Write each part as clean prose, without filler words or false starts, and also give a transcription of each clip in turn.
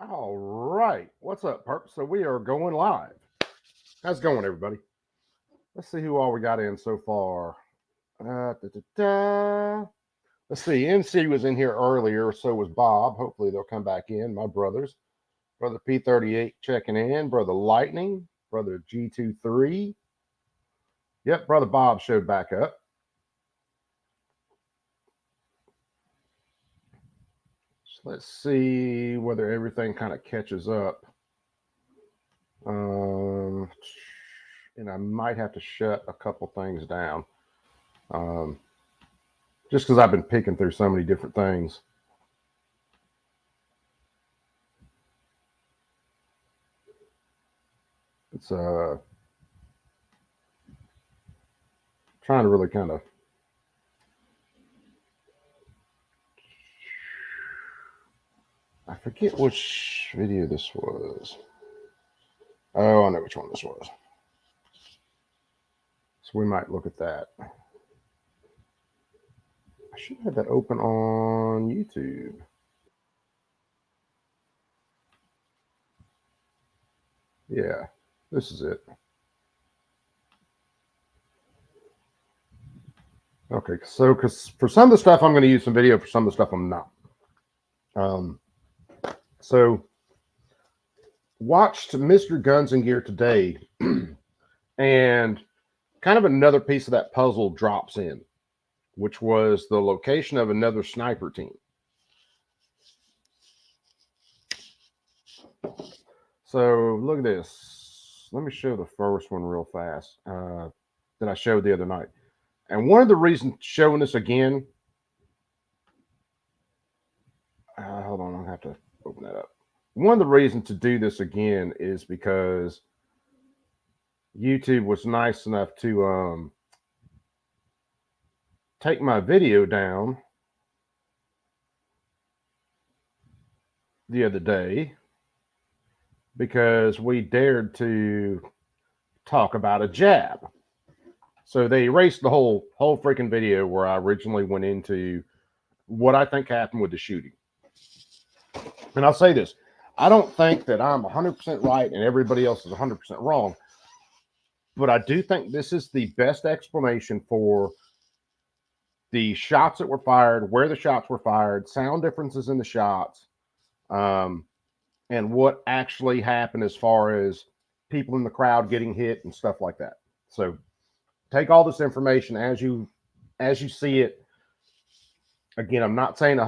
All right. What's up, Perp? So we are going live. How's it going, everybody? Let's see who all we got in so far. Da, da, da. Let's see. MC was in here earlier. So was Bob. Hopefully they'll come back in. My brothers. Brother P38 checking in. Brother Lightning. Brother G23. Yep, Brother Bob showed back up. So let's see whether everything kind of catches up. And I might have to shut a couple things down. Just because I've been picking through so many different things. It's trying to really kind of I forget which video this was. Oh, I know which one this was. So we might look at that. I should have that open on YouTube. Yeah, this is it. Okay, so because for some of the stuff I'm going to use some video, for some of the stuff I'm not. So watched Mr. Guns and Gear today, and kind of another piece of that puzzle drops in, which was the location of another sniper team. So look at this. Let me show the first one real fast that I showed the other night. And one of the reasons showing this again, hold on, I'll have to open that up. One of the reasons to do this again is because YouTube was nice enough to take my video down the other day because we dared to talk about a jab. So they erased the whole freaking video where I originally went into what I think happened with the shooting. And I'll say this, I don't think that I'm 100% right and everybody else is 100% wrong, but I do think this is the best explanation for the shots that were fired, where the shots were fired, sound differences in the shots, and what actually happened as far as people in the crowd getting hit and stuff like that. So take all this information as you see it. Again, I'm not saying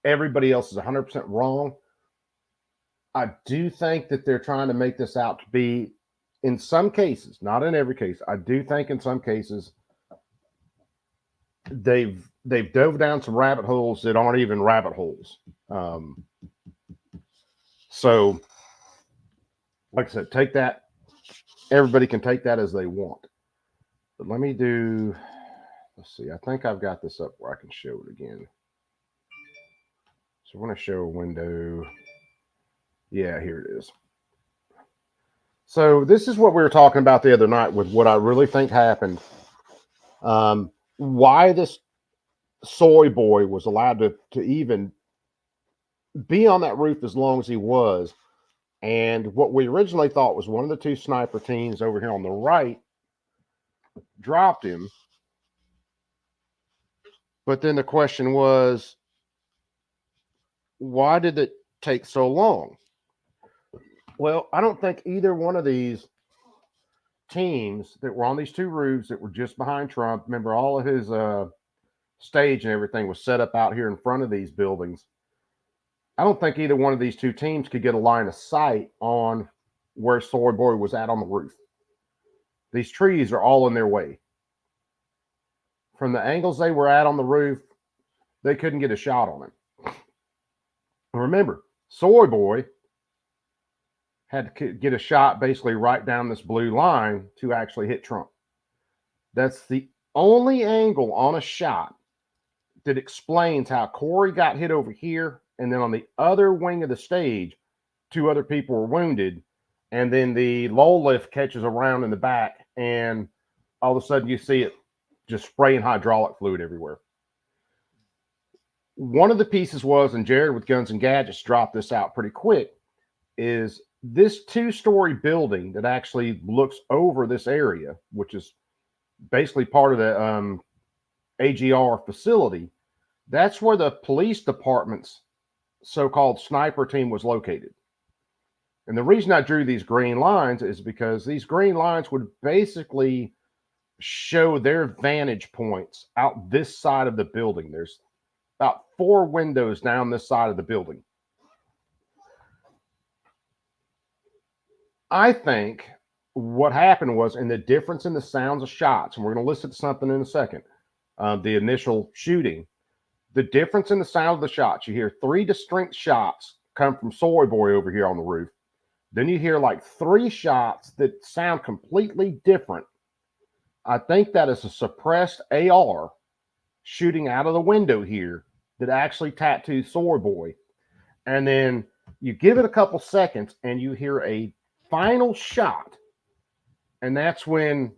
everybody else is 100% wrong. I do think that they're trying to make this out to be, in some cases, not in every case, I do think in some cases they've dove down some rabbit holes that aren't even rabbit holes. So, like I said, take that. Everybody can take that as they want. But let me do. Let's see. I think I've got this up where I can show it again. So when I show a window, yeah, here it is. So this is what we were talking about the other night with what I really think happened. Why this soy boy was allowed to even be on that roof as long as he was. And what we originally thought was one of the two sniper teams over here on the right dropped him. But then the question was, why did it take so long? Well, I don't think either one of these teams that were on these two roofs that were just behind Trump, remember all of his stage and everything was set up out here in front of these buildings. I don't think either one of these two teams could get a line of sight on where Soy Boy was at on the roof. These trees are all in their way. From the angles they were at on the roof, they couldn't get a shot on him. Remember, Soy Boy had to get a shot basically right down this blue line to actually hit Trump. That's the only angle on a shot that explains how Corey got hit over here, and then on the other wing of the stage, two other people were wounded, and then the low lift catches around in the back, and all of a sudden you see it just spraying hydraulic fluid everywhere. One of the pieces was, and Jared with Guns and Gadgets dropped this out pretty quick, is this two-story building that actually looks over this area, which is basically part of the AGR facility. That's where the police department's so-called sniper team was located. And the reason I drew these green lines is because these green lines would basically show their vantage points out this side of the building. There's about 4 windows down this side of the building. I think what happened was, in the difference in the sounds of shots, and we're going to listen to something in a second, the initial shooting, the difference in the sound of the shots, you hear 3 distinct shots come from Soy Boy over here on the roof. Then you hear like 3 shots that sound completely different. I think that is a suppressed AR shooting out of the window here that actually tattooed Soy Boy. And then you give it a couple seconds and you hear a final shot. And that's when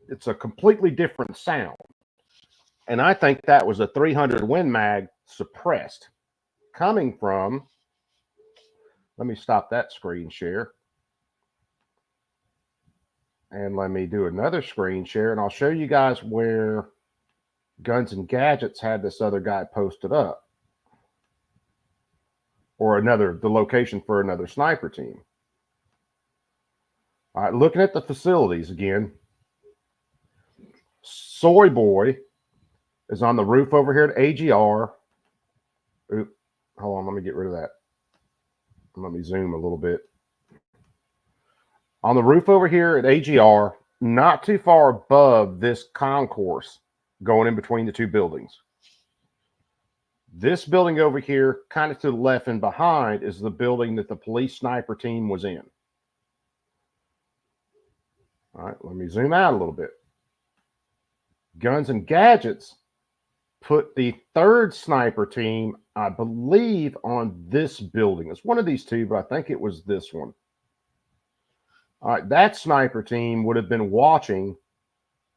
it's a completely different sound. And I think that was a 300 Win Mag suppressed coming from, let me stop that screen share. And let me do another screen share, and I'll show you guys where Guns and Gadgets had this other guy posted up. Or the location for another sniper team. All right, looking at the facilities again. Soy Boy is on the roof over here at AGR. Oop, hold on, let me get rid of that. Let me zoom a little bit. On the roof over here at AGR, not too far above this concourse going in between the 2 buildings. This building over here, kind of to the left and behind, is the building that the police sniper team was in. All right, let me zoom out a little bit. Guns and Gadgets put the 3rd sniper team, I believe, on this building. It's one of these 2, but I think it was this one. All right, that sniper team would have been watching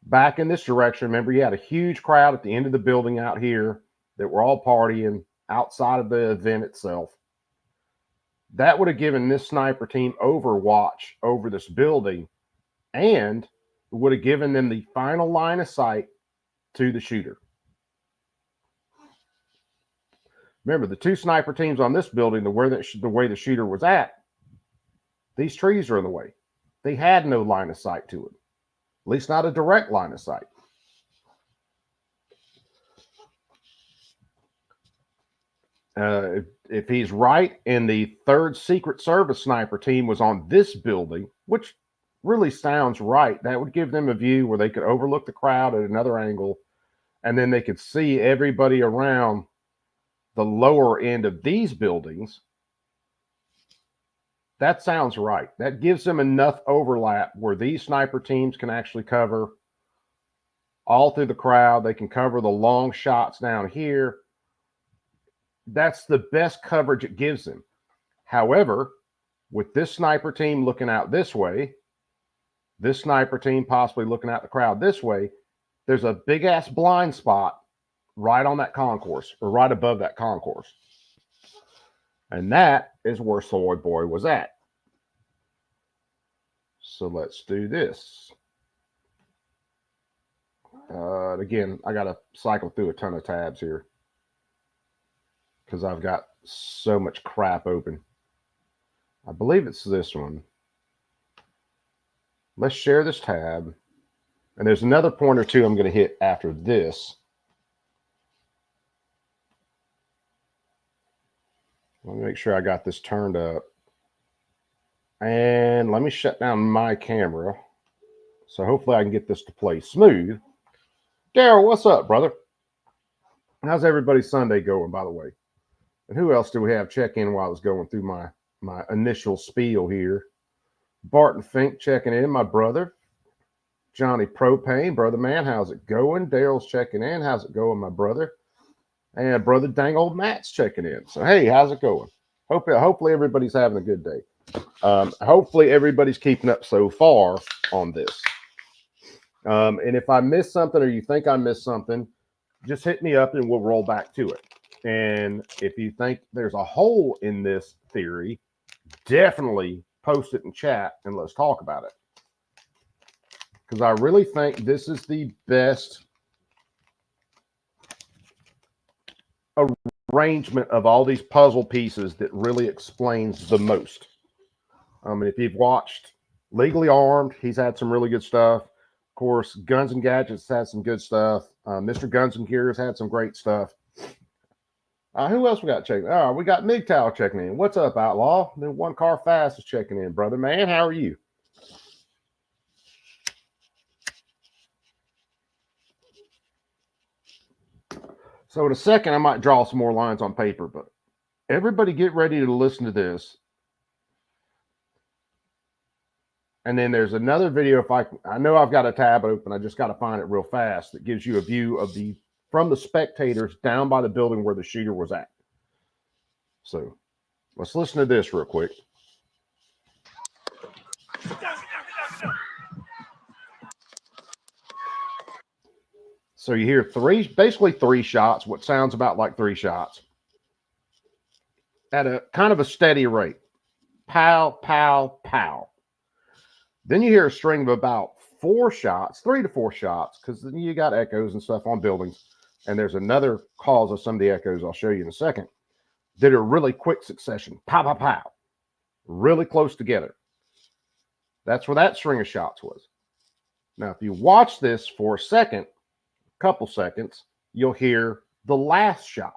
back in this direction. Remember, you had a huge crowd at the end of the building out here that were all partying outside of the event itself. That would have given this sniper team overwatch over this building, and would have given them the final line of sight to the shooter. Remember, the 2 sniper teams on this building, the way the shooter was at, these trees are in the way. They had no line of sight to it, at least not a direct line of sight. If he's right, and the 3rd Secret Service sniper team was on this building, which really sounds right, that would give them a view where they could overlook the crowd at another angle, and then they could see everybody around the lower end of these buildings. That sounds right. That gives them enough overlap where these sniper teams can actually cover all through the crowd. They can cover the long shots down here. That's the best coverage it gives them. However, with this sniper team looking out this way, this sniper team possibly looking at the crowd this way, there's a big ass blind spot right on that concourse, or right above that concourse. And that is where Soy Boy was at. So let's do this. Again, I got to cycle through a ton of tabs here because I've got so much crap open. I believe it's this one. Let's share this tab. And there's another point or two I'm going to hit after this. Let me make sure I got this turned up. And let me shut down my camera. So hopefully I can get this to play smooth. Daryl, what's up, brother? How's everybody's Sunday going, by the way? And who else do we have check in while I was going through my initial spiel here? Barton Fink checking in, my brother. Johnny Propane, brother man, how's it going? Daryl's checking in. How's it going, my brother? And brother dang old Matt's checking in. So, hey, how's it going? Hopefully everybody's having a good day. Hopefully everybody's keeping up so far on this. And if I missed something or you think I missed something, just hit me up and we'll roll back to it. And if you think there's a hole in this theory, definitely post it in chat and let's talk about it. Because I really think this is the best arrangement of all these puzzle pieces that really explains the most. If you've watched Legally Armed, he's had some really good stuff. Of course, Guns and Gadgets has some good stuff. Mr. Guns and Gears had some great stuff. Who else we got checking? We got MGTOW checking in. What's up, Outlaw? Then One Car Fast is checking in, brother man. How are you? So in a second, I might draw some more lines on paper, but everybody get ready to listen to this. And then there's another video. If I know I've got a tab open, I just got to find it real fast. That gives you a view of from the spectators down by the building where the shooter was at. So let's listen to this real quick. So you hear basically three shots, what sounds about like three shots at a kind of a steady rate. Pow, pow, pow. Then you hear a string of about 4 shots, 3 to 4 shots, because then you got echoes and stuff on buildings. And there's another cause of some of the echoes I'll show you in a second that are really quick succession. Pow, pow, pow. Really close together. That's where that string of shots was. Now, if you watch this for a second, a couple seconds, you'll hear the last shot.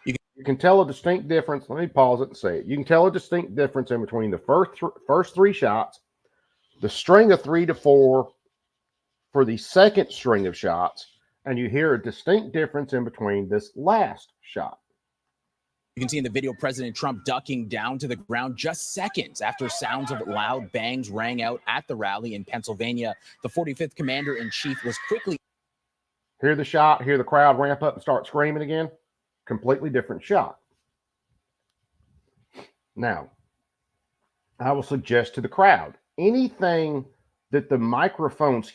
You can tell a distinct difference. Let me pause it and say it. You can tell a distinct difference in between the first 3 shots, the string of 3 to 4 for the second string of shots, and you hear a distinct difference in between this last shot. You can see in the video President Trump ducking down to the ground just seconds after sounds of loud bangs rang out at the rally in Pennsylvania. The 45th Commander-in-Chief was quickly... Hear the shot, hear the crowd ramp up and start screaming again. Completely different shot. Now, I will suggest to the crowd, anything that the microphones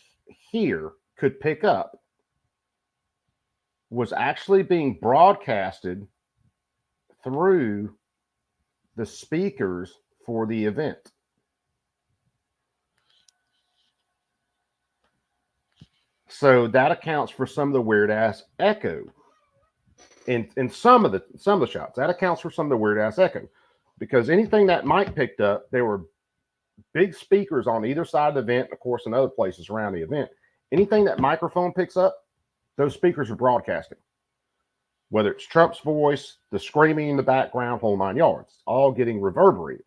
here could pick up was actually being broadcasted through the speakers for the event. So that accounts for some of the weird ass echo in some of the shots. That accounts for some of the weird ass echo, because anything that mic picked up, there were big speakers on either side of the event, of course, in other places around the event. Anything that microphone picks up, those speakers are broadcasting. Whether it's Trump's voice, the screaming in the background, whole 9 yards, all getting reverberated.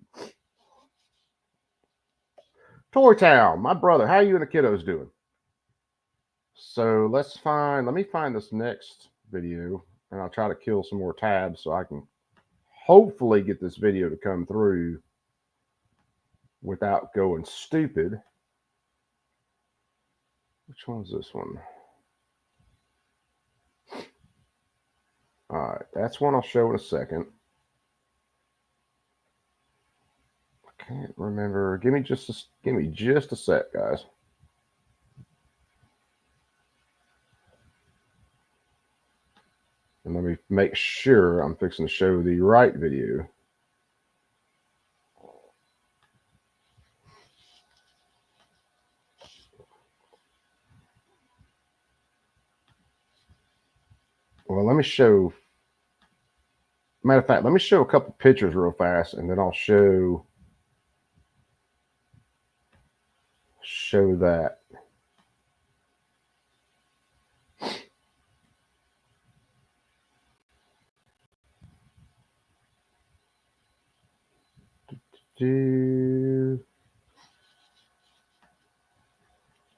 Toy Town, my brother, how you and the kiddos doing? So let me find this next video, and I'll try to kill some more tabs so I can hopefully get this video to come through without going stupid. Which one's this one? All right, that's one I'll show in a second. I can't remember. Give me just a sec, guys. And let me make sure I'm fixing to show the right video. Well, let me show. Matter of fact, let me show a couple pictures real fast, and then I'll show that.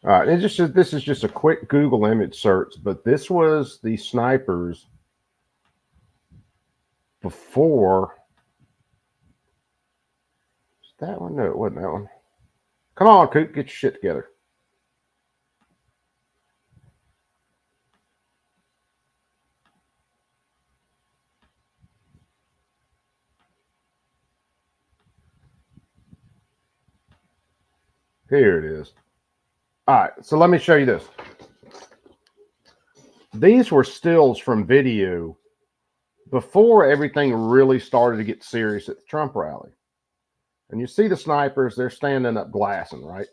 All right, this is just a quick Google image search, but this was the snipers before. Is that one? No, it wasn't that one. Come on, Coop, get your shit together. Here it is. All right, so let me show you this. These were stills from video before everything really started to get serious at the Trump rally. And you see the snipers, they're standing up glassing, right?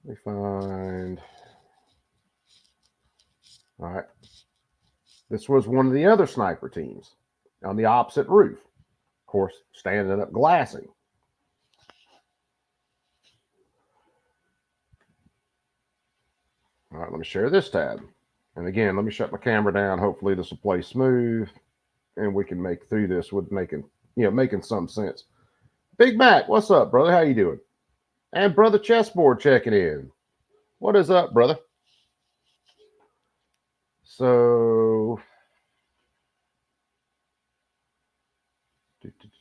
Let me find. All right. This was one of the other sniper teams on the opposite roof. Of course, standing up glassing. All right, let me share this tab. And again, let me shut my camera down. Hopefully this will play smooth and we can make through this with making some sense. Big Mac, what's up, brother? How you doing? And Brother Chessboard checking in. What is up, brother? So,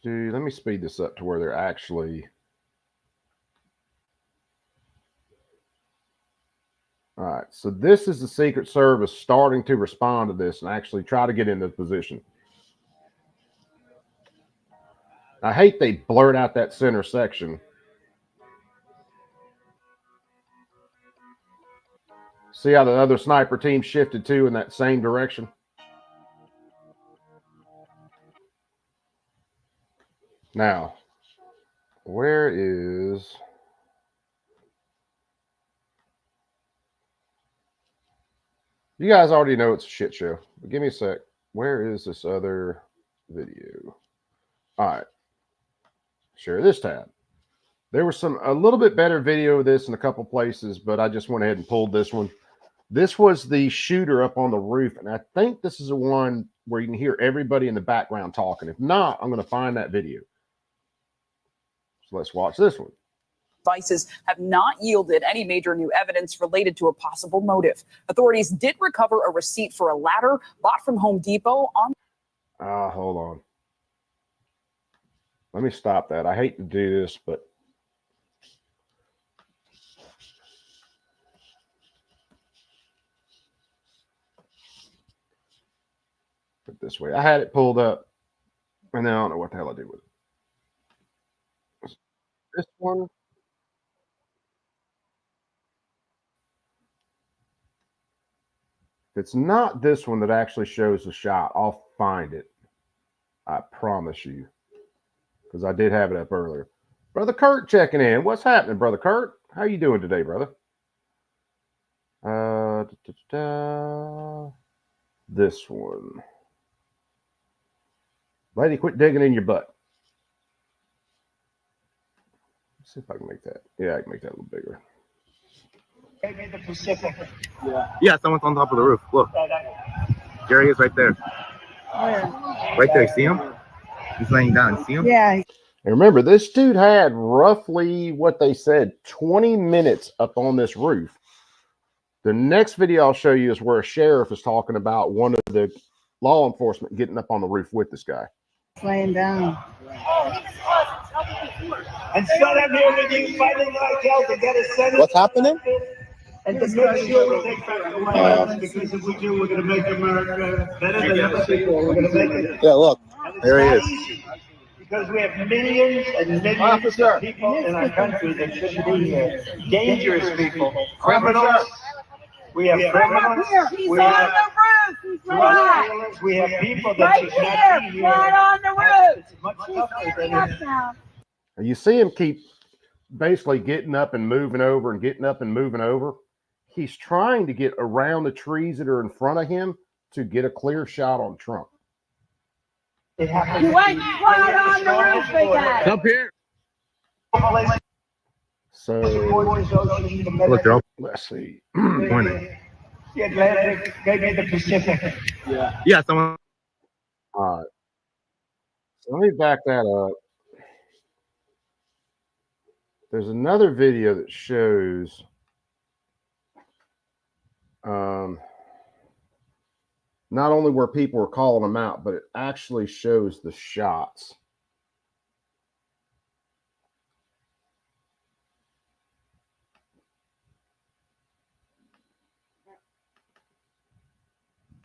let me speed this up to where they're actually. All right, so this is the Secret Service starting to respond to this and actually try to get into position. I hate they blurred out that center section. See how the other sniper team shifted too in that same direction? Now, where is... You guys already know it's a shit show, but give me a sec. Where is this other video? All right. Share this tab. There was a little bit better video of this in a couple places, but I just went ahead and pulled this one. This was the shooter up on the roof, and I think this is the one where you can hear everybody in the background talking. If not, I'm going to find that video. So let's watch this one. Devices have not yielded any major new evidence related to a possible motive. Authorities did recover a receipt for a ladder bought from Home Depot on. Hold on. Let me stop that. I hate to do this, but put it this way. I had it pulled up, and then I don't know what the hell I did with it. This one. If it's not this one that actually shows the shot, I'll find it. I promise you. Because I did have it up earlier. Brother Kurt checking in. What's happening, Brother Kurt? How you doing today, brother? This one. Lady, quit digging in your butt. Let's see if I can make that. Yeah, I can make that a little bigger. Maybe the Pacific. Yeah, someone's on top of the roof. Look. There he is right there. Right there. See him? He's laying down. See him? Yeah. And remember, this dude had roughly what they said 20 minutes up on this roof. The next video I'll show you is where a sheriff is talking about one of the law enforcement getting up on the roof with this guy. Laying down. And still I'm here with you fighting like hell to get a Senate. What's happening? And to make sure we take back the White House, because if we do, we're going to make America better than ever before. We're going to make it. Yeah, look. There he is. Easy, because we have millions and millions of people in our country that shouldn't be here. Dangerous people, criminals. We have criminals. He's We on have the roof. He's drug right dealers. We have people that Right should not be here. here. Right on the roof. It's much He's tougher standing than up now. And you see him keep basically getting up and moving over and getting up and moving over. He's trying to get around the trees that are in front of him to get a clear shot on Trump. it happens. He went right on the roof, big guy. Up here. So Look, they're all let's see. pointing. The Atlantic, maybe the Pacific. Yeah, someone. All right. So let me back that up. There's another video that shows not only where people are calling them out, but it actually shows the shots.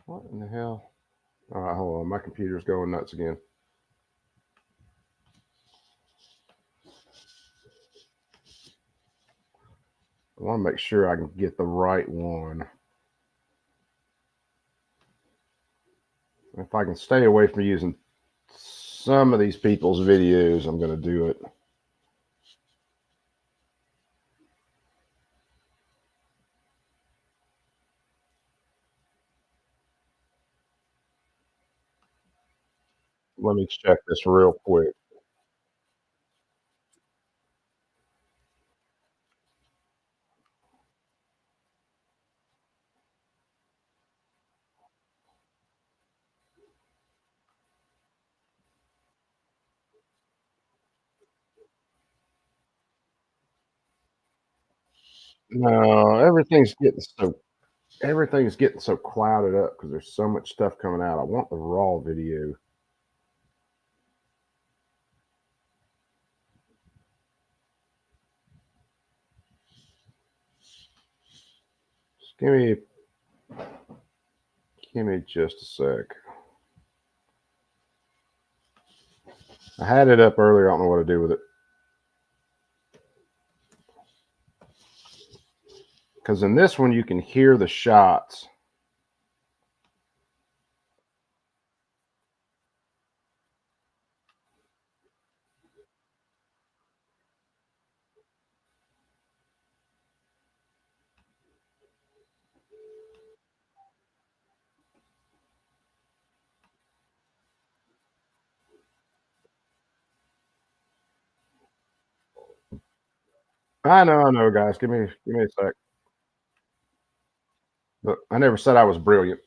What in the hell? All right, hold on. My computer's going nuts again. want to make sure I can get the right one. If I can stay away from using some of these people's videos, I'm going to do it. Let me check this real quick. No, everything's getting so clouded up because there's so much stuff coming out. I want the raw video. Just give me just a sec. I had it up earlier. I don't know what to do with it. Because in this one, you can hear the shots. I know, guys. Give me a sec. But I never said I was brilliant.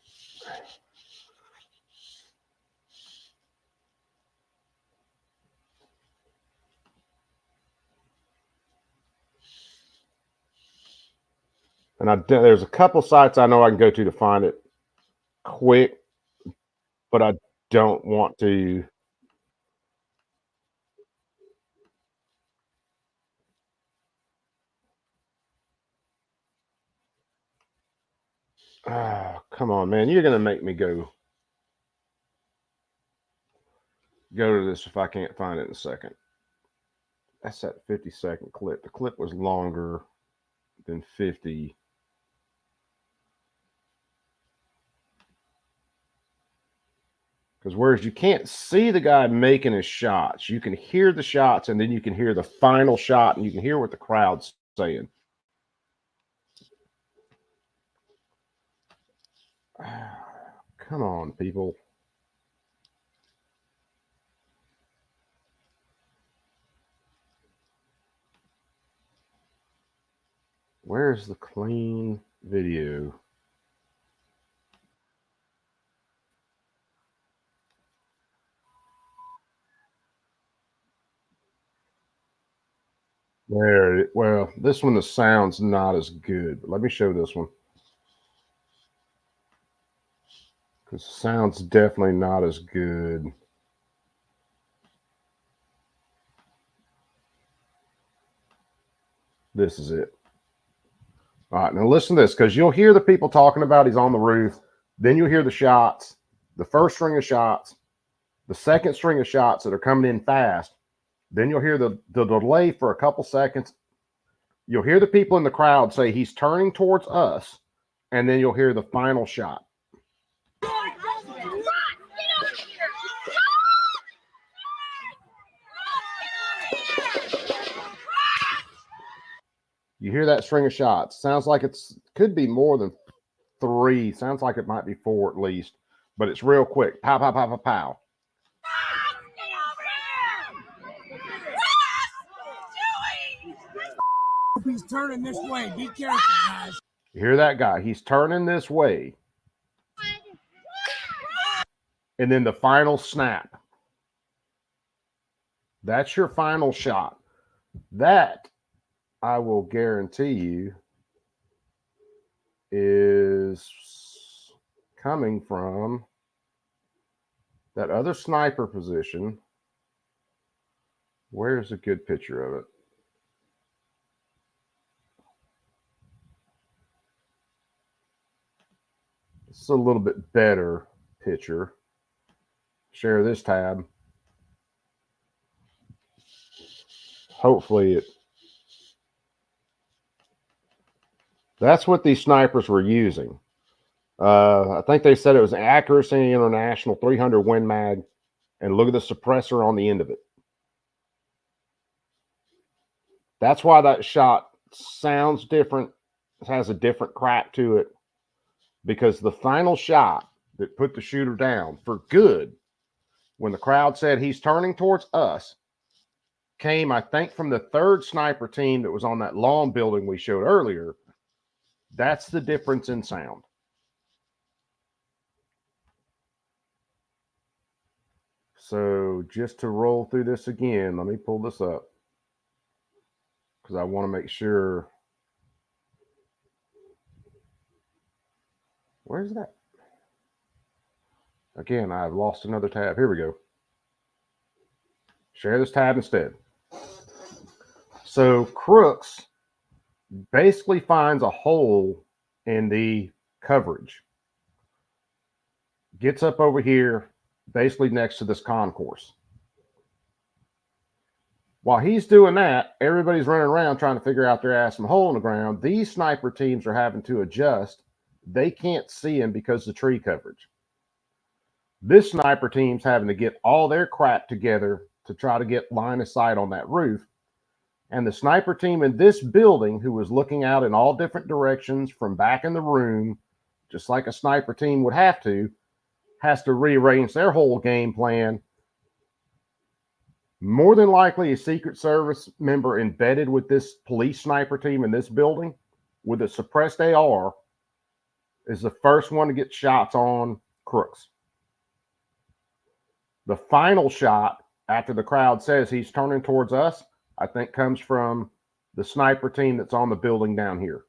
And there's a couple sites I know I can go to find it quick, but I don't want to. Oh, come on, man. You're going to make me go to this if I can't find it in a second. That's that 50-second clip. The clip was longer than 50. Because whereas you can't see the guy making his shots, you can hear the shots, and then you can hear the final shot, and you can hear what the crowd's saying. Come on, people. Where's the clean video? Well, this one, the sound's not as good. But let me show this one. Because the sound's definitely not as good. This is it. All right, now listen to this, because you'll hear the people talking about he's on the roof. Then you'll hear the shots, the first string of shots, the second string of shots that are coming in fast. Then you'll hear the delay for a couple seconds. You'll hear the people in the crowd say he's turning towards us, and then you'll hear the final shot. You hear that string of shots. Sounds like could be more than 3. Sounds like it might be 4 at least, but it's real quick. Pow, pow, pow, pow, pow. He's turning this way. Be careful, guys. You hear that guy? He's turning this way. And then the final snap. That's your final shot. That, I will guarantee you, is coming from that other sniper position. Where's a good picture of it? It's a little bit better picture. Share this tab. Hopefully it That's what these snipers were using. I think they said it was an Accuracy International 300 Win Mag, and look at the suppressor on the end of it. That's why that shot sounds different. It has a different crack to it, because the final shot that put the shooter down for good, when the crowd said he's turning towards us, came, I think, from the third sniper team that was on that long building we showed earlier. That's the difference in sound. So just to roll through this again, let me pull this up because I want to make sure. Where's that? Again, I've lost another tab. Here we go. Share this tab instead. So Crooks basically finds a hole in the coverage. Gets up over here, basically next to this concourse. While he's doing that, everybody's running around trying to figure out their ass some hole in the ground. These sniper teams are having to adjust. They can't see him because of the tree coverage. This sniper team's having to get all their crap together to try to get line of sight on that roof. And the sniper team in this building, who was looking out in all different directions from back in the room, just like a sniper team would have to, has to rearrange their whole game plan. More than likely, a Secret Service member embedded with this police sniper team in this building with a suppressed AR is the first one to get shots on Crooks. The final shot, after the crowd says he's turning towards us, I think comes from the sniper team that's on the building down here.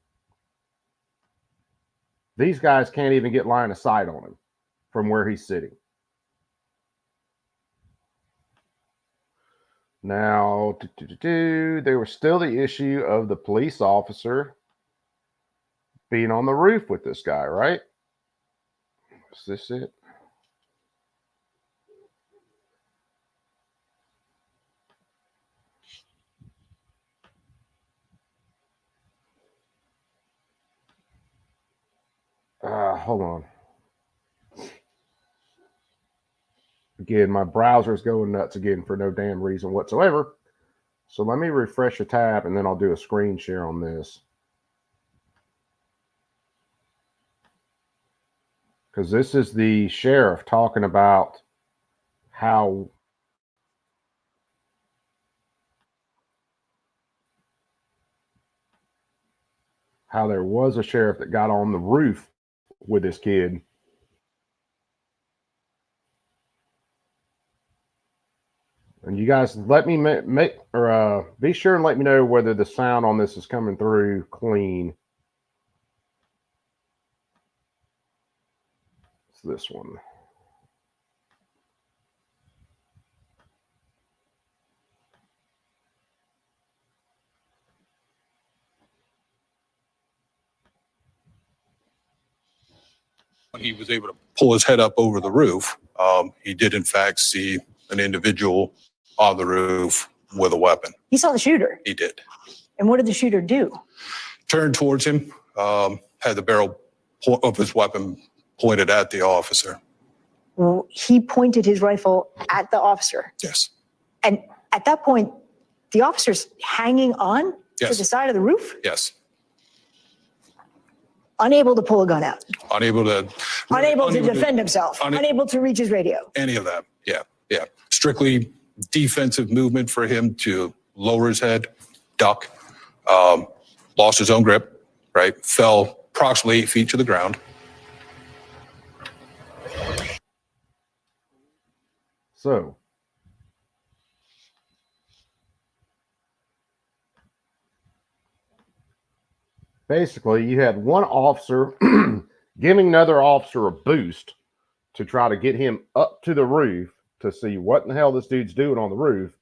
These guys can't even get line of sight on him from where he's sitting. Now, there was still the issue of the police officer being on the roof with this guy, right? Is this it? Hold on. Again, my browser's going nuts again for no damn reason whatsoever. So let me refresh a tab and then I'll do a screen share on this. Because this is the sheriff talking about how there was a sheriff that got on the roof with this kid. And you guys let me be sure and let me know whether the sound on this is coming through clean. It's this one. When he was able to pull his head up over the roof, he did in fact see an individual on the roof with a weapon. He saw the shooter. He did. And what did the shooter do? Turned towards him, had the barrel of his weapon pointed at the officer. Well, he pointed his rifle at the officer. Yes. And at that point, the officer's hanging on to the side of the roof? Yes. Unable to pull a gun out. Unable to defend himself. Unable to reach his radio. Any of that. Yeah. Yeah. Strictly defensive movement for him to lower his head, duck, lost his own grip, right? Fell approximately 8 feet to the ground. So, basically, you had one officer giving another officer a boost to try to get him up to the roof to see what in the hell this dude's doing on the roof.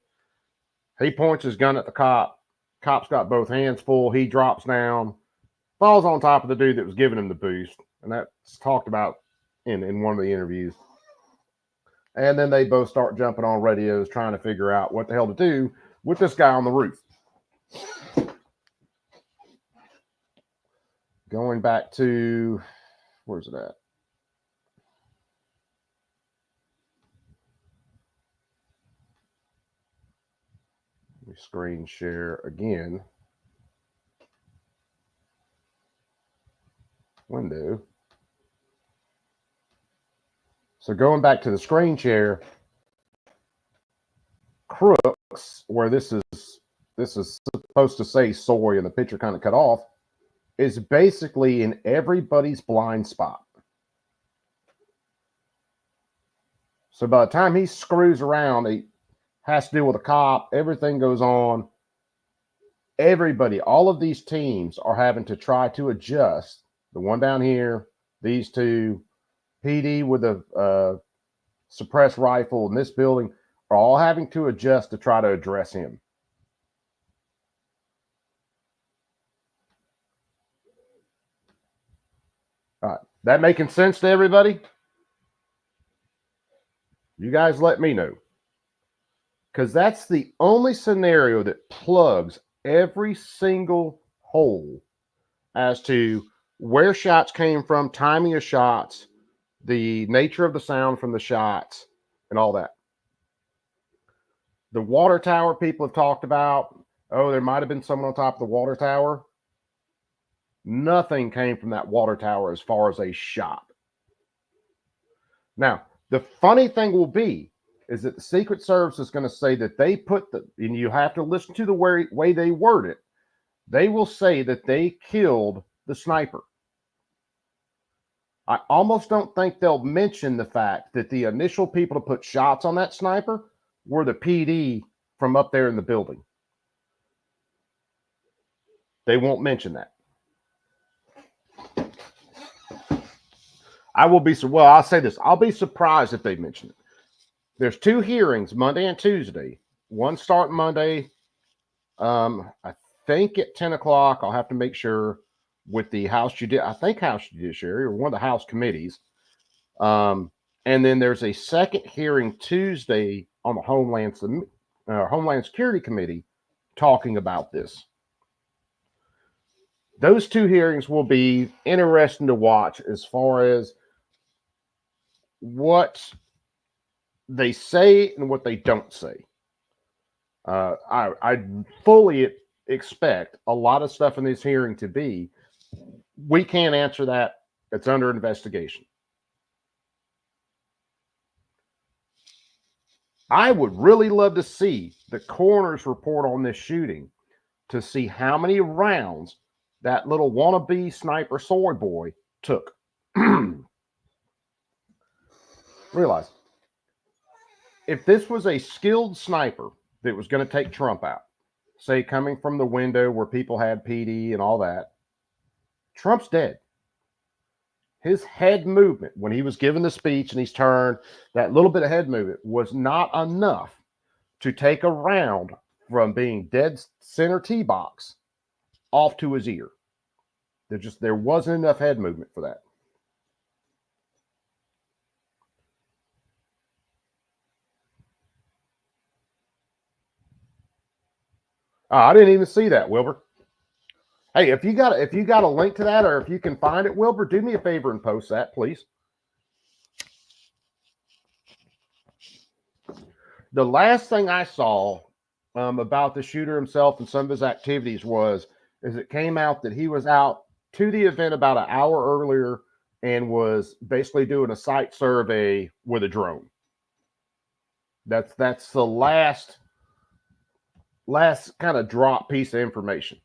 He points his gun at the cop. Cop's got both hands full. He drops down, falls on top of the dude that was giving him the boost. And that's talked about in one of the interviews. And then they both start jumping on radios trying to figure out what the hell to do with this guy on the roof. Going back to, where's it at? Let me screen share again. Window. So going back to the screen share, Crooks, where this is supposed to say soy and the picture kind of cut off, is basically in everybody's blind spot. So by the time he screws around, he has to deal with a cop, everything goes on. Everybody, all of these teams are having to try to adjust. The one down here, these two, PD with a suppressed rifle in this building, are all having to adjust to try to address him. All right, that making sense to everybody? You guys let me know. Because that's the only scenario that plugs every single hole as to where shots came from, timing of shots, the nature of the sound from the shots, and all that. The water tower people have talked about, oh, there might have been someone on top of the water tower. Nothing came from that water tower as far as a shot. Now, the funny thing will be is that the Secret Service is going to say that they put the, and you have to listen to the way they word it, they will say that they killed the sniper. I almost don't think they'll mention the fact that the initial people to put shots on that sniper were the PD from up there in the building. They won't mention that. I will be, well, I'll say this. I'll be surprised if they mention it. There's 2 hearings, Monday and Tuesday. One starting Monday, I think at 10 o'clock. I'll have to make sure with the House Judiciary or one of the House committees. And then there's a second hearing Tuesday on the Homeland Security Committee talking about this. Those 2 hearings will be interesting to watch as far as what they say and what they don't say. I fully expect a lot of stuff in this hearing to be, we can't answer that. It's under investigation. I would really love to see the coroner's report on this shooting to see how many rounds that little wannabe sniper soy boy took. Realize, if this was a skilled sniper that was going to take Trump out, say coming from the window where people had PD and all that, Trump's dead. His head movement, when he was given the speech and he's turned, that little bit of head movement was not enough to take a round from being dead center T-box off to his ear. There wasn't enough head movement for that. Oh, I didn't even see that, Wilbur. Hey, if you got a link to that, or if you can find it, Wilbur, do me a favor and post that, please. The last thing I saw about the shooter himself and some of his activities is it came out that he was out to the event about an hour earlier and was basically doing a site survey with a drone. That's the last kind of drop piece of information.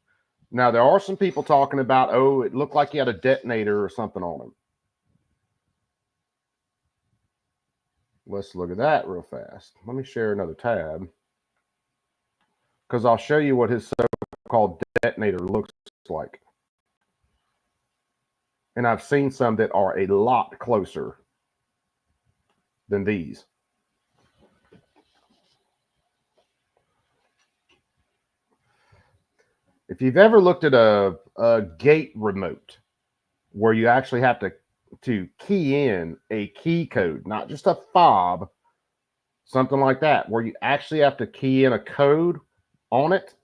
Now, there are some people talking about, oh, it looked like he had a detonator or something on him. Let's look at that real fast. Let me share another tab because I'll show you what his so-called detonator looks like. And I've seen some that are a lot closer than these. If you've ever looked at a gate remote where you actually have to key in a key code, not just a fob, something like that, where you actually have to key in a code on it.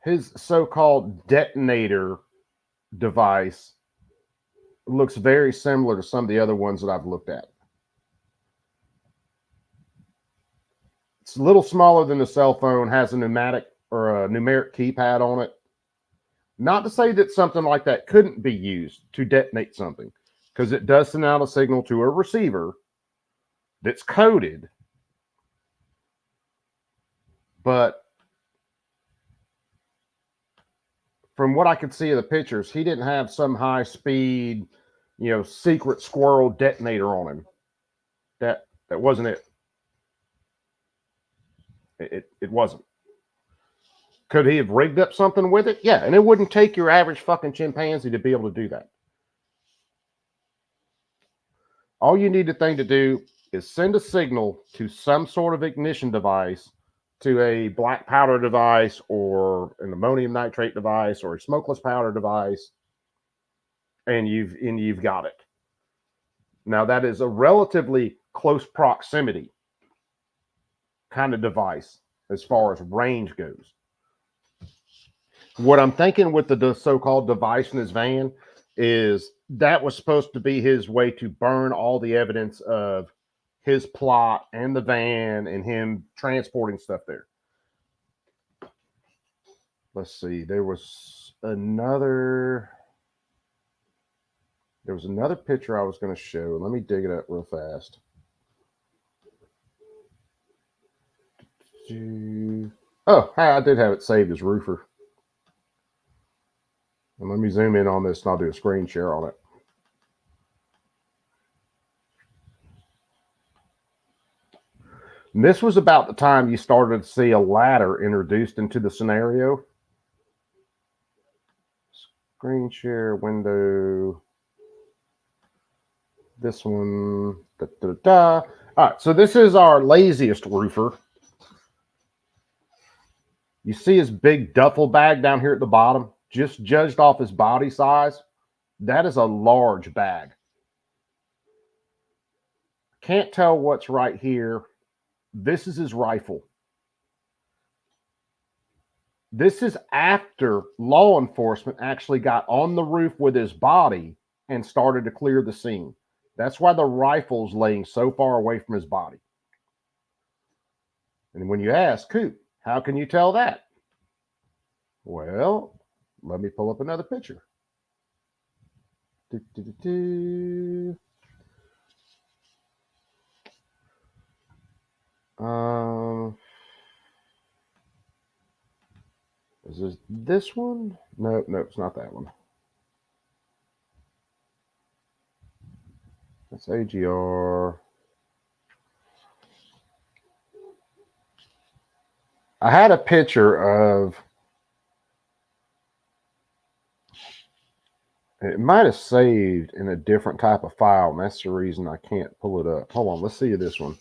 his so-called detonator device looks very similar to some of the other ones that I've looked at. It's a little smaller than the cell phone, has a pneumatic or a numeric keypad on it. Not to say that something like that couldn't be used to detonate something, because it does send out a signal to a receiver that's coded. But from what I could see of the pictures, he didn't have some high speed, secret squirrel detonator on him. That wasn't it. It wasn't. Could he have rigged up something with it? Yeah, and it wouldn't take your average fucking chimpanzee to be able to do that. All you need the thing to do is send a signal to some sort of ignition device, to a black powder device or an ammonium nitrate device or a smokeless powder device, and you've got it. Now that is a relatively close proximity kind of device as far as range goes. What I'm thinking with the so-called device in his van is that was supposed to be his way to burn all the evidence of his plot and the van and him transporting stuff there. Let's see. There was another picture I was going to show. Let me dig it up real fast. Oh, hi, I did have it saved as roofer. And let me zoom in on this and I'll do a screen share on it. And this was about the time you started to see a ladder introduced into the scenario. Screen share window. This one. All right, so this is our laziest roofer. You see his big duffel bag down here at the bottom? Just judged off his body size, that is a large bag. Can't tell what's right here. This is his rifle. This is after law enforcement actually got on the roof with his body and started to clear the scene. That's why the rifle's laying so far away from his body. And when you ask, Coop, how can you tell that? Well, let me pull up another picture. Is this one? No, it's not that one. That's AGR. I had a picture of, it might have saved in a different type of file, and that's the reason I can't pull it up. Hold on, let's see this one.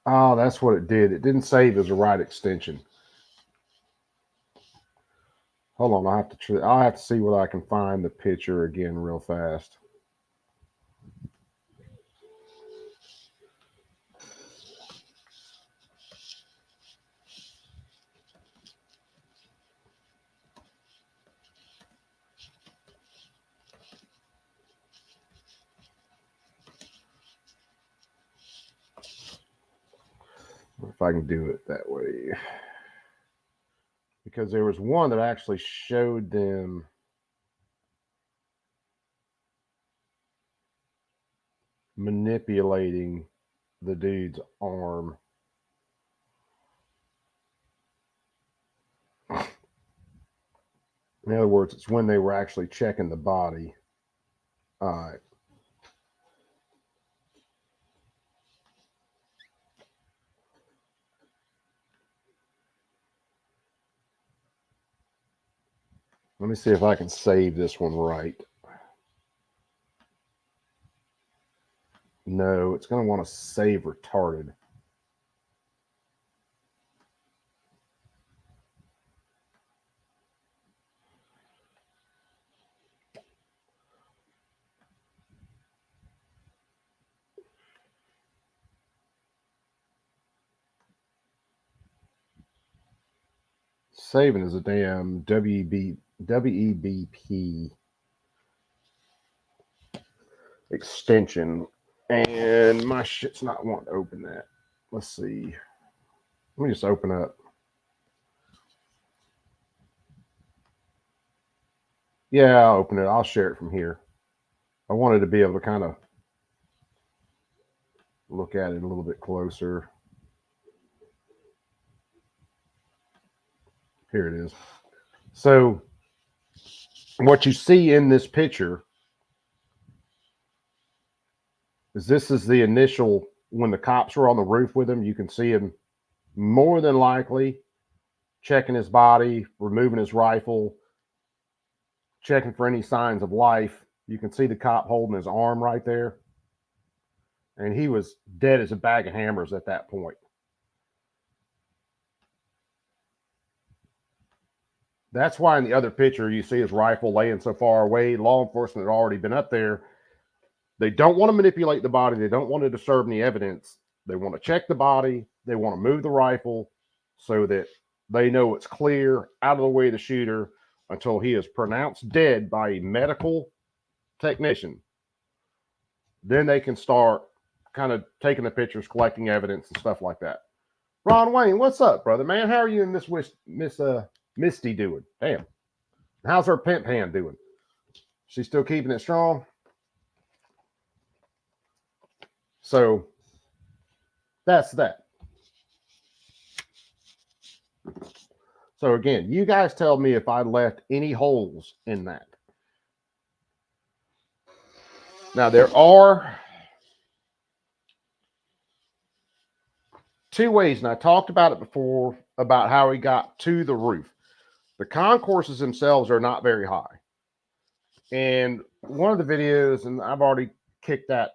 Oh, that's what it did. It didn't save as a right extension. Hold on, I'll have to see what I can find the picture again real fast. If I can do it that way. Because there was one that actually showed them manipulating the dude's arm. In other words, it's when they were actually checking the body. All right. Let me see if I can save this one right. No, it's going to want to save retarded. Saving is a damn WEBP extension, and my shit's not wanting to open that. Let's see. Let me just open up. Yeah, I'll open it. I'll share it from here. I wanted to be able to kind of look at it a little bit closer. Here it is. So what you see in this picture is this is the initial, when the cops were on the roof with him, you can see him more than likely checking his body, removing his rifle, checking for any signs of life. You can see the cop holding his arm right there. And he was dead as a bag of hammers at that point. That's why in the other picture, you see his rifle laying so far away. Law enforcement had already been up there. They don't want to manipulate the body. They don't want to disturb any evidence. They want to check the body. They want to move the rifle so that they know it's clear out of the way of the shooter until he is pronounced dead by a medical technician. Then they can start kind of taking the pictures, collecting evidence and stuff like that. Ron Wayne, what's up, brother, man? How are you and Miss Misty doing? Damn. How's her pimp hand doing? She's still keeping it strong? So that's that. So again, you guys tell me if I left any holes in that. Now there are two ways, and I talked about it before about how he got to the roof. The concourses themselves are not very high. And one of the videos, and I've already kicked that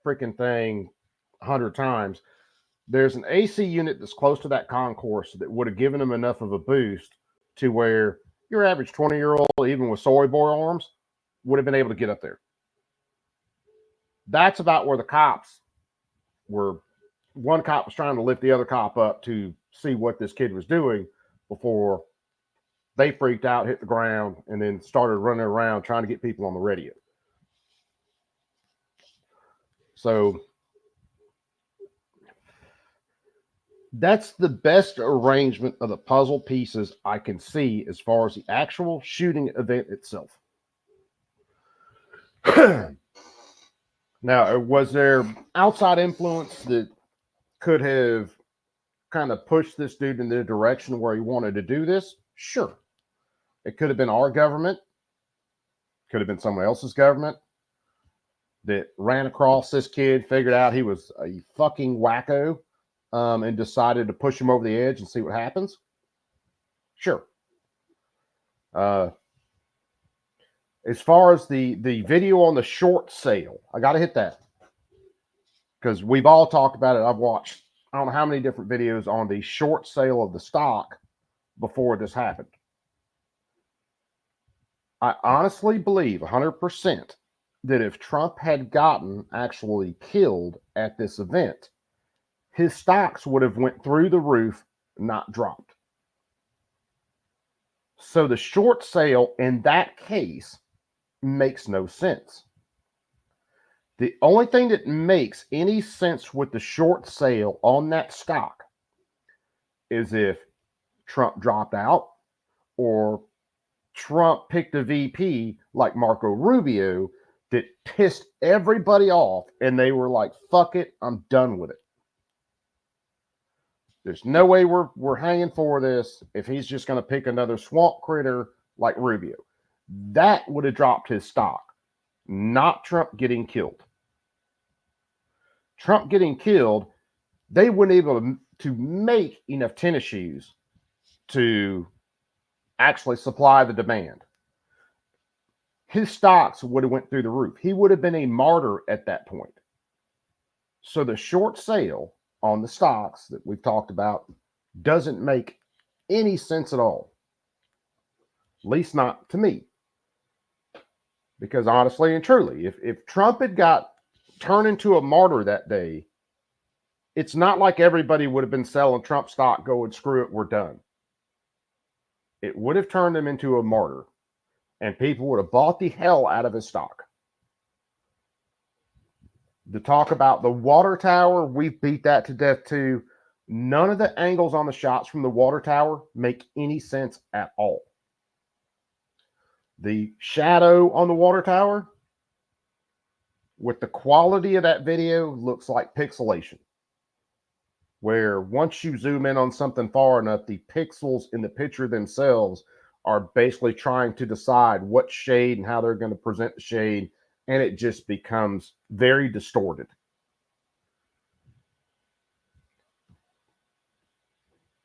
freaking thing 100 times, there's an AC unit that's close to that concourse that would have given him enough of a boost to where your average 20-year-old, even with soy boy arms, would have been able to get up there. That's about where the cops were. One cop was trying to lift the other cop up to see what this kid was doing before they freaked out, hit the ground, and then started running around trying to get people on the radio. So that's the best arrangement of the puzzle pieces I can see as far as the actual shooting event itself. Now, was there outside influence that could have kind of pushed this dude in the direction where he wanted to do this? Sure. It could have been our government. Could have been someone else's government that ran across this kid, figured out he was a fucking wacko, and decided to push him over the edge and see what happens. Sure. As far as the video on the short sale, I got to hit that because we've all talked about it. I've watched, I don't know how many different videos on the short sale of the stock before this happened. I honestly believe 100% that if Trump had gotten actually killed at this event, his stocks would have went through the roof, not dropped. So the short sale in that case makes no sense. The only thing that makes any sense with the short sale on that stock is if Trump dropped out or Trump picked a VP like Marco Rubio that pissed everybody off and they were like, fuck it, I'm done with it. There's no way we're hanging for this if he's just going to pick another swamp critter like Rubio. That would have dropped his stock, not Trump getting killed. Trump getting killed, they wouldn't be able to make enough tennis shoes to actually supply the demand. His stocks would have went through the roof. He would have been a martyr at that point. So the short sale on the stocks that we've talked about doesn't make any sense at all. At least not to me. Because honestly and truly, if Trump had got turned into a martyr that day, it's not like everybody would have been selling Trump stock going, screw it, we're done. it would have turned him into a martyr, and people would have bought the hell out of his stock. To talk about the water tower, we've beat that to death too. None of the angles on the shots from the water tower make any sense at all. The shadow on the water tower, with the quality of that video, looks like pixelation. Where once you zoom in on something far enough, the pixels in the picture themselves are basically trying to decide what shade and how they're going to present the shade, and it just becomes very distorted.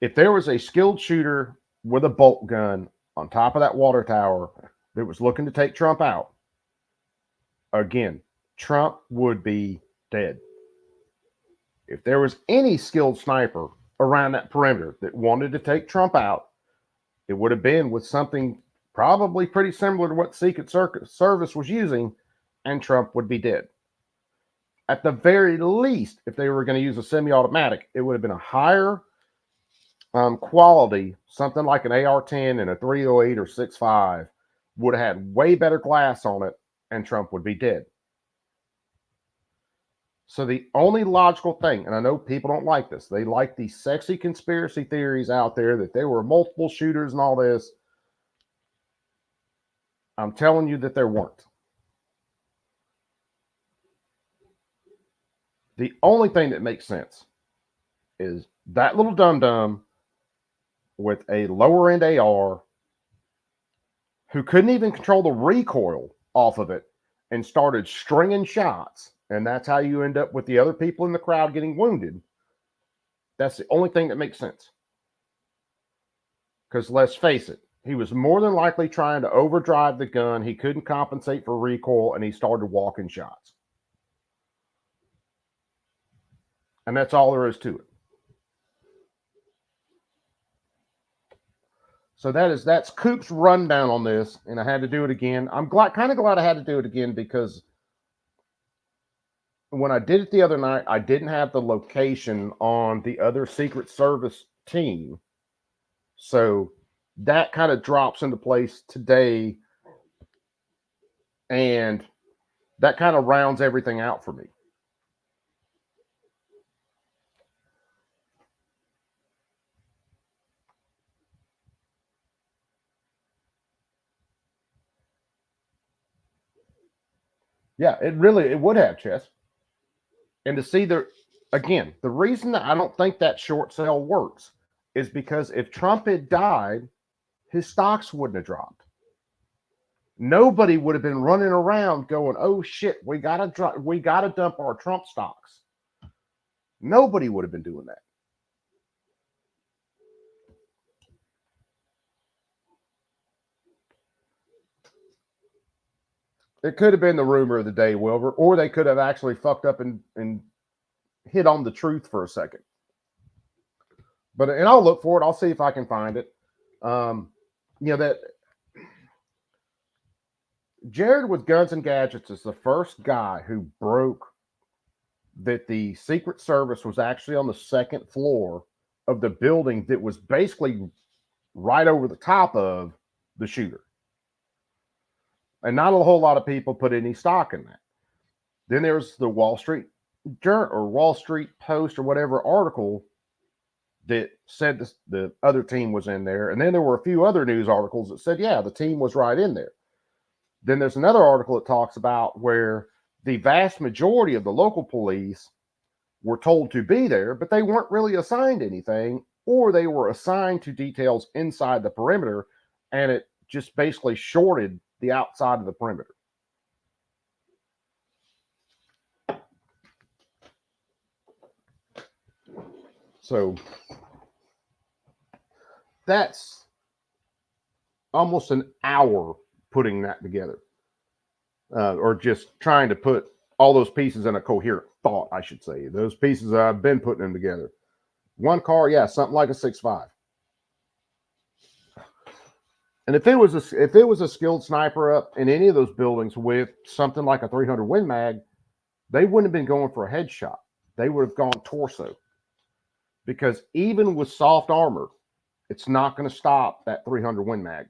If there was a skilled shooter with a bolt gun on top of that water tower that was looking to take Trump out, again, Trump would be dead. If there was any skilled sniper around that perimeter that wanted to take Trump out, it would have been with something probably pretty similar to what Secret Service was using, and Trump would be dead. At the very least, if they were going to use a semi-automatic, it would have been a higher quality, something like an AR-10 and a 308 or 6.5 would have had way better glass on it, and Trump would be dead. So the only logical thing, and I know people don't like this, they like these sexy conspiracy theories out there that there were multiple shooters and all this. I'm telling you that there weren't. The only thing that makes sense is that little dum-dum with a lower end AR who couldn't even control the recoil off of it and started stringing shots. And that's how you end up with the other people in the crowd getting wounded. That's the only thing that makes sense. Because let's face it, he was more than likely trying to overdrive the gun. He couldn't compensate for recoil, and he started walking shots. And that's all there is to it. So that's Coop's rundown on this, and I had to do it again. I'm kind of glad I had to do it again because when I did it the other night, I didn't have the location on the other Secret Service team. So that kind of drops into place today, and that kind of rounds everything out for me. Yeah, it would have, Chess. And to see the reason that I don't think that short sale works is because if Trump had died, his stocks wouldn't have dropped. Nobody would have been running around going, "Oh shit, we gotta dump our Trump stocks." Nobody would have been doing that. It could have been the rumor of the day, Wilbur, or they could have actually fucked up and hit on the truth for a second. And I'll look for it. I'll see if I can find it. That Jared with Guns and Gadgets is the first guy who broke that the Secret Service was actually on the second floor of the building that was basically right over the top of the shooter. And not a whole lot of people put any stock in that. Then there's the Wall Street Journal or Wall Street Post or whatever article that said the other team was in there. And then there were a few other news articles that said, yeah, the team was right in there. Then there's another article that talks about where the vast majority of the local police were told to be there, but they weren't really assigned anything, or they were assigned to details inside the perimeter, and it just basically shorted the outside of the perimeter. So that's almost an hour putting that together, or just trying to put all those pieces in a coherent thought, I should say. Those pieces, I've been putting them together. One car, yeah, something like a 6.5. And if it was a skilled sniper up in any of those buildings with something like a 300 Win Mag, they wouldn't have been going for a headshot. They would have gone torso. Because even with soft armor, It's not going to stop that 300 Win Mag.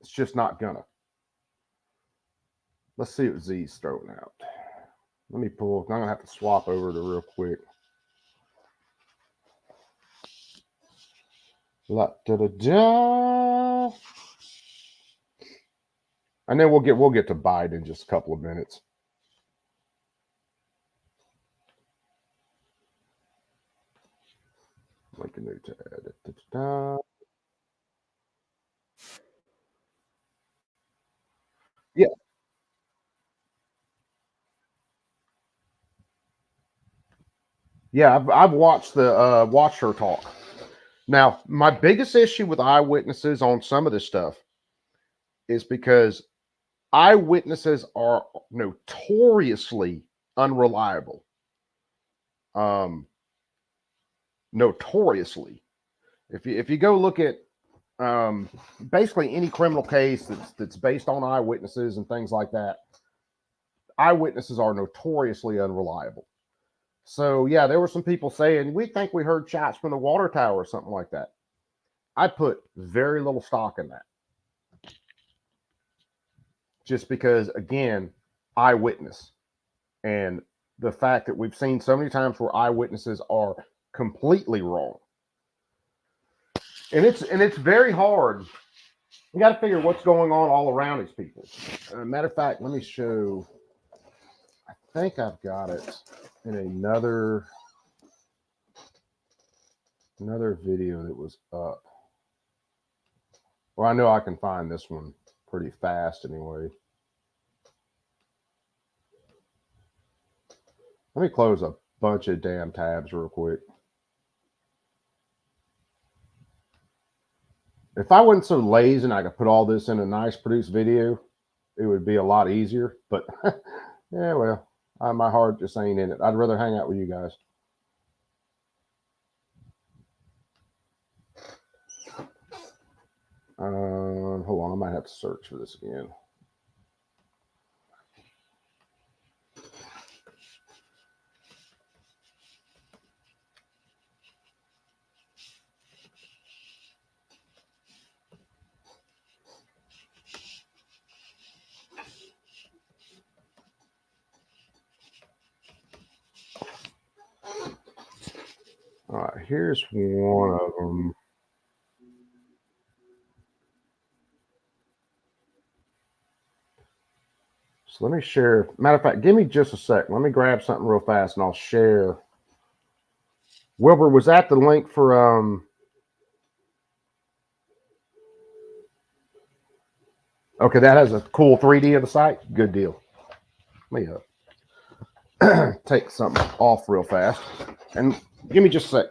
It's just not gonna. Let's see what Z's throwing out. Let me pull. I'm gonna have to swap over to real quick. La da da da. And then we'll get to Biden in just a couple of minutes. Like a new tab. Da, da, da. Yeah. Yeah, I've watched the watched her talk. Now, my biggest issue with eyewitnesses on some of this stuff is because eyewitnesses are notoriously unreliable. Notoriously. If you go look at basically any criminal case that's based on eyewitnesses and things like that, eyewitnesses are notoriously unreliable. So yeah, there were some people saying we think we heard shots from the water tower or something like that. I put very little stock in that. Just because, again, eyewitness, and the fact that we've seen so many times where eyewitnesses are completely wrong. And it's very hard. You got to figure what's going on all around these people. Matter of fact, let me show. I think I've got it in another video that was up. Well, I know I can find this one pretty fast anyway. Let me close a bunch of damn tabs real quick. If I wasn't so lazy and I could put all this in a nice produced video, it would be a lot easier. But yeah, well, my heart just ain't in it. I'd rather hang out with you guys. Hold on, I might have to search for this again. All right, here's one of them. So let me share. Matter of fact, give me just a sec. Let me grab something real fast and I'll share. Wilbur, was that the link for okay, that has a cool 3D of the site. Good deal. Let me take something off real fast. And give me just a sec.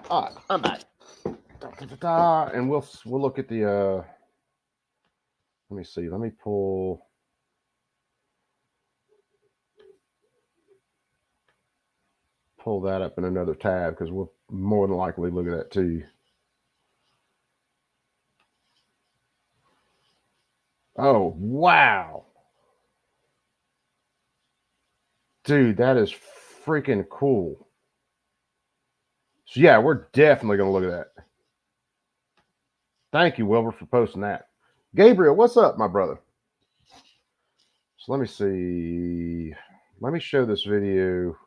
All right, I'm back. And we'll look at the let me see. Let me pull that up in another tab because we'll more than likely look at that too. Oh, wow. Dude, that is freaking cool. So yeah, we're definitely going to look at that. Thank you, Wilbur, for posting that. Gabriel, what's up, my brother? So let me see. Let me show this video.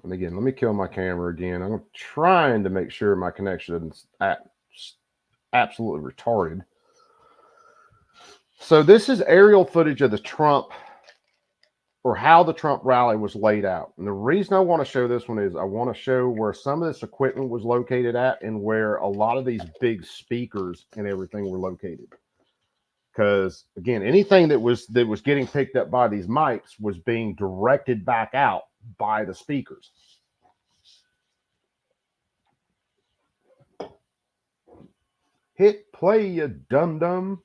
And again, let me kill my camera again. I'm trying to make sure my connection isn't absolutely retarded. So this is aerial footage of the Trump or how the Trump rally was laid out. And the reason I want to show this one is I want to show where some of this equipment was located at and where a lot of these big speakers and everything were located. Because again, anything that was getting picked up by these mics was being directed back out by the speakers. Hit play, you dum-dum.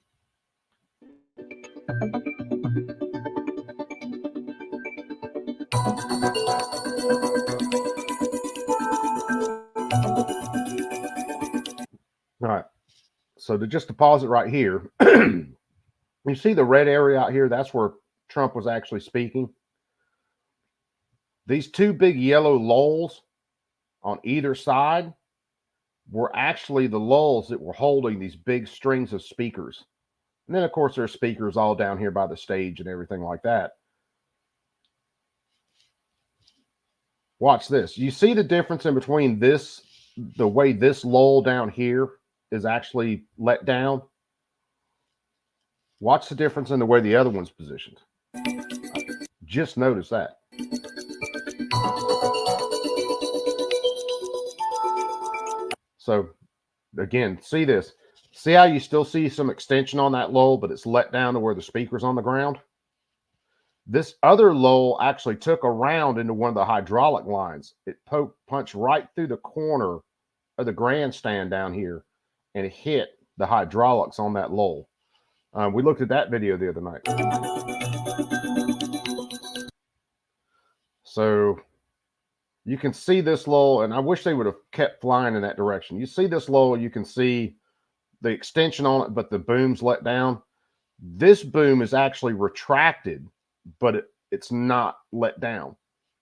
All right, so to just deposit right here, you see the red area out here? That's where Trump was actually speaking. These two big yellow lulls on either side were actually the lulls that were holding these big strings of speakers. And then, of course, there's speakers all down here by the stage and everything like that. Watch this. You see the difference in between this, the way this lull down here is actually let down? Watch the difference in the way the other one's positioned. Just notice that. So again, see this. See how you still see some extension on that lull, but it's let down to where the speaker's on the ground? This other lull actually took a round into one of the hydraulic lines. It punched right through the corner of the grandstand down here, and it hit the hydraulics on that lull. We looked at that video the other night. So you can see this lull, and I wish they would have kept flying in that direction. You see this lull, you can see the extension on it, but the boom's let down. This boom is actually retracted, but it's not let down.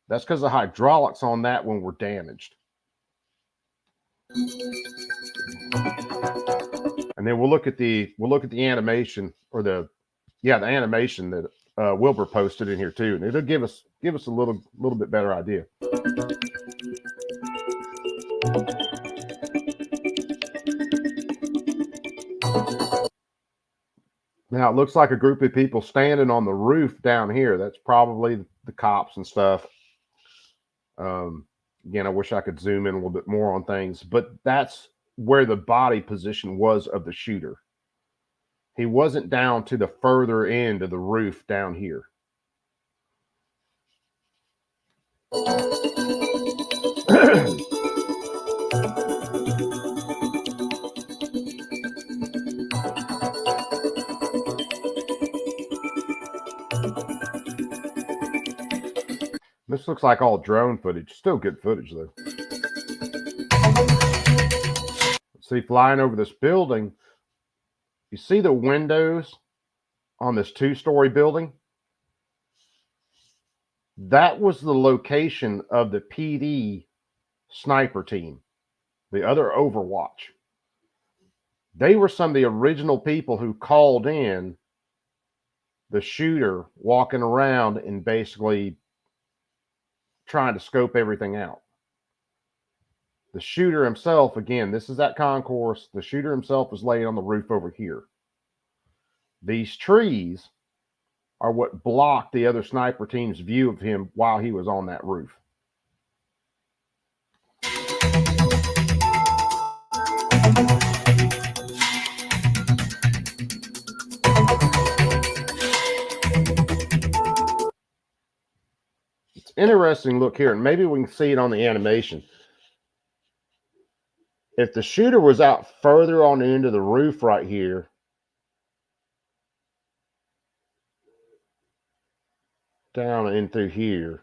That's because the hydraulics on that one were damaged. And then we'll look at the animation, or the animation that Wilbur posted in here too, and it'll give us a little bit better idea. Now it looks like a group of people standing on the roof down here. That's probably the cops and stuff. Again, I wish I could zoom in a little bit more on things, but that's where the body position was of the shooter. He wasn't down to the further end of the roof down here. This looks like all drone footage. Still good footage, though. See, flying over this building, you see the windows on this two-story building? That was the location of the PD sniper team, the other Overwatch. They were some of the original people who called in the shooter walking around and basically trying to scope everything out. The shooter himself, again, this is that concourse. The shooter himself was laying on the roof over here. These trees are what blocked the other sniper team's view of him while he was on that roof. It's interesting look here, and maybe we can see it on the animation. If the shooter was out further on the end of the roof right here, down in through here,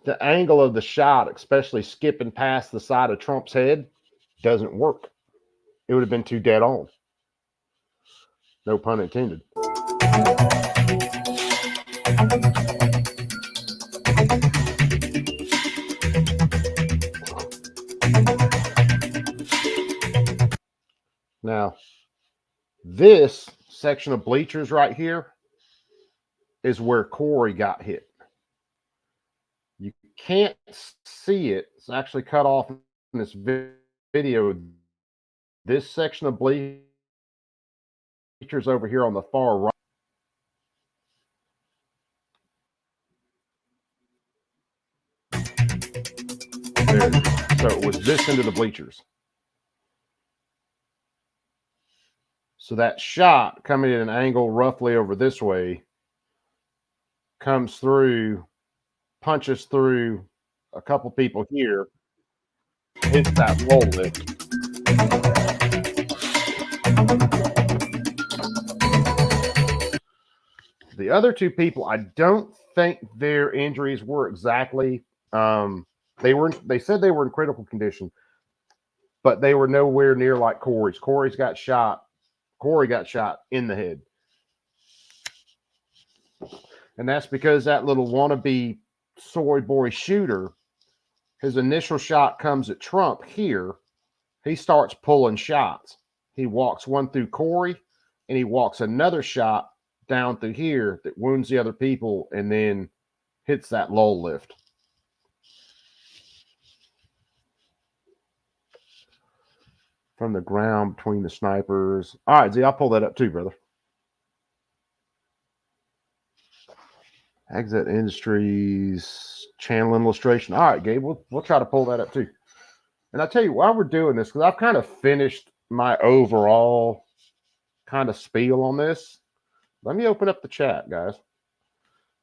the angle of the shot, especially skipping past the side of Trump's head, doesn't work. It would have been too dead on. No pun intended. Now, this section of bleachers right here is where Corey got hit. You can't see it. It's actually cut off in this video. This section of bleachers over here on the far right. There it is. So it was this into the bleachers. So that shot coming at an angle roughly over this way comes through, punches through a couple people here, hits that roll lift. The other two people, I don't think their injuries were exactly they said they were in critical condition, but they were nowhere near like Corey's. Corey got shot in the head. And that's because that little wannabe soy boy shooter, his initial shot comes at Trump here. He starts pulling shots. He walks one through Corey, and he walks another shot down through here that wounds the other people and then hits that lull lift. From the ground between the snipers. All right, Z, I'll pull that up too, brother. Exit Industries channel illustration. All right, Gabe, we'll try to pull that up too. And I'll tell you why we're doing this, because I've kind of finished my overall kind of spiel on this. Let me open up the chat, guys.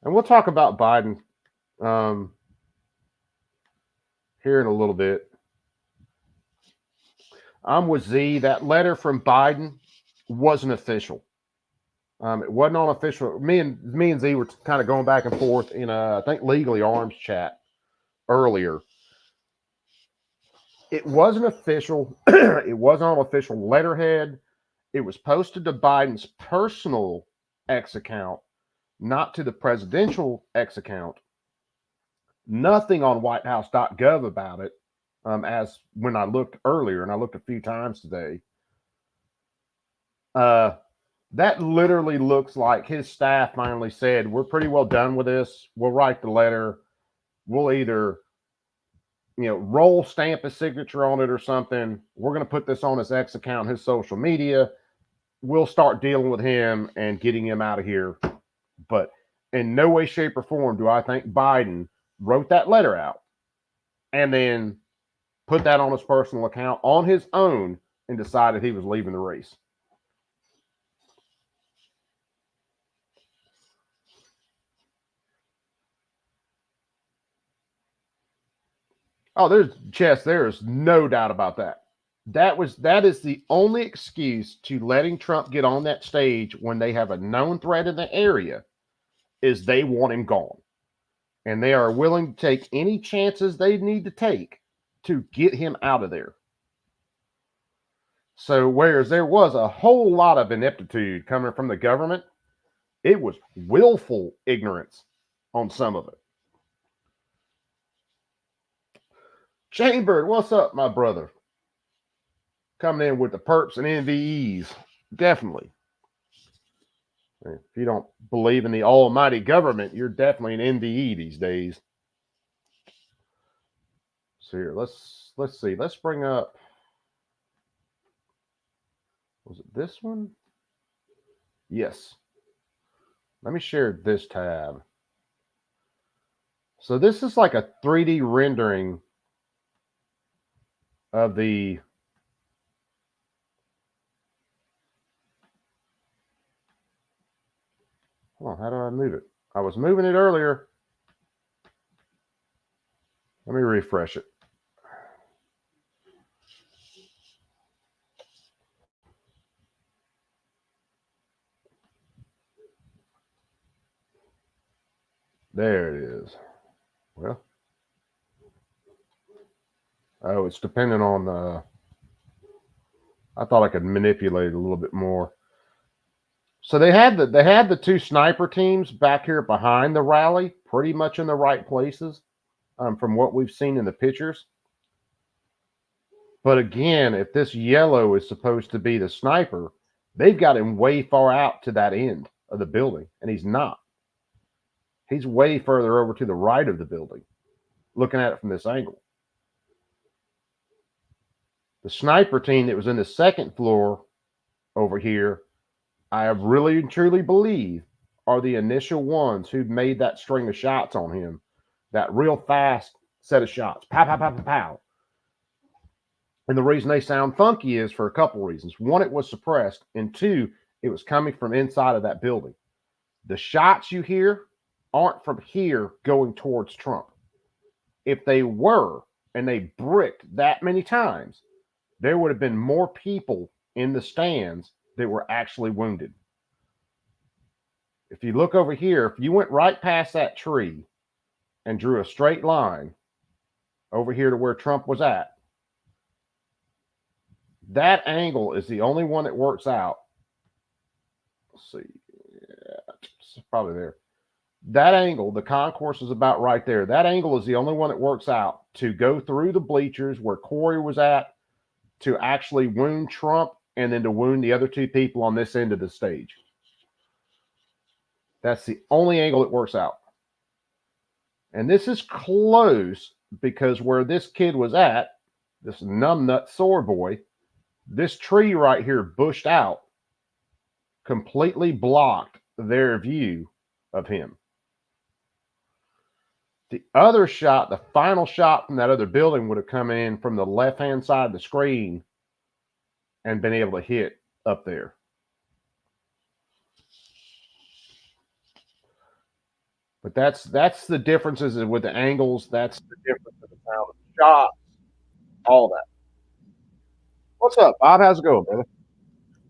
And we'll talk about Biden here in a little bit. I'm with Z. That letter from Biden wasn't official. It wasn't on official. Me and Z were kind of going back and forth in I think Legally Arms chat earlier. It wasn't official. It wasn't on official letterhead. It was posted to Biden's personal X account, not to the presidential X account. Nothing on whitehouse.gov about it. As when I looked earlier, and I looked a few times today, that literally looks like his staff finally said, we're pretty well done with this. We'll write the letter. We'll either, roll stamp his signature on it or something. We're going to put this on his X account, his social media. We'll start dealing with him and getting him out of here. But in no way, shape, or form do I think Biden wrote that letter out and then put that on his personal account on his own and decided he was leaving the race. Oh, there's no doubt about that. That is the only excuse to letting Trump get on that stage when they have a known threat in the area is they want him gone. And they are willing to take any chances they need to take to get him out of there. So whereas there was a whole lot of ineptitude coming from the government, it was willful ignorance on some of it. Chambered, what's up, my brother? Coming in with the perps and NVEs. Definitely. If you don't believe in the almighty government, you're definitely an NVE these days. So here, let's see. Let's bring up, was it this one? Yes. Let me share this tab. So this is like a 3D rendering of the hold on, how do I move it? I was moving it earlier. Let me refresh it. There it is. Well, oh, it's dependent on I thought I could manipulate it a little bit more. So they had the two sniper teams back here behind the rally, pretty much in the right places, from what we've seen in the pictures. But again, if this yellow is supposed to be the sniper, they've got him way far out to that end of the building, and he's not. He's way further over to the right of the building, looking at it from this angle. The sniper team that was in the second floor over here, I really and truly believe are the initial ones who made that string of shots on him. That real fast set of shots. Pow, pow, pow, pow, pow. And the reason they sound funky is for a couple reasons. One, it was suppressed. And two, it was coming from inside of that building. The shots you hear aren't from here going towards Trump. If they were, and they bricked that many times, there would have been more people in the stands that were actually wounded. If you look over here, if you went right past that tree and drew a straight line over here to where Trump was at, that angle is the only one that works out. Let's see. Yeah, it's probably there. That angle, the concourse is about right there. That angle is the only one that works out to go through the bleachers where Corey was at, to actually wound Trump, and then to wound the other two people on this end of the stage. That's the only angle that works out. And this is close because where this kid was at, this numbnut sore boy, this tree right here bushed out, completely blocked their view of him. The other shot, the final shot from that other building, would have come in from the left-hand side of the screen and been able to hit up there. But that's the differences with the angles. That's the difference in the sound of the shots, all that. What's up, Bob? How's it going, brother?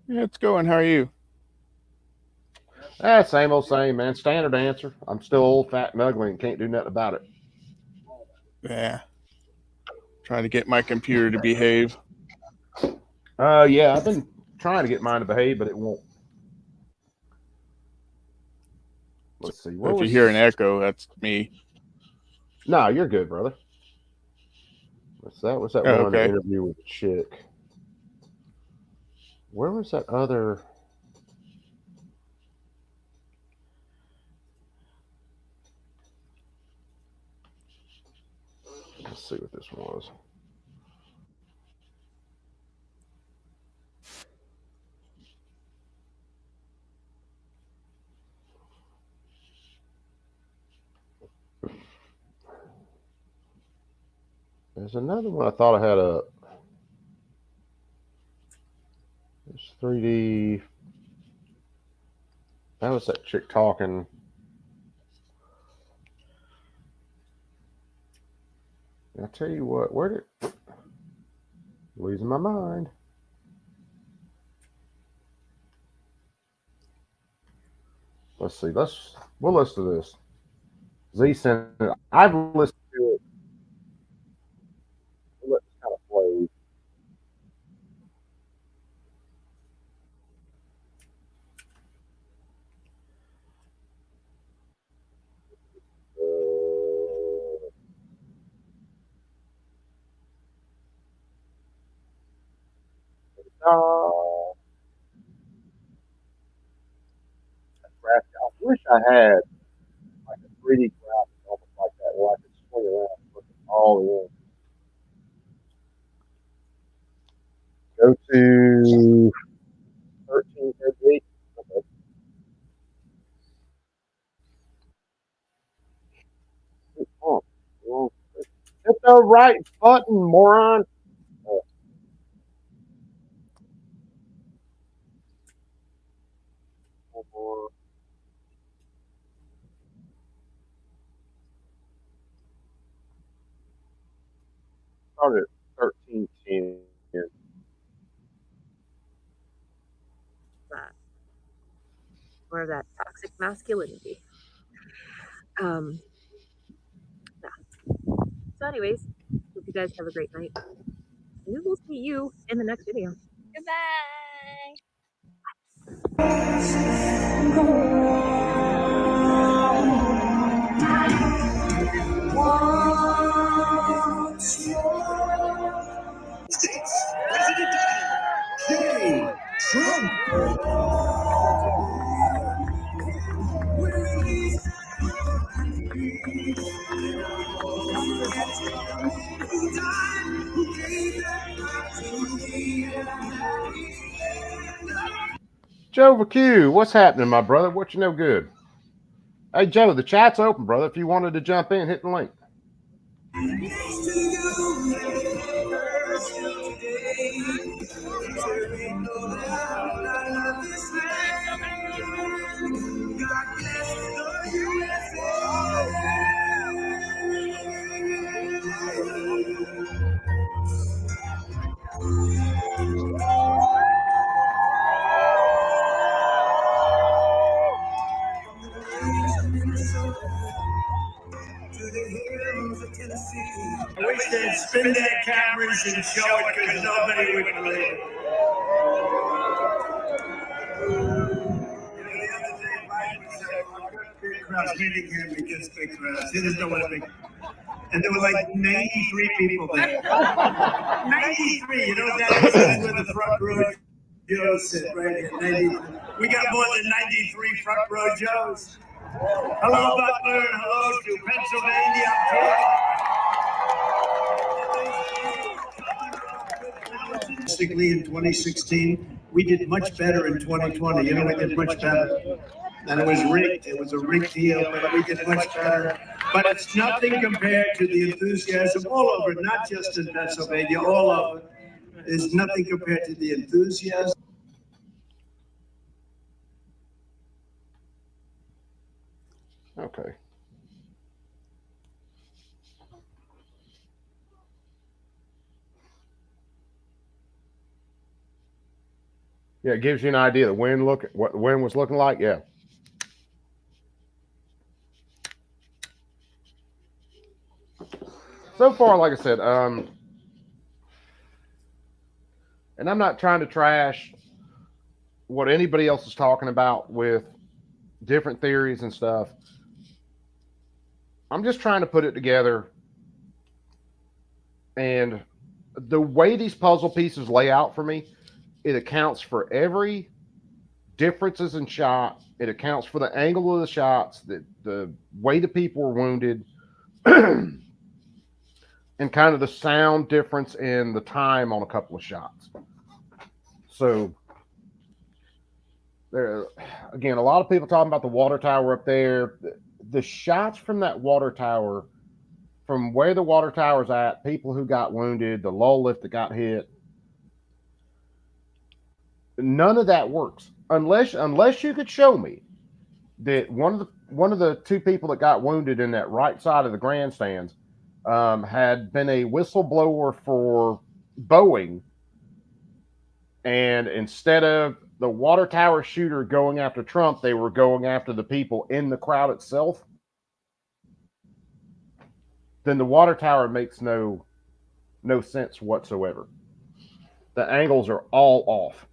Yeah, it's going. How are you? Same old same, man. Standard answer. I'm still old, fat, and ugly, and can't do nothing about it. Yeah. Trying to get my computer to behave. Yeah, I've been trying to get mine to behave, but it won't. Let's see. If you hear an echo, that's me. No, you're good, brother. What's that? What's that one interview with the chick? Where was that other? Let's see what this one was. There's another one I thought I had a. There's 3D. That was that chick talking. I tell you what, where did losing my mind. Let's see. We'll listen to this. Z sent it. I've listened to it. Let's kind of play. I wish I had like a 3D graphic almost like that where I could swing around and look at all in. Go to 1338. Okay. Oh, hit the right button, moron. Started at 1310. More of that toxic masculinity. Yeah. So anyways, hope you guys have a great night. And we will see you in the next video. President Donald J. Trump. Joe VQ, what's happening, my brother? What you know good? Hey, Joe, the chat's open, brother. If you wanted to jump in, hit the link. I wish they'd spin their cameras and show it because nobody would believe it. The other day, Biden said, big crowds meeting him against big crowds. He doesn't know what big. And there were like 93 people there. 93, you know what that is? That's where the front row Joes sit right here. 90. We got more than 93 front row Joes. Hello, Butler, and hello to Pennsylvania. Statistically, in 2016, we did much better in 2020. You know, we did much better. And it was rigged. It was a rigged deal, but we did much better. But it's nothing compared to the enthusiasm all over, not just in Pennsylvania, all over. There's nothing compared to the enthusiasm. Okay. Yeah, it gives you an idea of what the wind was looking like. Yeah. So far, like I said, and I'm not trying to trash what anybody else is talking about with different theories and stuff. I'm just trying to put it together, and the way these puzzle pieces lay out for me, it accounts for every differences in shot. It accounts for the angle of the shots, the way the people were wounded, and kind of the sound difference in the time on a couple of shots. So there, again, a lot of people talking about the water tower up there. The shots from that water tower, from where the water tower's at, people who got wounded, the low lift that got hit, none of that works unless you could show me that one of the two people that got wounded in that right side of the grandstands had been a whistleblower for Boeing, and instead of the water tower shooter going after Trump, they were going after the people in the crowd itself. Then the water tower makes no sense whatsoever. The angles are all off.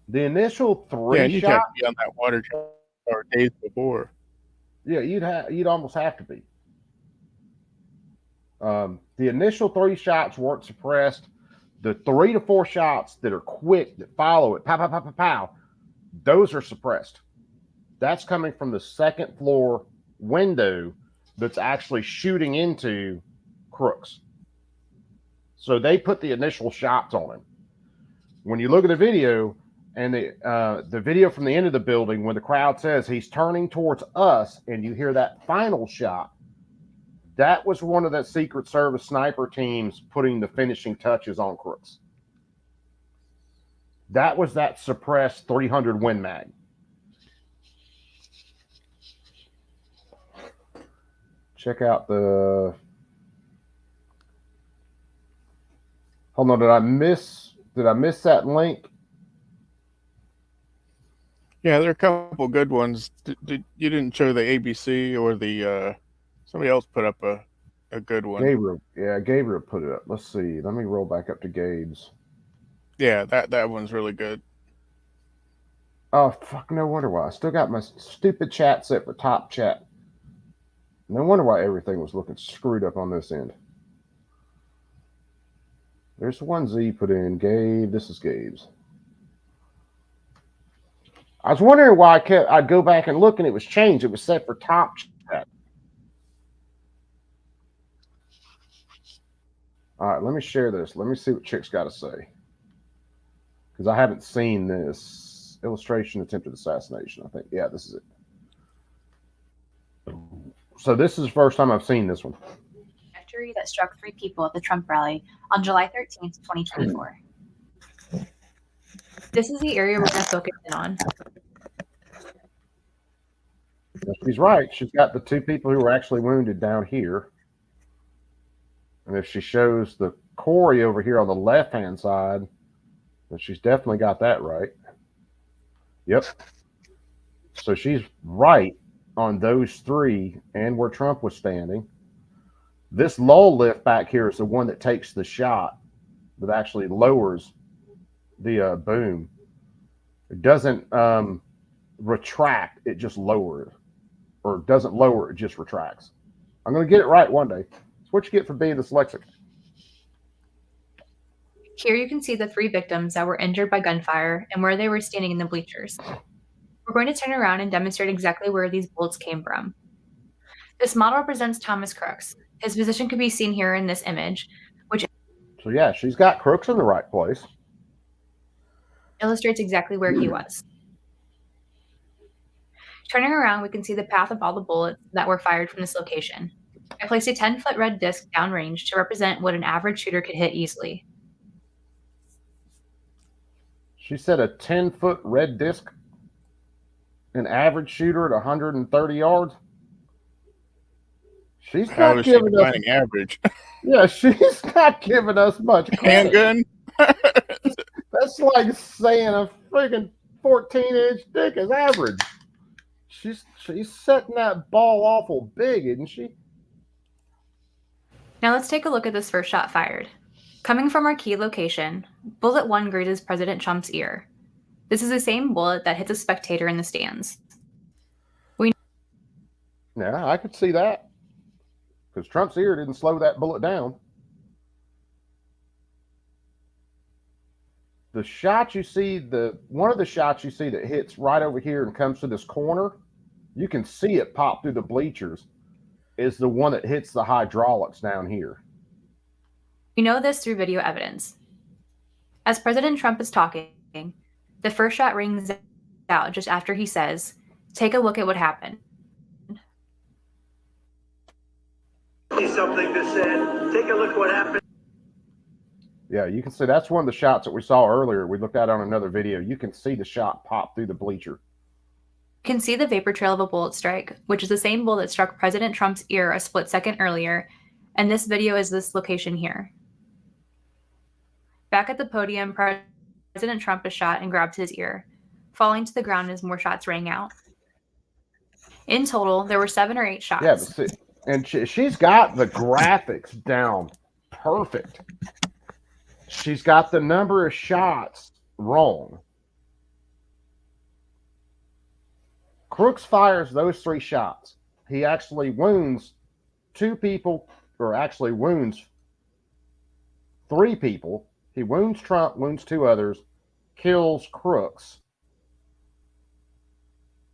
The initial three you'd shots, have to be on that water tower days before. Yeah, you'd almost have to be. The initial 3 shots weren't suppressed. The 3 to 4 shots that are quick, that follow it, pow, pow, pow, pow, pow, those are suppressed. That's coming from the second floor window that's actually shooting into Crooks. So they put the initial shots on him. When you look at the video, and the video from the end of the building, when the crowd says he's turning towards us, and you hear that final shot, that was one of the Secret Service sniper teams putting the finishing touches on Crooks. That was that suppressed 300 Win Mag. Check out the... Hold on, did I miss that link? Yeah, there are a couple good ones. You didn't show the ABC or the somebody else put up a good one. Gabriel put it up. Let's see. Let me roll back up to Gabe's. Yeah, that one's really good. Oh, fuck, no wonder why. I still got my stupid chat set for top chat. No wonder why everything was looking screwed up on this end. There's the one Z put in. Gabe, this is Gabe's. I was wondering why I'd go back and look, and it was changed. It was set for top chat. All right, let me share this. Let me see what Chick's got to say. Because I haven't seen this. Illustration attempted assassination, I think. Yeah, this is it. So this is the first time I've seen this one. Trajectory that struck 3 people at the Trump rally on July 13th, 2024. This is the area we're going to focus in on. She's right. She's got the 2 people who were actually wounded down here. And if she shows the Corey over here on the left-hand side, then she's definitely got that right. Yep. So she's right on those 3 and where Trump was standing. This lull lift back here is the one that takes the shot that actually lowers the boom. It doesn't retract, it just lowers. Or doesn't lower, it just retracts. I'm going to get it right one day. It's what you get for being dyslexic. Here you can see the 3 victims that were injured by gunfire and where they were standing in the bleachers. We're going to turn around and demonstrate exactly where these bullets came from. This model represents Thomas Crooks. His position can be seen here in this image, which So yeah, she's got Crooks in the right place. illustrates exactly where he was. Turning around, we can see the path of all the bullets that were fired from this location. I placed a 10-foot red disc downrange to represent what an average shooter could hit easily. She said a 10-foot red disc, an average shooter at 130 yards. She's How not is she giving us defining average? Yeah, she's not giving us much credit. Handgun? That's like saying a freaking 14-inch dick is average. She's setting that ball awful big, isn't she? Now let's take a look at this first shot fired. Coming from our key location, bullet 1 grazes President Trump's ear. This is the same bullet that hits a spectator in the stands. Yeah, I could see that. Because Trump's ear didn't slow that bullet down. The shot you see, one of the shots you see that hits right over here and comes to this corner, you can see it pop through the bleachers, is the one that hits the hydraulics down here. We know this through video evidence. As President Trump is talking, the first shot rings out just after he says, "Take a look at what happened." Something that said, "Take a look what happened." Yeah, you can see that's one of the shots that we saw earlier. We looked at on another video. You can see the shot pop through the bleacher. You can see the vapor trail of a bullet strike, which is the same bullet that struck President Trump's ear a split second earlier, and this video is this location here. Back at the podium, President Trump is shot and grabs his ear, falling to the ground as more shots rang out. In total, there were 7 or 8 shots. Yeah, but see, and she's got the graphics down perfect. She's got the number of shots wrong. Crooks fires those 3 shots. He actually wounds 2 people, or actually wounds 3 people. He wounds Trump, wounds 2 others, kills Crooks.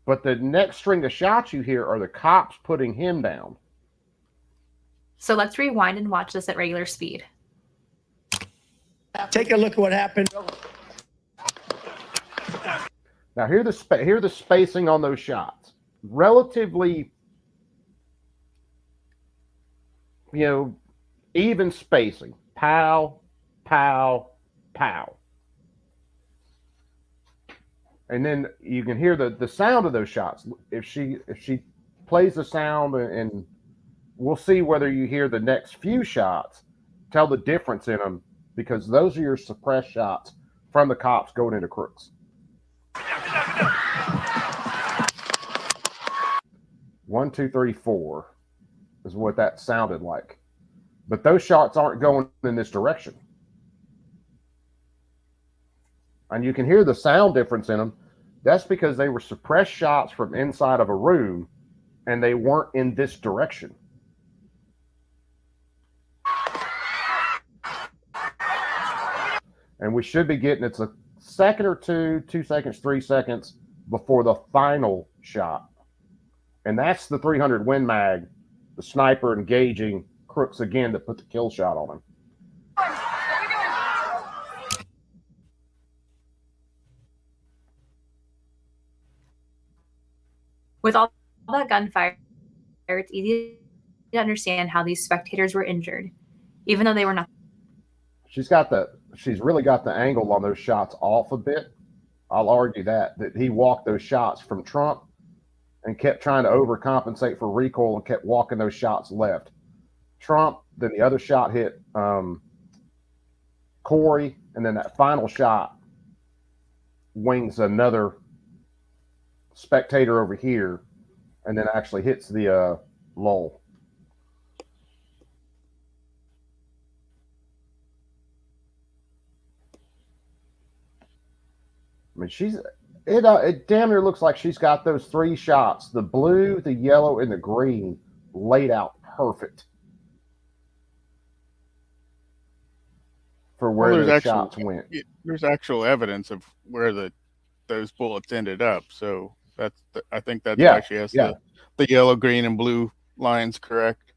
But the next string of shots you hear are the cops putting him down. So let's rewind and watch this at regular speed. Take a look at what happened. Now hear the spacing on those shots. Relatively, even spacing. Pow, pow, pow. And then you can hear the sound of those shots. If she plays the sound, and we'll see whether you hear the next few shots, tell the difference in them, because those are your suppressed shots from the cops going into Crooks. 1, 2, 3, 4 is what that sounded like. But those shots aren't going in this direction. And you can hear the sound difference in them. That's because they were suppressed shots from inside of a room, and they weren't in this direction. And we should be getting, it's a second or 2 seconds, 3 seconds before the final shot. And that's the 300 Win Mag, the sniper engaging Crooks again to put the kill shot on him. With all that gunfire, it's easy to understand how these spectators were injured, even though they were not. She's really got the angle on those shots off a bit. I'll argue that he walked those shots from Trump and kept trying to overcompensate for recoil and kept walking those shots left. Trump, then the other shot hit Corey, and then that final shot wings another spectator over here and then actually hits the lull. I mean, it damn near looks like she's got those 3 shots, the blue, the yellow, and the green, laid out perfect for where those shots went. There's actual evidence of where those bullets ended up. So I think that's why she has the yellow, green, and blue lines correct.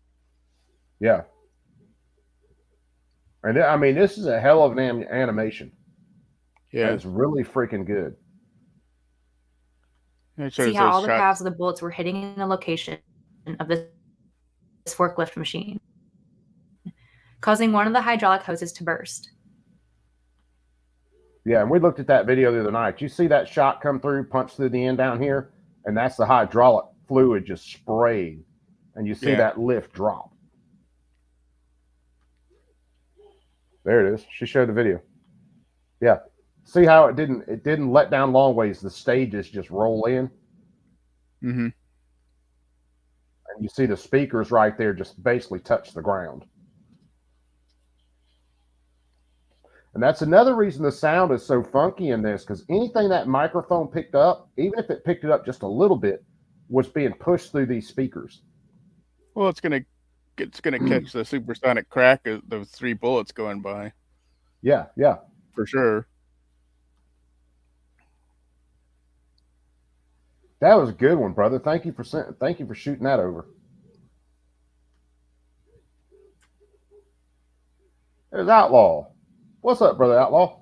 Yeah. And I mean, this is a hell of an animation. Yeah, it's really freaking good. See how all the paths of the bullets were hitting in the location of this forklift machine, causing one of the hydraulic hoses to burst. Yeah, and we looked at that video the other night. You see that shot come through, punch through the end down here, and that's the hydraulic fluid just spraying, and you see that lift drop. There it is. She showed the video. Yeah. See how it didn't let down long ways. The stages just roll in. Mm-hmm. And you see the speakers right there just basically touch the ground. And that's another reason the sound is so funky in this, because anything that microphone picked up, even if it picked it up just a little bit, was being pushed through these speakers. Well, it's gonna catch the supersonic crack of those 3 bullets going by. Yeah, for sure. That was a good one, brother. Thank you for shooting that over. There's Outlaw. What's up, brother Outlaw?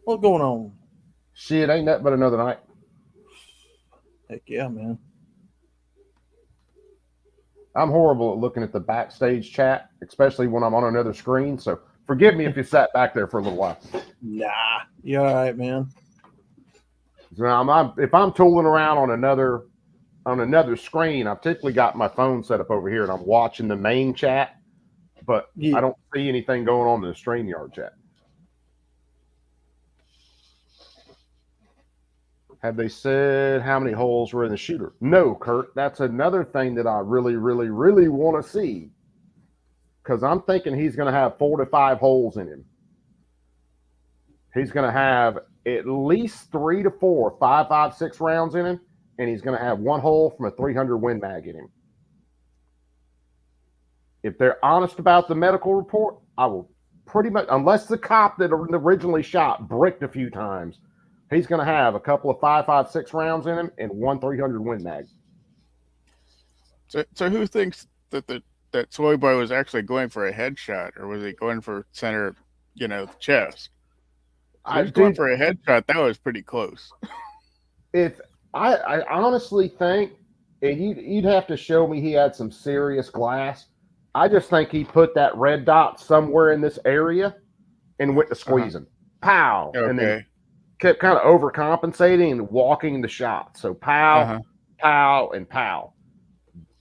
What's going on? Shit, ain't that but another night. Heck yeah, man. I'm horrible at looking at the backstage chat, especially when I'm on another screen. So forgive me if you sat back there for a little while. Nah, you all right, man. So if I'm tooling around on another screen, I've typically got my phone set up over here and I'm watching the main chat, but I don't see anything going on in the StreamYard chat. Have they said how many holes were in the shooter? No, Kurt. That's another thing that I really, really, really want to see, because I'm thinking he's going to have 4 to 5 holes in him. He's going to have at least 3 to 4, 5, 6 rounds in him, and he's going to have 1 hole from a 300 Win Mag in him. If they're honest about the medical report, I will pretty much, unless the cop that originally shot bricked a few times, he's going to have a couple of 5, 6 rounds in him and 1 300 Win Mag. So who thinks that Soy Boy was actually going for a headshot, or was he going for center, the chest? I was going for a headshot. That was pretty close. If I honestly think, and you'd have to show me he had some serious glass. I just think he put that red dot somewhere in this area and went to squeezing. Pow. Okay. And then kept kind of overcompensating and walking the shot. So pow, pow, and pow.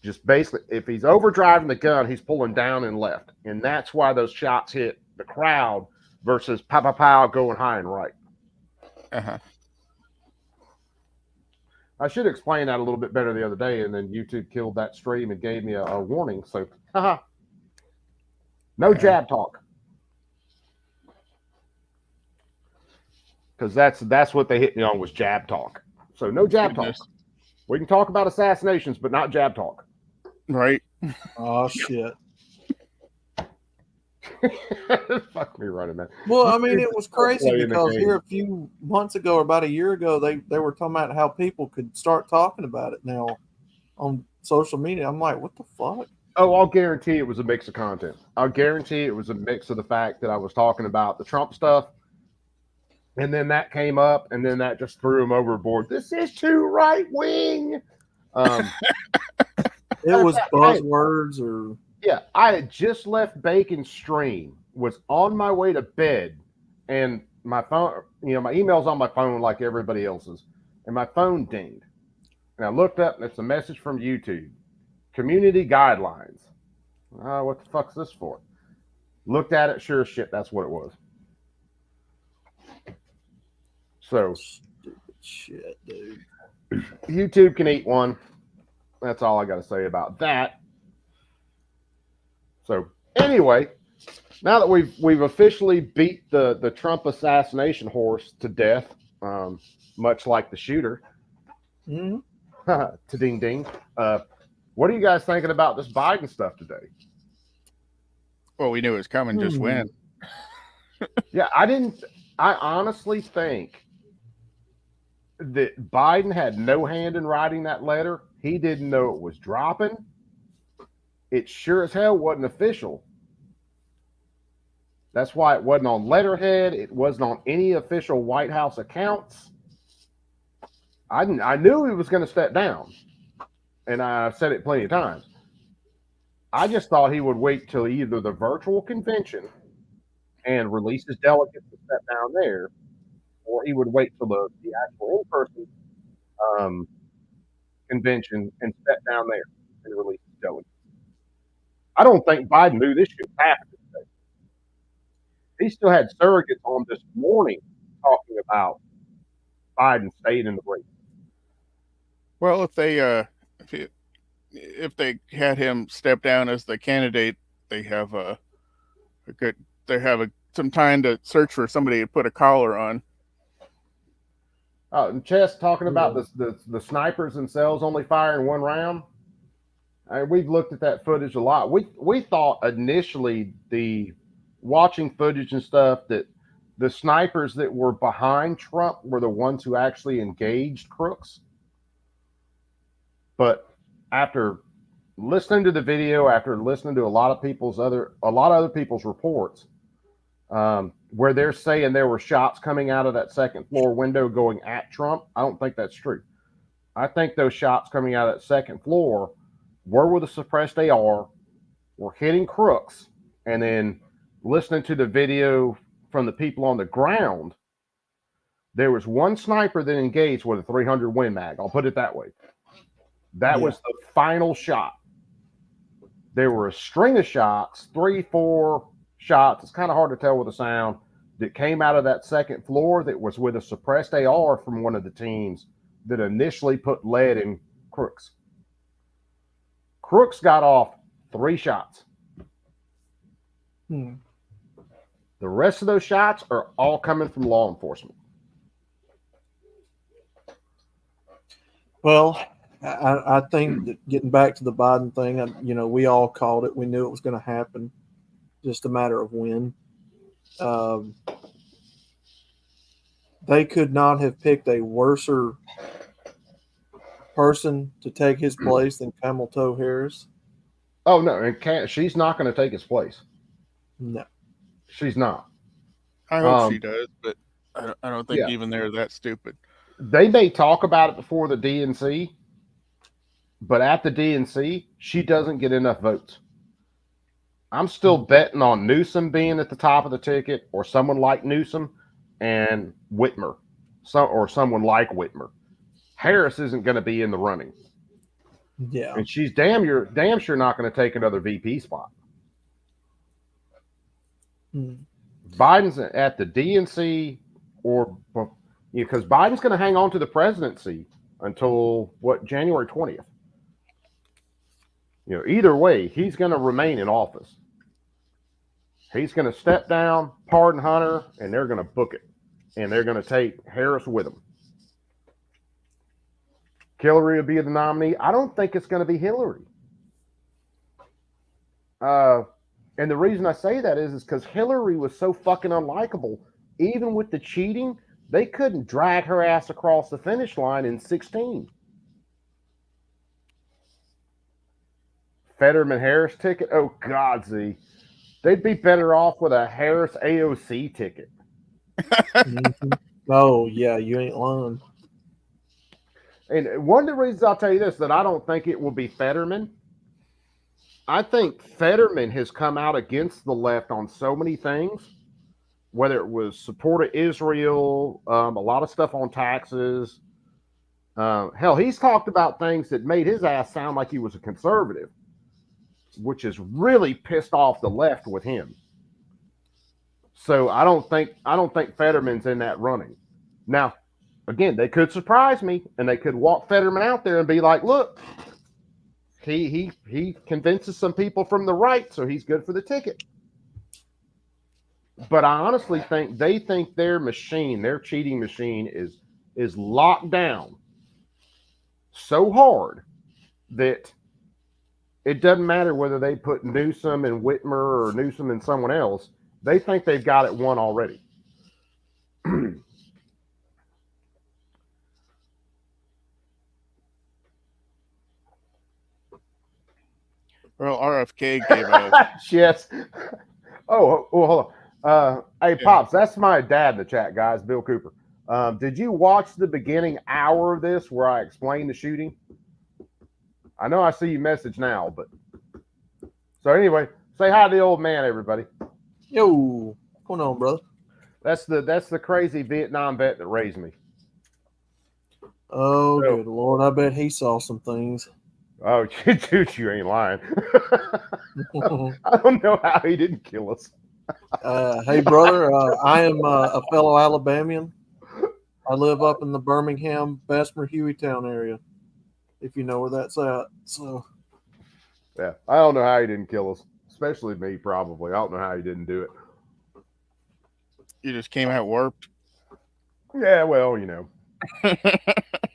Just basically, if he's overdriving the gun, he's pulling down and left. And that's why those shots hit the crowd versus pow, pow, pow going high and right. I should explain that a little bit better the other day, and then YouTube killed that stream and gave me a warning. So, no jab talk. Because that's what they hit me on, was jab talk. So no jab talk. We can talk about assassinations, but not jab talk. Right. Oh, shit. Fuck me running, man. Well, I mean, it was crazy because here a few months ago, or about a year ago, they were talking about how people could start talking about it now on social media. I'm like, what the fuck? Oh, I'll guarantee it was a mix of content. I'll guarantee it was a mix of the fact that I was talking about the Trump stuff, and then that came up, and then that just threw him overboard. This is too right wing. It was buzzwords or yeah. I had just left Bacon's stream, was on my way to bed, and my phone, my email's on my phone like everybody else's, and my phone dinged, and I looked up, and it's a message from YouTube, community guidelines. What the fuck's this for? Looked at it, sure as shit, that's what it was. So, shit, dude. YouTube can eat one. That's all I got to say about that. So, anyway, now that we've officially beat the Trump assassination horse to death, much like the shooter, to ding ding. What are you guys thinking about this Biden stuff today? Well, we knew it was coming. Just when? Yeah, I honestly think that Biden had no hand in writing that letter. He didn't know it was dropping. It sure as hell wasn't official. That's why it wasn't on letterhead. It wasn't on any official White House accounts. I knew he was going to step down, and I've said it plenty of times. I just thought he would wait till either the virtual convention and release his delegates to step down there, or he would wait till the actual in-person convention and step down there and release his delegates. I don't think Biden knew this shit was happening today. He still had surrogates on this morning talking about Biden staying in the race. Well, if they had him step down as the candidate, they have some time to search for somebody to put a collar on. And Chess talking about the snipers themselves only firing one round. We've looked at that footage a lot. We thought initially, the watching footage and stuff, that the snipers that were behind Trump were the ones who actually engaged Crooks. But after listening to the video, after listening to a lot of other people's reports, where they're saying there were shots coming out of that second floor window going at Trump, I don't think that's true. I think those shots coming out of that second floor were with a suppressed AR, were hitting Crooks, and then listening to the video from the people on the ground, there was one sniper that engaged with a 300 Win Mag. I'll put it that way. That was the final shot. There were a string of shots, 3-4 shots. It's kind of hard to tell with the sound, that came out of that second floor that was with a suppressed AR from one of the teams that initially put lead in Crooks. Crooks got off 3 shots. The rest of those shots are all coming from law enforcement. Well, I think that getting back to the Biden thing, we all called it. We knew it was going to happen. Just a matter of when. They could not have picked a worser person to take his place than Kamala Harris. Oh, no. And she's not going to take his place. No. She's not. I hope she does, but I don't think even they're that stupid. They may talk about it before the DNC, but at the DNC, she doesn't get enough votes. I'm still betting on Newsom being at the top of the ticket, or someone like Newsom, and Whitmer, or someone like Whitmer. Harris isn't going to be in the running. Yeah. And she's damn sure not going to take another VP spot. Biden's at the DNC, or because Biden's going to hang on to the presidency until January 20th. Either way, he's going to remain in office. He's going to step down, pardon Hunter, and they're going to book it. And they're going to take Harris with them. Hillary will be the nominee. I don't think it's going to be Hillary. And the reason I say that is because Hillary was so fucking unlikable. Even with the cheating, they couldn't drag her ass across the finish line in 2016. Fetterman-Harris ticket? Oh, God, Z. They'd be better off with a Harris AOC ticket. Oh, yeah, you ain't lying. And one of the reasons I'll tell you this, that I don't think it will be Fetterman. I think Fetterman has come out against the left on so many things, whether it was support of Israel, a lot of stuff on taxes. Hell, he's talked about things that made his ass sound like he was a conservative, which has really pissed off the left with him. So I don't think Fetterman's in that running. Now, again, they could surprise me and they could walk Fetterman out there and be like, look, he convinces some people from the right, so he's good for the ticket. But I honestly think they think their machine, their cheating machine is locked down so hard that it doesn't matter whether they put Newsom and Whitmer or Newsom and someone else. They think they've got it won already. Well, RFK gave a yes. Oh, hold on. Hey, Pops, that's my dad in the chat, guys. Bill Cooper. Did you watch the beginning hour of this where I explained the shooting? I know I see you message now, but so anyway, say hi to the old man, everybody. Yo, what's going on, brother? That's the crazy Vietnam vet that raised me. Oh, good Lord. I bet he saw some things. Oh, dude, you ain't lying. I don't know how he didn't kill us. Hey, brother, I am a fellow Alabamian. I live up in the Birmingham, Bessemer, Hueytown area, if you know where that's at. So, yeah, I don't know how he didn't kill us, especially me, probably. I don't know how he didn't do it. You just came out warped. Yeah, well, you know.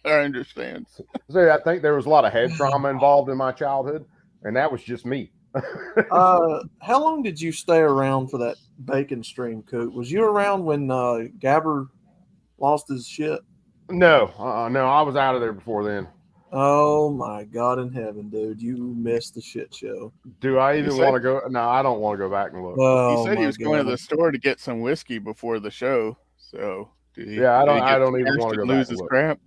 I understand. So I think there was a lot of head trauma involved in my childhood, and that was just me. how long did you stay around for that bacon stream, Coot? Was you around when Gabber lost his shit? No, no, I was out of there before then. Oh my God in heaven, dude! You missed the shit show. Do I even want to go? No, I don't want to go back and look. He said he was going to the store to get some whiskey before the show. So yeah, I don't even want to go lose back and his look. crap.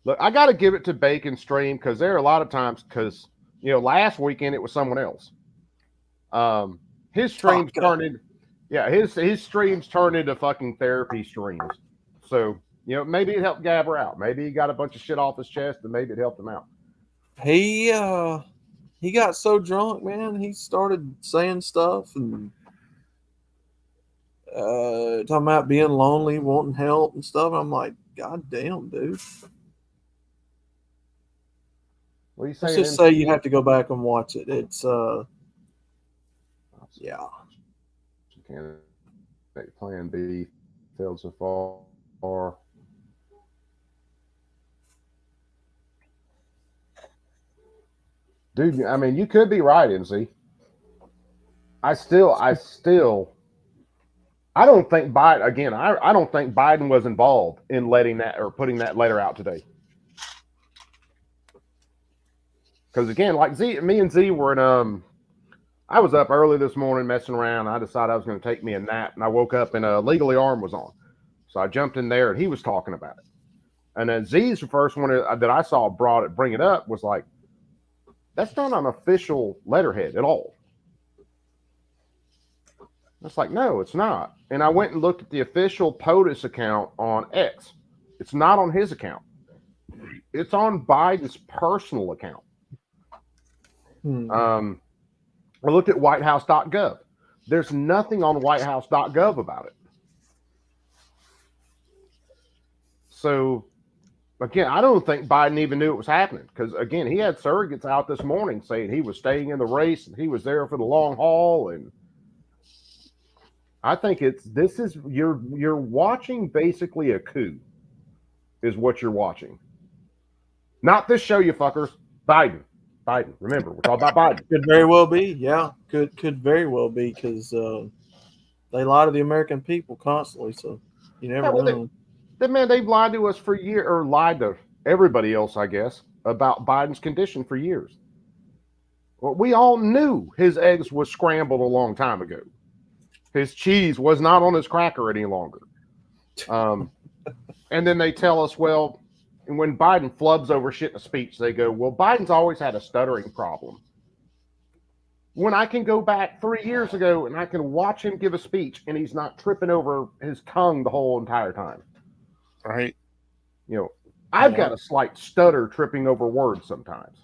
Look, I got to give it to Bacon Stream because there are a lot of times because last weekend it was someone else. His streams turned into his streams turned into fucking therapy streams. So maybe it helped Gabber out. Maybe he got a bunch of shit off his chest, and maybe it helped him out. He got so drunk, man. He started saying stuff and talking about being lonely, wanting help and stuff. I'm like, God damn, dude. What are you saying? Let's just say you have to go back and watch it. It's yeah. Plan B failed so far. Dude, I mean, you could be right, NC. I don't think Biden, again, I don't think Biden was involved in letting that or putting that letter out today. Because again, like me and Z were in, I was up early this morning messing around. I decided I was going to take me a nap, and I woke up and Legally Armed was on. So I jumped in there, and he was talking about it. And then Z's the first one that I saw bring it up was like, that's not an official letterhead at all. It's like, no, it's not. And I went and looked at the official POTUS account on X. It's not on his account. It's on Biden's personal account. I looked at whitehouse.gov. There's nothing on whitehouse.gov about it. So, again, I don't think Biden even knew it was happening because, again, he had surrogates out this morning saying he was staying in the race and he was there for the long haul. And I think you're watching basically a coup is what you're watching. Not this show, you fuckers. Biden. Remember, we're talking about Biden. Could very well be. Yeah, could very well be because they lie to the American people constantly. So you never know. They've lied to us for years, or lied to everybody else, I guess, about Biden's condition for years. Well, we all knew his eggs was scrambled a long time ago. His cheese was not on his cracker any longer. And then they tell us, well, And when Biden flubs over shit in a speech, they go, well, Biden's always had a stuttering problem. When I can go back 3 years ago and I can watch him give a speech and he's not tripping over his tongue the whole entire time. Right. You know, I've got a slight stutter tripping over words sometimes.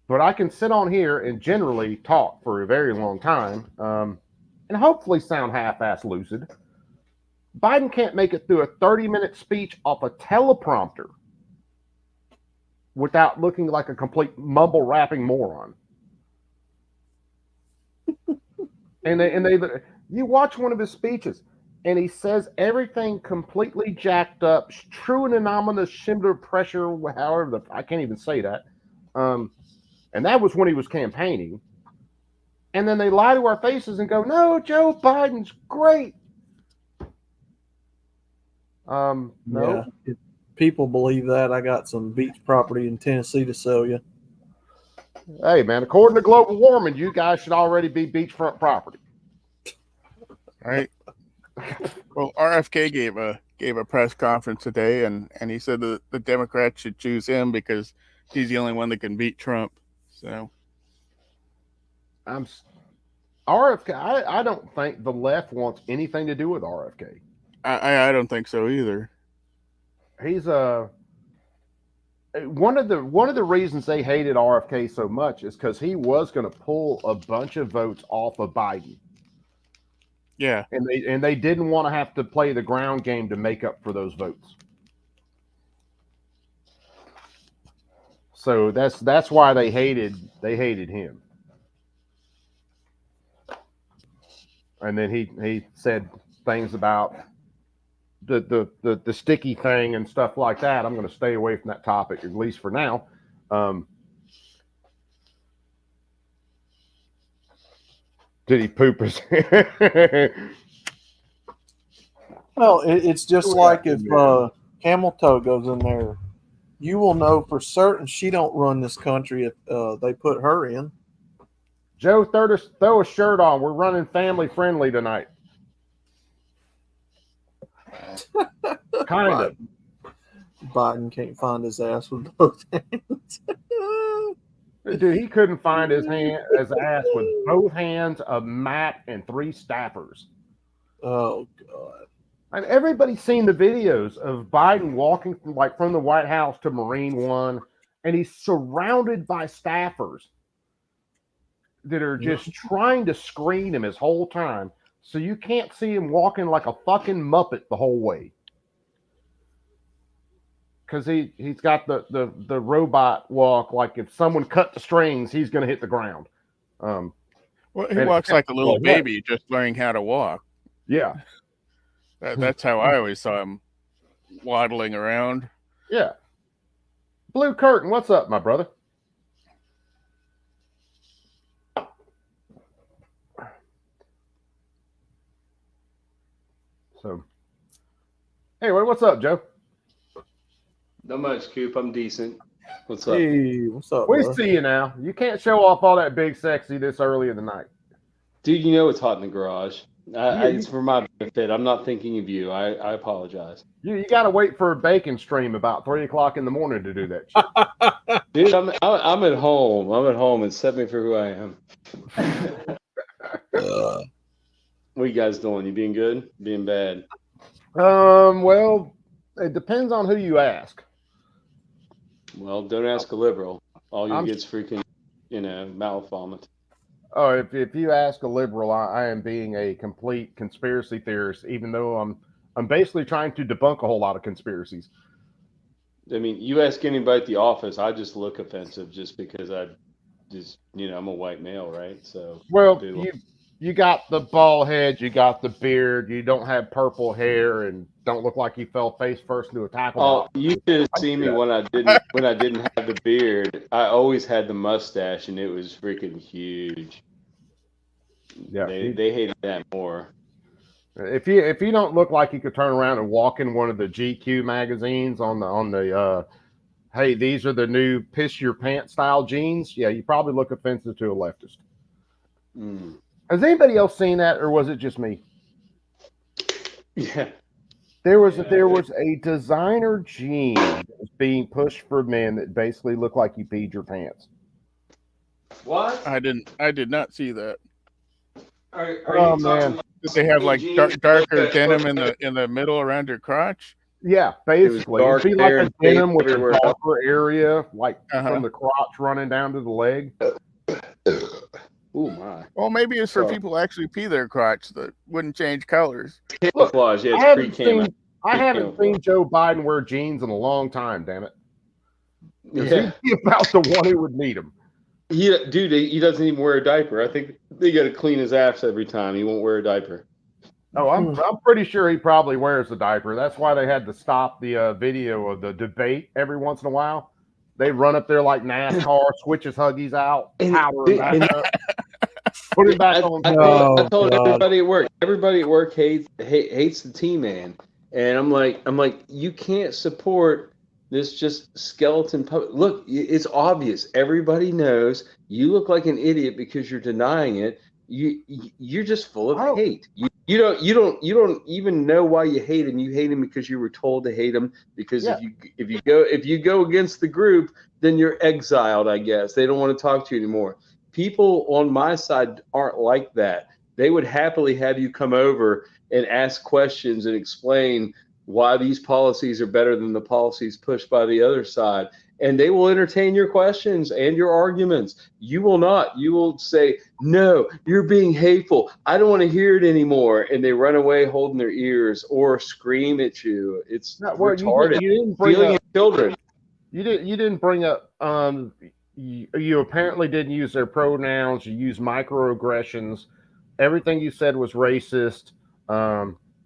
But I can sit on here and generally talk for a very long time and hopefully sound half-ass lucid. Biden can't make it through a 30-minute speech off a teleprompter without looking like a complete mumble-rapping moron. and they you watch one of his speeches, and he says everything completely jacked up, true and anonymous Schindler pressure, however, I can't even say that. And that was when he was campaigning. And then they lie to our faces and go, no, Joe Biden's great. No. Yeah, if people believe that, I got some beach property in Tennessee to sell you. Hey, man, according to global warming, you guys should already be beachfront property. Right. Well, RFK gave a press conference today, and he said that the Democrats should choose him because he's the only one that can beat Trump. So, RFK. I don't think the left wants anything to do with RFK. I don't think so either. He's one of the reasons they hated RFK so much is because he was going to pull a bunch of votes off of Biden. Yeah, and they didn't want to have to play the ground game to make up for those votes. So that's why they hated him. And then he said things about the sticky thing and stuff like that. I'm going to stay away from that topic, at least for now. Did he poop his Well, it's just like if Camel Toe goes in there, you will know for certain she don't run this country if they put her in. Joe, throw a shirt on. We're running family friendly tonight. Kind of. Biden can't find his ass with both hands. Dude, he couldn't find his ass with both hands, a mat, and 3 staffers. Oh God! And everybody's seen the videos of Biden walking from the White House to Marine One, and he's surrounded by staffers that are just trying to screen him his whole time, so you can't see him walking like a fucking Muppet the whole way. Because he's got the robot walk, like if someone cut the strings, he's going to hit the ground. Well, he walks like a little baby, just learning how to walk. Yeah. That's how I always saw him waddling around. Yeah. Blue Curtain, what's up, my brother? So, anyway, what's up, Joe? Not much, Coop. I'm decent. What's up? Hey, what's up? We bro? see you now. You can't show off all that big sexy this early in the night. Dude, you know it's hot in the garage. It's for my benefit. I'm not thinking of you. I apologize. You got to wait for a bacon stream about 3 o'clock in the morning to do that shit. Dude, I'm at home. I'm at home. Accept me for who I am. What you guys doing? You being good? Being bad? Well, it depends on who you ask. Well, don't ask a liberal. All you get is freaking, mouth vomit. Oh, if you ask a liberal, I am being a complete conspiracy theorist, even though I'm basically trying to debunk a whole lot of conspiracies. I mean, you ask anybody at the office, I just look offensive just because I'm a white male, right? So well, you got the bald head, you got the beard, you don't have purple hair, and don't look like you fell face first into a tackle. Oh, you should have seen me when I didn't have the beard. I always had the mustache, and it was freaking huge. Yeah, they hated that more. If you don't look like you could turn around and walk in one of the GQ magazines on the hey, these are the new piss your pants style jeans, yeah, you probably look offensive to a leftist. Has anybody else seen that, or was it just me? Yeah. There was a designer jean that was being pushed for men that basically looked like you peed your pants. What? I did not see that. Oh man! Did they have like darker denim in the middle around your crotch? Yeah, basically, it'd be like a denim with a darker area, like from the crotch running down to the leg. Oh my! Well, maybe it's for people who actually pee their crotch that wouldn't change colors. Camouflage, yeah, it's I haven't seen Joe Biden wear jeans in a long time. Damn it! Yeah. He'd be about the one who would need them. He doesn't even wear a diaper. I think they got to clean his ass every time. He won't wear a diaper. Oh, I'm pretty sure he probably wears a diaper. That's why they had to stop the video of the debate every once in a while. They run up there like NASCAR, switch his Huggies out, powder him back up, put him back on. I told everybody at work. Everybody at work hates the T-Man, and I'm like, you can't support this just skeleton puppet. Look, it's obvious. Everybody knows you look like an idiot because you're denying it. You're just full of hate. You don't even know why you hate him. You hate him because you were told to hate him. Because if you go against the group, then you're exiled. I guess they don't want to talk to you anymore. People on my side aren't like that. They would happily have you come over and ask questions and explain why these policies are better than the policies pushed by the other side. And they will entertain your questions and your arguments. You will not. You will say, no, you're being hateful. I don't want to hear it anymore. And they run away holding their ears or scream at you. It's retarded. You didn't bring Stealing up children. You didn't bring up. You apparently didn't use their pronouns. You used microaggressions. Everything you said was racist.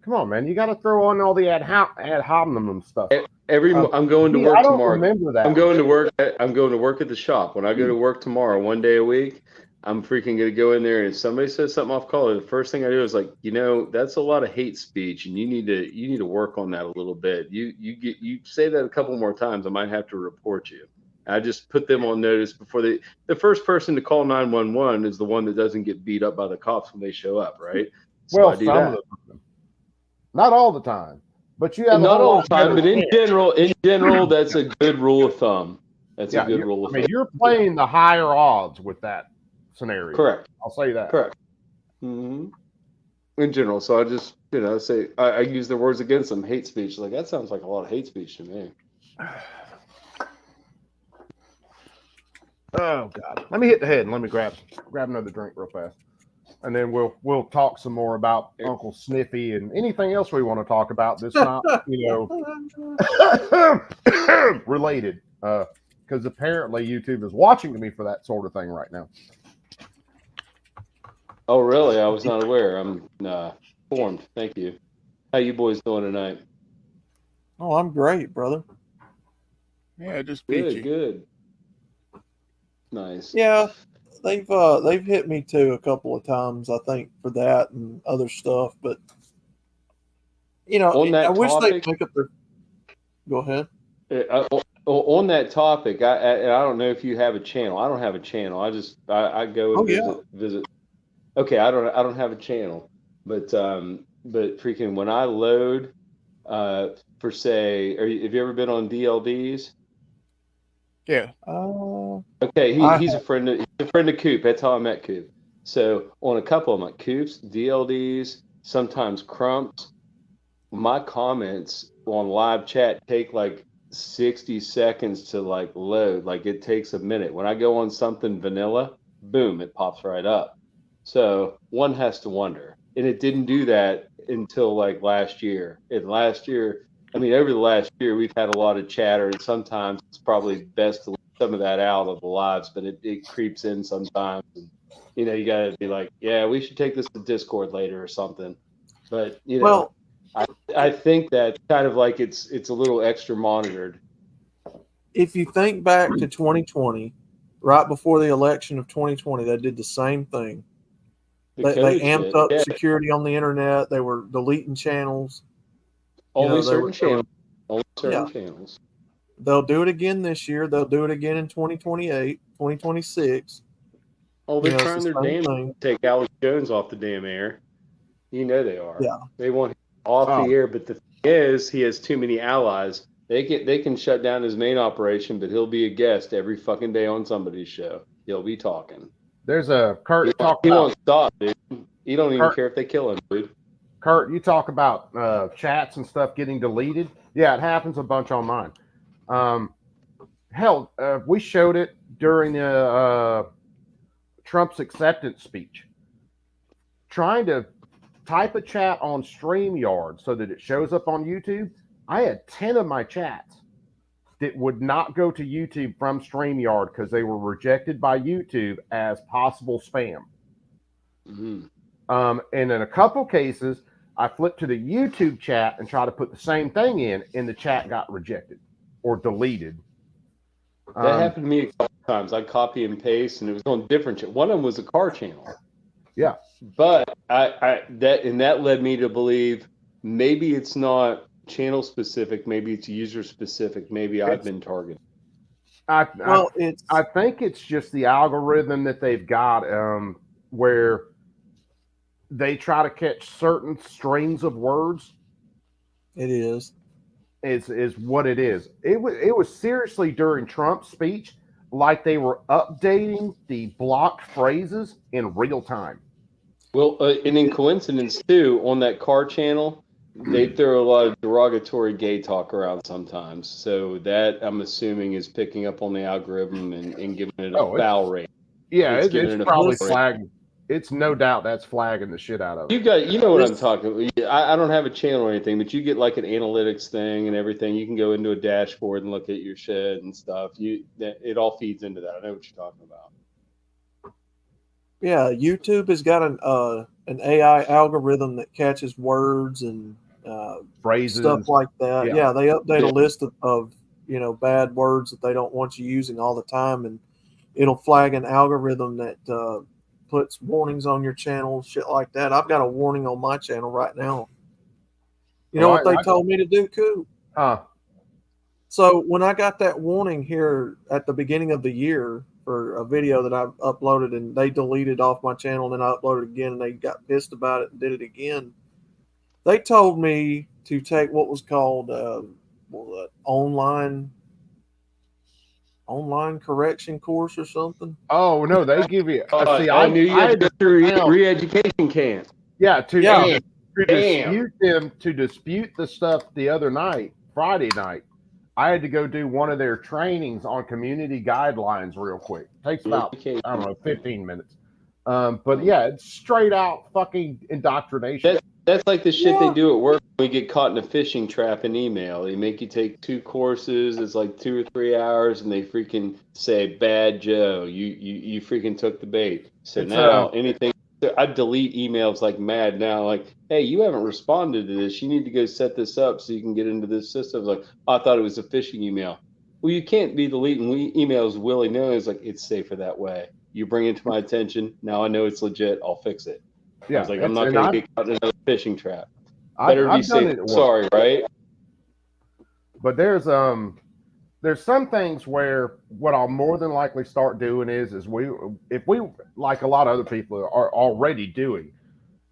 Come on, man! You got to throw on all the ad hominem stuff. I'm going to work I don't tomorrow. remember that. I'm going to work. I'm going to work at the shop. When I go to work tomorrow, 1 day a week, I'm freaking going to go in there. And if somebody says something off color, the first thing I do is like, that's a lot of hate speech, and you need to work on that a little bit. You say that a couple more times, I might have to report you. I just put them on notice before the first person to call 911 is the one that doesn't get beat up by the cops when they show up, right? So Well, I do some that. of them. Not all the time, but you have Not all the time, but in general, that's a good rule of thumb. That's a good rule of thumb. You're playing the higher odds with that scenario. Correct. I'll say that. Correct. In general, so I just say I use the words against them. Hate speech, like that sounds like a lot of hate speech to me. Oh God! Let me hit the head and let me grab another drink real fast, and then we'll talk some more about Uncle Sniffy and anything else we want to talk about that's not related. Because apparently YouTube is watching me for that sort of thing right now. Oh, really? I was not aware. I'm informed. Thank you. How you boys doing tonight? Oh, I'm great, brother. Yeah, just peachy. Good. Nice. Yeah, they've hit me too a couple of times, I think, for that and other stuff. But on that I wish topic, they'd pick up their. Go ahead. On that topic, I don't know if you have a channel. I don't have a channel. I go and visit. Okay, I don't have a channel, but freaking when I load, for say, have you ever been on DLDs? Yeah. Okay, he's a friend of Coop. That's how I met Coop. So on a couple of them, like Coops, DLDs, sometimes Crumps, my comments on live chat take like 60 seconds to like load. Like it takes a minute. When I go on something vanilla, boom, it pops right up. So one has to wonder. And it didn't do that until like last year. And last year, over the last year, we've had a lot of chatter, and sometimes it's probably best to leave some of that out of the lives, but it creeps in sometimes. And, you got to be like, yeah, we should take this to Discord later or something. But, I think that kind of like it's a little extra monitored. If you think back to 2020, right before the election of 2020, they did the same thing. They amped up security on the internet. They were deleting channels. Only certain channels. Only certain channels. They'll do it again this year. They'll do it again in 2028, 2026. Oh, they're trying their damn to take Alex Jones off the damn air. They are. Yeah. They want him off the air, but the is he has too many allies. They can shut down his main operation, but he'll be a guest every fucking day on somebody's show. He'll be talking. There's a Kurt. He won't stop, dude. He don't even care if they kill him, dude. Kurt, you talk about chats and stuff getting deleted. Yeah, it happens a bunch on mine. Hell, we showed it during Trump's acceptance speech. Trying to type a chat on StreamYard so that it shows up on YouTube. I had 10 of my chats that would not go to YouTube from StreamYard because they were rejected by YouTube as possible spam. Mm-hmm. And in a couple cases, I flipped to the YouTube chat and tried to put the same thing in, and the chat got rejected or deleted. That happened to me a couple times. I copy and paste, and it was on different. One of them was a car channel. Yeah, but that led me to believe maybe it's not channel specific, maybe it's user specific. Maybe I've been targeted. I think it's just the algorithm that they've got, where they try to catch certain strings of words. It is what it is. It was seriously during Trump's speech, like they were updating the blocked phrases in real time. Well, and in coincidence too, on that car channel, they throw a lot of derogatory gay talk around sometimes. So that I'm assuming is picking up on the algorithm and giving it a foul rate. Yeah, it's probably flagging. It's no doubt that's flagging the shit out of it. You know what I'm talking about. I don't have a channel or anything, but you get like an analytics thing and everything. You can go into a dashboard and look at your shit and stuff. It all feeds into that. I know what you're talking about. Yeah, YouTube has got an AI algorithm that catches words and phrases, stuff like that. Yeah, they update a list of bad words that they don't want you using all the time, and it'll flag an algorithm that puts warnings on your channel, shit like that. I've got a warning on my channel right now. You know what they told me to do, Coop? So when I got that warning here at the beginning of the year for a video that I uploaded, and they deleted off my channel, and then I uploaded again, and they got pissed about it and did it again. They told me to take what was called online correction course or something. Oh no, they give you. I knew you had to go through re-education camp. Yeah, to dispute the stuff the other night, Friday night. I had to go do one of their trainings on community guidelines real quick. It takes about 15 minutes. But yeah, it's straight out fucking indoctrination. That's like the shit they do at work when we get caught in a phishing trap in email. They make you take 2 courses. It's like 2 or 3 hours, and they freaking say, "Bad Joe, you freaking took the bait." So now anything, I delete emails like mad now. Like, hey, you haven't responded to this. You need to go set this up so you can get into this system. Like, I thought it was a phishing email. Well, you can't be deleting emails willy-nilly. It's like, it's safer that way. You bring it to my attention. Now I know it's legit. I'll fix it. Yeah, I was like, I'm not going to get caught in another phishing trap. Better be safe. Sorry, right? But there's some things where what I'll more than likely start doing is if we like a lot of other people are already doing.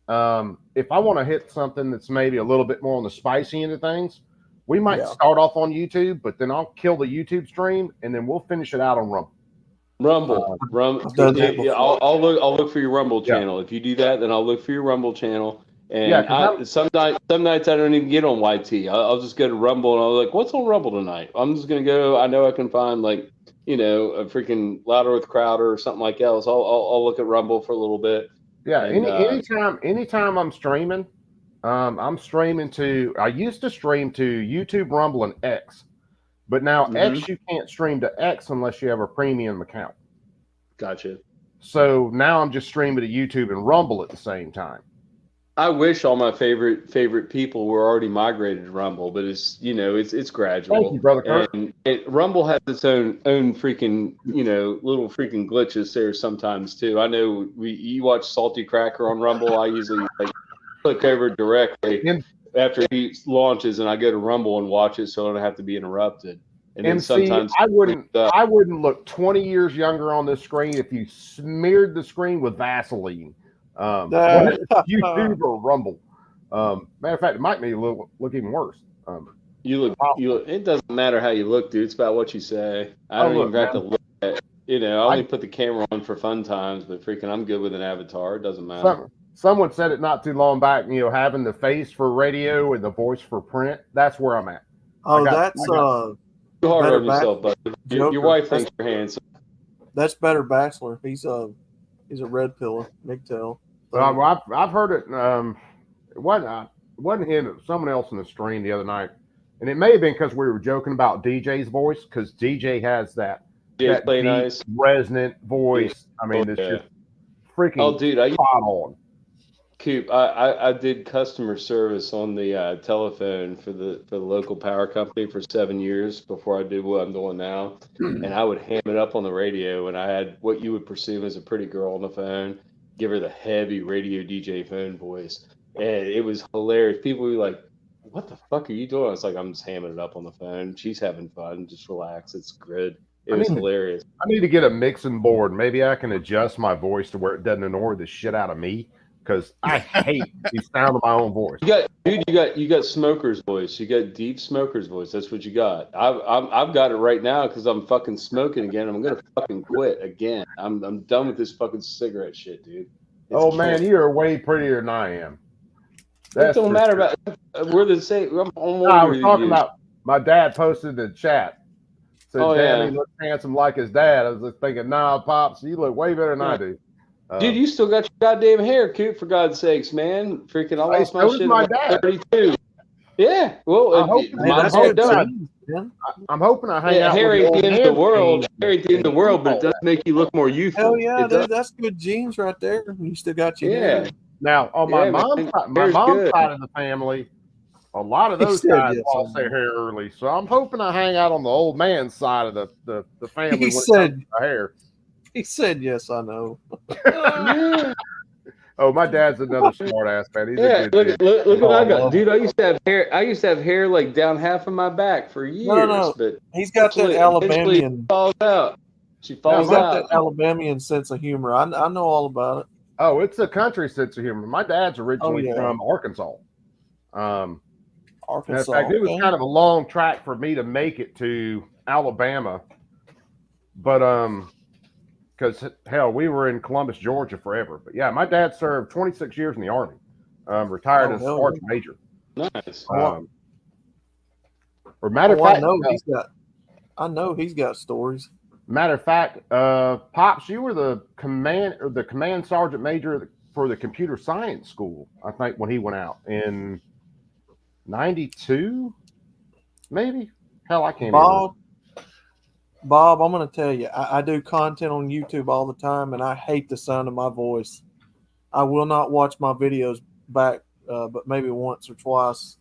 If I want to hit something that's maybe a little bit more on the spicy end of things, we might start off on YouTube, but then I'll kill the YouTube stream and then we'll finish it out on Rumble. Rumble. I'll look for your Rumble channel. If you do that, then I'll look for your Rumble channel. And some nights I don't even get on YT. I'll just go to Rumble and I'll be like, what's on Rumble tonight? I'm just gonna go. I know I can find a freaking Louder with Crowder or something like else. I'll look at Rumble for a little bit. Yeah. Anytime I'm streaming, I used to stream to YouTube, Rumble, and X. But now X, you can't stream to X unless you have a premium account. Gotcha. So now I'm just streaming to YouTube and Rumble at the same time. I wish all my favorite people were already migrated to Rumble, but it's gradual. Thank you, brother Kurt. And Rumble has its own freaking little freaking glitches there sometimes too. I know you watch Salty Cracker on Rumble. I usually click over directly after he launches, and I go to Rumble and watch it, so I don't have to be interrupted. And then sometimes I wouldn't look 20 years younger on this screen if you smeared the screen with Vaseline. YouTube or Rumble. Matter of fact, it might be look even worse. You look. It doesn't matter how you look, dude. It's about what you say. I don't even have to look at. I only put the camera on for fun times, but freaking, I'm good with an avatar. It doesn't matter. Someone said it not too long back. Having the face for radio and the voice for print. That's where I'm at. Oh, that's too hard on yourself, but your wife thinks you're handsome. That's Better Bachelor. He's a red pillar, big tail. I've heard it. It wasn't him. It was someone else in the stream the other night, and it may have been because we were joking about DJ's voice, because DJ has that deep, nice resonant voice. I mean, it's just freaking spot on. Coop, I did customer service on the telephone for the local power company for 7 years before I did what I'm doing now, and I would ham it up on the radio, and I had what you would presume as a pretty girl on the phone, give her the heavy radio DJ phone voice, and it was hilarious. People were like, "What the fuck are you doing?" I was like, "I'm just hamming it up on the phone. She's having fun. Just relax. It's good." It was hilarious. I need to get a mixing board. Maybe I can adjust my voice to where it doesn't annoy the shit out of me, because I hate the sound of my own voice. You got smoker's voice. You got deep smoker's voice. That's what you got. I've got it right now because I'm fucking smoking again. I'm gonna fucking quit again. I'm done with this fucking cigarette shit, dude. Man, you are way prettier than I am. It don't matter about. We're the same. I was talking about my dad posted in the chat. Said, "Daddy looks handsome like his dad." I was just thinking, "Nah, pops, you look way better than I do." Dude, you still got your goddamn hair, Coop, for God's sakes, man. Freaking, I lost my shit at 32. Yeah, well, I'm hoping I hang out Harry with at the end of the world. Harry at the end of the world, but it does make you look more youthful. Hell yeah, dude, that's good genes right there. You still got your hair. Now, on my mom's side of the family, a lot of those guys lost their hair early. So I'm hoping I hang out on the old man's side of the family. He said hair. He said, "Yes, I know." Oh, my dad's another smart ass man. He's a good look what I got, dude. I used to have hair. I used to have hair like down half of my back for years. No. But he's got that Alabamian. Falls out. She falls He's got out. that Alabamian sense of humor. I know all about it. Oh, it's a country sense of humor. My dad's originally from Arkansas. Arkansas. In fact, it was kind of a long track for me to make it to Alabama, but because hell, we were in Columbus, Georgia forever. But yeah, my dad served 26 years in the Army, retired as sergeant major. Nice. Or matter of fact, I know he's got stories. Matter of fact, Pops, you were the command sergeant major for the computer science school, I think, when he went out in 92, maybe. Hell, I can't remember. Bob, I'm going to tell you, I do content on YouTube all the time, and I hate the sound of my voice. I will not watch my videos back, but maybe once or twice.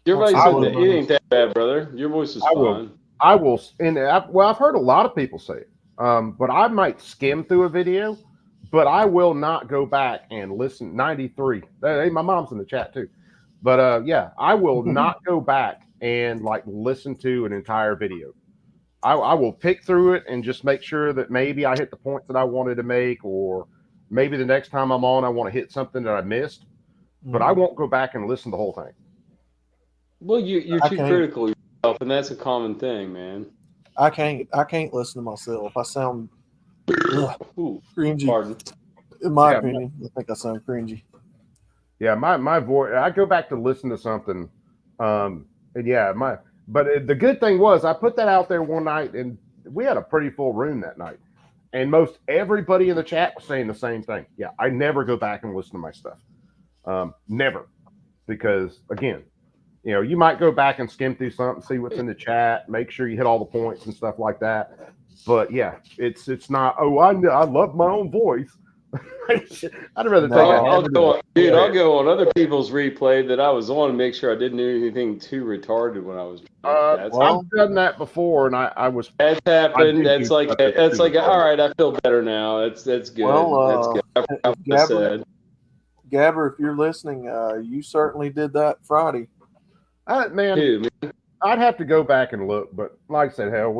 Everybody said that it ain't that bad, brother. Your voice is fine. I will, I've heard a lot of people say it, but I might skim through a video, but I will not go back and listen. 93. Hey, my mom's in the chat too. But yeah, I will not go back and listen to an entire video. I will pick through it and just make sure that maybe I hit the points that I wanted to make, or maybe the next time I'm on, I want to hit something that I missed, but I won't go back and listen to the whole thing. Well, you're too critical of yourself, and that's a common thing, man. I can't listen to myself. I sound cringy. Pardon. In my opinion, I think I sound cringy. Yeah, my voice. I go back to listen to something, and yeah, But the good thing was I put that out there one night, and we had a pretty full room that night, and most everybody in the chat was saying the same thing. Yeah, I never go back and listen to my stuff, never, because again, you might go back and skim through something, see what's in the chat, make sure you hit all the points and stuff like that. But yeah, it's not. Oh, I love my own voice. I'd rather take. I'll go on other people's replay that I was on and make sure I didn't do anything too retarded when I was. I've done that before, and I was. That's happened. That's like all right. I feel better now. That's good. Well, that's good. I said. Gabber, if you're listening, you certainly did that Friday. Man, I'd have to go back and look, but like I said, hell,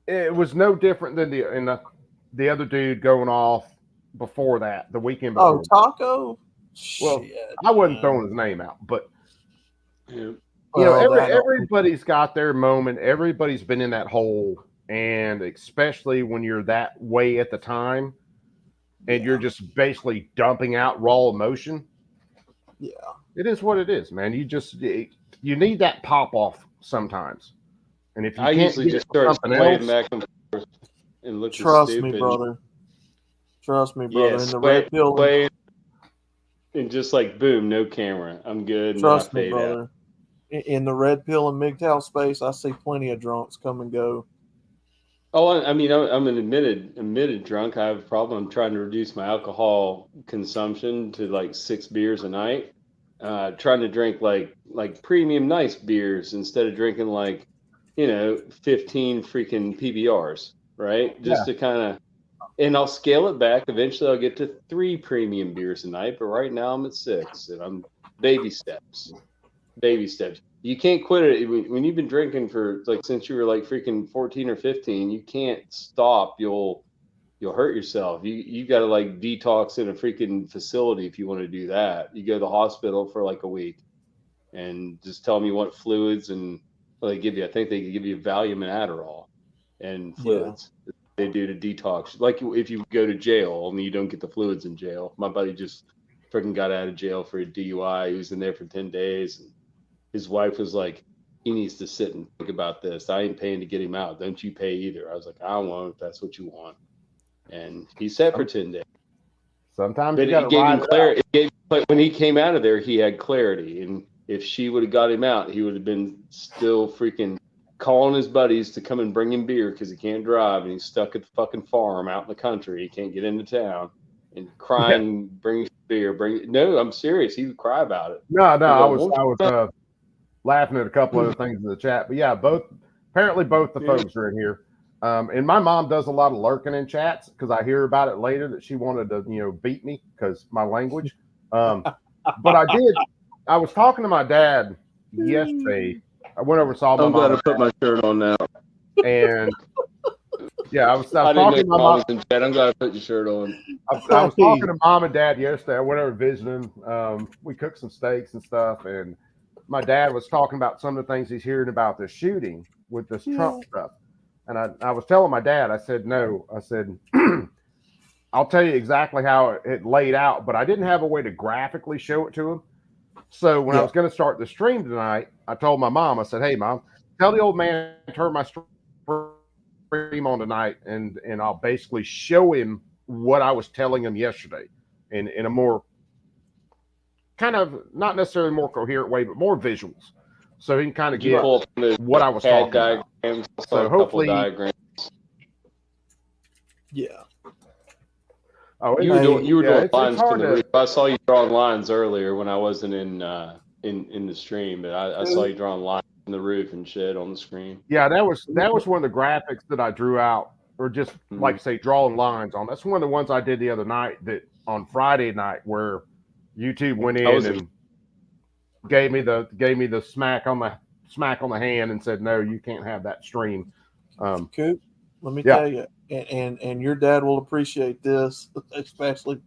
it was no different than the other dude going off before that, the weekend before. Oh, Taco? Well, Shit, I wasn't man. throwing his name out, but Yeah. you Well, know, that don't- everybody's got their moment. Everybody's been in that hole, and especially when you're that way at the time, and you're just basically dumping out raw emotion. Yeah. It is what it is, man. You need that pop off sometimes, and if you I can't usually get just it from start something swaying else, back and forth and look Trust stupid. me, brother. Trust me, Yeah, brother. In the red pill. sway, and just like boom, no camera. I'm good. And Trust then I me, fade out. brother. In the red pill and MGTOW space, I see plenty of drunks come and go. Oh, I mean, I'm an admitted drunk. I have a problem. I'm trying to reduce my alcohol consumption to like 6 beers a night. Trying to drink like premium nice beers instead of drinking like, 15 freaking PBRs, right? Just to kind of, and I'll scale it back. Eventually, I'll get to 3 premium beers a night. But right now, I'm at 6, and I'm baby steps. Baby steps. You can't quit it when you've been drinking for like since you were like freaking 14 or 15. You can't stop. You'll hurt yourself. You got to like detox in a freaking facility if you want to do that. You go to the hospital for like a week, and just tell them you want fluids, and I think they give you Valium and Adderall and fluids. They do to detox. Like if you go to jail and you don't get the fluids in jail. My buddy just freaking got out of jail for a DUI. He was in there for 10 days. And his wife was like, he needs to sit and think about this. I ain't paying to get him out. Don't you pay either. I was like, I won't if that's what you want. And he sat for 10 days. sometimes But you got it to gave him ride clarity. When he came out of there, he had clarity. And if she would have got him out, he would have been still freaking calling his buddies to come and bring him beer because he can't drive and he's stuck at the fucking farm out in the country. He can't get into town and crying, bring beer, No, I'm serious. He would cry about it. No, He'd I go, was laughing at a couple other things in the chat, but yeah, apparently both the folks are in here. And my mom does a lot of lurking in chats because I hear about it later that she wanted to, beat me because my language. But I was talking to my dad yesterday. I went over and saw my I'm mom. glad I put my shirt on now. And yeah, I was I talking to didn't my know mom. in chat. I'm glad I put your shirt on. I was talking to mom and dad yesterday. I went over visiting. We cooked some steaks and stuff, and my dad was talking about some of the things he's hearing about the shooting with this Trump stuff. And I was telling my dad, I said, no, I said, I'll tell you exactly how it laid out, but I didn't have a way to graphically show it to him. So when I was going to start the stream tonight, I told my mom, I said, hey, Mom, tell the old man to turn my stream on tonight, and I'll basically show him what I was telling him yesterday in a more kind of not necessarily more coherent way, but more visuals. So he can kind of get what I was talking about. So hopefully, Oh, you were doing lines to the roof. I saw you drawing lines earlier when I wasn't in the stream, but I saw you drawing lines in the roof and shit on the screen. Yeah, that was one of the graphics that I drew out, or just like say drawing lines on. That's one of the ones I did the other night, that on Friday night, where YouTube went in and gave me the smack on the hand and said, no, you can't have that stream. Coop, let me tell you, and your dad will appreciate this, especially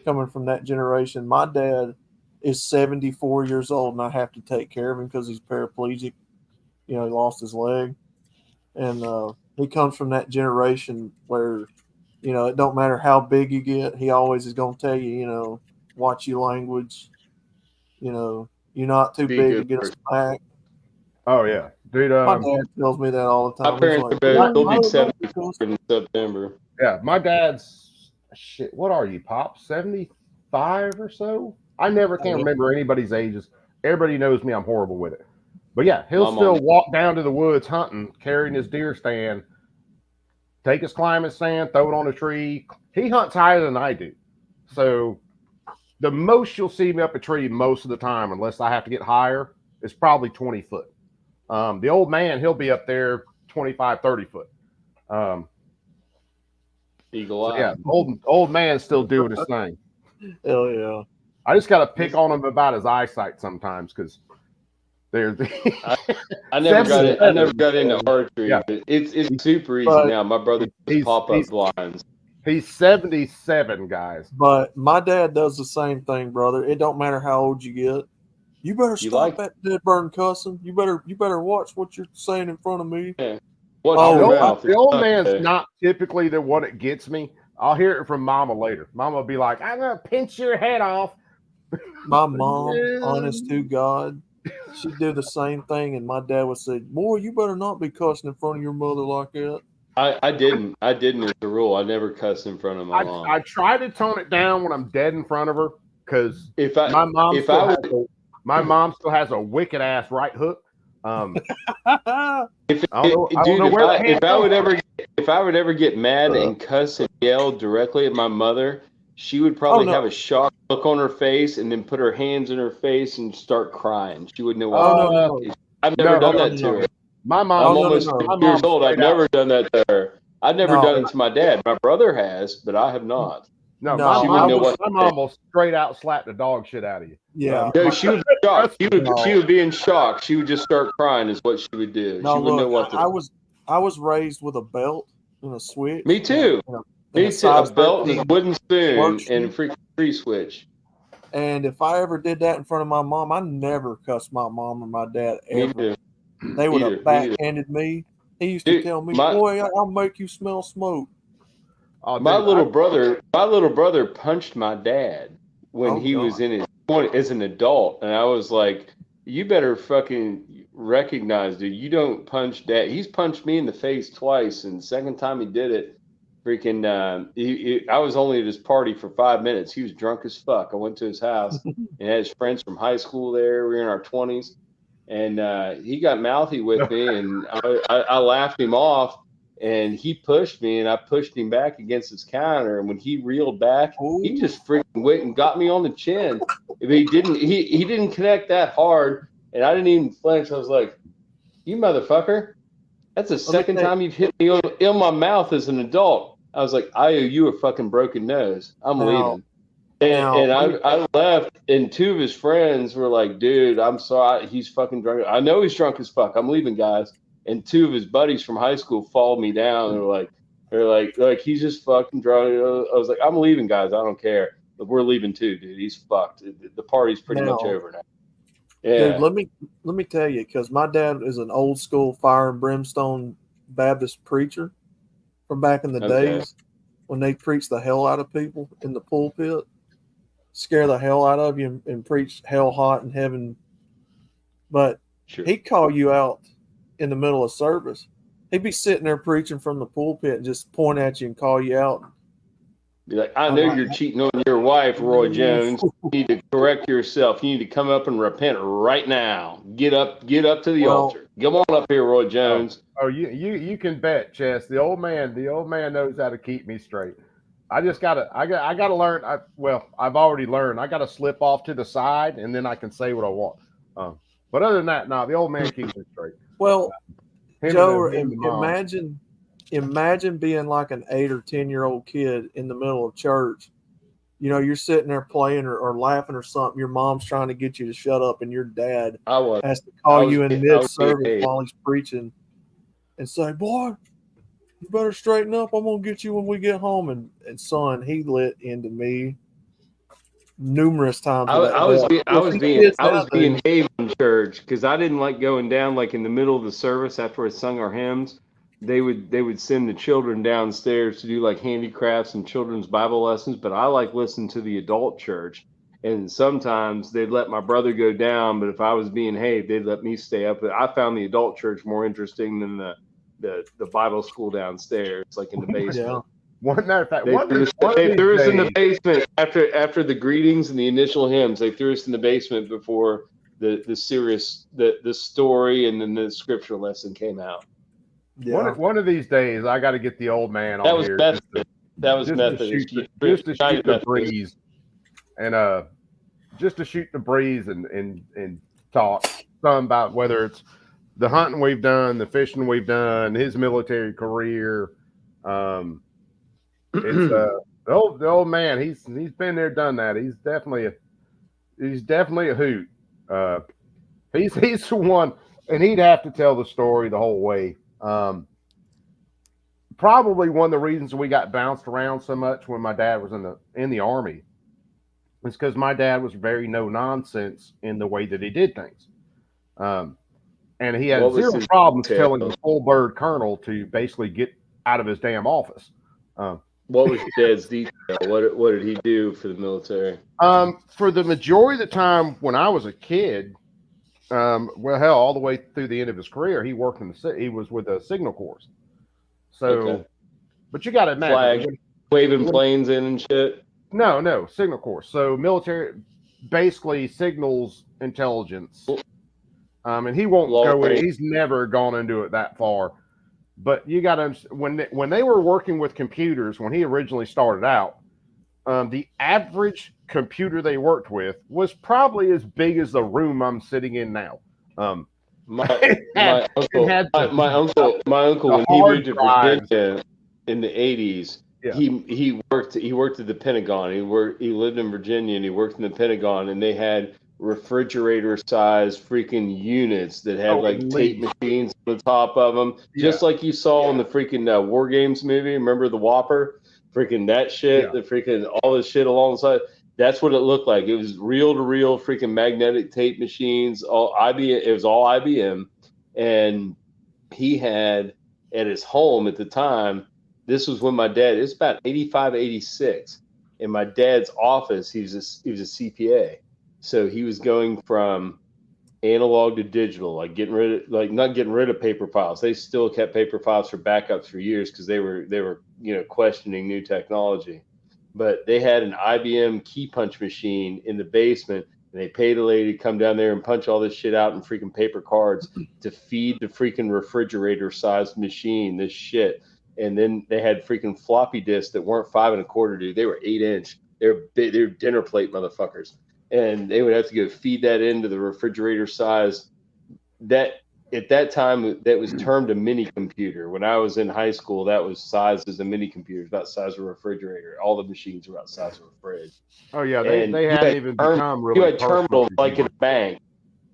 coming from that generation. My dad is 74 years old, and I have to take care of him because he's paraplegic. He lost his leg, and he comes from that generation where, it don't matter how big you get, he always is going to tell you, watch your language. You're not too big to get a smack. Oh yeah, dude. My dad tells me that all the time. My parents they'll be 70 in September. Yeah, my dad's shit. What are you, Pop? 75 or so? I never can remember anybody's ages. Everybody knows me. I'm horrible with it. But yeah, he'll still walk down to the woods hunting, carrying his deer stand, take his climbing stand, throw it on a tree. He hunts higher than I do. So the most you'll see me up a tree most of the time, unless I have to get higher, is probably 20 foot. The old man, he'll be up there 25, 30 foot. Eagle eye. Yeah, old man's still doing his thing. Hell yeah. I just got to pick on him about his eyesight sometimes, because there's. I never got into archery, but it's super easy now. My brother just pop up blinds. He's 77, guys. But my dad does the same thing, brother. It don't matter how old you get. You better stop that dead burn cussing. You better watch what you're saying in front of me. Yeah. The old man's not typically the one that gets me. I'll hear it from Mama later. Mama will be like, "I'm gonna pinch your head off." My mom, honest to God, she'd do the same thing, and my dad would say, "Boy, you better not be cussing in front of your mother like that." I didn't as a rule. I never cussed in front of my mom. I try to tone it down when I'm dead in front of her because my mom still has a wicked ass right hook. If I would ever get mad and cuss and yell directly at my mother, she would probably have a shocked look on her face and then put her hands in her face and start crying. She wouldn't know what. I've never done that to her. My mom. I'm almost 50 years old. I've never done that to her. I've never done it to my dad. My brother has, but I have not. My mom will straight out slap the dog shit out of you. Yeah. No, she was shocked. She would be in shock. She would just start crying is what she would do. No, she wouldn't know what to do. I was raised with a belt and a switch. Me too. Me too. A belt and a wooden spoon and a freaking free switch. And if I ever did that in front of my mom, I never cussed my mom or my dad ever. Me too. They would have backhanded me. He used to tell me, "Boy, I'll make you smell smoke." My little brother punched my dad when he was in his 20s as an adult, and I was like, "You better fucking recognize, dude. You don't punch dad." He's punched me in the face twice, and the second time he did it, freaking, I was only at his party for 5 minutes. He was drunk as fuck. I went to his house and had his friends from high school there. We were in our 20s, and he got mouthy with me, and I laughed him off. And he pushed me, and I pushed him back against his counter. And when he reeled back, he just freaking went and got me on the chin. He didn't connect that hard, and I didn't even flinch. I was like, "You motherfucker! That's the second time you've hit me in my mouth as an adult." I was like, "I owe you a fucking broken nose. I'm leaving." And I left, and two of his friends were like, "Dude, I'm sorry. He's fucking drunk. I know he's drunk as fuck. I'm leaving, guys." And two of his buddies from high school followed me down. They're like, he's just fucking drunk. I was like, "I'm leaving, guys. I don't care. But we're leaving too, dude. He's fucked. The party's pretty much over now." Yeah. Dude, let me tell you, because my dad is an old school fire and brimstone Baptist preacher from back in the days when they preached the hell out of people in the pulpit, scare the hell out of you, and preach hell hot and heaven. But he'd call you out in the middle of service. He'd be sitting there preaching from the pulpit and just point at you and call you out. Be like, "I know you're cheating on your wife, Roy Jones. You need to correct yourself. You need to come up and repent right now. Get up to the altar. Come on up here, Roy Jones." Oh, you can bet, Chess. The old man knows how to keep me straight. I gotta learn. I've already learned. I gotta slip off to the side, and then I can say what I want. But other than that, the old man keeps me straight. Well, Joe, imagine being like an 8 or 10-year-old kid in the middle of church. You know, you're sitting there playing or laughing or something. Your mom's trying to get you to shut up, and your dad has to call you in mid-service while he's preaching and say, "Boy, you better straighten up. I'm going to get you when we get home." And son, he lit into me numerous times. I was being Haven church because I didn't like going down like in the middle of the service after I sung our hymns. They would send the children downstairs to do like handicrafts and children's Bible lessons, but I like listening to the adult church. And sometimes they'd let my brother go down, but if I was being Haven, they'd let me stay up. But I found the adult church more interesting than the Bible school downstairs, like in the basement. Yeah. One matter of fact, they threw us in the basement after the greetings and the initial hymns. They threw us in the basement before the story and then the scripture lesson came out. Yeah. One of these days, I got to get the old man on here. That was Methodist. Just to shoot the breeze, and just to shoot the breeze and talk some about whether it's the hunting we've done, the fishing we've done, his military career. It's the old man. He's been there, done that. He's definitely a hoot. He's the one, and he'd have to tell the story the whole way. probably one of the reasons we got bounced around so much when my dad was in the Army is because my dad was very no nonsense in the way that he did things. And he had zero problems telling the full bird colonel to basically get out of his damn office. What was Dad's detail? What did he do for the military? For the majority of the time when I was a kid, well, hell, all the way through the end of his career, he worked he was with the Signal Corps. So, okay. But you got to imagine waving planes in and shit. No, Signal Corps. So military, basically signals intelligence. And he won't go in. He's never gone into it that far. But you got to when they were working with computers when he originally started out, the average computer they worked with was probably as big as the room I'm sitting in now. My uncle, when he moved to Virginia in the 80s, he worked at the Pentagon. He lived in Virginia and he worked in the Pentagon, and they had refrigerator-sized freaking units that had tape machines on the top of them, just like you saw in the freaking War Games movie. Remember the Whopper? Freaking that shit, the freaking all this shit alongside. That's what it looked like. It was reel-to-reel freaking magnetic tape machines. All IBM. It was all IBM, and he had at his home at the time. This was when my dad. It was about 85, 86. In my dad's office, he was a CPA. So he was going from analog to digital, not getting rid of paper files. They still kept paper files for backups for years because they were questioning new technology. But they had an IBM key punch machine in the basement, and they paid a lady to come down there and punch all this shit out in freaking paper cards to feed the freaking refrigerator-sized machine this shit. And then they had freaking floppy disks that weren't 5 1/4, dude. They were 8-inch. They're big. They're dinner plate motherfuckers. And they would have to go feed that into the refrigerator size. That at that time that was termed a mini computer. When I was in high school, that was sized as a mini computer, about the size of a refrigerator. All the machines were about the size of a fridge. Oh yeah, they hadn't even become really. You had terminals like in a bank.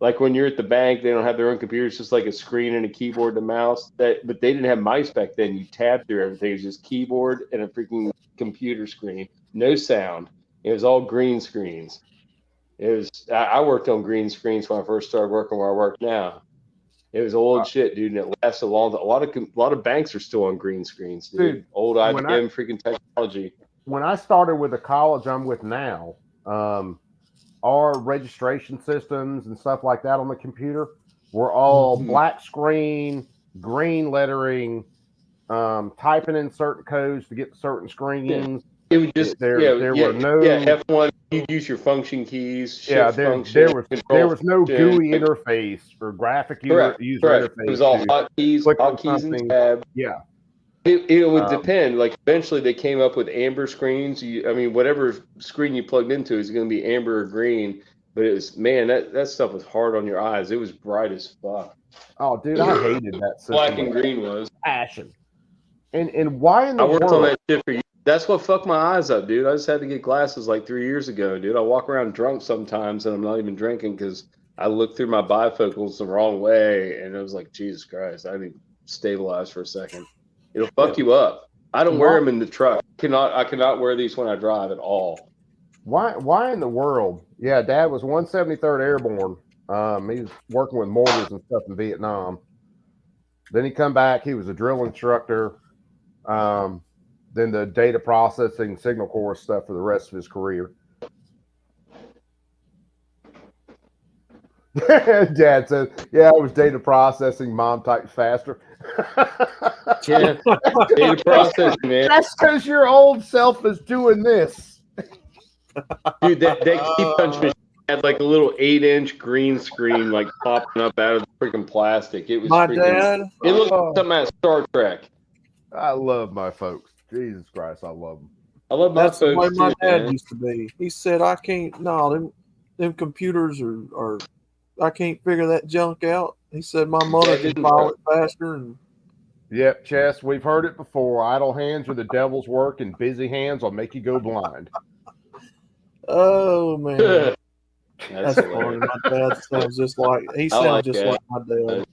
Like when you're at the bank, they don't have their own computers, just like a screen and a keyboard and a mouse. But they didn't have mice back then. You tabbed through everything. It was just keyboard and a freaking computer screen. No sound. It was all green screens. I worked on green screens when I first started working where I work now. It was old shit, dude, and it lasted long. A lot of banks are still on green screens, dude. Old IBM freaking technology. When I started with the college I'm with now, our registration systems and stuff like that on the computer were all black screen, green lettering, typing in certain codes to get certain screens. It was just there were no F1. You use your function keys. There was no GUI interface or graphic user interface. It was all hotkeys and tabs. Yeah. It would depend. Like eventually they came up with amber screens. Whatever screen you plugged into is going to be amber or green. But it was, man, that stuff was hard on your eyes. It was bright as fuck. Oh, dude, I hated that system. Black and green was passion. And why in the world? I worked on that shit for years. That's what fucked my eyes up, dude. I just had to get glasses like 3 years ago, dude. I walk around drunk sometimes and I'm not even drinking because I look through my bifocals the wrong way. And it was like, Jesus Christ, I need to stabilize for a second. It'll fuck you up. I don't wear them in the truck. I cannot wear these when I drive at all. Why in the world? Yeah, Dad was 173rd Airborne. He was working with mortars and stuff in Vietnam. Then he come back. He was a drill instructor. Then the data processing Signal Corps stuff for the rest of his career. Dad says, yeah, it was data processing. Mom types faster. Yeah, data processing, man. That's because your old self is doing this. Dude, that key punch machine had like a little 8-inch green screen like popping up out of the freaking plastic. It was dad. It looked like something out of Star Trek. I love my folks. Jesus Christ, I love them. I love my That's folks. the way my dad man. used to be. He said, I can't, no, them computers are, I can't figure that junk out. He said, my mother can file it faster. And yep, Chess, we've heard it before. Idle hands are the devil's work, and busy hands will make you go blind. Oh, man. That's funny. My dad sounds just like, he sounds like my dad.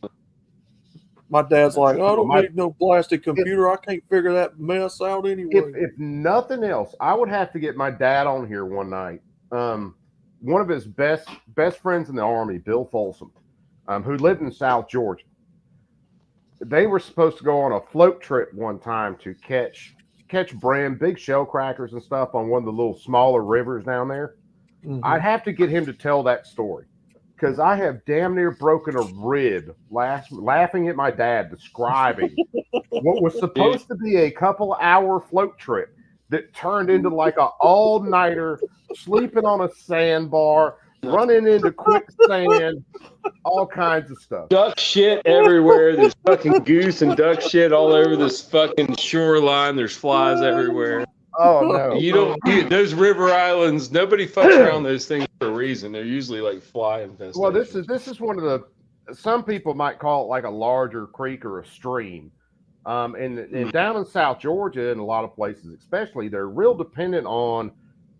My dad's like, "Oh, I don't My- need no plastic computer. I can't figure that mess out anyway." If nothing else, I would have to get my dad on here one night. One of his best friends in the Army, Bill Folsom, who lived in South Georgia. They were supposed to go on a float trip one time to catch brim, big shell crackers and stuff on one of the little smaller rivers down there. I'd have to get him to tell that story, because I have damn near broken a rib laughing at my dad describing what was supposed to be a couple-hour float trip that turned into like an all-nighter, sleeping on a sandbar, running into quicksand, all kinds of stuff. Duck shit everywhere. There's fucking goose and duck shit all over this fucking shoreline. There's flies everywhere. Oh no! Those river islands. Nobody fucks around those things for a reason. They're usually like fly infested. Well, this is one of the. Some people might call it like a larger creek or a stream. And down in South Georgia, and a lot of places, especially, they're real dependent on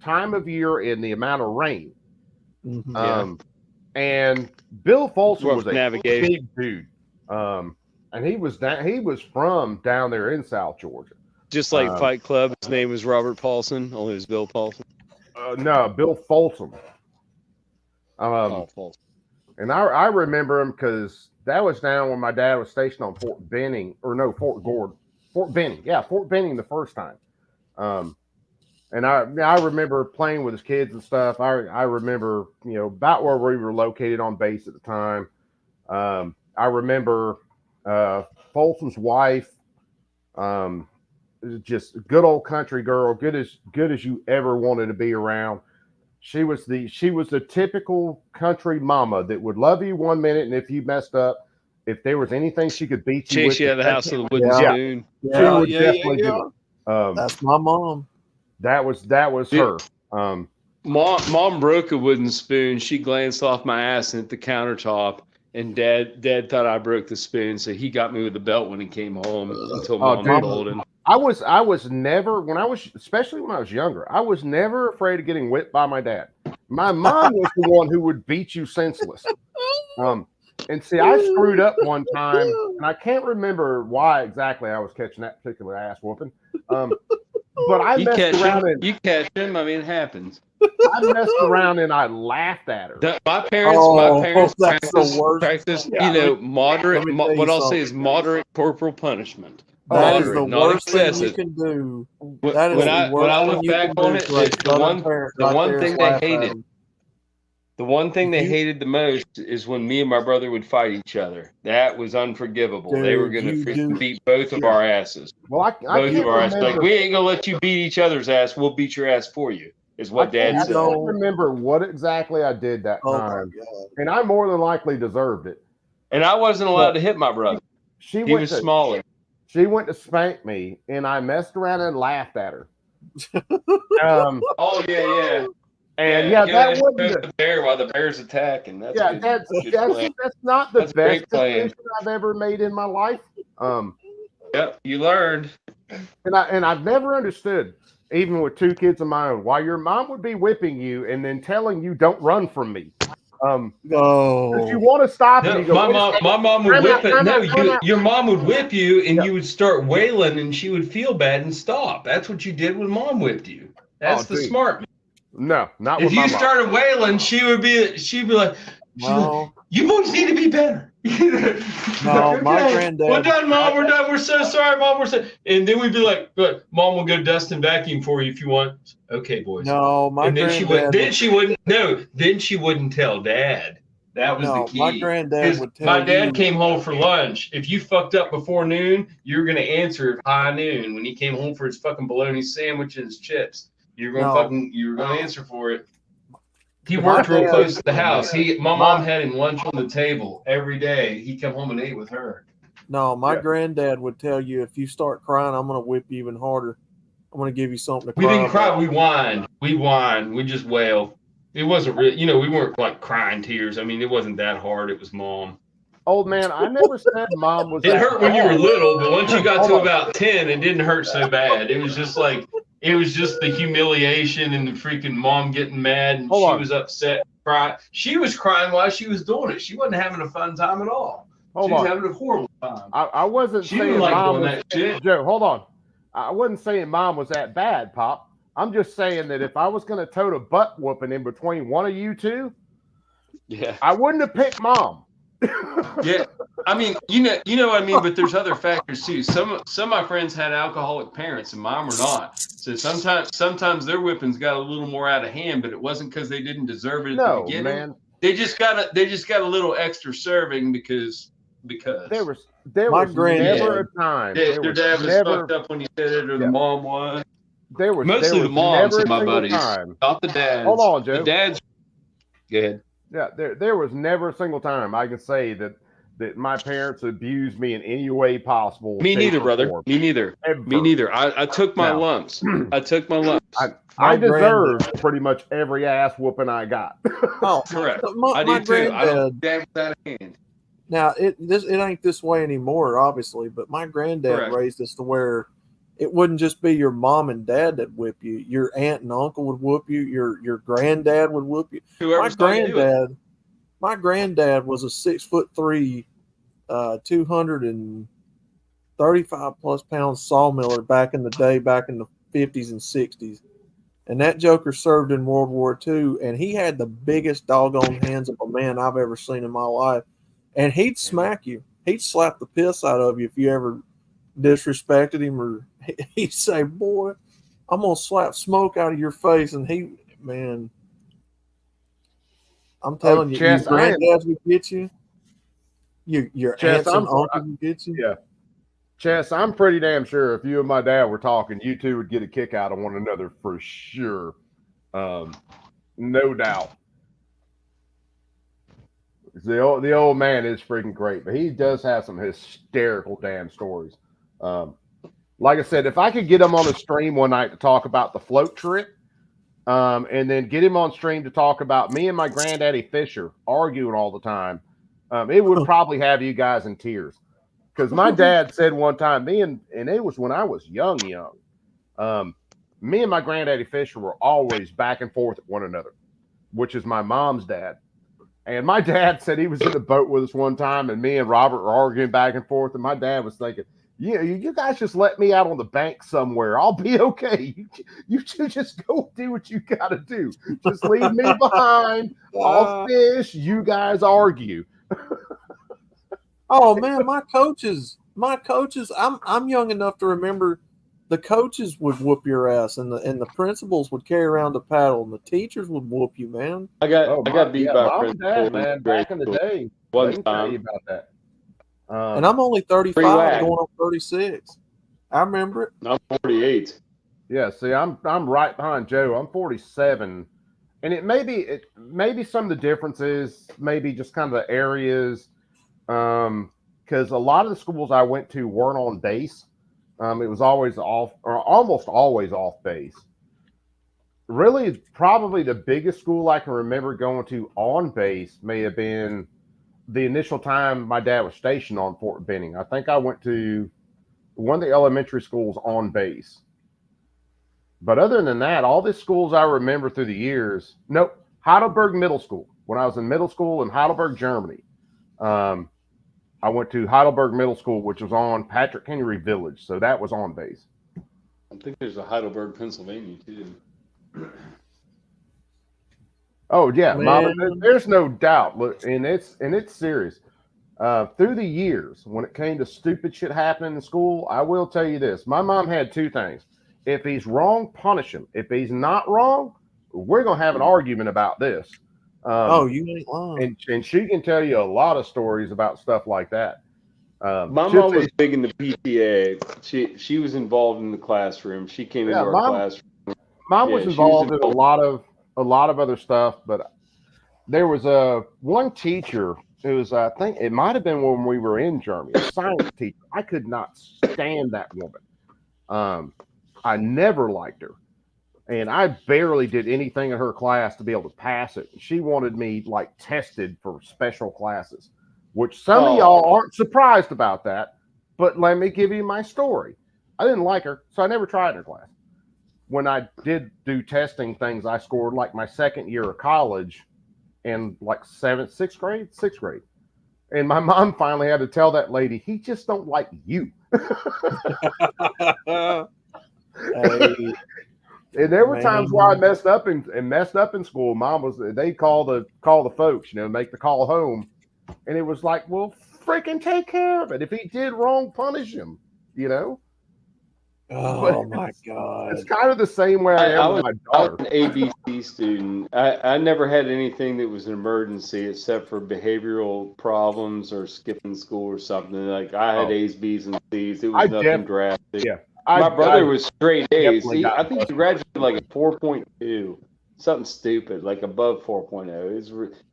time of year and the amount of rain. And Bill Folsom was a big dude, and he was from down there in South Georgia. Just like Fight Club, his name was Robert Paulson, only it was Bill Paulson. No, Bill Folsom. Folsom. And I remember him because that was down when my dad was stationed on Fort Benning, Fort Gordon. Fort Benning. Yeah, Fort Benning the first time. And I remember playing with his kids and stuff. I remember, about where we were located on base at the time. I remember Folsom's wife, just a good old country girl, good as you ever wanted to be around. She was the typical country mama that would love you one minute, and if you messed up, if there was anything she could beat you chase you out of the house with a wooden spoon. Do it. That's my mom. That was her. Mom broke a wooden spoon. She glanced off my ass and hit the countertop. And Dad thought I broke the spoon, so he got me with the belt when he came home until Mom told him. I was never, especially when I was younger, I was never afraid of getting whipped by my dad. My mom was the one who would beat you senseless. And see, I screwed up one time, and I can't remember why exactly I was catching that particular ass whooping. But I messed around. You catch him. I mean, it happens. I messed around and I laughed at her. My parents practice, moderate. What I'll say is moderate corporal punishment. That is the worst thing you can do. That is the worst when I look back on it, the one thing they hated. The one thing they hated the most is when me and my brother would fight each other. That was unforgivable. Dude, they were going to beat both of our asses. Well, I both of our asses. Like, we ain't going to let you beat each other's ass. We'll beat your ass for you, is what Dad said. I don't remember what exactly I did that time. And I more than likely deserved it. And I wasn't allowed to hit my brother. He was smaller. She went to spank me, and I messed around and laughed at her. Oh, yeah. And that wasn't the bear while the bear's attacking. That's not the best decision I've ever made in my life. Yep, you learned. And I've never understood, even with two kids of my own, why your mom would be whipping you and then telling you don't run from me. No, you want to stop. And you go, my mom would whip it. No, your mom would whip you, and you would start wailing, and she would feel bad and stop. That's what you did when Mom whipped you. That's the smart. No, not if you started wailing, she'd be like, "You boys need to be better." No, my granddad. We're done, Mom. We're done. We're so sorry, Mom. We're so. And then we'd be like, "Good, Mom will go dust and vacuum for you if you want." Okay, boys. No, my and then granddad. Then she wouldn't tell Dad. That was the key. My granddad would tell my dad came home for lunch. If you fucked up before noon, you were gonna answer at high noon when he came home for his fucking bologna sandwich and his chips. You were gonna answer for it. He worked real close to the house. My mom had him lunch on the table every day. He'd come home and ate with her. No, my granddad would tell you, if you start crying, I'm gonna whip you even harder. I'm gonna give you something to cry. We didn't cry. We whined. We just wailed. It wasn't real. We weren't like crying tears. I mean, it wasn't that hard. It was Mom. Old man, I never said Mom was. It hurt when you were little, but once you got to about 10, it didn't hurt so bad. It was just the humiliation and the freaking Mom getting mad, and she was upset, cry. She was crying while she was doing it. She wasn't having a fun time at all. Hold She's on. having a horrible time. I wasn't She saying didn't like mom doing was that shit. Joe. Hold on. I wasn't saying mom was that bad, Pop. I'm just saying that if I was going to tote a butt whooping in between one of you two, Yeah, I wouldn't have picked mom. yeah. I mean, you know what I mean. But there's other factors too. Some of my friends had alcoholic parents, and mine were not. So sometimes their whippings got a little more out of hand, but it wasn't because they didn't deserve it at the No, beginning. man. They just got a little extra serving because There was My granddad- never a time. their There was dad was never. fucked up when he said it, or the Yeah. mom was. There was Mostly there the was moms never of a my single buddies, time. not the dads. Hold on, Joe. The dads. Go ahead. Yeah, there was never a single time I can say that my parents abused me in any way possible. Me shape, neither, or brother. form. Me neither. Ever. Me neither. I took my No. lumps. I took my lumps. I My deserved pretty much every ass whooping I got. Oh, Correct. My, I my do too. I granddad. don't damn that hand. Now it ain't this way anymore, obviously. But my granddad Correct. raised us to where it wouldn't just be your mom and dad that whip you. Your aunt and uncle would whoop you. Your granddad would whoop you. Whoever started doing it. My granddad was a 6'3", 235+ pound sawmiller back in the day, back in the 50s and 60s. And that joker served in World War II, and he had the biggest doggone hands of a man I've ever seen in my life. And he'd smack you. He'd slap the piss out of you if you ever disrespected him, or he'd say, "Boy, I'm gonna slap smoke out of your face." And man, I'm telling you, Chess, your granddads would get you. Your Chess, aunts and I'm- uncles would get you. Yeah. Chess, I'm pretty damn sure if you and my dad were talking, you two would get a kick out of one another for sure. No doubt. The old man is freaking great, but he does have some hysterical damn stories. Like I said, if I could get him on a stream one night to talk about the float trip, and then get him on stream to talk about me and my granddaddy Fisher arguing all the time, it would probably have you guys in tears. Because my dad said one time, and it was when I was young. Me and my granddaddy Fisher were always back and forth at one another, which is my mom's dad. And my dad said he was in the boat with us one time, and me and Robert were arguing back and forth. And my dad was thinking, "Yeah, you guys just let me out on the bank somewhere. I'll be okay. You two just go do what you got to do. Just leave me behind. I'll fish. You guys argue." Oh man, my coaches. I'm young enough to remember the coaches would whoop your ass, and the principals would carry around the paddle, and the teachers would whoop you, man. I got beat by a mom and principal dad, man, back in the day. One They can tell you time. about that. And I'm only 35, Relax. going on 36. I remember it. I'm 48. Yeah, see, I'm right behind Joe. I'm 47, and it may be some of the differences, maybe just kind of the areas, because a lot of the schools I went to weren't on base. It was always off, or almost always off base. Really, probably the biggest school I can remember going to on base may have been the initial time my dad was stationed on Fort Benning. I think I went to one of the elementary schools on base. But other than that, all the schools I remember through the years, nope, Heidelberg Middle School. When I was in middle school in Heidelberg, Germany, I went to Heidelberg Middle School, which was on Patrick Henry Village. So that was on base. I think there's a Heidelberg, Pennsylvania too. Oh yeah, Man. Mama, there's no doubt. Look, and it's serious. Through the years, when it came to stupid shit happening in school, I will tell you this: my mom had two things. If he's wrong, punish him. If he's not wrong, we're gonna have an argument about this. You ain't lying. And she can tell you a lot of stories about stuff like that. My mom was big in the PTA. She was involved in the classroom. She came into our classroom. Mom was involved in a lot of other stuff, but there was one teacher who was, I think it might have been when we were in Germany, a science teacher. I could not stand that woman. I never liked her. And I barely did anything in her class to be able to pass it. She wanted me like tested for special classes, which some of y'all aren't surprised about that. But let me give you my story. I didn't like her, so I never tried her class. When I did do testing things, I scored like my second year of college in like sixth grade. And my mom finally had to tell that lady, he just don't like you. Hey, And there were man. times where I messed up in school. Mom was they call the folks, make the call home, and it was like, well, freaking take care of it. If he did wrong, punish him. Oh my God! It's kind of the same way I am with my I daughter. was an ABC student. I never had anything that was an emergency except for behavioral problems or skipping school or something. Like I had A's, B's, and C's. It was nothing drastic. Yeah. My brother was straight A's. definitely I think he graduated like a 4.2, something stupid, like above 4.0. It's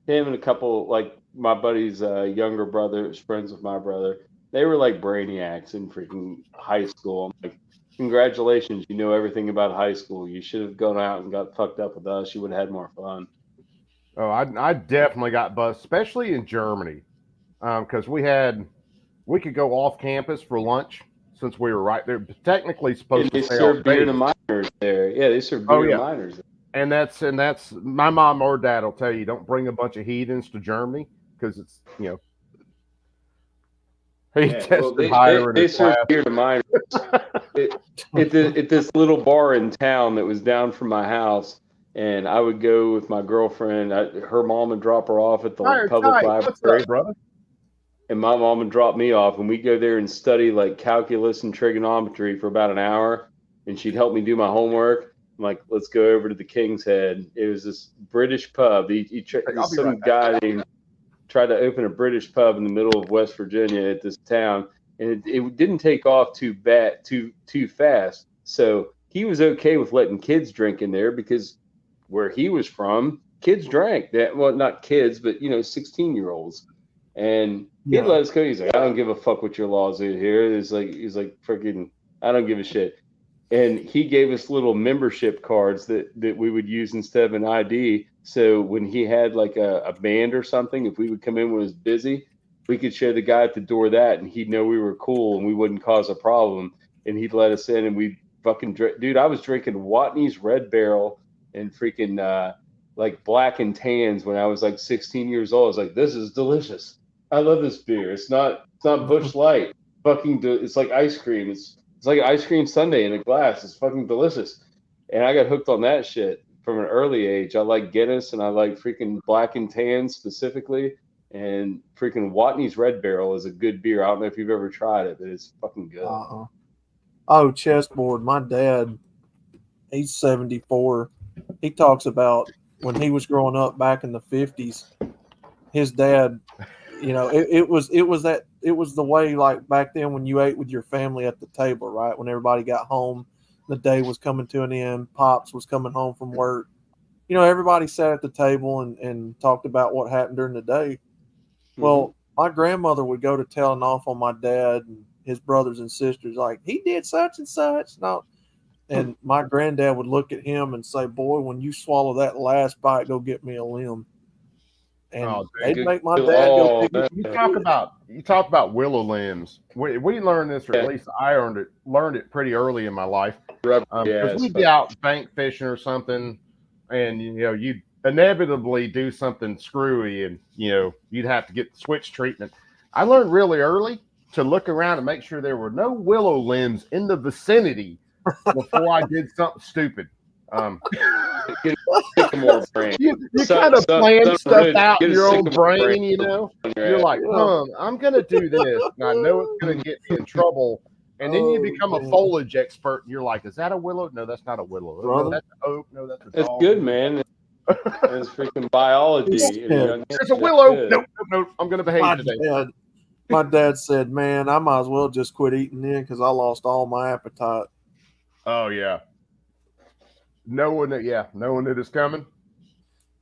him and a couple, like my buddy's younger brother, was friends with my brother. They were like brainiacs in freaking high school. I'm like, congratulations, you know everything about high school. You should have gone out and got fucked up with us. You would have had more fun. Oh, I definitely got buzzed, especially in Germany, because we could go off campus for lunch. Since we were right there, technically supposed to they stay serve on beer base. to minors there. Yeah, they serve beer to minors. And that's my mom or dad will tell you, don't bring a bunch of heathens to Germany because it's he tested higher in they his serve class. beer to minors. at this little bar in town that was down from my house, and I would go with my girlfriend. Her mom would drop her off at the public library. What's up, brother? And my mom would drop me off, and we'd go there and study like calculus and trigonometry for about an hour. And she'd help me do my homework. I'm like, let's go over to the King's Head. It was this British pub. Some guy named tried to open a British pub in the middle of West Virginia at this town, and it didn't take off too fast. So he was okay with letting kids drink in there because where he was from, kids drank. Well, not kids, but 16-year-olds. And he'd let us go. He's like, I don't give a fuck what your laws are here. He's like freaking, I don't give a shit. And he gave us little membership cards that we would use instead of an ID. So when he had like a band or something, if we would come in when it was busy, we could show the guy at the door that, and he'd know we were cool and we wouldn't cause a problem. And he'd let us in, and we'd fucking drink. Dude, I was drinking Watney's Red Barrel and freaking like Black and Tans when I was like 16 years old. I was like, this is delicious. I love this beer. It's not Busch Light. It's like ice cream. It's like an ice cream sundae in a glass. It's fucking delicious. And I got hooked on that shit from an early age. I like Guinness and I like freaking Black and Tan specifically. And freaking Watney's Red Barrel is a good beer. I don't know if you've ever tried it, but it's fucking good. Oh, chessboard. My dad, he's 74. He talks about when he was growing up back in the 50s, his dad, it was the way like back then when you ate with your family at the table, right? When everybody got home, the day was coming to an end, Pops was coming home from work. Everybody sat at the table and talked about what happened during the day. Mm-hmm. Well, my grandmother would go to telling off on my dad and his brothers and sisters, like, he did such and such. And my granddad would look at him and say, boy, when you swallow that last bite, go get me a limb. And they'd make my dad go pick You talk about willow limbs. We learned this, or at least I learned it pretty early in my life. Because we'd be out bank fishing or something, and you'd inevitably do something screwy, and you'd have to get the switch treatment. I learned really early to look around and make sure there were no willow limbs in the vicinity before I did something stupid. You kind of plan stuff out in your own brain, You're like, I'm going to do this, and I know it's going to get me in trouble. And then you become a foliage expert, and you're like, is that a willow? No, that's not a willow. No, that's an oak. No, that's a dog. That's good, man. It's freaking biology. There's a willow. Nope. I'm going to behave today. My dad said, man, I might as well just quit eating then because I lost all my appetite. Oh, yeah. Knowing that it's coming.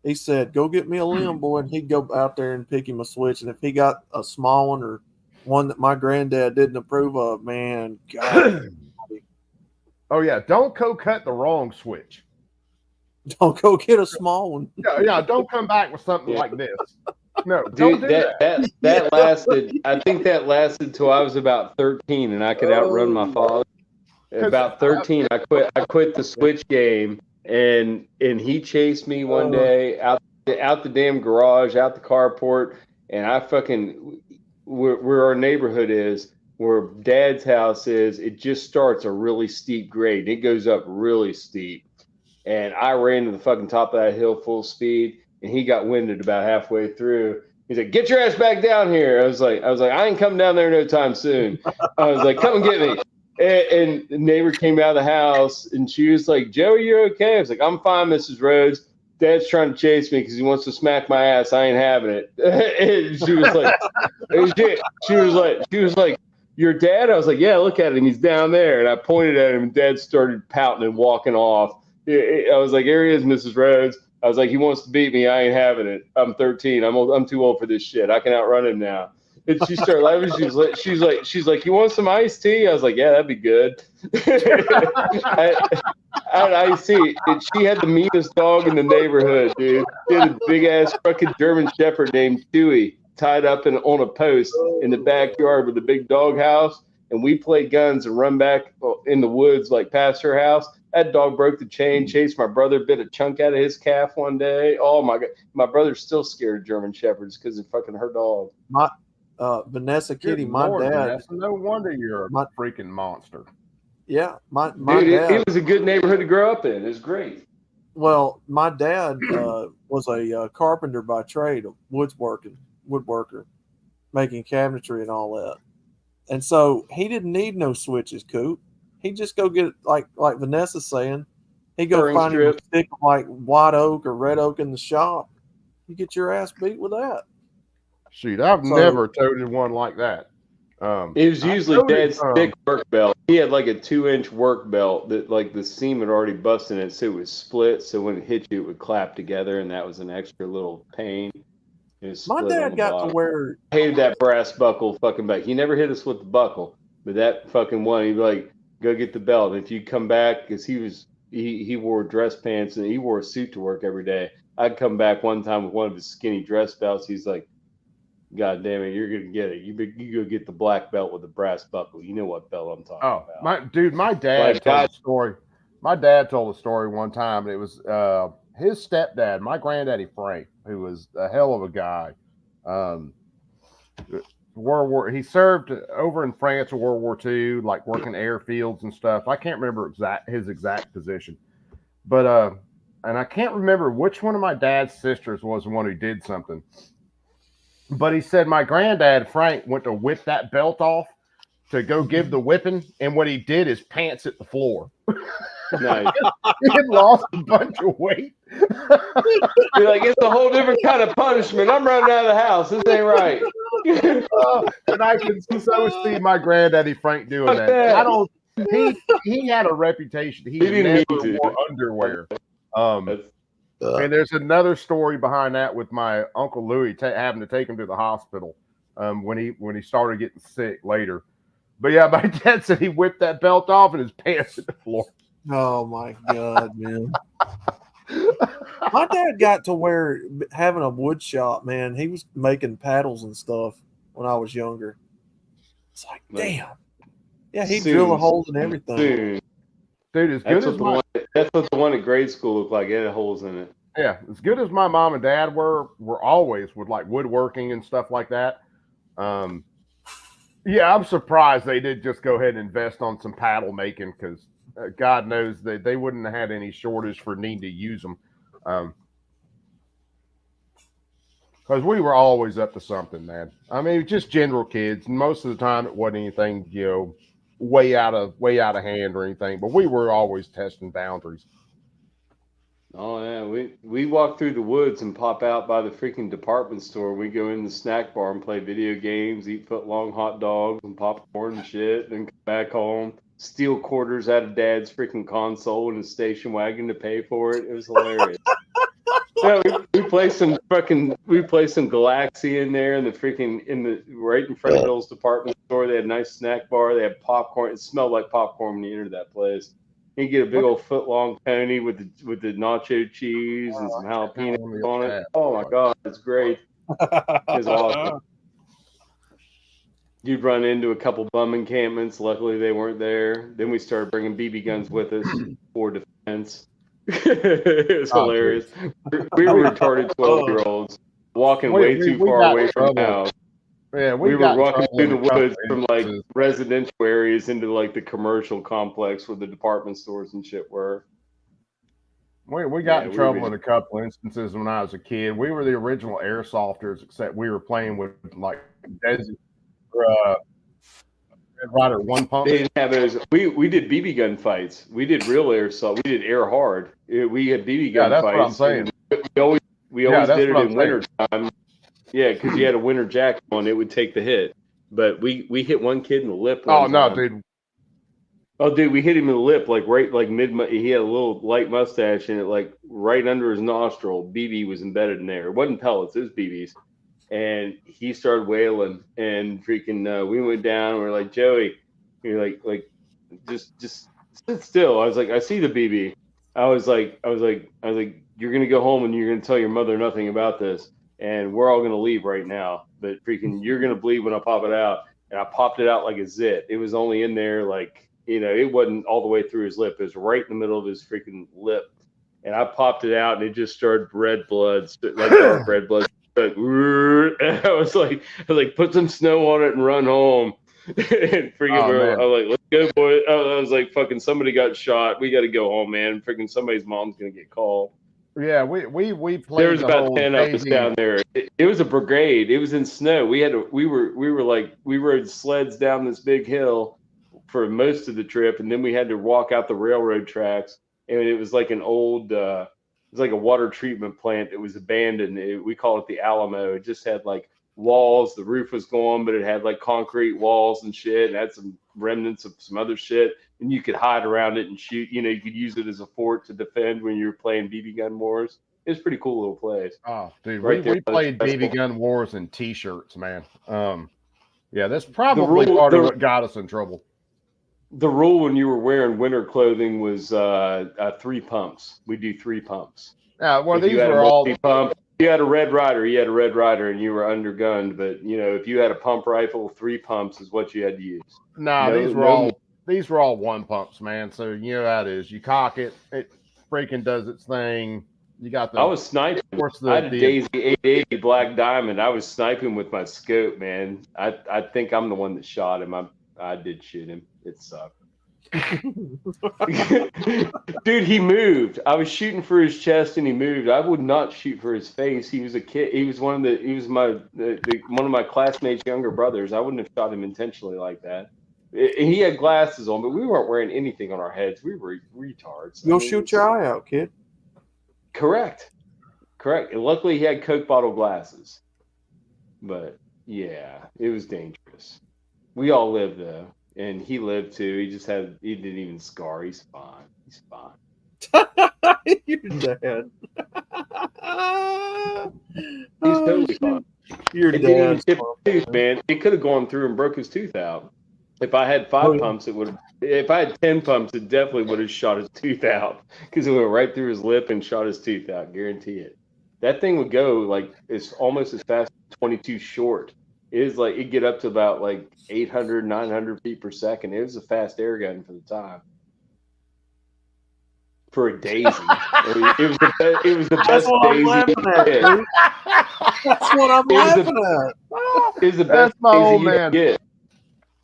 He said, go get me a limb, boy. And he'd go out there and pick him a switch. And if he got a small one or one that my granddad didn't approve of, man, God. Oh, yeah. Don't go cut the wrong switch. Don't go get a small one. Yeah. Don't come back with something like this. No, dude, that lasted. I think that lasted till I was about 13, and I could outrun my father. About 13, I quit the switch game, and he chased me one day out the damn garage, out the carport, and I fucking where our neighborhood is, where Dad's house is, it just starts a really steep grade. It goes up really steep. And I ran to the fucking top of that hill full speed, and he got winded about halfway through. He's like, "Get your ass back down here." I was like, I ain't coming down there no time soon. I was like, "Come and get me." And the neighbor came out of the house, and she was like, "Joey, you're okay?" I was like, "I'm fine, Mrs. Rhodes. Dad's trying to chase me because he wants to smack my ass. I ain't having it." And she was like, she was like, "Your dad?" I was like, "Yeah, look at him. He's down there." And I pointed at him, and Dad started pouting and walking off. I was like, "Here he is, Mrs. Rhodes." I was like, "He wants to beat me. I ain't having it. I'm 13. I'm too old for this shit. I can outrun him now." And she started laughing. She's like, "You want some iced tea?" I was like, "Yeah, that'd be good." I had iced tea. And she had the meanest dog in the neighborhood, dude. She had a big ass fucking German Shepherd named Chewy tied up on a post in the backyard with a big dog house. And we played guns and run back in the woods, like past her house. That dog broke the chain, chased my brother, bit a chunk out of his calf one day. Oh my God. My brother's still scared of German Shepherds because of fucking her dog. Vanessa Kitty, Good my Lord, dad. Vanessa, no wonder you're a freaking monster. Yeah, my Dude, dad. it was a good neighborhood to grow up in. It was great. Well, my dad was a carpenter by trade, a woodworker, making cabinetry and all that. And so he didn't need no switches, Coop. He'd just go get, like Vanessa's saying, he'd go Burning find him strip. a stick of like white oak or red oak in the shop. You get your ass beat with that. Shoot, I've never toted one like that. It was usually Dad's thick work belt. He had like a 2-inch work belt that like the seam had already busted in it, so it was split. So when it hit you, it would clap together, and that was an extra little pain. My dad got to wear. I hated that brass buckle fucking back. He never hit us with the buckle, but that fucking one, he'd be like, "Go get the belt." And if you come back, because he wore dress pants and he wore a suit to work every day. I'd come back one time with one of his skinny dress belts. He's like, "God damn it, you're gonna get it. You go get the black belt with the brass buckle. You know what belt I'm talking about." My dad told a story. My dad told a story one time, and it was his stepdad, my granddaddy Frank, who was a hell of a guy. He served over in France in World War II, like working airfields and stuff. I can't remember his exact position, but and I can't remember which one of my dad's sisters was the one who did something. But he said my granddad Frank went to whip that belt off to go give the whipping, and what he did is pants at the floor. Nice. He had lost a bunch of weight. You're like, it's a whole different kind of punishment. I'm running out of the house. This ain't right. And I can so see my granddaddy Frank doing that. I don't. He had a reputation. He never wore underwear. And there's another story behind that with my Uncle Louis having to take him to the hospital when he started getting sick later. But yeah, my dad said he whipped that belt off and his pants hit the floor. Oh my God, man. My dad got to where having a wood shop, man, he was making paddles and stuff when I was younger. It's like, damn. Yeah, he'd drill the holes and everything. Dude, as good as that's what the one at grade school looked like. It had holes in it. Yeah, as good as my mom and dad were always with like woodworking and stuff like that. Yeah, I'm surprised they did just go ahead and invest on some paddle making because God knows they wouldn't have had any shortage for needing to use them. Because we were always up to something, man. I mean, just general kids. And most of the time, it wasn't anything, way out of hand or anything. But we were always testing boundaries. Oh yeah, we walk through the woods and pop out by the freaking department store. We go in the snack bar and play video games, eat foot-long hot dogs and popcorn and shit, and come back home, steal quarters out of Dad's freaking console in his station wagon to pay for it. It was hilarious. Yeah, we play some Galaxy in there in the right in front of Bill's department store. They had a nice snack bar. They had popcorn. It smelled like popcorn when you entered that place. You get a big old foot-long pony with the nacho cheese and some jalapenos on it. Oh my God, it's great. It's awesome. You'd run into a couple bum encampments. Luckily, they weren't there. Then we started bringing BB guns with us for defense. It was hilarious. We were retarded 12-year-olds. walking We- way we- too we far got away in from the trouble. house. Yeah, We were got in walking trouble through in the a couple woods from like instances. residential areas into like the commercial complex where the department stores and shit were. We got Yeah, in we trouble were- in a couple instances when I was a kid. We were the original airsofters, except we were playing with like Desi, Red Ryder one pump. They didn't have those. We did BB gun fights. We did real airsoft. We did air hard. We had BB gun that's what I'm fights. saying. and We always that's did it what I'm in winter time. Yeah, because you had a winter jacket on, it would take the hit. But we hit one kid in the lip. Oh one no, time. dude! Oh, dude, we hit him in the lip, like right, like mid. He had a little light mustache, and it like right under his nostril, BB was embedded in there. It wasn't pellets, it was BBs. And he started wailing, and freaking, we went down. And we're like, Joey, you're like, just sit still. I was like, I see the BB. I was like, you're gonna go home and you're gonna tell your mother nothing about this, and we're all gonna leave right now. But freaking, you're gonna bleed when I pop it out. And I popped it out like a zit. It was only in there like. It wasn't all the way through his lip. It was right in the middle of his freaking lip. And I popped it out and it just started red blood, like dark red blood. And I was like, put some snow on it and run home. And freaking, I was like, let's go, boy. I was like, fucking somebody got shot. We got to go home, man. Freaking somebody's mom's going to get called. Yeah, we played. There was the about whole 10 of us Daisy- down there. It was a brigade. It was in snow. We rode sleds down this big hill for most of the trip, and then we had to walk out the railroad tracks, and it was like an old it was like a water treatment plant that was abandoned. We call it the Alamo. It just had like walls, the roof was gone, but it had like concrete walls and shit, and had some remnants of some other shit, and you could hide around it and shoot. You could use it as a fort to defend when you were playing BB gun wars. It was a pretty cool little place. Oh, dude, Right there we by the played BB festival. gun wars in T-shirts, man. Yeah, that's probably part of what got us in trouble. The rule when you were wearing winter clothing was 3 pumps. We do 3 pumps. Yeah, well, If these you had were a all. multi-pump, you had a Red Rider, and you were undergunned. But if you had a pump rifle, 3 pumps is what you had to use. Nah, these were all one pumps, man. So you know how it is. You cock it, it freaking does its thing. You got the. I was sniping. I had a Daisy 880 Black Diamond. I was sniping with my scope, man. I think I'm the one that shot him. I did shoot him. It sucked. Dude, he moved. I was shooting for his chest and he moved. I would not shoot for his face. He was a kid. He was one of my classmates' younger brothers. I wouldn't have shot him intentionally like that. He had glasses on, but we weren't wearing anything on our heads. We were retards. You'll shoot your eye out, kid. Correct. And luckily he had Coke bottle glasses. But yeah, it was dangerous. We all lived though. And he lived too. He didn't even scar. He's fine. You're dead. He's totally fine. You're It didn't even dead. tip his tooth, man. It could have gone through and broke his tooth out. If I had 5 pumps, it would have. If I had 10 pumps, it definitely would have shot his tooth out because it went right through his lip and shot his tooth out. Guarantee it. That thing would go like it's almost as fast as 22 short. It is like it'd get up to about like 800, 900 feet per second. It was a fast air gun for the time. For a Daisy, it was the best Daisy. That's what I'm laughing at. It was the That's best my Daisy old you man. could get.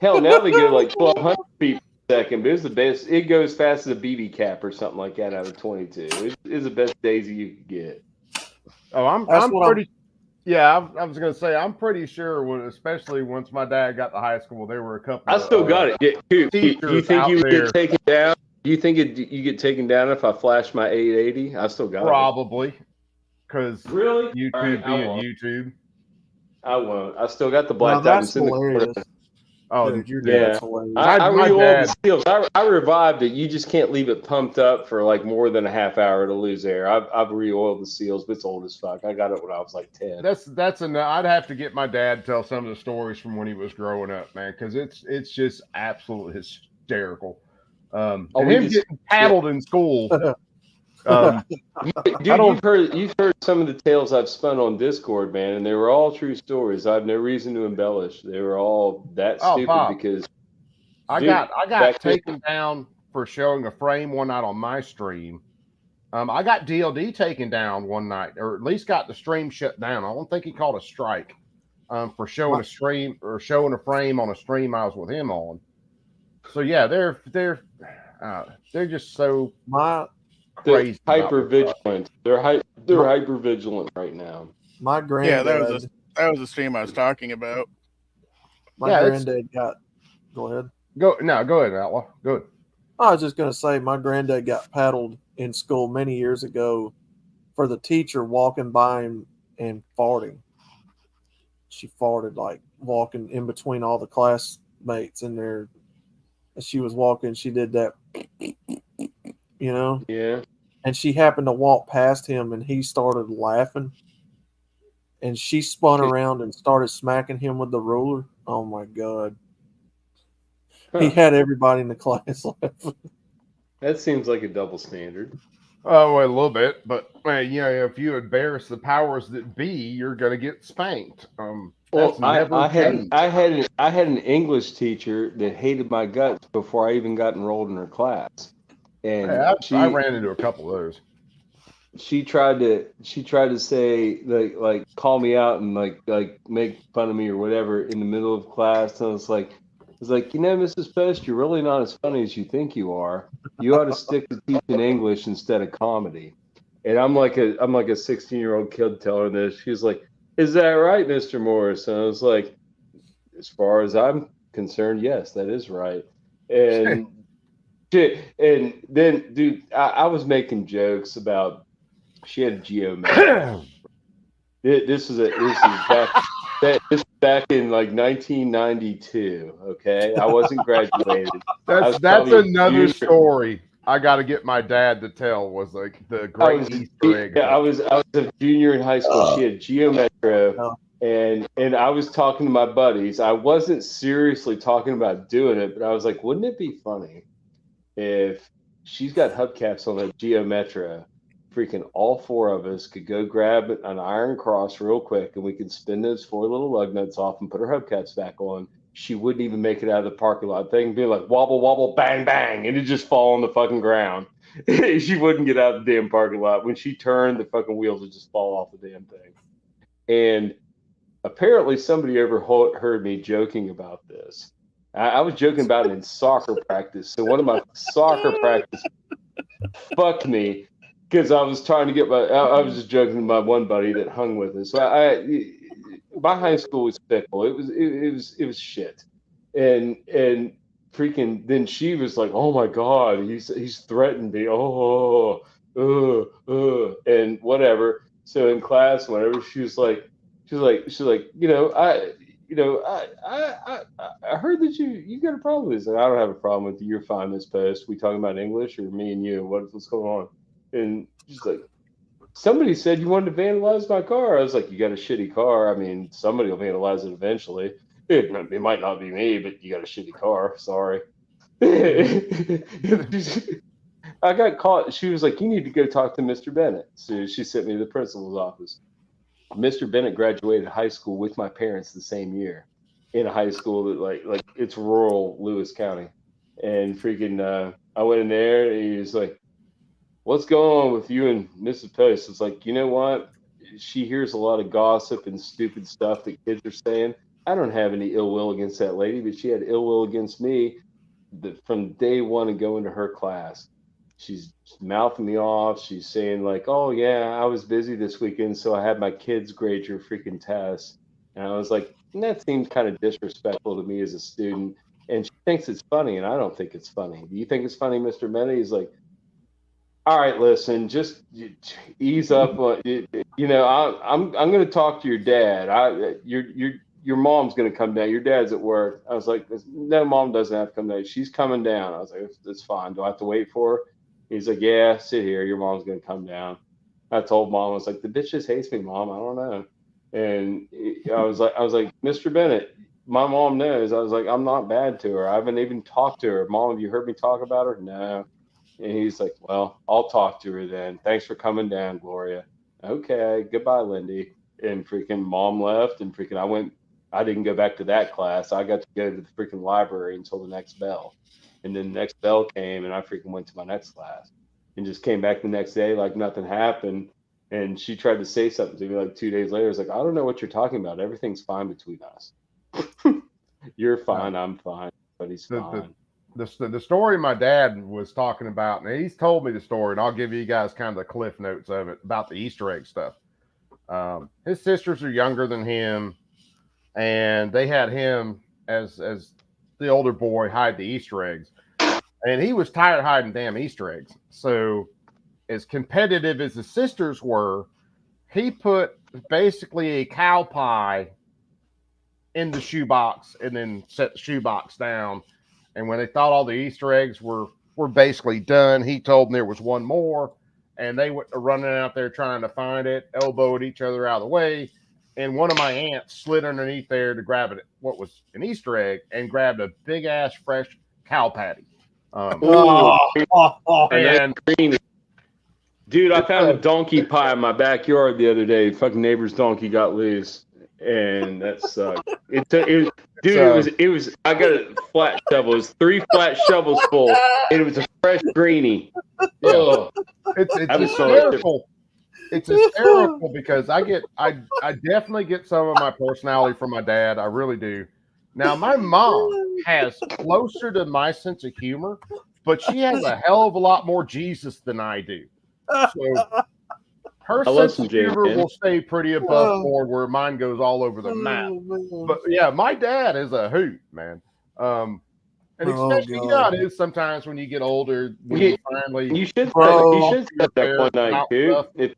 Hell, now they go like 1,200 feet per second, but it was the best. It goes fast as a BB cap or something like that out of 22. It's the best Daisy you could get. Oh, I'm pretty. Yeah, I was gonna say I'm pretty sure. Especially once my dad got to high school, there were a couple. I still got it. Yeah, dude, you teachers think out you would there. get taken down? You think you get taken down if I flashed my 880? I still got it. Probably, because Really? YouTube All right, I being won't. YouTube. I won't. I still got the Now black that's diamonds in the hilarious. corner. Oh, Dude, your Yeah, dad's hilarious. I My re-oiled dad- the seals. I revived it. You just can't leave it pumped up for like more than a half hour to lose air. I've re-oiled the seals, but it's old as fuck. I got it when I was like 10. That's enough. I'd have to get my dad to tell some of the stories from when he was growing up, man, because it's just absolutely hysterical. And we him just- getting paddled in school. Dude, you've heard some of the tales I've spun on Discord, man, and they were all true stories. I have no reason to embellish. They were all that Oh, stupid Bob. because I Dude, got back then- taken down for showing a frame one night on my stream. I got DLD taken down one night, or at least got the stream shut down. I don't think he called a strike for showing a stream or showing a frame on a stream I was with him on. So yeah, they're just so crazy. They're hyper vigilant. They're hyper vigilant right now. My granddad. Yeah, that was the stream I was talking about. My granddad got. Go ahead. Go ahead, Outlaw. Go ahead. I was just going to say, my granddad got paddled in school many years ago for the teacher walking by him and farting. She farted like walking in between all the classmates in there. As she was walking, she did that, you know? Yeah. And she happened to walk past him and he started laughing. And she spun around and started smacking him with the ruler. Oh my God. He had everybody in the class laughing. That seems like a double standard. Oh, well, a little bit, but you know, if you embarrass the powers that be, you're gonna get spanked. Well, I had an English teacher that hated my guts before I even got enrolled in her class, and I ran into a couple of those. She tried to say like call me out and like make fun of me or whatever in the middle of class, and I was like, you know, Mrs. Post, you're really not as funny as you think you are. You ought to stick to teaching English instead of comedy. And I'm like a 16-year-old kid telling her this. She's like, is that right, Mr. Morris? And I was like, as far as I'm concerned, yes, that is right. And and then, dude, I was making jokes about she had a geometry. This is back in like 1992. Okay, I wasn't graduated. That's another story. I got to get my dad to tell. Was like the great Easter egg. Yeah, I was a junior in high school. She had geometry, and I was talking to my buddies. I wasn't seriously talking about doing it, but I was like, wouldn't it be funny if she's got hubcaps on that geometry? Freaking all four of us could go grab an iron cross real quick and we could spin those four little lug nuts off and put her hubcaps back on. She wouldn't even make it out of the parking lot. Thing be like wobble, wobble, bang, bang, and it just fall on the fucking ground. She wouldn't get out of the damn parking lot. When she turned, the fucking wheels would just fall off the damn thing. And apparently somebody overheard me joking about this. I was joking about it in soccer practice. So one of my soccer practice fucked me. Because I was trying to get I was just joking with my one buddy that hung with us. So my high school was fickle. It was shit, and freaking. Then she was like, "Oh my God, he's threatened me." And whatever. So in class, whenever she was like, you know, I heard that you got a problem with this. And I don't have a problem with you. You're fine, Miss Post. We talking about English or me and you? What's going on? And she's like, somebody said you wanted to vandalize my car. I was like, you got a shitty car. I mean, somebody will vandalize it eventually. It might not be me, but you got a shitty car. Sorry. I got caught. She was like, you need to go talk to Mr. Bennett. So she sent me to the principal's office. Mr. Bennett graduated high school with my parents the same year in a high school that like it's rural Lewis County. And freaking, I went in there and he was like, what's going on with you and Mrs. Post? It's like, you know what? She hears a lot of gossip and stupid stuff that kids are saying. I don't have any ill will against that lady, but she had ill will against me from day one and going to her class. She's mouthing me off. She's saying like, oh yeah, I was busy this weekend, so I had my kids grade your freaking tests. And I was like, that seems kind of disrespectful to me as a student. And she thinks it's funny, and I don't think it's funny. Do you think it's funny, Mr. Bennett? He's like, all right, listen, just ease up. You know, I'm going to talk to your dad. Your mom's going to come down. Your dad's at work. I was like, no, mom doesn't have to come down. She's coming down. I was like, that's fine. Do I have to wait for her? He's like, yeah, sit here. Your mom's going to come down. I told mom, I was like, the bitch just hates me, mom. I don't know. And I was like, Mr. Bennett, my mom knows. I was like, I'm not bad to her. I haven't even talked to her. Mom, have you heard me talk about her? No. And he's like, well, I'll talk to her then. Thanks for coming down, Gloria. Okay, goodbye, Lindy. And freaking mom left, and freaking I didn't go back to that class. I got to go to the freaking library until the next bell. And then the next bell came, and I freaking went to my next class. and just came back the next day like nothing happened. And she tried to say something to me like 2 days later. I was like, I don't know what you're talking about. Everything's fine between us. You're fine. I'm fine. But he's fine. The story my dad was talking about, and he's told me the story, and I'll give you guys kind of the cliff notes of it about the Easter egg stuff. His sisters are younger than him, and they had him as the older boy hide the Easter eggs, and he was tired of hiding damn Easter eggs. So, as competitive as the sisters were, he put basically a cow pie in the shoebox and then set the shoebox down. And when they thought all the Easter eggs were basically done, he told them there was one more, and they went running out there trying to find it, elbowed each other out of the way. And one of my aunts slid underneath there to grab it, what was an Easter egg, and grabbed a big ass fresh cow patty. Dude, I found a donkey pie in my backyard the other day. Fucking neighbor's donkey got loose, and that sucked. It was. I got a flat shovel. It was 3 flat shovels full, and it was a fresh greenie. Yeah. It's hysterical. It's hysterical because I definitely get some of my personality from my dad. I really do. Now, my mom has closer to my sense of humor, but she has a hell of a lot more Jesus than I do. So her sense of humor will stay pretty above board, where mine goes all over the map. But yeah, my dad is a hoot, man. And especially it is sometimes when you get older, when you finally you should set that one night, dude.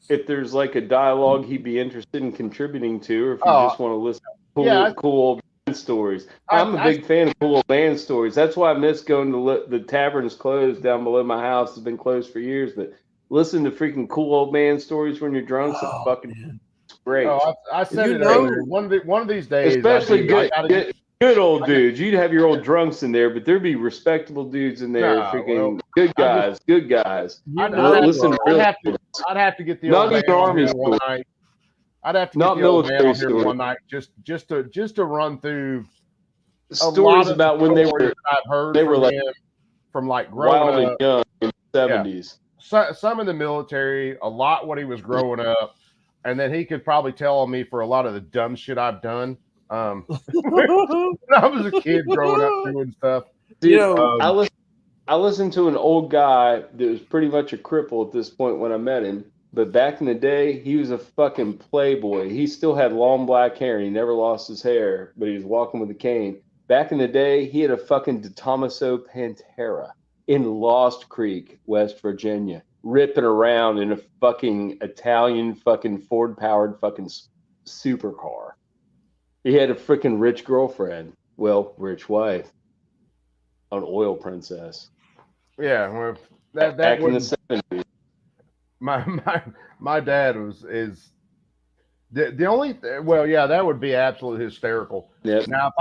If there's like a dialogue he'd be interested in contributing to, or if you just want to listen to cool old band stories. I'm a big fan of cool old band stories. That's why I miss going to the tavern's closed down below my house. It's been closed for years, but listen to freaking cool old band stories when you're drunk. It's fucking great. I said it earlier. One of these days, especially good old dudes. You'd have your old drunks in there, but there'd be respectable dudes in there. Freaking good guys. I'd have to get the old man on here one night. I'd have to get the old man on here one night just to run through stories about when they were. I've heard they were like from like growing up young in the 70s. Some in the military, a lot when he was growing up, and then he could probably tell on me for a lot of the dumb shit I've done. When I was a kid growing up doing stuff. Dude, I listened to an old guy that was pretty much a cripple at this point when I met him. But back in the day, he was a fucking playboy. He still had long black hair, and he never lost his hair, but he was walking with a cane. Back in the day, he had a fucking De Tomaso Pantera in Lost Creek, West Virginia, ripping around in a fucking Italian fucking Ford-powered fucking supercar. He had a freaking rich girlfriend. Well, rich wife. An oil princess. Yeah, well, that back in the 70s. My dad is the only that would be absolutely hysterical. Yeah. Now,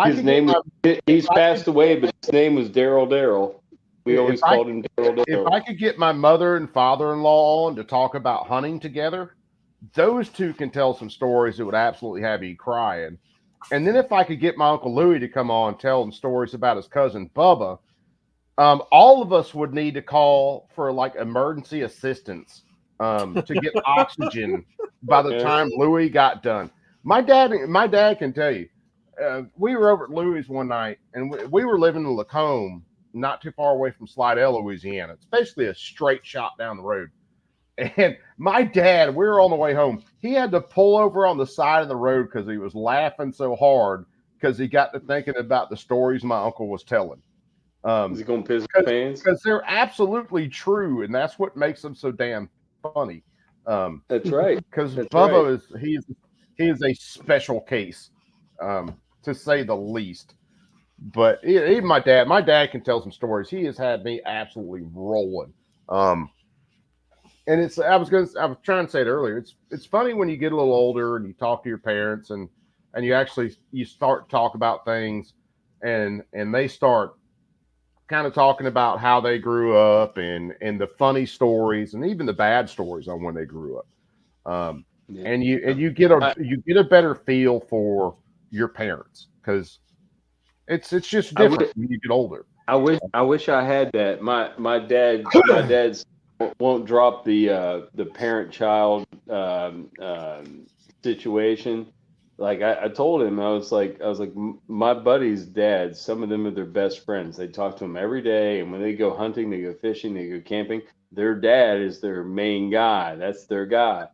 he's passed away, but his name was Daryl. We always called him Daryl. If I could get my mother and father-in-law on to talk about hunting together, those two can tell some stories that would absolutely have you crying. And then if I could get my Uncle Louie to come on telling stories about his cousin Bubba, all of us would need to call for like emergency assistance to get oxygen by the time Louie got done. My dad can tell you, we were over at Louie's one night, and we were living in Lacombe, not too far away from Slidell, Louisiana. It's basically a straight shot down the road. And my dad, we were on the way home. He had to pull over on the side of the road because he was laughing so hard because he got to thinking about the stories my uncle was telling. Is he going to piss his pants? Because they're absolutely true, and that's what makes them so damn funny. That's right. Because Bubba is a special case, to say the least. But even my dad can tell some stories. He has had me absolutely rolling. And I was trying to say it earlier. It's funny when you get a little older and you talk to your parents and you start to talk about things and they start kind of talking about how they grew up and the funny stories and even the bad stories on when they grew up. And you get a better feel for your parents because it's just different when you get older. I wish I had that. My dad's won't drop the parent-child situation. Like I told him, I was like, my buddy's dad, some of them are their best friends. They talk to him every day, and when they go hunting, they go fishing, they go camping. Their dad is their main guy. That's their guy.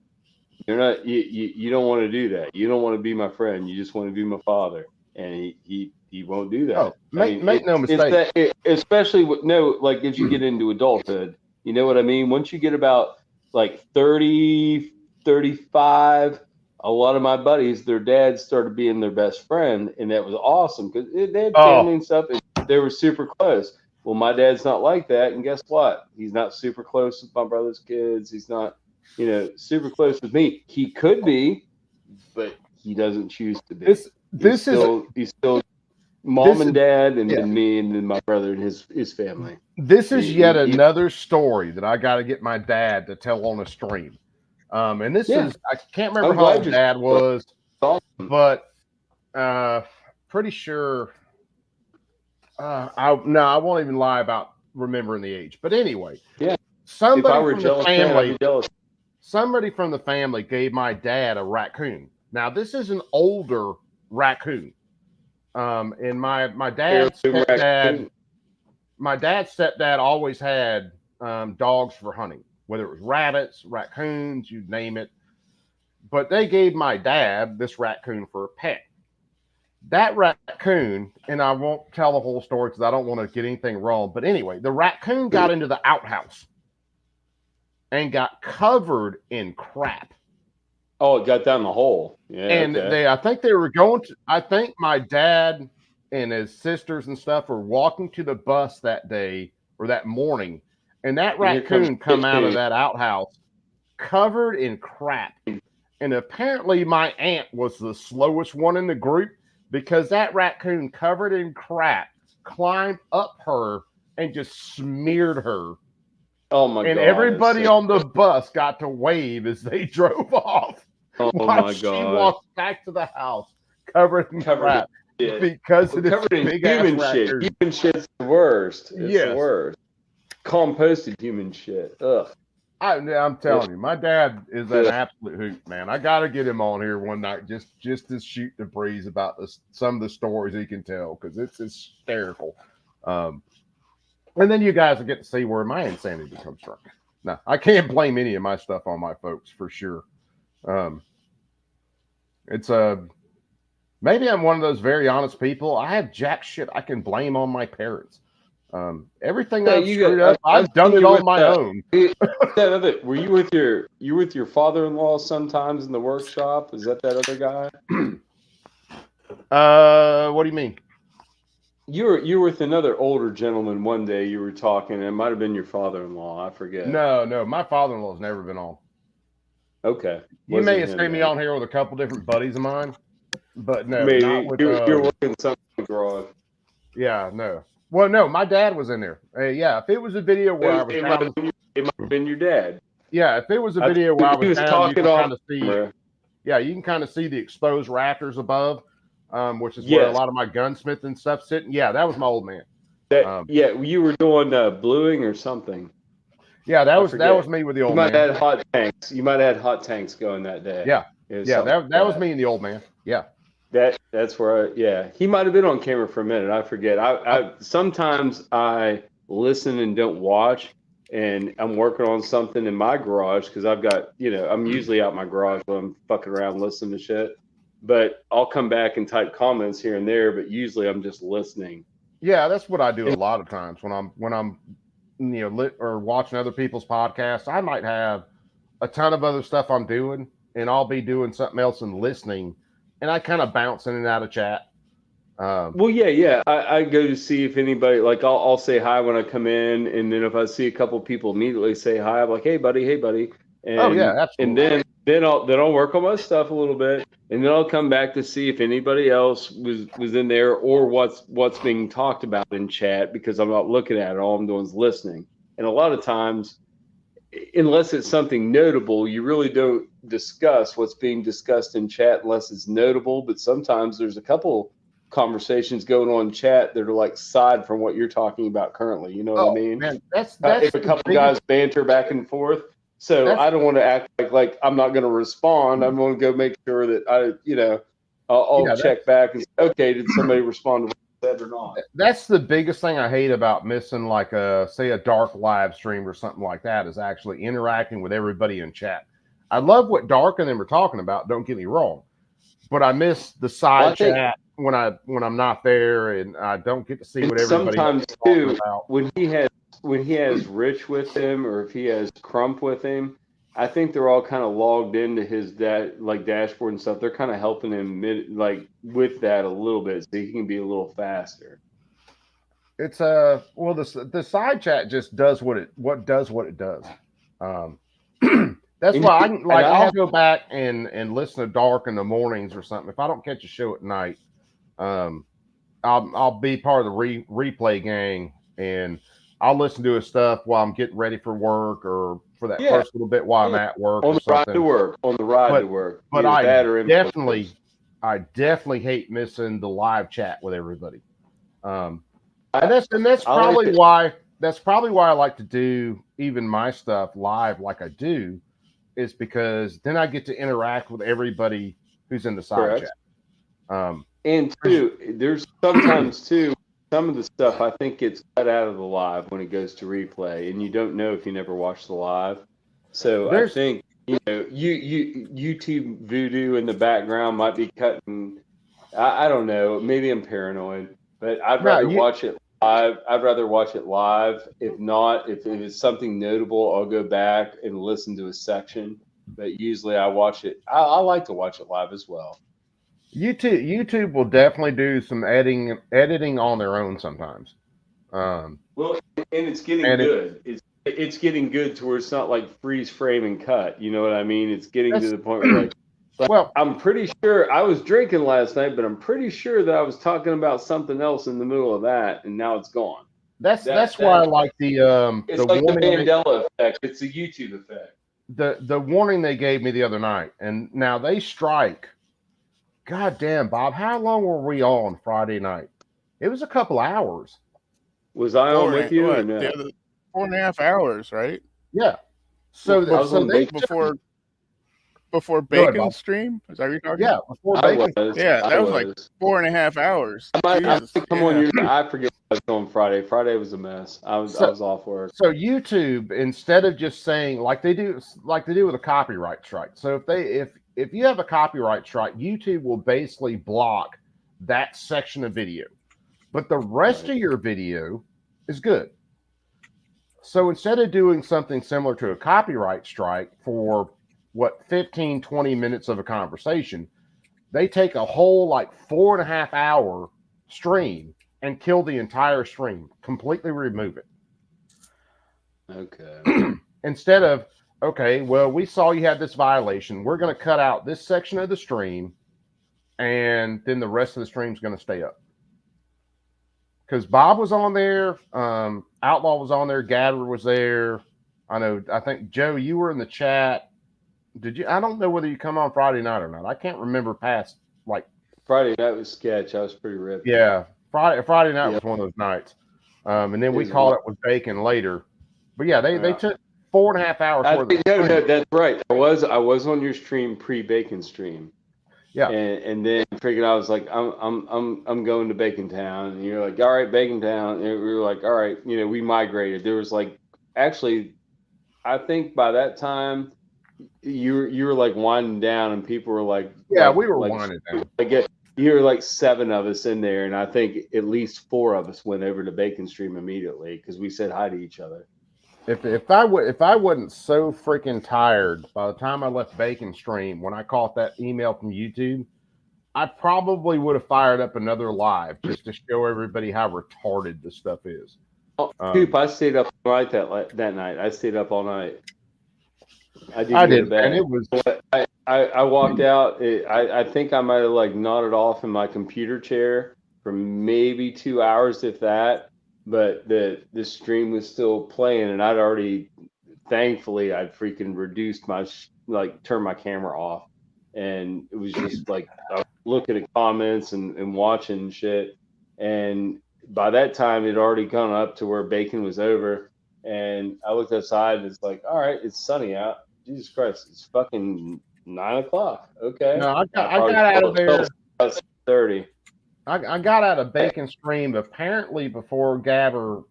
You're not. You don't want to do that. You don't want to be my friend. You just want to be my father. And he won't do that. Oh, make no mistake. Especially with like as you get into adulthood, you know what I mean? Once you get about like 30, 35, a lot of my buddies, their dads started being their best friend, and that was awesome because they had family and stuff, and they were super close. Well, my dad's not like that, and guess what? He's not super close with my brother's kids. He's not, super close with me. He could be, but he doesn't choose to be. He's still mom and dad, and then me, and then my brother and his family. This is yet another story that I got to get my dad to tell on a stream. And this is, I can't remember how old Dad was, but pretty sure. I won't even lie about remembering the age. But anyway, somebody from the family gave my dad a raccoon. Now this is an older raccoon. And my dad's stepdad always had dogs for hunting, whether it was rabbits, raccoons, you name it. But they gave my dad this raccoon for a pet. That raccoon, and I won't tell the whole story because I don't want to get anything wrong. But anyway, the raccoon got into the outhouse and got covered in crap. Oh, it got down the hole. Yeah. And I think they were going to, I think my dad and his sisters and stuff were walking to the bus that day or that morning. And that raccoon come out of that outhouse covered in crap. And apparently my aunt was the slowest one in the group because that raccoon covered in crap climbed up her and just smeared her. Oh my God. And everybody on the bus got to wave as they drove off. Oh my She God. walked back to the house covered in crap because of this covered in big human ass shit. raccoon. Human shit's the worst. It's Yes. the worst. Composted human shit. Ugh. I'm telling you, my dad is an absolute hoot, man. I got to get him on here one night just to shoot the breeze about some of the stories he can tell because it's hysterical. And then you guys will get to see where my insanity comes from. Now, I can't blame any of my stuff on my folks for sure. It's maybe I'm one of those very honest people. I have jack shit I can blame on my parents. Everything I've screwed up, I've done it on my own. Were you with your father-in-law sometimes in the workshop? Is that other guy? What do you mean? You were with another older gentleman one day. You were talking. It might have been your father-in-law. I forget. No, my father-in-law's never been on. Okay. You may have seen me on here with a couple different buddies of mine, but no, maybe not with, you're working something garage. Yeah, no. Well, no, my dad was in there. Yeah, if it was a video where I was it might have been your dad. Yeah, if it was a video where I was down, talking you can kind of see. Camera. Yeah, you can kind of see the exposed rafters above, which is where a lot of my gunsmith and stuff sitting. Yeah, that was my old man. You were doing bluing or something. Yeah, that was me with the old man. You might have had hot tanks. You might have had hot tanks going that day. Yeah, that was me and the old man. Yeah. That's where he might have been on camera for a minute. I forget. I sometimes I listen and don't watch, and I'm working on something in my garage because I've got I'm usually out in my garage when I'm fucking around listening to shit. But I'll come back and type comments here and there. But usually I'm just listening. Yeah, that's what I do a lot of times when I'm lit or watching other people's podcasts. I might have a ton of other stuff I'm doing, and I'll be doing something else and listening. And I kind of bounce in and out of chat. I go to see if anybody, like I'll say hi when I come in, and then if I see a couple people immediately say hi, I'm like, hey buddy. And, absolutely. And then I'll work on my stuff a little bit, and then I'll come back to see if anybody else was in there or what's being talked about in chat, because I'm not looking at it. All I'm doing is listening. And a lot of times, unless it's something notable, you really don't discuss what's being discussed in chat unless it's notable. But sometimes there's a couple conversations going on in chat that are like side from what you're talking about currently. You know what I mean? Man, that's if a couple guys banter back and forth. So I don't want to act like I'm not going to respond. I'm going to go make sure that I'll check back and say, okay, did somebody respond to what I said or not? That's the biggest thing I hate about missing, like say a dark live stream or something like that, is actually interacting with everybody in chat. I love what Dark and them are talking about. Don't get me wrong, but I miss the side chat when I'm not there, and I don't get to see what everybody sometimes is talking too about. when he has Rich with him, or if he has Crump with him. I think they're all kind of logged into his dashboard and stuff. They're kind of helping him with that a little bit, so he can be a little faster. It's well, the side chat just does what it does. That's why I'll go back and listen to Dark in the mornings or something. If I don't catch a show at night, I'll be part of the replay gang, and I'll listen to his stuff while I'm getting ready for work, or for that first little bit while I'm at work. On the ride to work. But I definitely hate missing the live chat with everybody. And that's probably why I like to do even my stuff live like I do, is because then I get to interact with everybody who's in the side chat. And too, there's sometimes too, some of the stuff I think gets cut out of the live when it goes to replay, and you don't know if you never watched the live. So I think YouTube voodoo in the background might be cutting. I don't know. Maybe I'm paranoid, but I'd rather watch it live. I'd rather watch it live. If not, if it's something notable, I'll go back and listen to a section. But usually I watch it. I like to watch it live as well. YouTube will definitely do some editing on their own sometimes. Well, and it's getting good. It's getting good to where it's not like freeze frame and cut. You know what I mean? It's getting to the point where well, I'm pretty sure I was drinking last night, but I'm pretty sure that I was talking about something else in the middle of that, and now it's gone. That's why I like the it's like the Mandela effect. It's a YouTube effect. The warning they gave me the other night, and now they strike. God damn, Bob, how long were we on Friday night? It was a couple hours. Was I on with you? Or no? 4.5 hours, right? Yeah. So before Bacon's stream? Is that what you're talking about? Yeah, before Bacon. Yeah, that was like 4.5 hours. I forget what I was on Friday. Friday was a mess. I was off work. So YouTube, instead of just saying like they do with a copyright strike. So if you have a copyright strike, YouTube will basically block that section of video, but the rest of your video is good. So instead of doing something similar to a copyright strike for 15, 20 minutes of a conversation, they take a whole 4.5 hour stream and kill the entire stream, completely remove it. Okay. Instead of, okay, well, we saw you had this violation. We're going to cut out this section of the stream, and then the rest of the stream is going to stay up. Because Bob was on there, Outlaw was on there, Gadder was there. I think Joe, you were in the chat. Did you? I don't know whether you come on Friday night or not. I can't remember past Friday night was sketch. I was pretty ripped. Yeah, Friday night was one of those nights, and then we caught up with Bacon later. But yeah, they took 4.5 hours. No, that's right. I was on your stream pre-Bacon stream. Yeah, and then figured I was like, I'm going to Bacon Town, and you're like, all right, Bacon Town, and we were like, all right, we migrated. There was actually, I think by that time, you were winding down, and people were we were winding down. You were 7 of us in there, and I think at least 4 of us went over to Bacon stream immediately because we said hi to each other. If I wasn't so freaking tired by the time I left Bacon stream when I caught that email from YouTube, I probably would have fired up another live just to show everybody how retarded this stuff is. Coop, I stayed up all night that night. I stayed up all night. I did, and it was. I walked out. I think I might have nodded off in my computer chair for maybe 2 hours, if that. But the stream was still playing, and thankfully, I'd freaking reduced my turned my camera off, and it was just looking at comments and watching shit. And by that time, it had already gone up to where Bacon was over. And I looked outside and it's like, all right, it's sunny out. Jesus Christ, it's fucking 9 o'clock. Okay. No, I got out of there. 30. I got out of Bacon Stream apparently before Gabber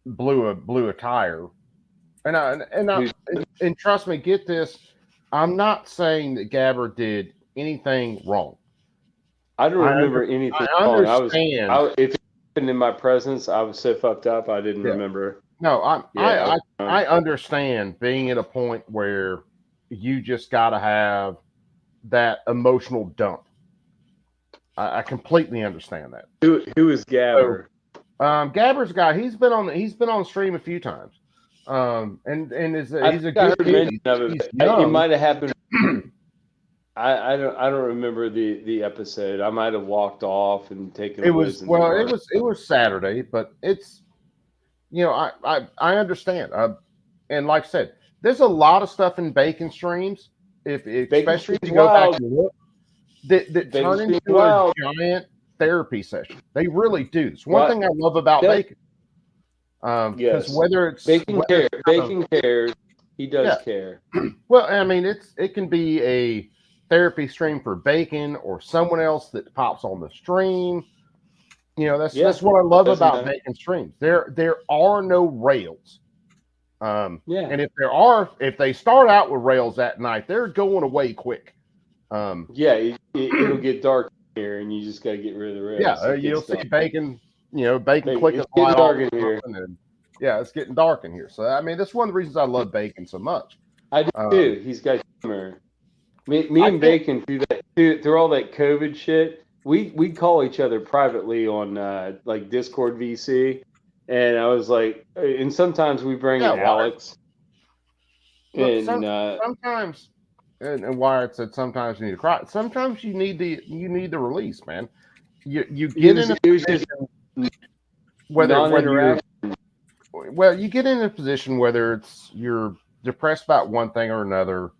blew a tire. And trust me, get this. I'm not saying that Gabber did anything wrong. I don't remember anything wrong. If it happened in my presence, I was so fucked up I didn't remember. No, I understand being at a point where you just gotta have that emotional dump. I completely understand that. Who is Gabber? So, Gabber's a guy. He's been on stream a few times. And he's a good kid. It might have happened. I don't remember the episode. I might have walked off and taken. It was Saturday, but it's I understand. And like I said, there's a lot of stuff in Bacon streams. Especially if you go back and look, that turn into a giant therapy session. They really do. It's one thing I love about Bacon. Because whether it's Bacon cares, he does care. Well, I mean, it can be a therapy stream for Bacon or someone else that pops on the stream. That's what I love about Bacon streams. There are no rails. And if they start out with rails that night, they're going away quick. It'll get dark here, and you just got to get rid of the rails. Yeah, you'll see Bacon. Bacon click a light dark in here. It's getting dark in here. So I mean, that's one of the reasons I love Bacon so much. I do too. He's got humor. Me and Bacon through all that COVID shit. We call each other privately on like Discord VC, and I was like, and sometimes we bring in Alex. Look, sometimes, and Wyatt said sometimes you need to cry. Sometimes you need the release, man. You get in a position you get in a position whether it's you're depressed about one thing or another.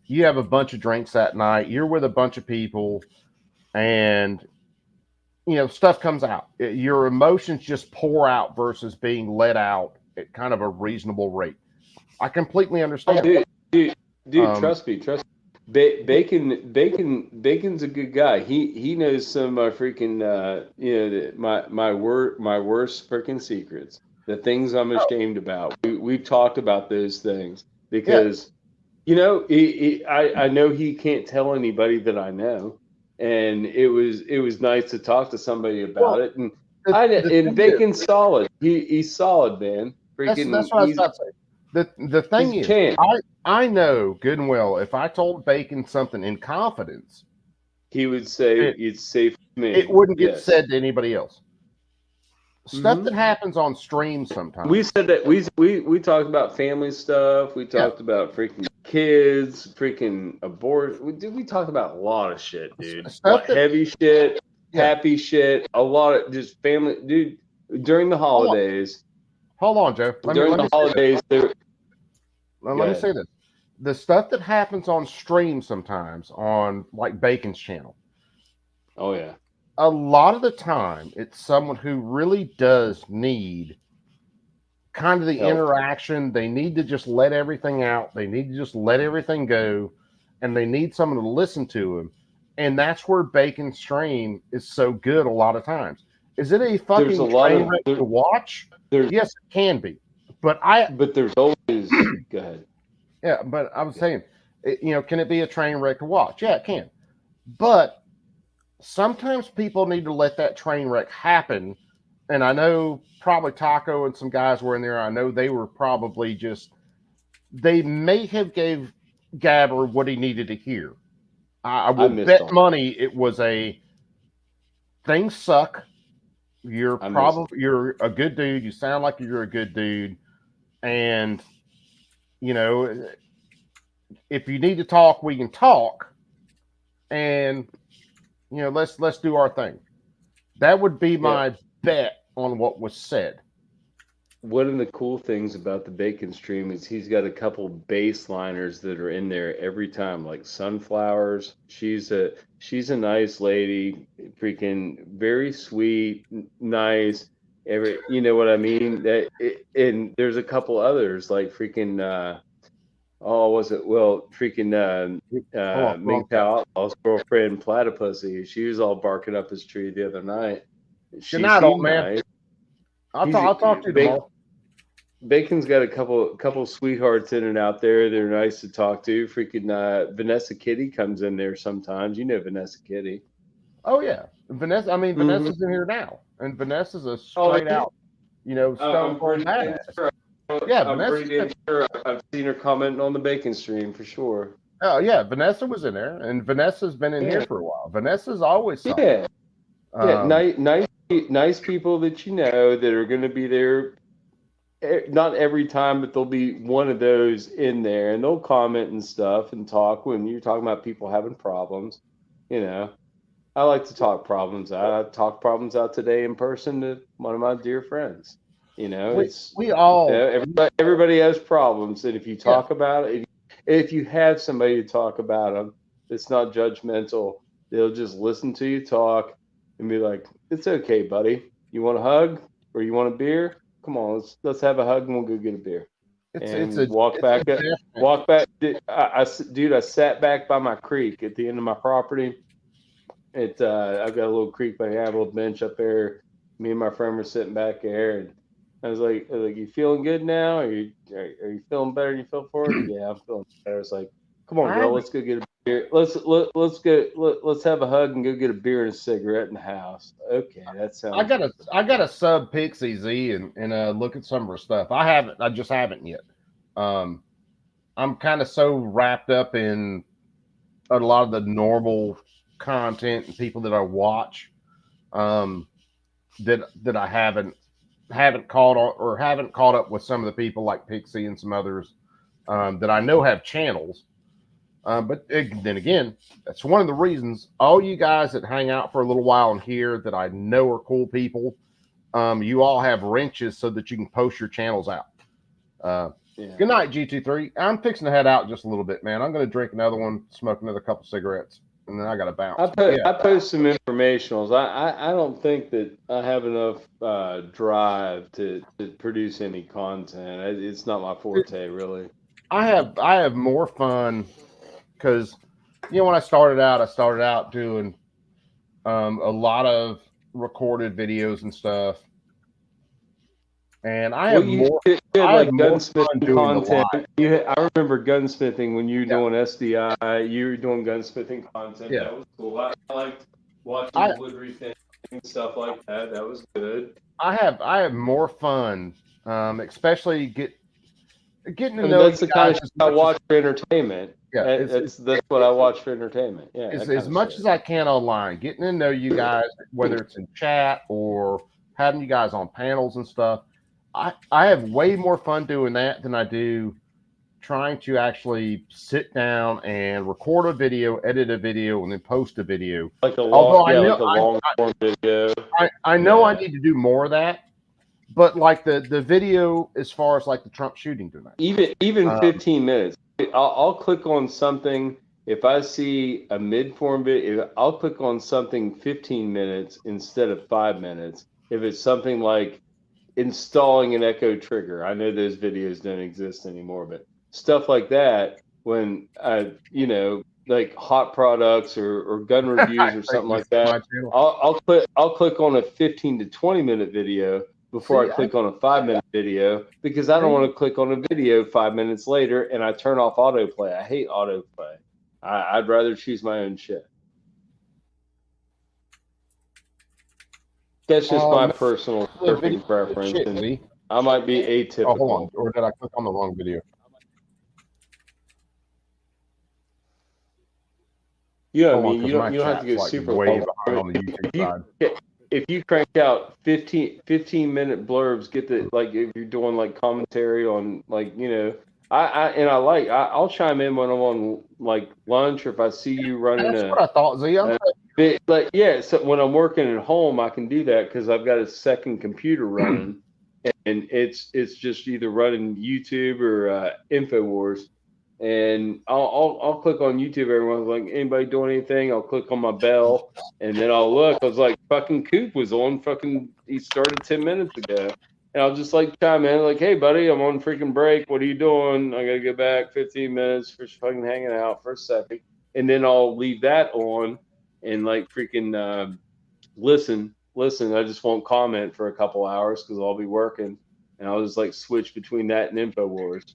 You have a bunch of drinks that night. You're with a bunch of people, and stuff comes out. Your emotions just pour out versus being let out at kind of a reasonable rate. I completely understand. Dude, trust me. Bacon's a good guy. He knows some of my freaking my worst freaking secrets, the things I'm ashamed about. We've talked about those things because I know he can't tell anybody that I know, and it was nice to talk to somebody about it. And Bacon's solid. He's solid, man. Freaking, that's what I was about to say. The thing is, I know good and well if I told Bacon something in confidence, he would say it's safe for me. It wouldn't get said to anybody else. Stuff that happens on stream sometimes. We said that we talked about family stuff. We talked about freaking kids, freaking abortion. We talked about a lot of shit, dude. Heavy shit, happy shit, a lot of just family, dude. During the holidays. Hold on, Joe. During the holidays, let me say this. The stuff that happens on stream sometimes on like Bacon's channel. Oh, yeah. A lot of the time, it's someone who really does need kind of the interaction. They need to just let everything out. They need to just let everything go. And they need someone to listen to them. And that's where Bacon's stream is so good a lot of times. Is it a fucking train wreck to watch? Yes, it can be. But there's always go ahead. Yeah, but I was saying, can it be a train wreck to watch? Yeah, it can. But sometimes people need to let that train wreck happen. And I know probably Taco and some guys were in there. I know they were probably they may have gave Gabber what he needed to hear. I would bet money it was things suck. You're a good dude. You sound like you're a good dude. And, if you need to talk, we can talk. And, let's do our thing. That would be my bet on what was said. one of the cool things about the Bacon Stream is he's got a couple baseliners that are in there every time, like Sunflowers. She's a nice lady, freaking very sweet, nice. You know what I mean? And there's a couple others like freaking freaking MGTOW Outlaw's girlfriend Platypussy. She was all barking up his tree the other night. Good night, old man. Nice. I'll talk to you tomorrow. Bacon's got a couple sweethearts in and out there. They're nice to talk to. Freaking Vanessa Kitty comes in there sometimes. You know Vanessa Kitty. Oh yeah, Vanessa. I mean, Vanessa's in here now, and Vanessa's a straight out, stone cold badass. Yeah, Vanessa. I've seen her commenting on the Bacon Stream for sure. Oh yeah, Vanessa was in there, and Vanessa's been in here for a while. Vanessa's always something. Nice people that you know that are going to be there. Not every time, but there'll be one of those in there, and they'll comment and stuff and talk when you're talking about people having problems. I like to talk problems out. I talked problems out today in person to one of my dear friends. Everybody has problems, and if you talk about it, if you have somebody to talk about them, it's not judgmental. They'll just listen to you talk and be like, "It's okay, buddy. You want a hug or you want a beer? Come on, let's have a hug and we'll go get a beer." Walk back. I sat back by my creek at the end of my property. I've got a little creek, but I have a little bench up there. Me and my friend were sitting back there, and I was like, "You feeling good now? Are you feeling better than you felt before?" Yeah, I'm feeling better. I was like, "Come on, girl, let's go get a beer. Let's have a hug and go get a beer and a cigarette in the house." Okay, that sounds. I got a sub Pixie Z and look at some of her stuff. I just haven't yet. I'm kind of so wrapped up in a lot of the normal content and people that I watch, that I haven't caught up with some of the people like Pixie and some others that I know have channels. But then again, that's one of the reasons all you guys that hang out for a little while in here that I know are cool people, you all have wrenches so that you can post your channels out. Good night, G23. I'm fixing to head out just a little bit, man. I'm going to drink another one, smoke another couple cigarettes, and then I got to bounce. I post some informationals. I don't think that I have enough drive to produce any content. It's not my forte, really. I have more fun because, when I started out doing a lot of recorded videos and stuff. And I had gunsmithing content. I remember gunsmithing when you were doing SDI. You were doing gunsmithing content. Yeah. That was cool. I liked watching wood refining and stuff like that. That was good. I have more fun, especially getting to know. That's the kind of stuff I watch for entertainment. Yeah, that's what I watch for entertainment. Yeah, as much as I can online, getting to know you guys, whether it's in chat or having you guys on panels and stuff. I have way more fun doing that than I do trying to actually sit down and record a video, edit a video, and then post a video. Like a long form video. I know I need to do more of that, but like the video as far as like the Trump shooting tonight. Even 15 minutes. I'll click on something. If I see a mid-form video, I'll click on something 15 minutes instead of 5 minutes. If it's something like installing an Echo trigger. I know those videos don't exist anymore, but stuff like that, when like hot products or gun reviews or something like that, I'll click on a 15 to 20 minute video before I click on a 5 minute video, because I don't want to click on a video 5 minutes later and I turn off autoplay. I hate autoplay. I'd rather choose my own shit. That's just my personal surfing preference. And I might be atypical. Oh, hold on. Or did I click on the wrong video? Yeah, I mean, you don't have to go super way behind on the YouTube side. If you crank out 15 minute blurbs, if you're doing like commentary on I'll chime in when I'm on like lunch, or if I see you running. That's what I thought, Zia. So when I'm working at home, I can do that because I've got a second computer running. and it's just either running YouTube or Infowars. And I'll click on YouTube. Everyone's like, anybody doing anything? I'll click on my bell, and then I'll look. I was like, fucking Coop was on. He started 10 minutes ago, and I'll just like chime in, like, hey buddy, I'm on freaking break. What are you doing? I gotta get back 15 minutes for fucking hanging out for a second, and then I'll leave that on and like freaking listen. I just won't comment for a couple hours because I'll be working, and I'll just like switch between that and Infowars.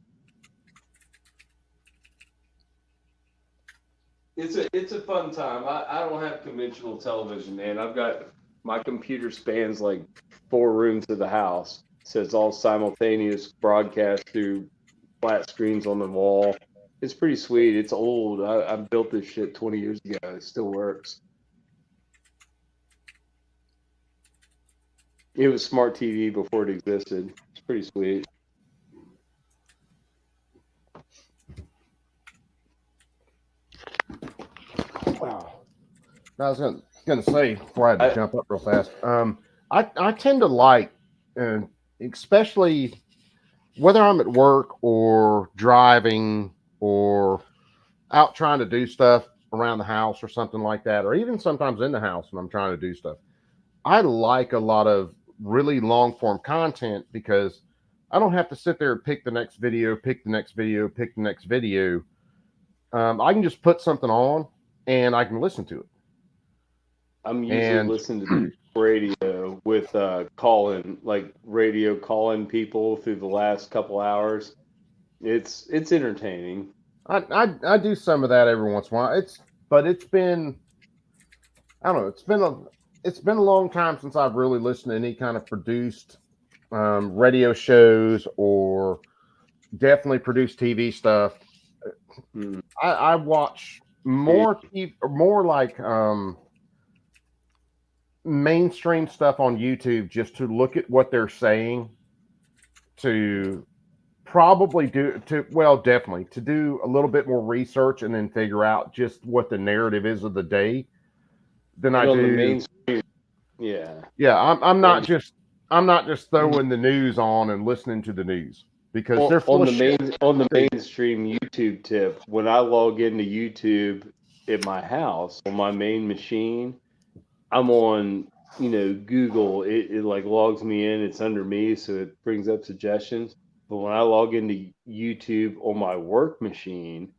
It's a fun time. I don't have conventional television, man. I've got my computer spans like 4 rooms of the house, so it's all simultaneous broadcast through flat screens on the wall. It's pretty sweet. It's old. I built this shit 20 years ago. It still works. It was smart TV before it existed. It's pretty sweet. Wow. I was gonna say before I had to jump up real fast. I tend to like, especially whether I'm at work or driving or out trying to do stuff around the house or something like that, or even sometimes in the house when I'm trying to do stuff. I like a lot of really long form content because I don't have to sit there and pick the next video, pick the next video, pick the next video. I can just put something on and I can listen to it. I'm usually listening to the radio with radio call-in people through the last couple hours. It's entertaining. I do some of that every once in a while. It's been, I don't know, it's been a long time since I've really listened to any kind of produced radio shows or definitely produced TV stuff. I watch more like mainstream stuff on YouTube just to look at what they're saying, to probably definitely to do a little bit more research and then figure out just what the narrative is of the day than I do. The mainstream, yeah. I'm not just throwing the news on and listening to the news because they're full on of the mainstream YouTube tip. When I log into YouTube at my house on my main machine, I'm on Google. It like logs me in. It's under me, so it brings up suggestions. But when I log into YouTube on my work machine,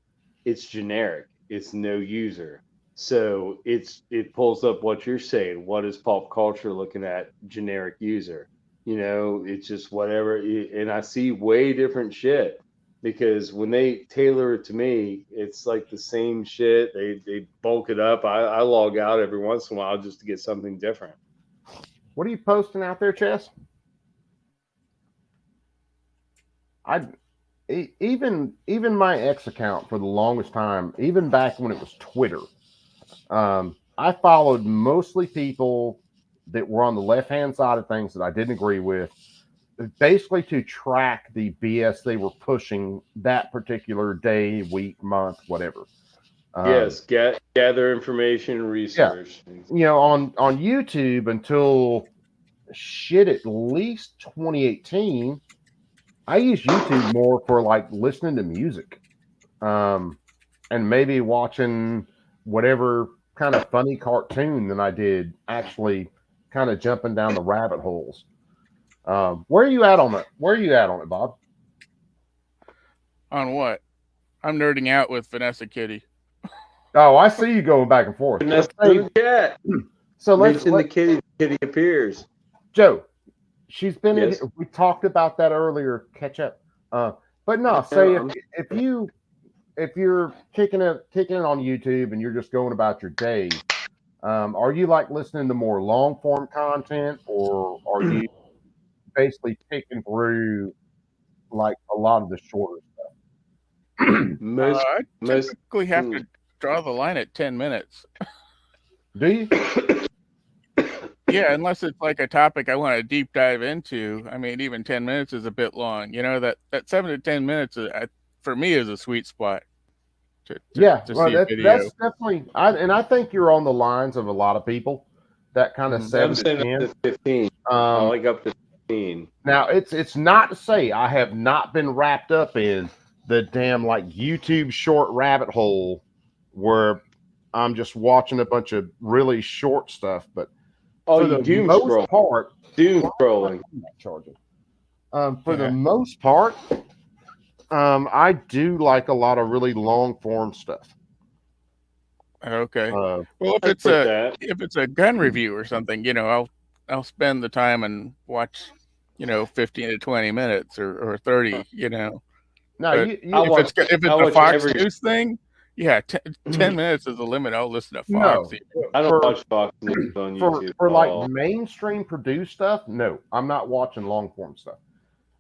it's generic. It's no user. So it pulls up what you're saying. What is pop culture looking at? Generic user. It's just whatever. And I see way different shit because when they tailor it to me, it's like the same shit. They bulk it up. I log out every once in a while just to get something different. What are you posting out there, Chess? Even my ex account for the longest time, even back when it was Twitter, I followed mostly people that were on the left-hand side of things that I didn't agree with, basically to track the BS they were pushing that particular day, week, month, whatever. Yes, gather information and research. Yeah. On YouTube until at least 2018, I used YouTube more for like listening to music, and maybe watching whatever kind of funny cartoon than I did actually kind of jumping down the rabbit holes. Where are you at on it? Bob? On what? I'm nerding out with Vanessa Kitty. Oh, I see you going back and forth. Vanessa the cat. So let's the kitty appears. Joe, she's been Yes. in. We talked about that earlier. Catch up. But no, say if you're kicking it on YouTube and you're just going about your day, are you like listening to more long form content, or are you basically picking through like a lot of the shorter stuff? I typically have to draw the line at 10 minutes. Do you? Yeah, unless it's like a topic I want to deep dive into. I mean, even 10 minutes is a bit long. That 7 to 10 minutes for me is a sweet spot. To That's video. definitely. I think you're on the lines of a lot of people. That kind of 7 to 10. Up to 15. I like up to seen. Now, it's not to say I have not been wrapped up in the damn like YouTube short rabbit hole where I'm just watching a bunch of really short stuff, but for the doom most scroll. part, Doom scrolling. For the most part, I do like a lot of really long form stuff. Okay. Well, if it's a gun review or something, I'll spend the time and watch, 15 to 20 minutes or 30, No, But if it's a Fox News thing, 10 minutes is the limit. I'll listen to Fox. I don't watch Fox News on YouTube. For like mainstream produced stuff, no, I'm not watching long form stuff.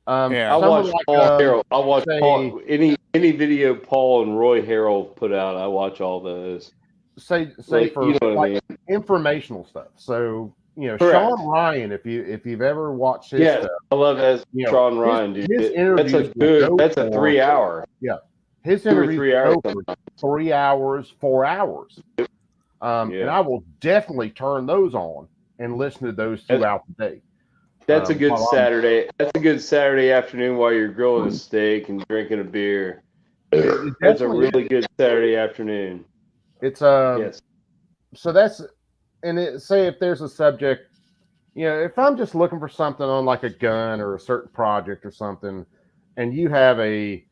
I watch Paul Harold. I watch Paul, any video Paul and Roy Harold put out. I watch all those. Say Like, for you know what I mean? Informational stuff. So Correct. Sean Ryan, if you've ever watched his stuff, I love that Sean Ryan, dude. That's a 3 hour. Yeah, his 2 or interviews 3 hours. go for 3 hours, 4 hours. And I will definitely turn those on and listen to those throughout the day. That's a good Saturday. That's a good Saturday afternoon while you're grilling a steak and drinking a beer. That's a really good Saturday afternoon. It's so that's, and say if there's a subject, if I'm just looking for something on like a gun or a certain project or something, and you have a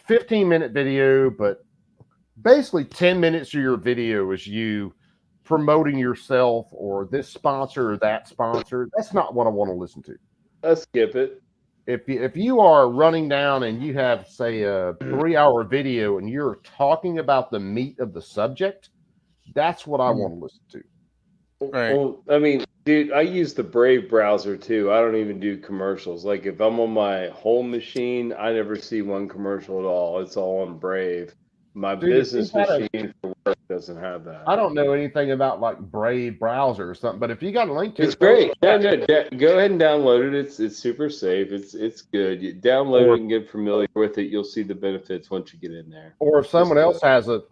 15-minute video, but basically 10 minutes of your video is you promoting yourself or this sponsor or that sponsor, that's not what I want to listen to. Let's skip it. If you are running down and you have, say, a 3-hour video and you're talking about the meat of the subject, that's what I want to listen to. Right. Well, I mean, dude, I use the Brave browser too. I don't even do commercials. Like if I'm on my home machine, I never see one commercial at all. It's all on Brave. My business machine for work doesn't have that. I don't know anything about like Brave browser or something, but if you got a link to It's great. Go ahead and download it. It's super safe. It's good. You download it and get familiar with it. You'll see the benefits once you get in there. Or if someone else has a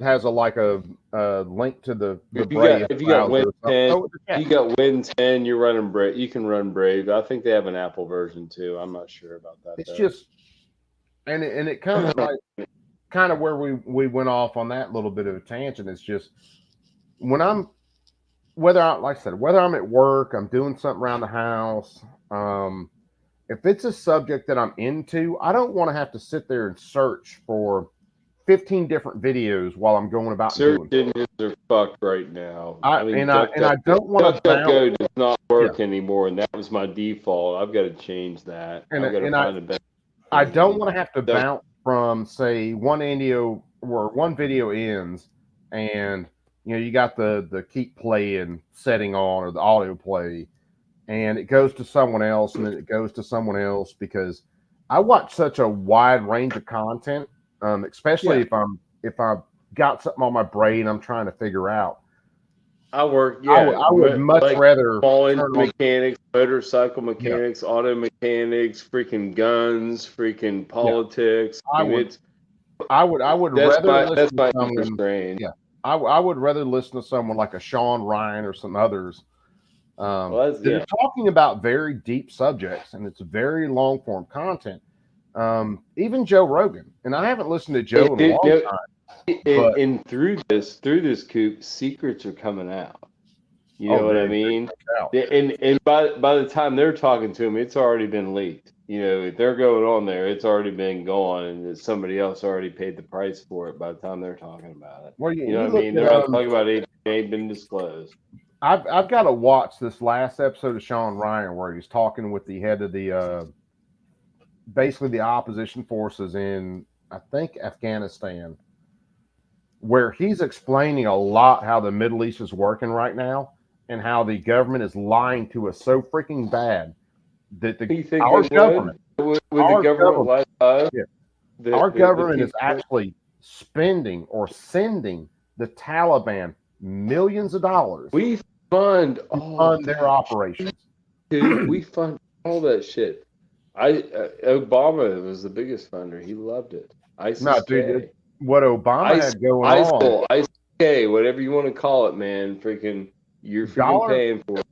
link to the Brave if you got Win 10, browser, you got Win 10, you're running Brave. You can run Brave. I think they have an Apple version too. I'm not sure about that. It's just, and it comes like kind of where we went off on that little bit of a tangent. It's just when I'm, whether I'm at work, I'm doing something around the house. If it's a subject that I'm into, I don't want to have to sit there and search for 15 different videos while I'm going about search doing engines are fucked right now. I don't want to DuckDuckGo does not work anymore, and that was my default. I've got to change that. I don't want to have to bounce from, say, one video where one video ends and you got the keep playing setting on or the auto play, and it goes to someone else and then it goes to someone else, because I watch such a wide range of content, especially if I've got something on my brain I'm trying to figure out. I work. I would much rather mechanics, motorcycle mechanics, auto mechanics, freaking guns, freaking politics. I would rather listen to someone. Yeah, I would rather listen to someone like a Sean Ryan or some others. They're talking about very deep subjects and it's very long form content. Even Joe Rogan, and I haven't listened to Joe in a long time. And through this Coop, secrets are coming out. You know what I mean? And by the time they're talking to him, it's already been leaked. If they're going on there, it's already been gone, and somebody else already paid the price for it by the time they're talking about it. Well, you know what I mean? They're not talking about it. It ain't been disclosed. I've got to watch this last episode of Sean Ryan where he's talking with the head of the basically the opposition forces in, I think, Afghanistan, where he's explaining a lot how the Middle East is working right now and how the government is lying to us so freaking bad that our government is actually spending or sending the Taliban millions of dollars. We fund their operations. Dude, we fund all that shit. Obama was the biggest funder. He loved it. Dude, what Obama had going on. ISK, whatever you want to call it, man. Freaking, you're freaking paying for it.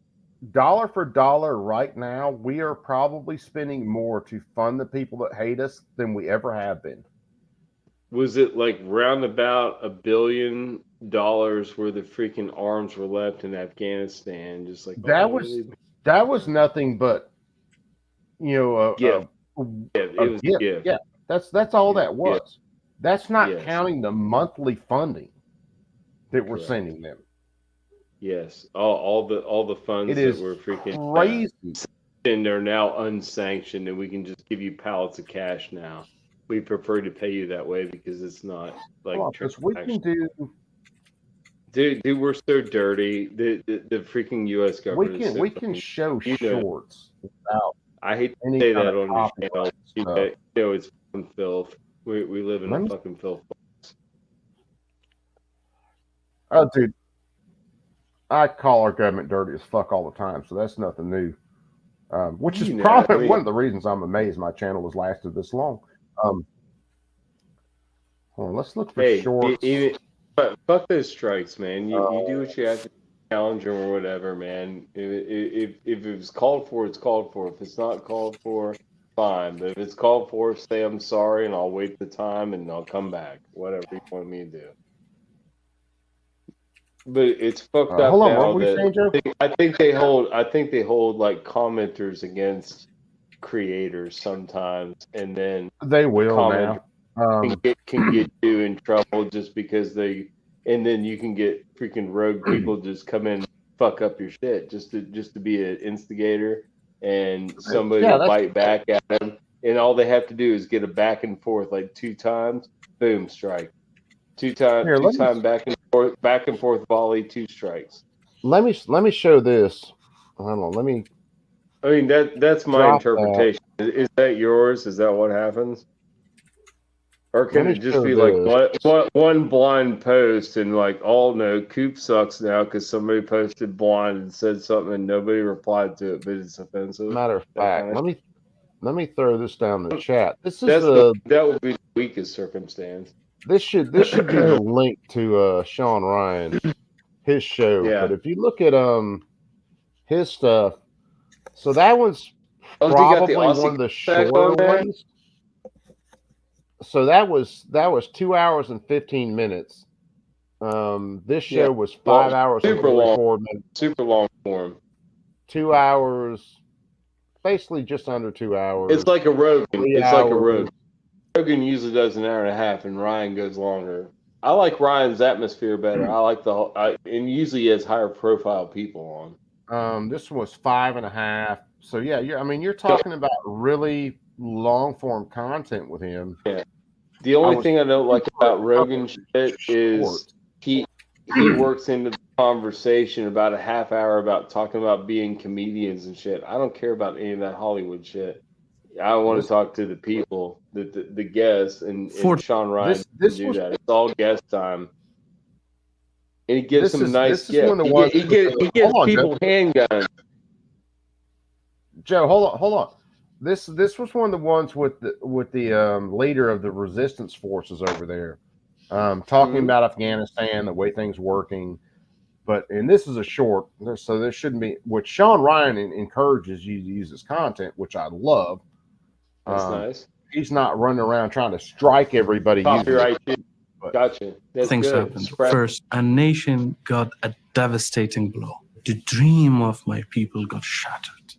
dollar for dollar right now, we are probably spending more to fund the people that hate us than we ever have been. Was it like round about $1 billion where the freaking arms were left in Afghanistan? Just like That was nothing but, you know, gift. It was a gift. Yeah, that's all that was. Gift. That's not Yes. counting the monthly funding that we're Correct. sending them. Yes, all the funds It that is were freaking crazy. and they're now unsanctioned, and we can just give you pallets of cash now. We prefer to pay you that way because it's not like Because we can do. Dude, we're so dirty. The freaking U.S. government. is so We can fucking- show you know, shorts without. I hate to any say kind that of on your copyright channel. stuff. You know, it's fucking filth. We live in Let a me- fucking filth. Oh, dude, I call our government dirty as fuck all the time, so that's nothing new. Which is You know, probably I mean- one of the reasons I'm amazed my channel has lasted this long. Hold on, let's look for Hey, shorts. fuck those strikes, man. You do what you have to challenge them or whatever, man. If it was called for, it's called for. If it's not called for, fine. But if it's called for, say I'm sorry, and I'll wait the time and I'll come back. Whatever you want me to do. But it's fucked up hold on, now. what were you saying, Joe? I think they hold like commenters against creators sometimes, and then They will comment now. can get you in trouble just because and then you can get freaking rogue people just come in and fuck up your shit just to be an instigator, and somebody will bite back at them, and all they have to do is get a back and forth like 2 times, boom, strike. Two time back and forth volley, 2 strikes. Let me show this. Hold on, let me. I mean that's my Drop interpretation. Is that yours? Is that what happens? Or can Let it me just show be like this. one blind post and like, oh no, Coop sucks now because somebody posted blind and said something and nobody replied to it, but it's offensive. Matter of That fact, kind of- let me throw this down the chat. This is that would be the weakest circumstance. This should be the link to Sean Ryan, his show. Yeah. But if you look at his stuff, so that was Oh, so you got the probably Aussie one of the back on shorter there? ones. So that was 2 hours and 15 minutes. This show Yeah. was 5 Well, hours and super long. 44 minutes. Super long form. 2 hours, basically just under 2 hours. It's like a Rogan. 3 It's like a hours. Rogan. Rogan usually does an hour and a half, and Ryan goes longer. I like Ryan's atmosphere better. I like and usually he has higher profile people on. This one was 5.5. So yeah, you're talking about really long form content with him. Yeah. The only thing I don't like about Rogan shit is he works into the conversation about a half hour about talking about being comedians and shit. I don't care about any of that Hollywood shit. I want to talk to the people, the guests, and Sean Ryan this do was- that. It's all guest time. And he gives This them a is- nice this is gift. one of the He ones gives with the- hold on, people handguns. Joe, hold on. This was one of the ones with the leader of the resistance forces over there, talking about Afghanistan, the way things working. And this is a short, so there shouldn't be. Which Sean Ryan encourages you to use his content, which I love. That's nice. He's not running around trying to strike everybody. using it. Copyright shit. Gotcha. That's Things good. happened. Scrap- First, a nation got a devastating blow. The dream of my people got shattered.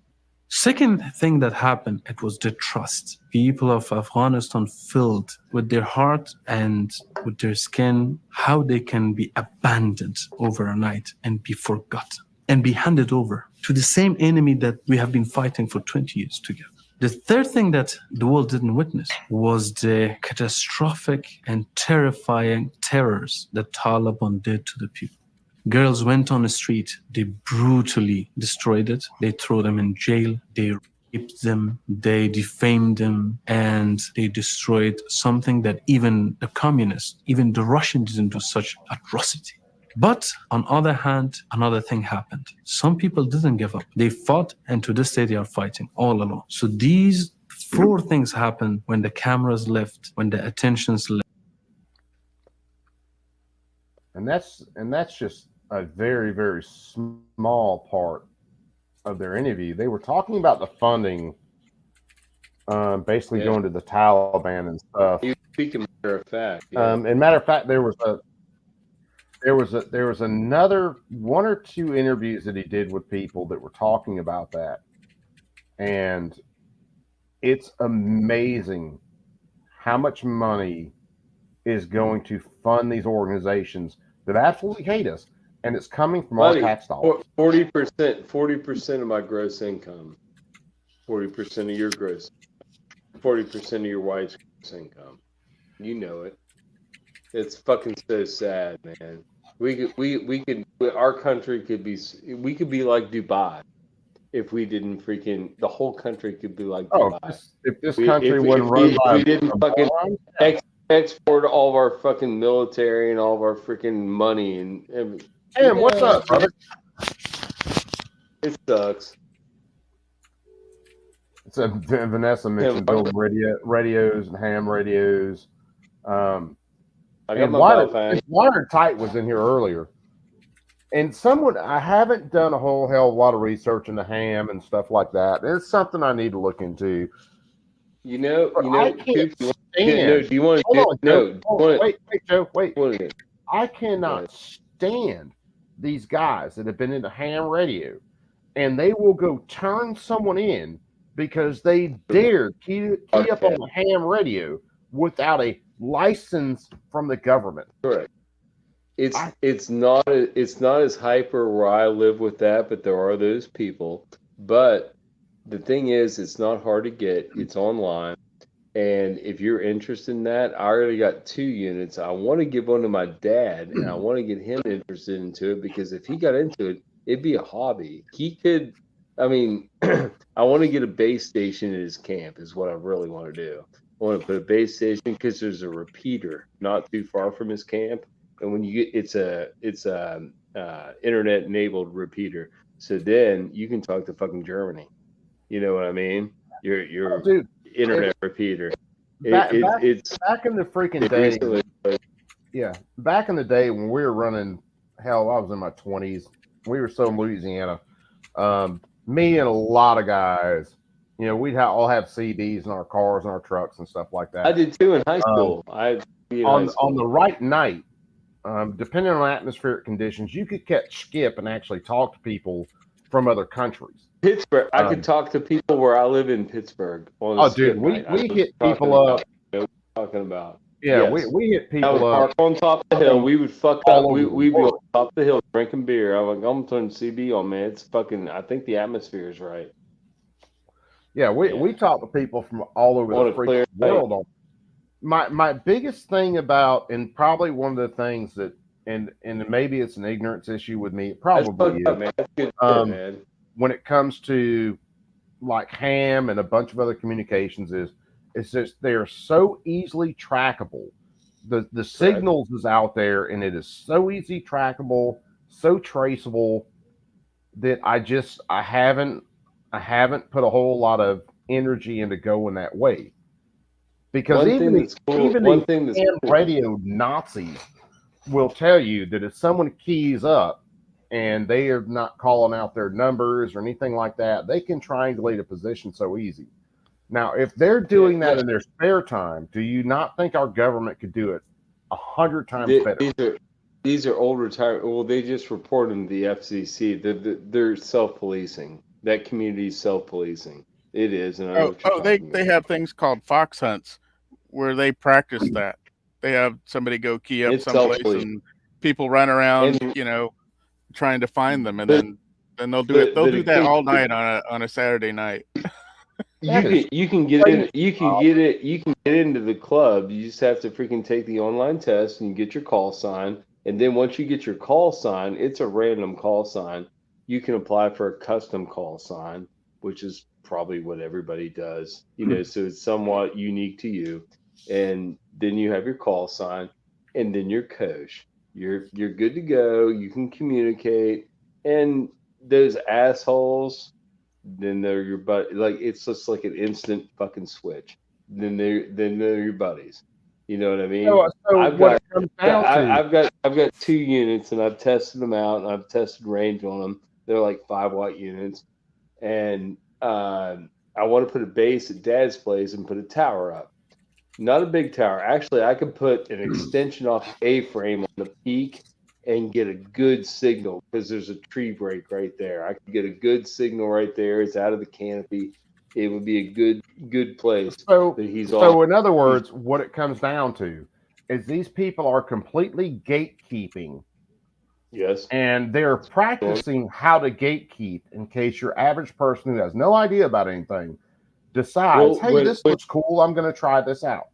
Second thing that happened, it was the trust. People of Afghanistan filled with their heart and with their skin how they can be abandoned overnight and be forgotten and be handed over to the same enemy that we have been fighting for 20 years together. The third thing that the world didn't witness was the catastrophic and terrifying terrors that Taliban did to the people. Girls went on the street, they brutally destroyed it, they threw them in jail, they raped them, they defamed them, and they destroyed something that even the communists, even the Russians didn't do such atrocity. But on the other hand, another thing happened. Some people didn't give up. They fought, and to this day they are fighting all along. So these 4 things happened when the cameras left, when the attentions left. And that's just a very, very small part of their interview, they were talking about the funding, basically Yeah. going to the Taliban and stuff. He was speaking matter of fact. Yeah. And matter of fact, there was another one or two interviews that he did with people that were talking about that, and it's amazing how much money is going to fund these organizations that absolutely hate us, and it's coming from our tax dollars. 40% of my gross income, 40% of your gross, 40% of your wife's gross income. You know it. It's fucking so sad, man. Our country could be, we could be like Dubai if we didn't freaking, the whole country could be like Dubai. If this country wasn't run by we didn't fucking export all of our fucking military and all of our freaking money and everything. Tim, what's up, brother? It sucks. It's Vanessa mentioned building radios and ham radios. I got And my Water, fan. Water Tight was in here earlier. And someone, I haven't done a whole hell of a lot of research into ham and stuff like that. It's something I need to look into. I can't stand. Do you want to Wait, Joe, wait. I cannot stand these guys that have been into ham radio, and they will go turn someone in because they dare key up on the ham radio without a license from the government. Correct. It's not as hyper where I live with that, but there are those people. But the thing is, it's not hard to get. It's online. And if you're interested in that, I already got 2 units. I want to give one to my dad, and I want to get him interested into it, because if he got into it, it'd be a hobby. He could, I mean, I want to get a base station at his camp is what I really want to do. I want to put a base station because there's a repeater not too far from his camp. And when you get, it's a internet enabled repeater. So then you can talk to fucking Germany. You know what I mean? Your internet repeater. Back in the freaking day. Recently, Yeah, back in the day when we were running, hell, I was in my 20s. We were still in Louisiana. Me and a lot of guys, you know, we'd all have CDs in our cars and our trucks and stuff like that. I did too in high school. On the right night, depending on atmospheric conditions, you could catch Skip and actually talk to people from other countries. Pittsburgh. I could talk to people where I live in Pittsburgh. Dude, we hit people up. Talking about. Yeah, Yes. we hit I people would up. park on top of the hill. We would fuck all up. over We'd the be on world. top of the hill drinking beer. I'm like, I'm turning CB on, man. It's fucking. I think the atmosphere is right. Yeah, we talk to people from all over What the a clear freaking world. My biggest thing about, and probably one of the things that, and maybe it's an ignorance issue with me, it That's probably fucked up, is. man. That's good shit, man. When it comes to like ham and a bunch of other communications, it's just they're so easily trackable. The signals is out there, and it is so easy trackable, so traceable that I haven't put a whole lot of energy into going that way. Because One even thing that's cool- even one the thing that's ham cool. radio Nazis will tell you that if someone keys up and they are not calling out their numbers or anything like that, they can triangulate a position so easy. Now, if they're doing that in their spare time, do you not think our government could do it 100 times better? These are old retired. Well, they just reported to the FCC. They're self-policing. That community is self-policing. It is. And I know what you're They have things called fox hunts where they practice that. They have somebody go key up It's someplace self-policing. and people run around, And- trying to find them, and But- then they'll do but- it. They'll but do it that takes- all night on a Saturday night. You can get in. You can get into the club. You just have to freaking take the online test and you get your call sign. And then once you get your call sign, it's a random call sign. You can apply for a custom call sign, which is probably what everybody does. So it's somewhat unique to you. And then you have your call sign, and then your coach. You're good to go. You can communicate. And those assholes, then they're your buddy. Like, it's just like an instant fucking switch. Then they're your buddies. You know what I mean? So what it comes down to, I've got 2 units, and I've tested them out, and I've tested range on them. They're like 5-watt units. and I want to put a base at Dad's place and put a tower up. Not a big tower. Actually, I could put an extension off the A-frame on the peak and get a good signal because there's a tree break right there. I could get a good signal right there. It's out of the canopy. It would be a good place. So, that he's so in other words, what it comes down to is these people are completely gatekeeping. Yes. And they're practicing how to gatekeep in case your average person who has no idea about anything decides, hey, this looks cool. I'm going to try this out.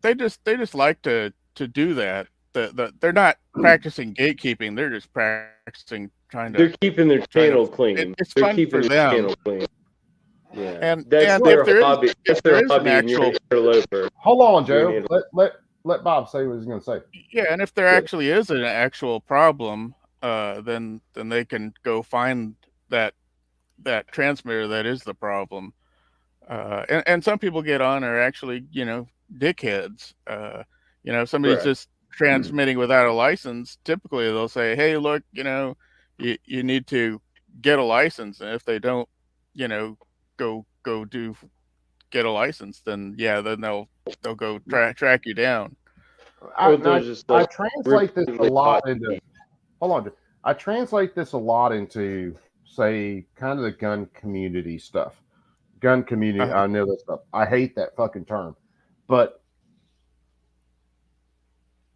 They just like to do that. They're not practicing gatekeeping. They're just practicing trying to. They're keeping their channel clean. It's they're fun keeping for their them. channel clean. Yeah, and that's and their if there hobby. is, That's if there their is an hobby. And you're actual, loafer. Hold on, Joe. Let Bob say what he's going to say. yeah, and if there actually is an actual problem, then they can go find that transmitter that is the problem. And some people get on are actually, dickheads. If somebody's Correct. just transmitting without a license, typically they'll say, hey, look, you need to get a license. And if they don't, go get a license, then they'll go track you down. I translate this a lot into. Hold on. I translate this a lot into, say, kind of the gun community stuff. Gun community. I know that stuff. I hate that fucking term, but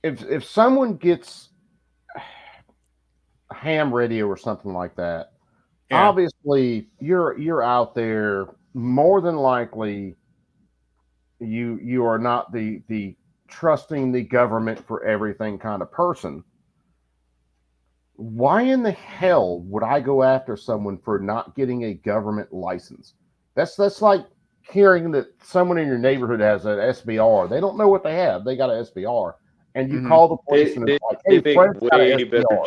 if someone gets a ham radio or something like that, obviously you're out there. More than likely, you are not the trusting the government for everything kind of person. Why in the hell would I go after someone for not getting a government license? That's like hearing that someone in your neighborhood has an SBR. They don't know what they have. They got an SBR, and you call the police and it's like, "Hey, Fred's got an SBR."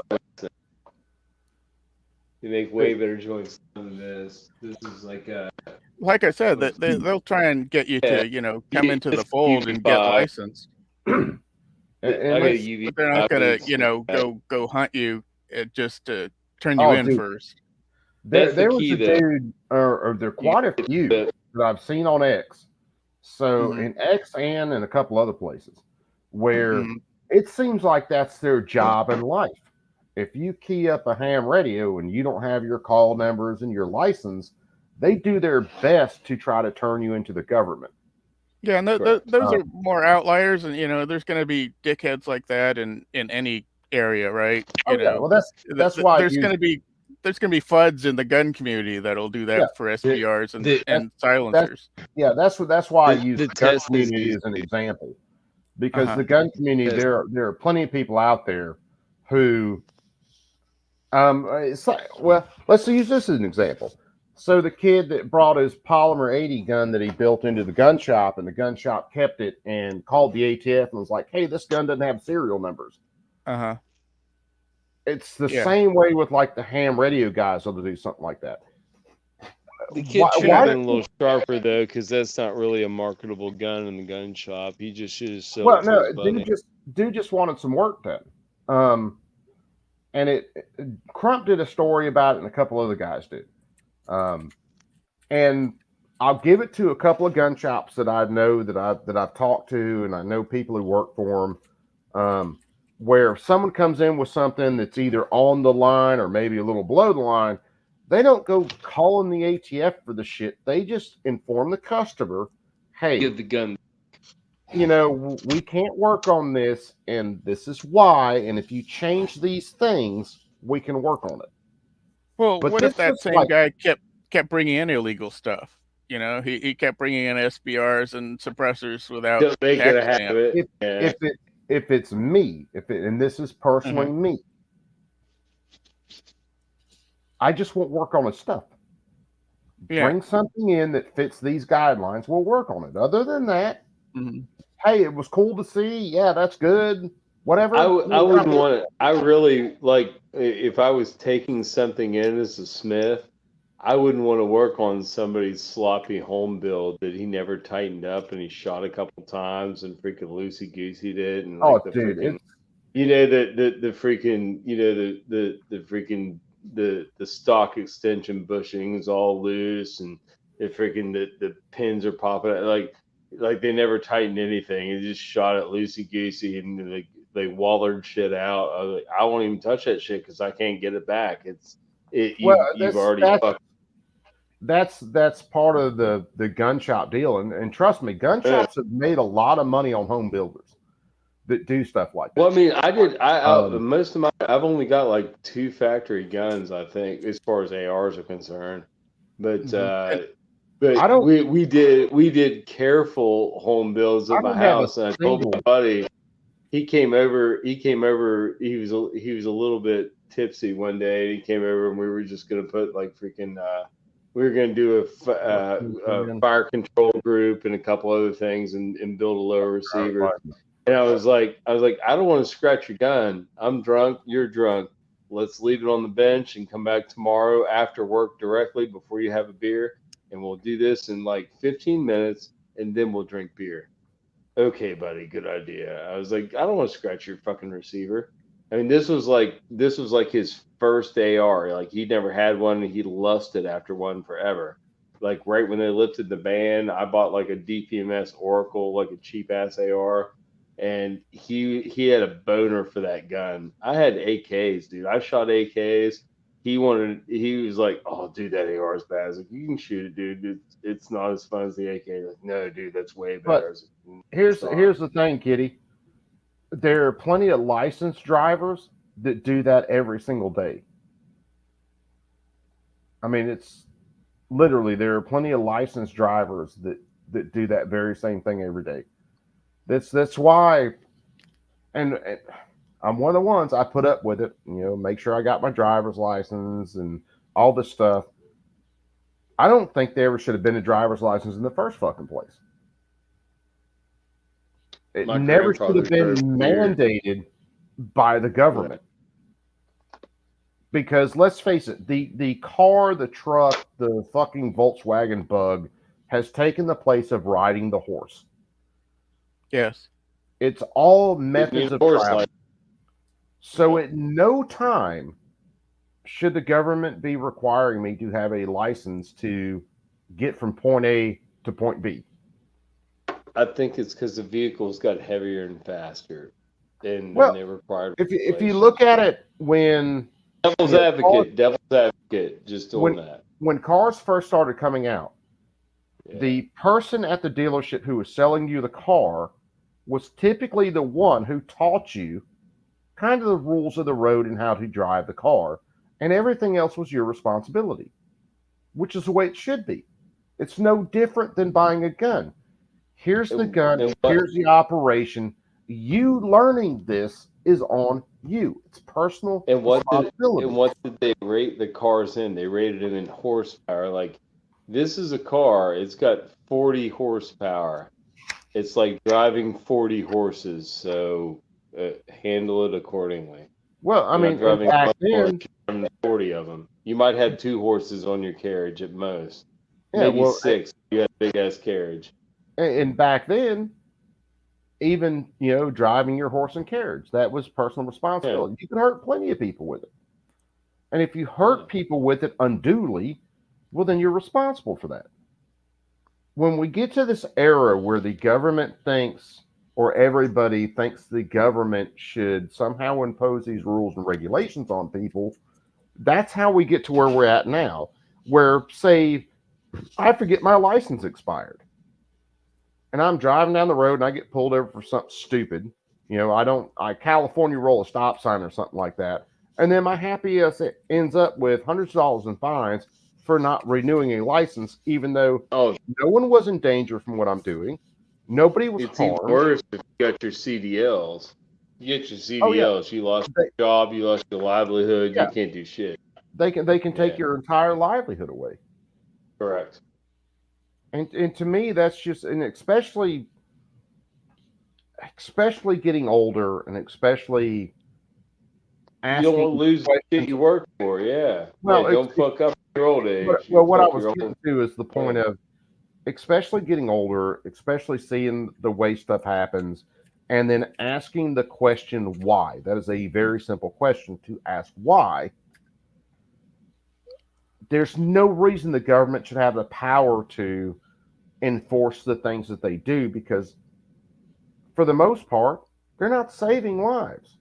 They make way better joints than this. This is like I said, they'll try and get you to come into the fold and get licensed. And but they're not gonna go hunt you just to turn you in first. There was a dude, or there are quite a few that I've seen on X. So in X and in a couple other places where it seems like that's their job in life. If you key up a ham radio and you don't have your call numbers and your license, they do their best to try to turn you into the government. Yeah, and those are more outliers, and there's going to be dickheads like that in any area, right? Well, that's why there's going to be FUDs in the gun community that'll do that for SBRs and silencers. That's why I use the gun community as an example, because the gun community, there are plenty of people out there who, it's like, well, let's use this as an example. So the kid that brought his Polymer 80 gun that he built into the gun shop, and the gun shop kept it and called the ATF and was like, "Hey, this gun doesn't have serial numbers." It's the same way with like the ham radio guys will do something like that. The kid should have been a little sharper though, because that's not really a marketable gun in the gun shop. He just should have sold. Well, no, dude just wanted some work done. And Crump did a story about it, and a couple other guys did. And I'll give it to a couple of gun shops that I know that I've talked to, and I know people who work for them. Where if someone comes in with something that's either on the line or maybe a little below the line, they don't go calling the ATF for the shit. They just inform the customer, "Hey, give the gun. We can't work on this, and this is why. And if you change these things, we can work on it." Well, But what this if that is same guy kept bringing in illegal stuff? He kept bringing in SBRs and suppressors without. Don't make it a habit. If it's me, and this is personally me, I just won't work on his stuff. Bring something in that fits these guidelines. We'll work on it. Other than that, hey, it was cool to see. Yeah, that's good. Whatever. I wouldn't want it. I really like if I was taking something in as a Smith, I wouldn't want to work on somebody's sloppy home build that he never tightened up and he shot a couple times and freaking loosey gooseyed it and the freaking, the freaking the stock extension bushings all loose, and the pins are popping out. Like they never tightened anything. It just shot it loosey goosey, and they wallered shit out. I was like, I won't even touch that shit because I can't get it back. You've already fucked. That's part of the gun shop deal, and trust me, gun shops have made a lot of money on home builders that do stuff like that. Well, I mean, I've only got like 2 factory guns, I think, as far as ARs are concerned. But we did careful home builds at my house, and I told my buddy, he came over. He was a little bit tipsy one day, and he came over, and we were just gonna put like freaking. We were gonna do a fire control group and a couple other things, and build a lower receiver. And I was like, I don't want to scratch your gun. I'm drunk. You're drunk. Let's leave it on the bench and come back tomorrow after work directly before you have a beer. And we'll do this in like 15 minutes, and then we'll drink beer. Okay, buddy. Good idea. I was like, I don't want to scratch your fucking receiver. I mean, this was like his first AR. Like, he'd never had one, and he lusted after one forever. Like, right when they lifted the ban, I bought like a DPMS Oracle, like a cheap ass AR. And he had a boner for that gun. I had AKs, dude. I shot AKs. He was like, oh, dude, that AR is bad. I was like, you can shoot it, dude. It's not as fun as the AK. Like, no, dude, that's way better. But here's the thing, Kitty. There are plenty of licensed drivers that do that every single day. I mean, it's literally, there are plenty of licensed drivers that do that very same thing every day. That's why, and I'm one of the ones, I put up with it, make sure I got my driver's license and all this stuff. I don't think there ever should have been a driver's license in the first fucking place. It never should have been mandated by the government. Because let's face it, the car, the truck, the fucking Volkswagen Bug has taken the place of riding the horse. Yes. It's all methods of travel. So at no time should the government be requiring me to have a license to get from point A to point B. I think it's because the vehicles got heavier and faster than they required. If you look at it when devil's advocate, just doing that. When cars first started coming out, the person at the dealership who was selling you the car was typically the one who taught you kind of the rules of the road and how to drive the car, and everything else was your responsibility, which is the way it should be. It's no different than buying a gun. Here's the gun, here's the operation. You learning this is on you. It's personal responsibility. What did they rate the cars in? They rated them in horsepower. Like, this is a car, it's got 40 horsepower. It's like driving 40 horses, so handle it accordingly. Well, I mean, back then, 40 of them. You might have 2 horses on your carriage at most. Yeah, maybe 6. You have a big ass carriage. And back then, even driving your horse and carriage, that was personal responsibility. You can hurt plenty of people with it, and if you hurt people with it unduly, well, then you're responsible for that. When we get to this era where the government thinks, or everybody thinks the government should somehow impose these rules and regulations on people, that's how we get to where we're at now, where, say, I forget my license expired, and I'm driving down the road and I get pulled over for something stupid. I California roll a stop sign or something like that. And then my happy ass ends up with hundreds of dollars in fines for not renewing a license, even though no one was in danger from what I'm doing. Nobody was harmed. It's even worse if you got your CDLs. You get your CDLs, you lost your job, you lost your livelihood, you can't do shit. They can take your entire livelihood away. Correct. And to me, that's just, and especially getting older, and especially asking, you don't want to lose the shit you work for. Well, don't fuck up your old age. Well, what I was getting to is the point of, especially getting older, especially seeing the way stuff happens, and then asking the question why. That is a very simple question to ask why. there's no reason the government should have the power to enforce the things that they do, because for the most part, they're not saving lives.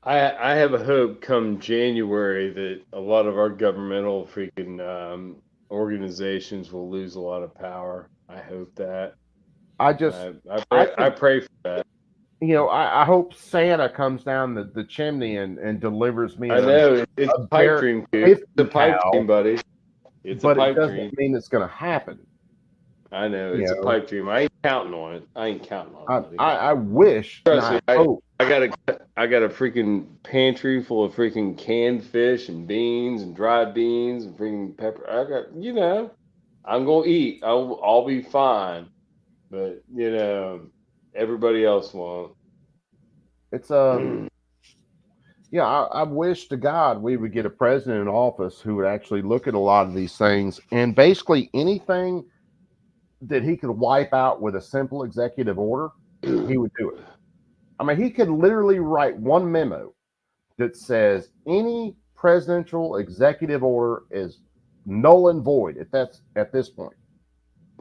I have a hope come January that a lot of our governmental freaking organizations will lose a lot of power. I hope that. I pray for that. You know, I hope Santa comes down the chimney and delivers me. I know it's a pipe dream, dude. It's a pipe dream, buddy. It's a pipe dream. But it doesn't mean it's going to happen. I know it's a pipe dream. I ain't counting on it. I wish. Trust me, I got a freaking pantry full of freaking canned fish and beans and dried beans and freaking pepper. I'm gonna eat. I'll be fine. But everybody else won't. It's yeah. I wish to God we would get a president in office who would actually look at a lot of these things, and basically anything that he could wipe out with a simple executive order, he would do it. I mean, he could literally write one memo that says any presidential executive order is null and void at this point.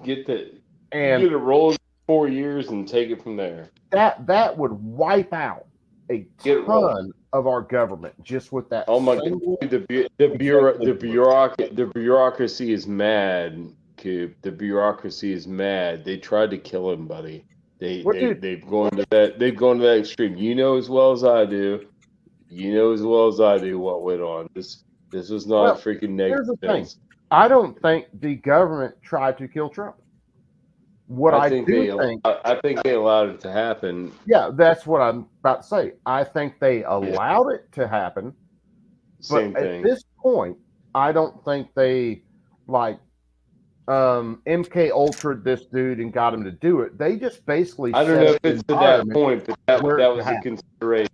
Get it rolled 4 years and take it from there. That would wipe out a ton of our government just with that. Oh my God, the bureaucracy is mad. Coop. The bureaucracy is mad. They tried to kill him, buddy. They've gone to that extreme. You know as well as I do. What went on. This was not freaking negative. Here's the thing. I don't think the government tried to kill Trump. I think they allowed it to happen. Yeah, that's what I'm about to say. I think they allowed it to happen. Same but thing. At this point, I don't think they MK Ultra'd this dude and got him to do it. They just basically. I don't know if it's to that point, but that was a consideration.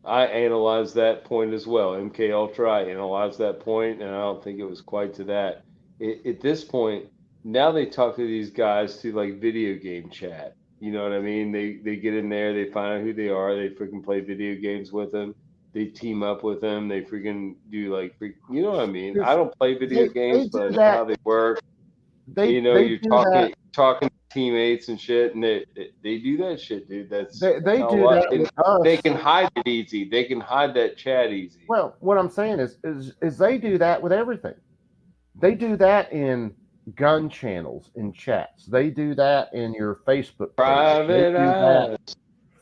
I analyzed that point as well. MK Ultra, I analyzed that point, and I don't think it was quite to that. At this point, now they talk to these guys through like video game chat. You know what I mean? They get in there, they find out who they are, they freaking play video games with them. They team up with them. They freaking do you know what I mean? I don't play video games, but that's how they work. You're talking to teammates and shit, and they do that shit, dude. They do that with us. They can hide it easy. They can hide that chat easy. Well, what I'm saying is they do that with everything. They do that in gun channels, in chats. They do that in your Facebook private eyes.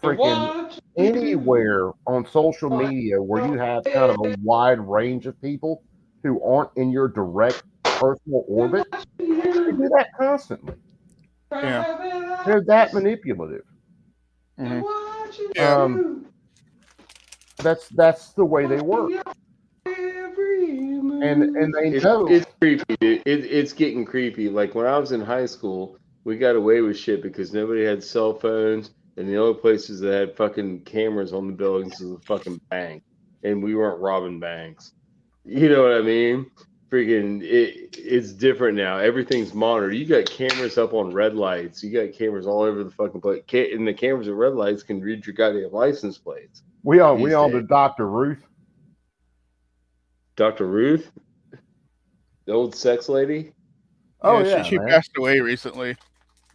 Freaking anywhere on social media where you have kind of a wide range of people who aren't in your direct personal orbit. They do that constantly. Yeah. They're that manipulative. Mm-hmm. That's the way they work. And they know it's creepy, dude. It's getting creepy. Like when I was in high school, we got away with shit because nobody had cell phones, and the only places that had fucking cameras on the buildings was the fucking bank, and we weren't robbing banks. You know what I mean? Freaking, it's different now. Everything's monitored. You got cameras up on red lights. You got cameras all over the fucking place. And the cameras at red lights can read your goddamn license plates. We on to Dr. Ruth. Dr. Ruth? The old sex lady? Oh, yeah. She passed away recently.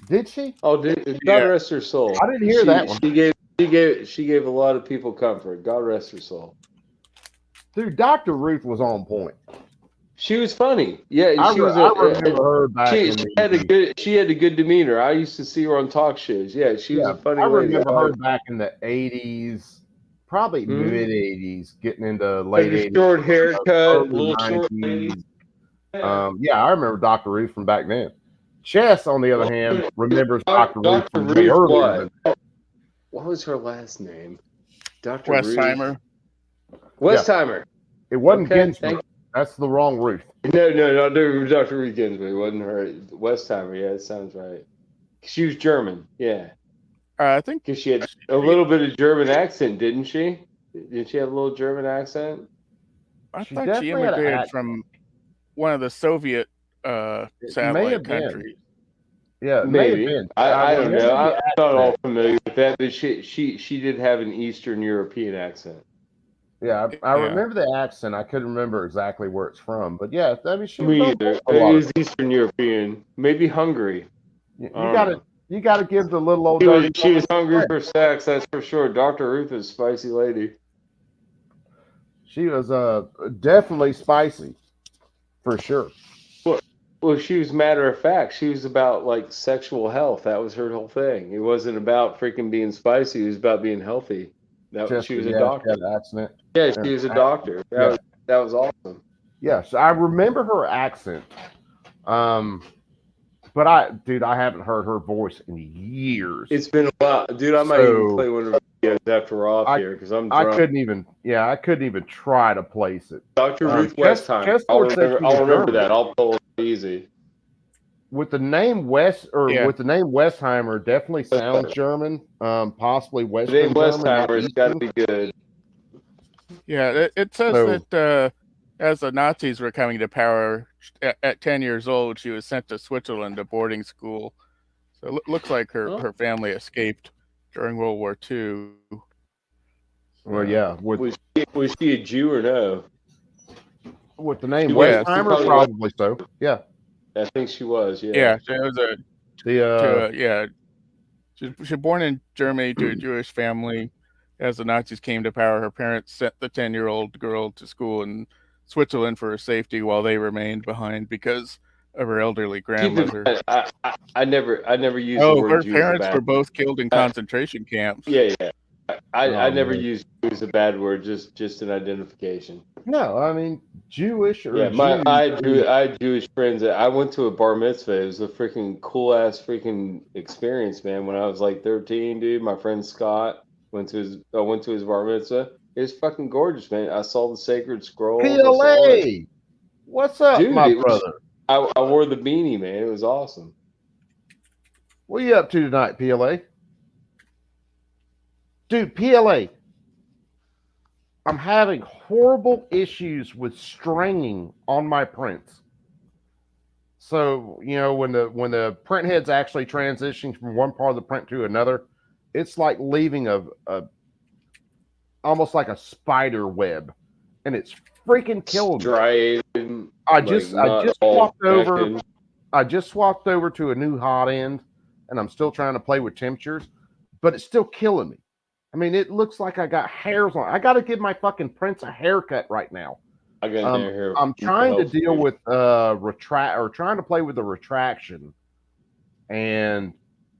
Did she? Oh, God rest her soul. I didn't hear that one. She gave a lot of people comfort. God rest her soul. Dude, Dr. Ruth was on point. She was funny. Yeah, I remember her back she had a good demeanor. I used to see her on talk shows. Yeah, she was a funny lady. I remember her back in the 80s, probably mid 80s, getting into late 80s. Short haircut, little short 90s. Yeah, I remember Dr. Ruth from back then. Chess, on the other hand, remembers Dr. Ruth from way earlier. What was her last name? Dr. Westheimer. Westheimer. It wasn't Ginsburg. That's the wrong Ruth. No, Dr. Ruth Ginsburg. It wasn't her. Westheimer. Yeah, that sounds right. She was German. Yeah. I think because she had a little bit of German accent, didn't she? Did she have a little German accent? I thought she immigrated from one of the Soviet satellite countries. Yeah, maybe. I don't know. I'm not all familiar with that, but she did have an Eastern European accent. Yeah, I remember the accent. I couldn't remember exactly where it's from, but yeah, I mean, she Me was either. a lot It of was Eastern European, maybe Hungary. You I don't gotta know. you gotta give the little old She was, dirty she was woman hungry credit. for sex, that's for sure. Dr. Ruth is a spicy lady. She was definitely spicy, for sure. Well, she was matter of fact. She was about like sexual health. That was her whole thing. It wasn't about freaking being spicy. It was about being healthy. She was a She doctor. had an accent. Yeah, she was a doctor. That was awesome. Yes, I remember her accent. But I haven't heard her voice in years. It's been a while, dude. I might even play one of her videos after we're off here because I'm drunk. I couldn't even try to place it. Dr. Ruth Westheimer. I'll remember that. I'll pull it easy. With the name with the name Westheimer, definitely sounds German. Possibly Western The name German. Westheimer has got to be good. Yeah, it says that as the Nazis were coming to power, at 10 years old, she was sent to Switzerland to boarding school. So it looks like her family escaped during World War II. Well, yeah. Was she a Jew or no? With the name Westheimer, probably so. Yeah. I think she was. Yeah. Yeah, so it was she was born in Germany to a Jewish family. As the Nazis came to power, her parents sent the 10-year-old girl to school in Switzerland for her safety while they remained behind because of her elderly grandmother. I never used the word her Jew parents as a were bad both killed in concentration camps. Yeah. I never used Jew as a bad word, just an identification. No, I mean Jewish or I had Jewish friends. I went to a bar mitzvah. It was a freaking cool ass freaking experience, man. When I was like 13, dude, my friend Scott I went to his bar mitzvah. It was fucking gorgeous, man. I saw the sacred scroll. PLA, what's up, dude, my brother? I wore the beanie, man. It was awesome. What are you up to tonight, PLA? Dude, PLA. I'm having horrible issues with stringing on my prints. So, when the print head's actually transitioning from one part of the print to another, it's like leaving a almost like a spider web, and it's freaking killing me. I just swapped over to a new hot end, and I'm still trying to play with temperatures, but it's still killing me. I mean, it looks like I got hairs on. I got to give my fucking prints a haircut right now. I'm trying to deal with trying to play with the retraction, and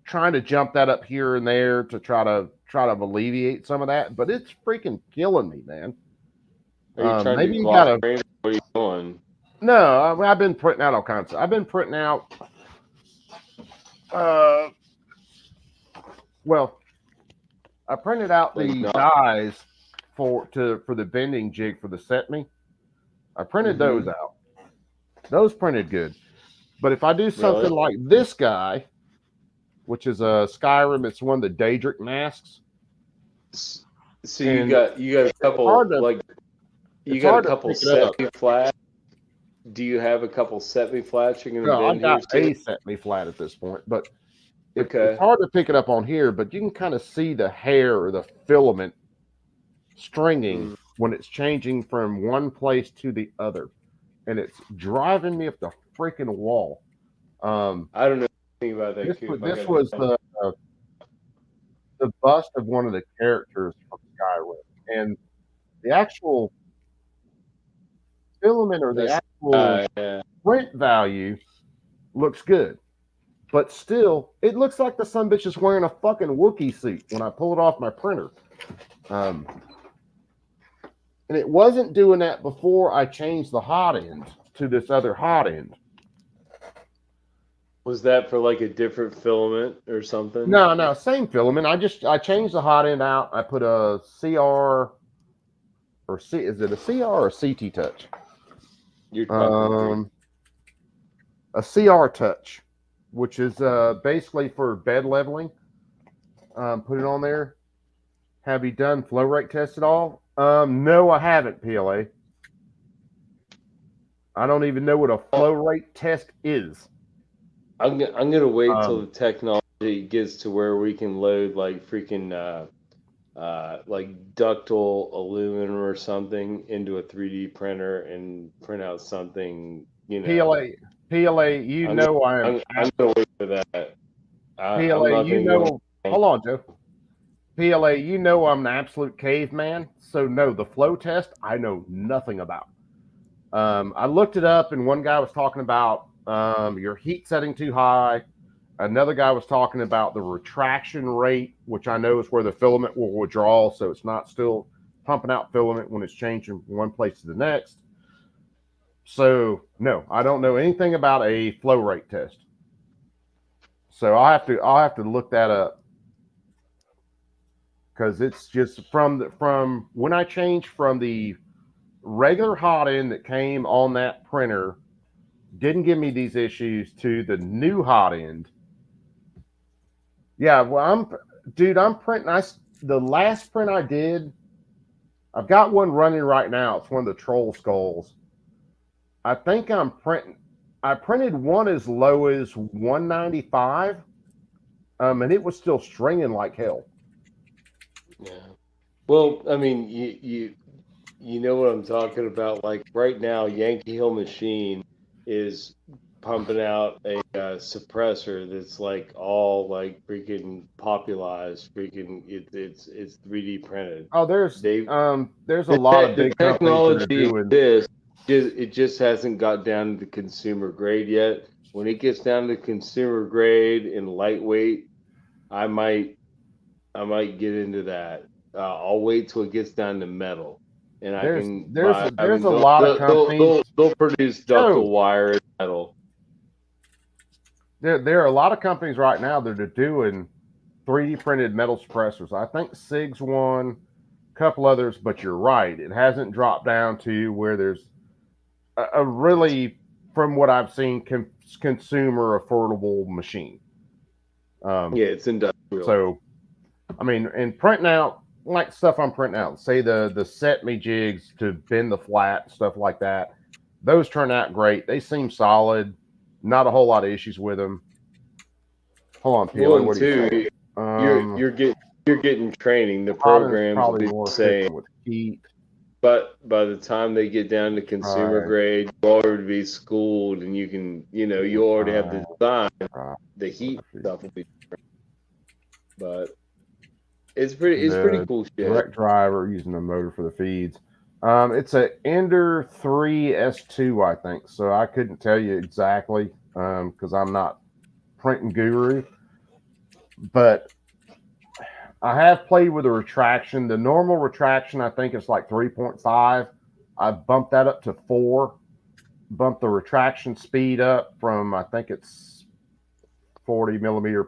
trying to jump that up here and there to try to alleviate some of that, but it's freaking killing me, man. Are you trying maybe to you gotta. What are you doing? No, I've been printing out all kinds. I've been printing out. Well, I printed out the dies for the bending jig for the set me. I printed those out. Those printed good. But if I do something like this guy, which is a Skyrim, it's one of the Daedric masks. So you got a couple set me flat. Do you have a couple set me flats you're gonna bend? No, I got a set me flat at this point, but it's hard to pick it up on here, but you can kind of see the hair or the filament stringing when it's changing from one place to the other, and it's driving me up the freaking wall. I don't know anything about that. This was the bust of one of the characters from Skyrim, and the actual filament or the actual print value looks good. But still, it looks like the sumbitch is wearing a fucking Wookiee suit when I pull it off my printer. And it wasn't doing that before I changed the hot end to this other hot end. Was that for like a different filament or something? No, same filament. I changed the hot end out. I put a CR or C. Is it a CR or a CT touch? A CR touch, which is basically for bed leveling. Put it on there. Have you done flow rate test at all? No, I haven't, PLA. I don't even know what a flow rate test is. I'm gonna wait till the technology gets to where we can load like freaking like ductile aluminum or something into a 3D printer and print out something, you know. PLA, you know I'm gonna wait for that. I'm PLA, not you gonna know. Hold on, Joe. PLA, you know I'm an absolute caveman, so no, the flow test I know nothing about. I looked it up, and one guy was talking about your heat setting too high. Another guy was talking about the retraction rate, which I know is where the filament will withdraw, so it's not still pumping out filament when it's changing from one place to the next. So no, I don't know anything about a flow rate test. So I'll have to look that up, because it's just from when I changed from the regular hot end that came on that printer, didn't give me these issues, to the new hot end. Yeah, well, I'm printing. The last print I did, I've got one running right now. It's one of the troll skulls. I think I printed one as low as 195, and it was still stringing like hell. Yeah. Well, I mean, you know what I'm talking about. Like right now, Yankee Hill Machine is pumping out a suppressor that's like all like freaking popularized. Freaking, it's 3D printed. Oh, there's a lot of big technology exists. It just hasn't got down to the consumer grade yet. When it gets down to consumer grade and lightweight, I might get into that. I'll wait till it gets down to metal, and there's a lot of companies. They'll produce ductile wire and metal. There are a lot of companies right now that are doing 3D printed metal suppressors. I think SIG's one, a couple others, but you're right. It hasn't dropped down to where there's a really, from what I've seen, consumer affordable machine. Yeah, it's industrial. So, I mean, and printing out, like stuff I'm printing out, say the set me jigs to bend the flat, stuff like that, those turn out great. They seem solid. Not a whole lot of issues with them. Hold on, PLA, what do you say? You're getting training. The program will be the same. With heat. But by the time they get down to consumer grade, you already be schooled, and you can, you already have the design. The heat stuff will be different. But it's pretty cool shit. Direct driver using the motor for the feeds. It's a Ender 3 S2, I think. So I couldn't tell you exactly because I'm not printing guru. But I have played with a retraction. The normal retraction, I think, is like 3.5. I bumped that up to 4. Bumped the retraction speed up from, I think it's 40 millimeters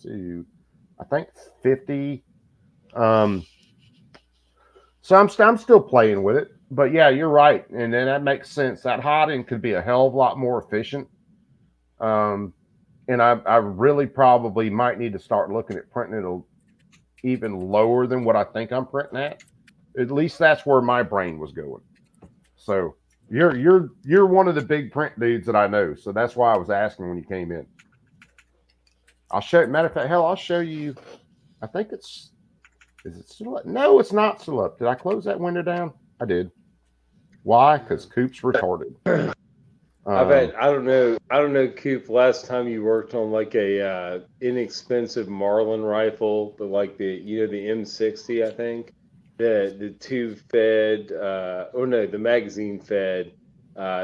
to, I think, 50. So I'm still playing with it. But yeah, you're right. And then that makes sense. That hot end could be a hell of a lot more efficient. And I really probably might need to start looking at printing it even lower than what I think I'm printing at. At least that's where my brain was going. So you're one of the big print dudes that I know. So that's why I was asking when you came in. I'll show you. Matter of fact, hell, I'll show you. I think is it still up? No, it's not still up. Did I close that window down? I did. Why? Because Coop's retarded. I don't know, Coop, last time you worked on like a inexpensive Marlin rifle, but like the M60, I think, the tube fed, the magazine fed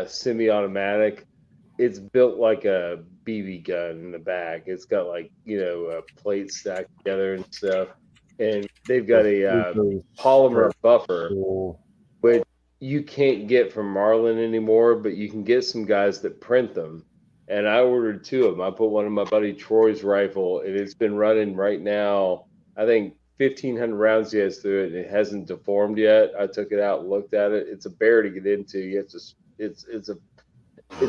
semi-automatic. It's built like a BB gun in the back. It's got like, a plate stacked together and stuff. And they've got a polymer buffer, which you can't get from Marlin anymore, but you can get some guys that print them. And I ordered 2 of them. I put one in my buddy Troy's rifle, and it's been running right now, I think 1,500 rounds he has through it, and it hasn't deformed yet. I took it out and looked at it. It's a bear to get into. You have to. It's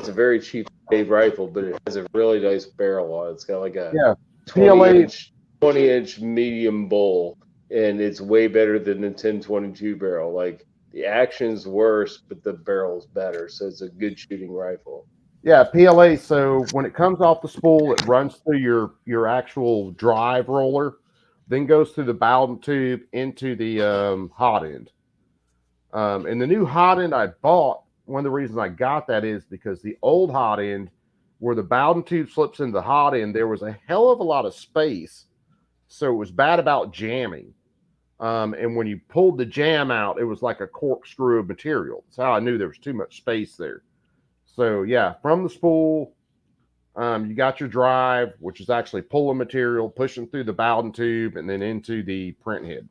a very cheap rifle, but it has a really nice barrel on it. It's got like a 20-inch medium bowl, and it's way better than the 10-22 barrel. Like, the action's worse, but the barrel's better, so it's a good shooting rifle. Yeah, PLA. So when it comes off the spool, it runs through your actual drive roller. then goes through the Bowden tube into the hot end. And the new hot end I bought, one of the reasons I got that is because the old hot end, where the Bowden tube slips into the hot end, there was a hell of a lot of space. So it was bad about jamming. And when you pulled the jam out, it was like a corkscrew of material. That's how I knew there was too much space there. So yeah, from the spool, you got your drive, which is actually pulling material, pushing through the Bowden tube, and then into the print head.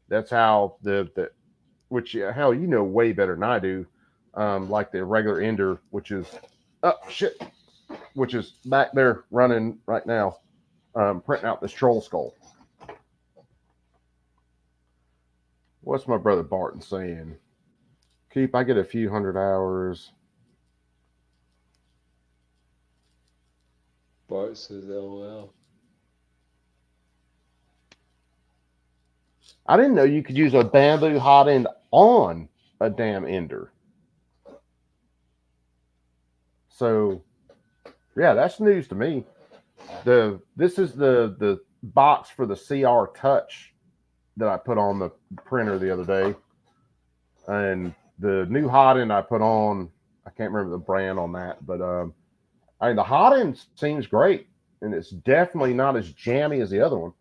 That's how which hell, you know way better than I do. Like the regular ender, which is which is back there running right now, printing out this troll skull. What's my brother Barton saying? Keep, I get a few 100 hours. Bart says LOL. I didn't know you could use a bamboo hot end on a damn ender. So, yeah, that's news to me. This is the box for the CR Touch that I put on the printer the other day, and the new hot end I put on, I can't remember the brand on that, but I mean the hot end seems great, and it's definitely not as jammy as the other one.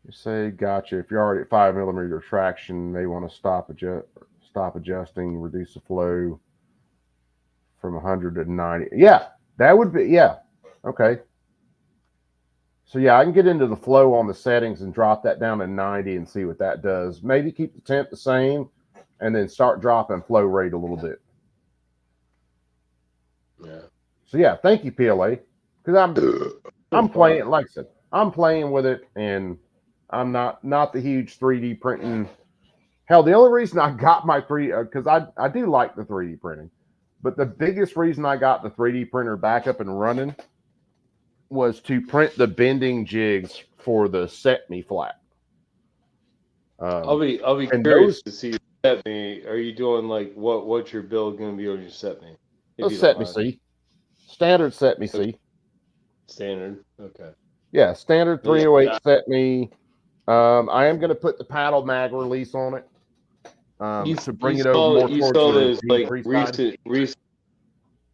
You say, gotcha. If you're already at 5mm traction, they want to stop adjusting, reduce the flow from 100 to 90. Yeah, that would be, yeah, okay. So yeah, I can get into the flow on the settings and drop that down to 90 and see what that does. Maybe keep the temp the same and then start dropping flow rate a little bit. Yeah. So yeah, thank you, PLA. Because I'm playing, like I said, I'm playing with it, and I'm not the huge 3D printing. Hell, the only reason I got my because I do like the 3D printing, but the biggest reason I got the 3D printer back up and running was to print the bending jigs for the Set Me flat. I'll be curious to see Set Me. Are you doing like what's your build going to be on your Set Me? Set Me C, standard Set Me C. Standard, okay. Yeah, standard 308 Set Me. I am going to put the paddle mag release on it to bring it over more towards those the like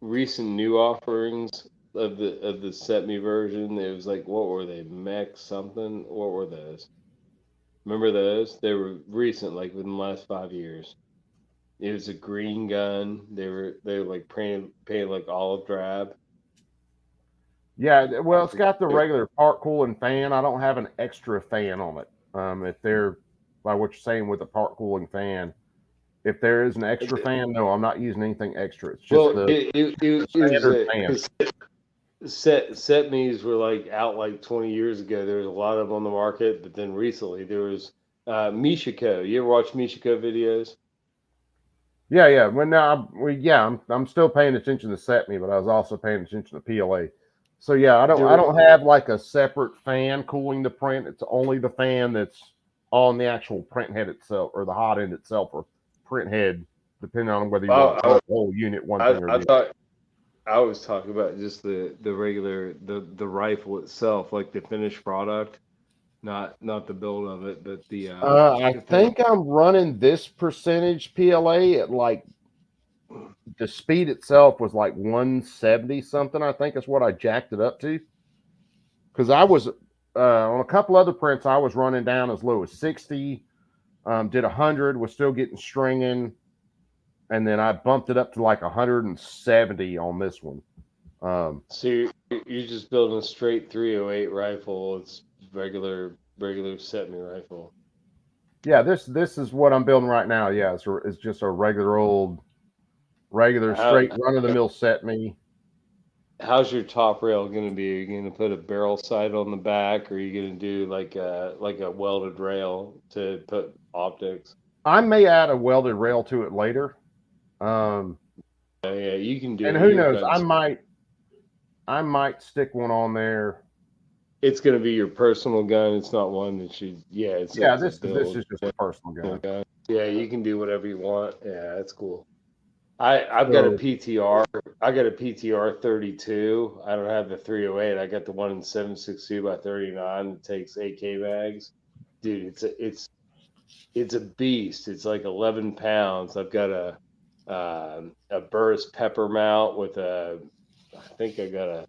recent new offerings of the Set Me version. It was like, what were they? Mech something? What were those? Remember those? They were recent, like within the last 5 years. It was a green gun. They were like painted like olive drab. Yeah, well, it's got the regular part cooling fan. I don't have an extra fan on it. If they're by what you're saying with the part cooling fan, if there is an extra fan, no, I'm not using anything extra. It's just the standard fan. Set Me's were like out like 20 years ago. There was a lot of them on the market, but then recently there was Michiko. You ever watch Michiko videos? Yeah. I'm still paying attention to Set Me, but I was also paying attention to PLA. So yeah, I don't have like a separate fan cooling the print. It's only the fan that's on the actual print head itself, or the hot end itself, or print head, depending on whether you want the whole unit one thing or the other. I was talking about just the regular the rifle itself, like the finished product, not the build of it, but the. I think I'm running this percentage PLA at like the speed itself was like 170 something. I think is what I jacked it up to. Because I was on a couple other prints, I was running down as low as 60. Did 100, was still getting stringing. And then I bumped it up to like 170 on this one. So you're just building a straight 308 rifle. It's regular Set Me rifle. Yeah, this is what I'm building right now. Yeah, it's just a regular straight run of the mill Set Me. How's your top rail going to be? Are you going to put a barrel sight on the back, or are you going to do like a welded rail to put optics? I may add a welded rail to it later. Yeah, you can do. And who knows? I might stick one on there. It's going to be your personal gun. It's not one that you. Yeah, this is just a personal gun. Yeah, you can do whatever you want. Yeah, that's cool. I've got a So- PTR. I got a PTR 32. I don't have the 308. I got the one in 7.62 by 39 that takes AK bags. Dude, it's a beast. It's like 11 pounds. I've got a Burris pepper mount with I think I got a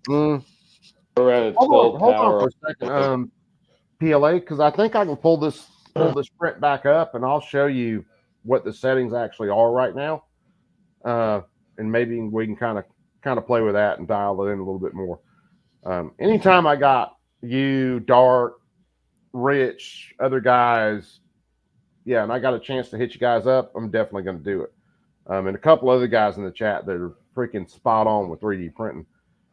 around a 12 hold power. on for a second, PLA, because I think I can pull this print back up, and I'll show you what the settings actually are right now, and maybe we can kind of play with that and dial it in a little bit more. Anytime I got you, Dark, Rich, other guys, yeah, and I got a chance to hit you guys up, I'm definitely going to do it. And a couple other guys in the chat that are freaking spot on with 3D printing.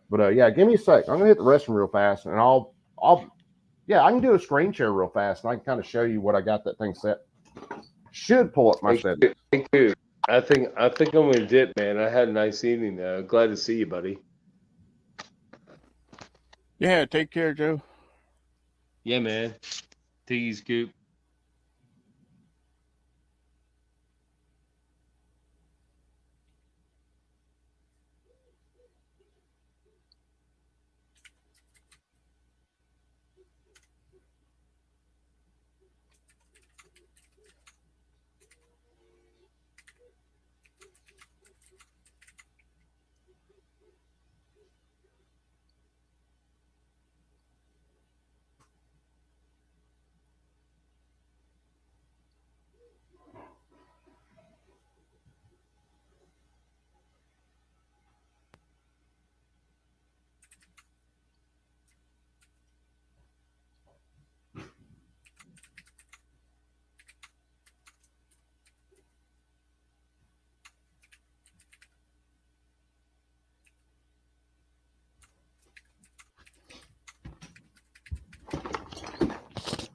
But yeah, give me a sec. I'm gonna hit the restroom real fast, and I can do a screen share real fast, and I can kind of show you what I got that thing set. Should pull up my settings. Thank you. I think I'm gonna dip, man. I had a nice evening though. Glad to see you, buddy. Yeah, take care, Joe. Yeah, man. Take you, Scoop.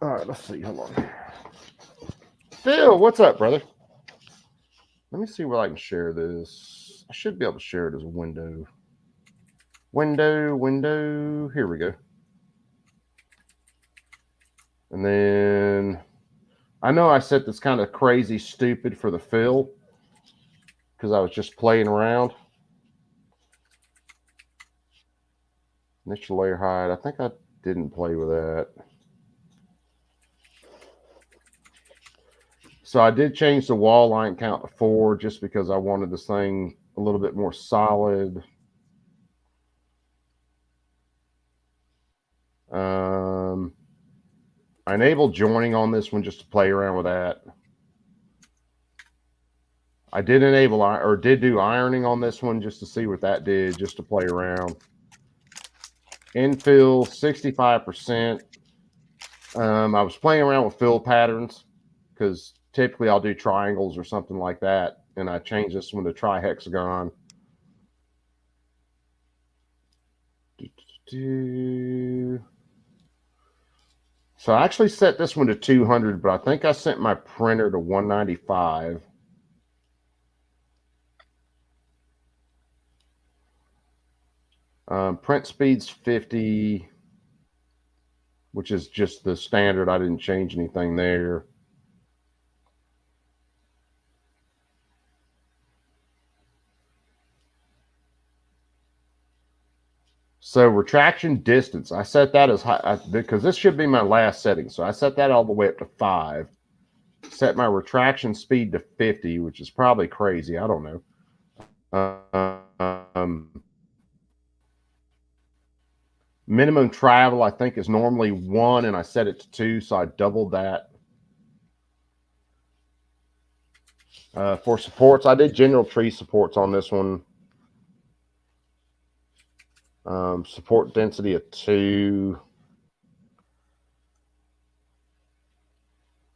All right, let's see. Hold on. Phil, what's up, brother? Let me see where I can share this. I should be able to share it as a window. Window. Here we go. And then I know I set this kind of crazy stupid for the fill because I was just playing around. Initial layer height. I think I didn't play with that. So I did change the wall line count to 4 just because I wanted this thing a little bit more solid. I enabled joining on this one just to play around with that. I did enable or did do ironing on this one just to see what that did, just to play around. Infill 65%. I was playing around with fill patterns because typically I'll do triangles or something like that, and I changed this one to trihexagon. So I actually set this one to 200, but I think I sent my printer to 195. Print speed's 50, which is just the standard. I didn't change anything there. So retraction distance, I set that as high because this should be my last setting. So I set that all the way up to 5. Set my retraction speed to 50, which is probably crazy. I don't know. Minimum travel, I think, is normally 1, and I set it to 2, so I doubled that. For supports, I did general tree supports on this one. Support density of 2.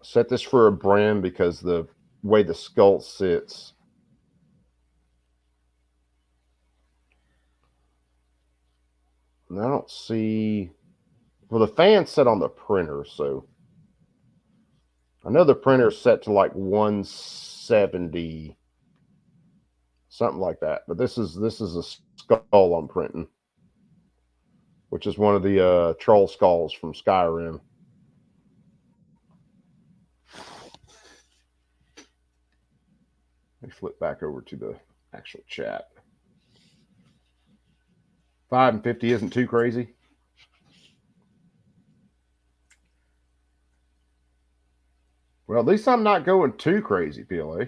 Set this for a brim because the way the skull sits. And I don't see. Well, the fan's set on the printer, so I know the printer's set to like 170, something like that. But this is a skull I'm printing, which is one of the troll skulls from Skyrim. Let me flip back over to the Actual chat. 5 and 50 isn't too crazy. Well, at least I'm not going too crazy, PLA.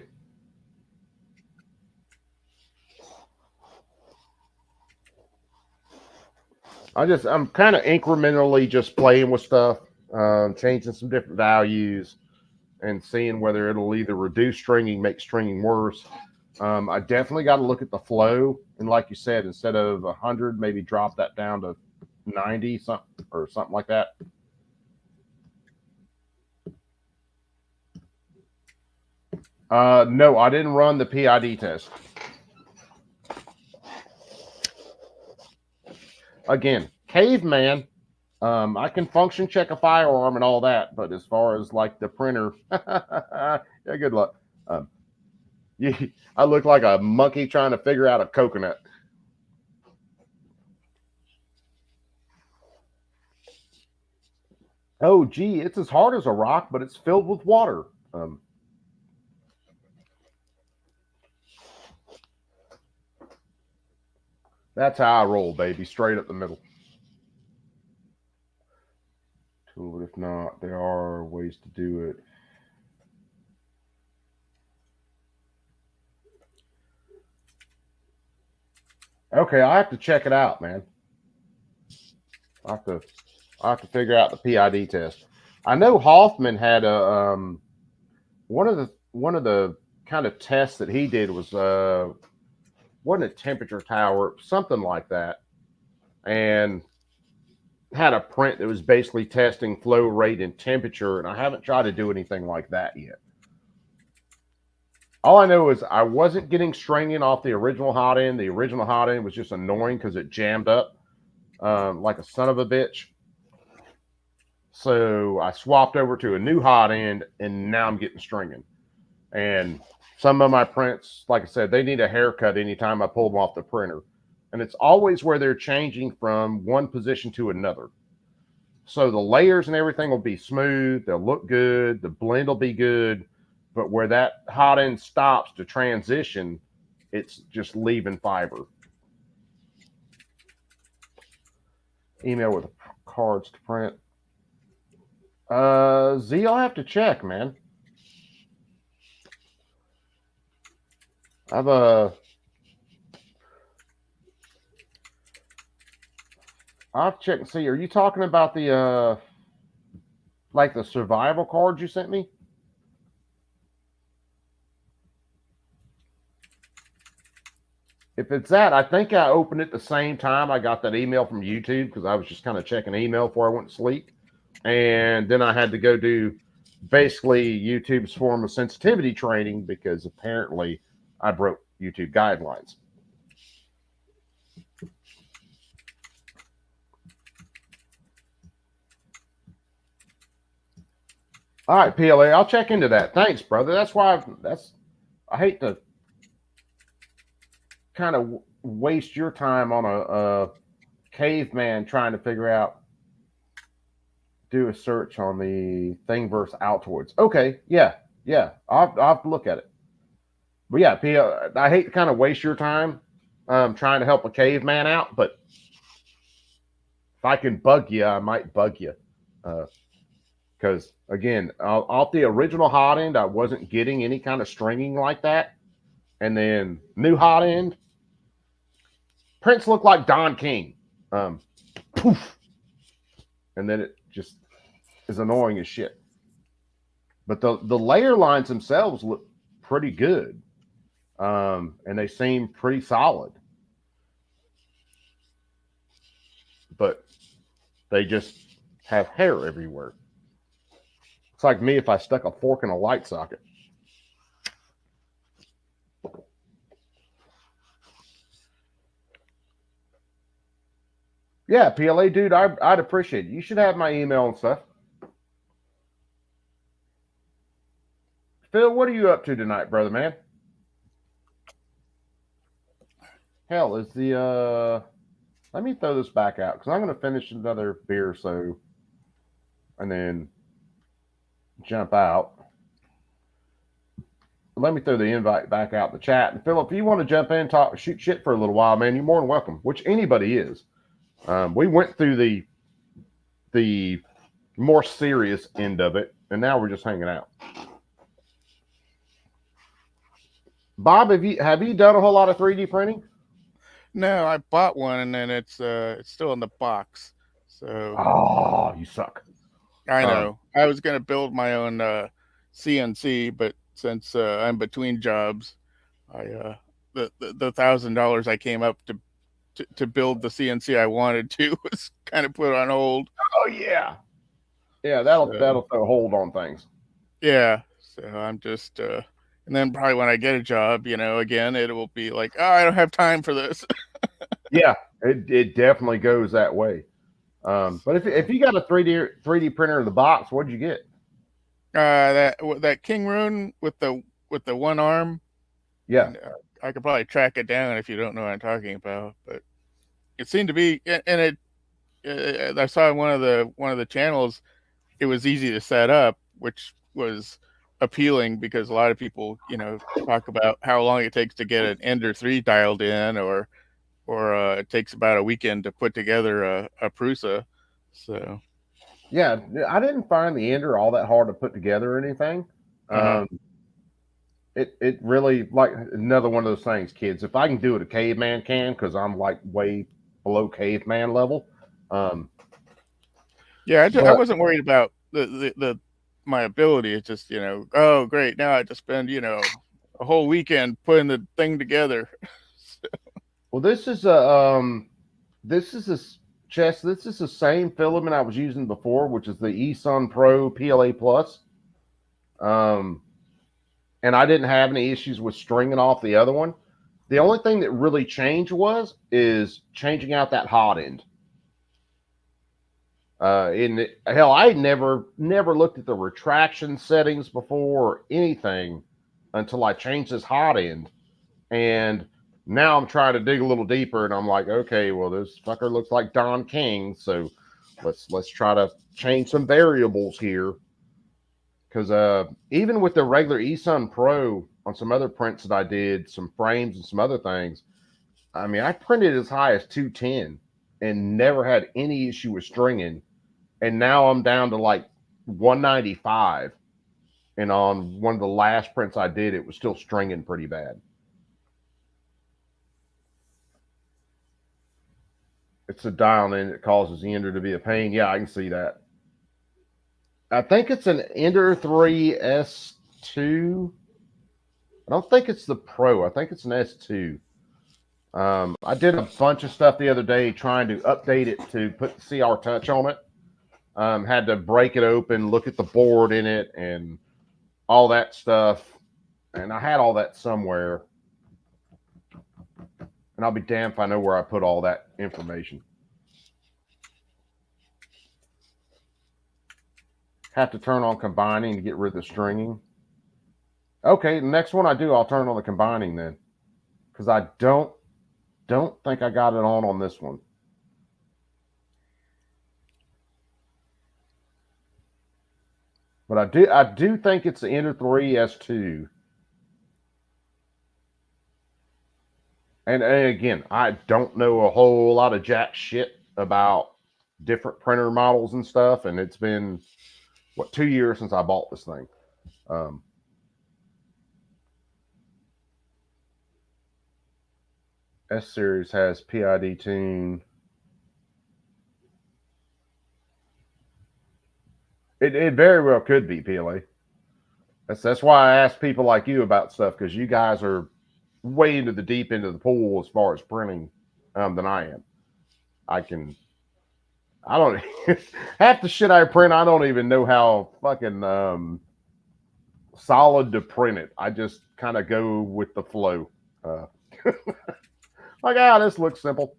I'm kind of incrementally just playing with stuff, changing some different values and seeing whether it'll either reduce stringing, make stringing worse. I definitely got to look at the flow. And like you said, instead of 100, maybe drop that down to 90 something or something like that. No, I didn't run the PID test. Again, caveman, I can function check a firearm and all that, but as far as like the printer, yeah, good luck. I look like a monkey trying to figure out a coconut. Oh, gee, it's as hard as a rock, but it's filled with water. That's how I roll, baby. Straight up the middle. But if not, there are ways to do it. Okay, I have to check it out, man. I have to figure out the PID test. I know Hoffman had a one of the kind of tests that he did was wasn't a temperature tower, something like that, and had a print that was basically testing flow rate and temperature, and I haven't tried to do anything like that yet. All I know is I wasn't getting stringing off the original hot end. The original hot end was just annoying because it jammed up like a son of a bitch. So I swapped over to a new hot end, and now I'm getting stringing. And some of my prints, like I said, they need a haircut anytime I pull them off the printer. And it's always where they're changing from one position to another. So the layers and everything will be smooth. They'll look good. The blend will be good. But where that hot end stops to transition, it's just leaving fiber. Email with cards to print. Z, I'll have to check, man. I'll have to check and see. Are you talking about the like the survival cards you sent me? If it's that, I think I opened it the same time I got that email from YouTube because I was just kind of checking email before I went to sleep. And then I had to go do basically YouTube's form of sensitivity training because apparently I broke YouTube guidelines. All right, PLA, I'll check into that. Thanks, brother. That's why I hate to kind of waste your time on a caveman trying to figure out, do a search on the Thingiverse Altoids. Okay, yeah. I'll have to look at it. But yeah, I hate to kind of waste your time trying to help a caveman out, but if I can bug you, I might bug you. Because, again, off the original hot end, I wasn't getting any kind of stringing like that. And then new hot end, prints look like Don King. Poof. And then it just is annoying as shit. But the layer lines themselves look pretty good. And they seem pretty solid. But they just have hair everywhere. It's like me if I stuck a fork in a light socket. Yeah, PLA, dude, I'd appreciate it. You should have my email and stuff. Phil, what are you up to tonight, brother, man? Hell, is the let me throw this back out because I'm going to finish another beer or so and then jump out. let me throw the invite back out in the chat. And Philip, if you want to jump in, talk, shoot shit for a little while, man, you're more than welcome. Which anybody is. We went through the more serious end of it, and now we're just hanging out. Bob, have you done a whole lot of 3D printing? No, I bought one and then it's still in the box. So oh, you suck. I know. I was gonna build my own CNC, but since I'm between jobs, I the $1,000 I came up to build the CNC I wanted to was kind of put on hold. Oh yeah, that'll throw a hold on things. Yeah, so I'm just and then probably when I get a job, again, it will be like, oh, I don't have time for this. Yeah, it definitely goes that way. But if you got a 3D printer in the box, what'd you get? That King Rune with the one arm. Yeah, and, I could probably track it down if you don't know what I'm talking about. But it seemed to be, and I saw one of the channels. It was easy to set up, which was appealing because a lot of people, talk about how long it takes to get an Ender 3 dialed in, or it takes about a weekend to put together a Prusa. So yeah, I didn't find the Ender all that hard to put together or anything. It really, like, another one of those things, kids. If I can do it, a caveman can, because I'm like way below caveman level. Yeah, I wasn't worried about the my ability. It's just, oh great, now I have to spend a whole weekend putting the thing together. Well, this is a chest. This is the same filament I was using before, which is the eSun Pro PLA Plus. And I didn't have any issues with stringing off the other one. The only thing that really changed is changing out that hot end. Hell, I never looked at the retraction settings before or anything until I changed this hot end. And now I'm trying to dig a little deeper, and I'm like, okay, well, this fucker looks like Don King, so let's try to change some variables here. Because even with the regular eSun Pro on some other prints that I did, some frames and some other things, I mean, I printed as high as 210 and never had any issue with stringing. And now I'm down to like 195. And on one of the last prints I did, it was still stringing pretty bad. It's a dial in that causes the Ender to be a pain. Yeah, I can see that. I think it's an Ender 3 S2. I don't think it's the Pro. I think it's an S2. I did a bunch of stuff the other day trying to update it to put the CR Touch on it. Had to break it open, look at the board in it, and all that stuff. And I had all that somewhere. And I'll be damned if I know where I put all that information. Have to turn on combining to get rid of the stringing. Okay, the next one I do, I'll turn on the combining then. Because I don't think I got it on this one. But I do think it's the Ender 3 S2. And again, I don't know a whole lot of jack shit about different printer models and stuff. And it's been, 2 years since I bought this thing. S series has PID tune. It very well could be PLA. That's why I ask people like you about stuff, because you guys are way into the deep end of the pool as far as printing than I am. I don't half the shit I print, I don't even know how fucking solid to print it. I just kind of go with the flow. Like, this looks simple.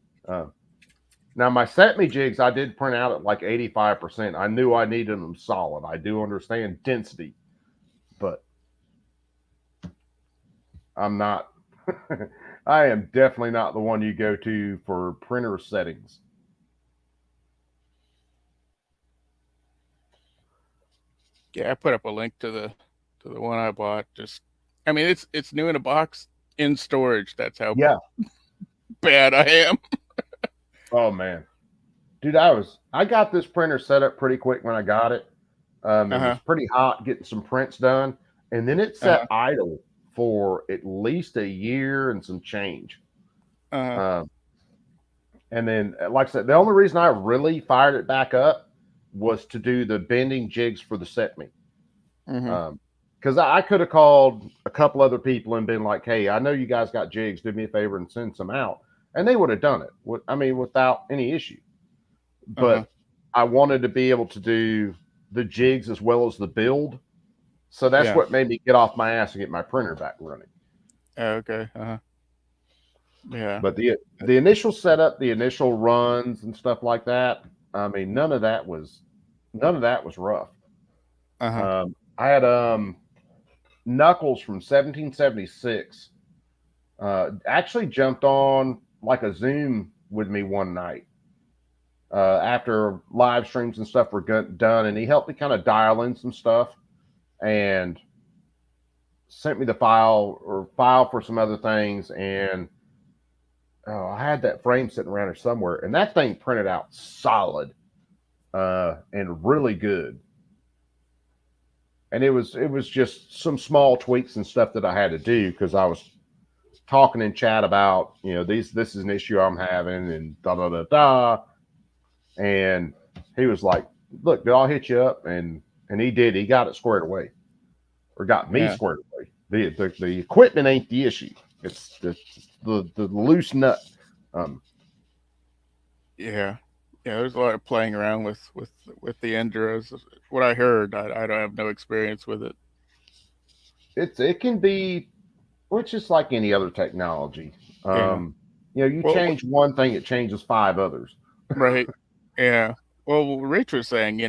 Now my set me jigs, I did print out at like 85%. I knew I needed them solid. I do understand density, but I'm not. I am definitely not the one you go to for printer settings. Yeah, I put up a link to the one I bought. I mean, it's new in a box in storage. That's how bad I am. Oh man, dude, I got this printer set up pretty quick when I got it. It was pretty hot getting some prints done, and then it sat idle for at least a year and some change. And then, like I said, the only reason I really fired it back up was to do the bending jigs for the set me. Because I could have called a couple other people and been like, hey, I know you guys got jigs, do me a favor and send some out. And they would have done it. I mean, without any issue. But I wanted to be able to do the jigs as well as the build. So that's what made me get off my ass and get my printer back running. Okay. Yeah. But the initial setup, the initial runs and stuff like that, I mean, none of that was rough. I had Knuckles from 1776 actually jumped on like a Zoom with me one night after live streams and stuff were done, and he helped me kind of dial in some stuff and sent me the file for some other things. And I had that frame sitting around here somewhere, and that thing printed out solid and really good. And it was just some small tweaks and stuff that I had to do because I was talking in chat about, this is an issue I'm having and da da da da. And he was like, look, I'll hit you up. And he did. He got it squared away, or got me squared away. The equipment ain't the issue. It's the loose nut. Yeah, there's a lot of playing around with the Enduros. What I heard, I don't have no experience with it. It can be, which is like any other technology. You change one thing, it changes 5 others. Right. Yeah. Well, Rich was saying,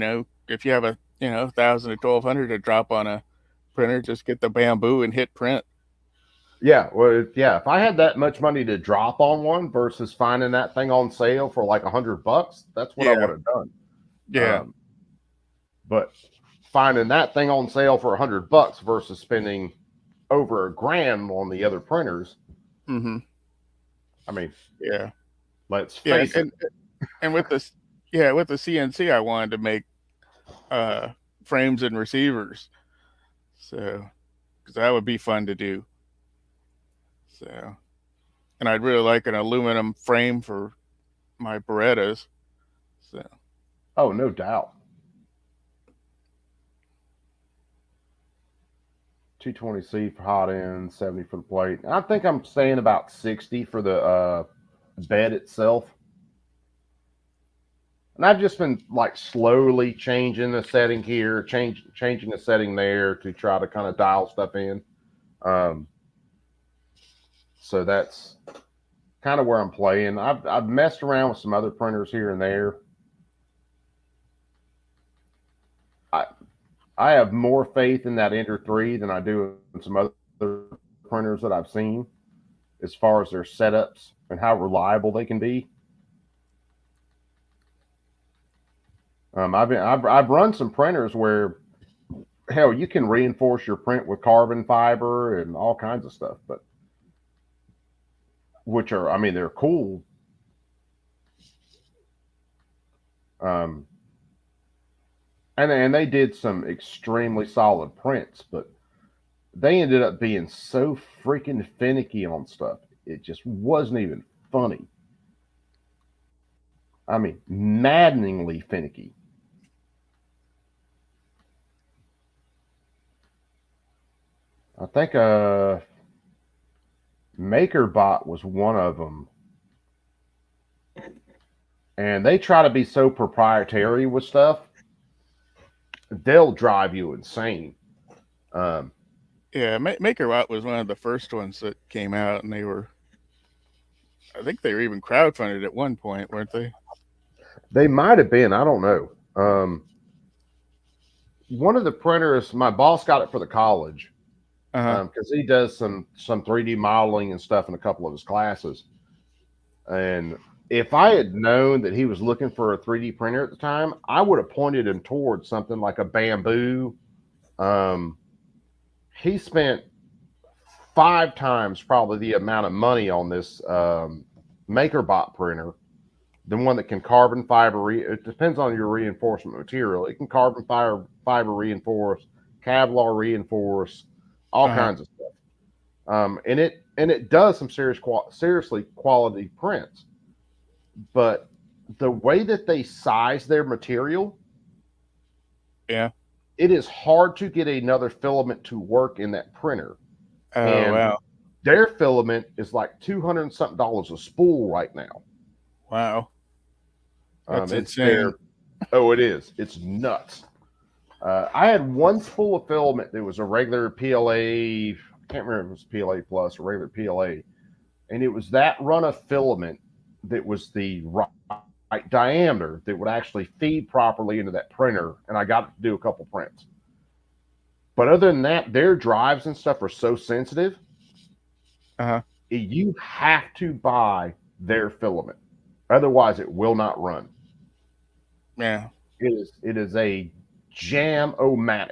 if you have a 1,000 to 1,200 to drop on a printer, just get the bamboo and hit print. Yeah, well, if I had that much money to drop on one versus finding that thing on sale for like $100, that's what I would have done. Yeah. But finding that thing on sale for $100 versus spending over $1,000 on the other printers. I mean, let's face it. And with the CNC, I wanted to make frames and receivers, so because that would be fun to do. So, and I'd really like an aluminum frame for my Berettas. So, oh, no doubt. 220C for hot end, 70 for the plate. I think I'm saying about 60 for the bed itself. And I've just been like slowly changing the setting here, changing the setting there to try to kind of dial stuff in. So that's kind of where I'm playing. I've messed around with some other printers here and there. I have more faith in that Ender 3 than I do in some other printers that I've seen as far as their setups and how reliable they can be. I've run some printers where, hell, you can reinforce your print with carbon fiber and all kinds of stuff, but which are, I mean, they're cool. And they did some extremely solid prints, but they ended up being so freaking finicky on stuff. It just wasn't even funny. I mean, maddeningly finicky. I think MakerBot was one of them. And they try to be so proprietary with stuff, they'll drive you insane. Yeah, MakerBot was one of the first ones that came out, and I think they were even crowdfunded at one point, weren't they? They might have been. I don't know. One of the printers, my boss got it for the college because he does some 3D modeling and stuff in a couple of his classes. And if I had known that he was looking for a 3D printer at the time, I would have pointed him towards something like a Bamboo. He spent 5 times probably the amount of money on this MakerBot printer, the one that can carbon fiber. It depends on your reinforcement material. It can carbon fiber reinforce, Kevlar reinforce, all kinds of stuff. And it does some seriously quality prints. But the way that they size their material, yeah, it is hard to get another filament to work in that printer. Oh, and wow. their filament is like $200 and something a spool right now. Wow. That's It's insane. oh, it is. It's nuts. I had one spool of filament that was a regular PLA. I can't remember if it was PLA Plus or regular PLA. And it was that run of filament that was the right diameter that would actually feed properly into that printer. And I got to do a couple prints. But other than that, their drives and stuff are so sensitive. You have to buy their filament. Otherwise, it will not run. Yeah. It is a jam-o-matic.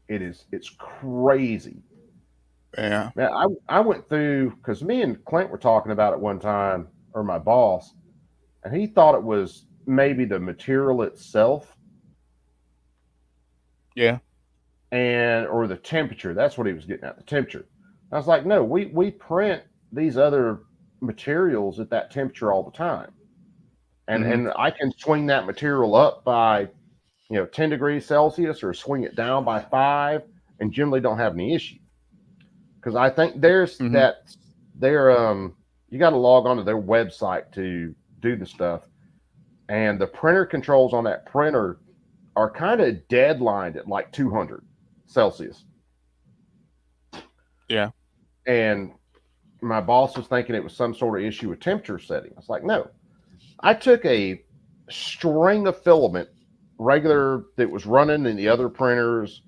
It's crazy. Yeah. Now, I went through, because me and Clint were talking about it one time, or my boss, and he thought it was maybe the material itself. Yeah. Or the temperature. That's what he was getting at, the temperature. I was like, no, we print these other materials at that temperature all the time. And I can swing that material up by 10 degrees Celsius or swing it down by 5 and generally don't have any issue. Because I think there's you got to log onto their website to do the stuff. And the printer controls on that printer are kind of deadlined at like 200 Celsius. Yeah. And my boss was thinking it was some sort of issue with temperature setting. I was like, no. I took a string of filament, regular, that was running in the other printers,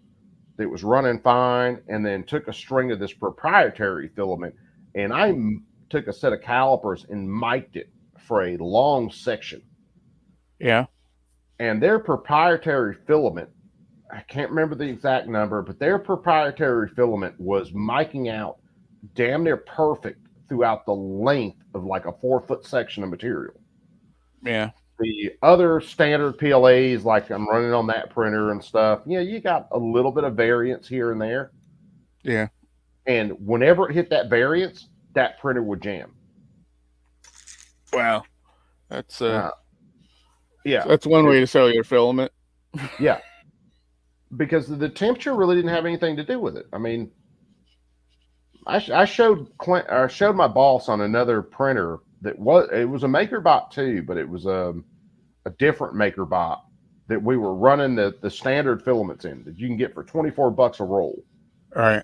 that was running fine, and then took a string of this proprietary filament, and I took a set of calipers and mic'd it for a long section. Yeah. And their proprietary filament, I can't remember the exact number, but their proprietary filament was miking out damn near perfect throughout the length of like a 4-foot section of material. Yeah. The other standard PLAs, like I'm running on that printer and stuff, you got a little bit of variance here and there. Yeah. And whenever it hit that variance, that printer would jam. Wow. That's yeah. That's one way to sell your filament. Yeah. Because the temperature really didn't have anything to do with it. I mean, I showed my boss on another printer that was a MakerBot too, but it was a different MakerBot that we were running the standard filaments in that you can get for $24 a roll. All right.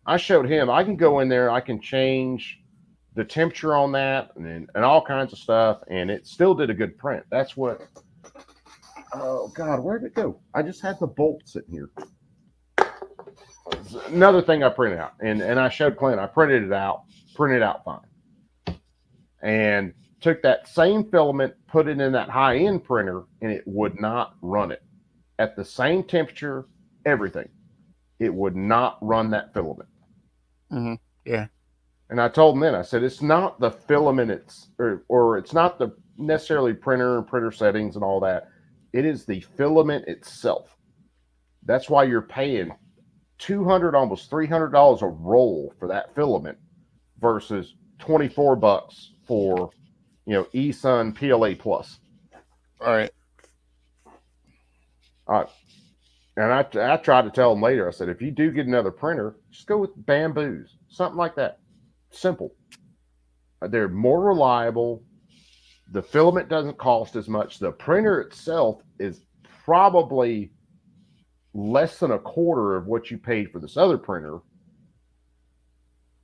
I showed him I can go in there, I can change the temperature on that and all kinds of stuff, and it still did a good print. That's what. Oh God, where did it go? I just had the bolt sitting here. Another thing I printed out, and I showed Clint. I printed it out fine, and took that same filament, put it in that high-end printer, and it would not run it at the same temperature. Everything, it would not run that filament. Yeah. And I told him then, I said, it's not the filament, or it's not the necessarily printer settings and all that. It is the filament itself. That's why you're paying $200, almost $300 a roll for that filament versus $24 for, eSun PLA Plus. All right. And I tried to tell them later, I said, if you do get another printer, just go with Bamboos, something like that. Simple. They're more reliable. The filament doesn't cost as much. The printer itself is probably less than a quarter of what you paid for this other printer.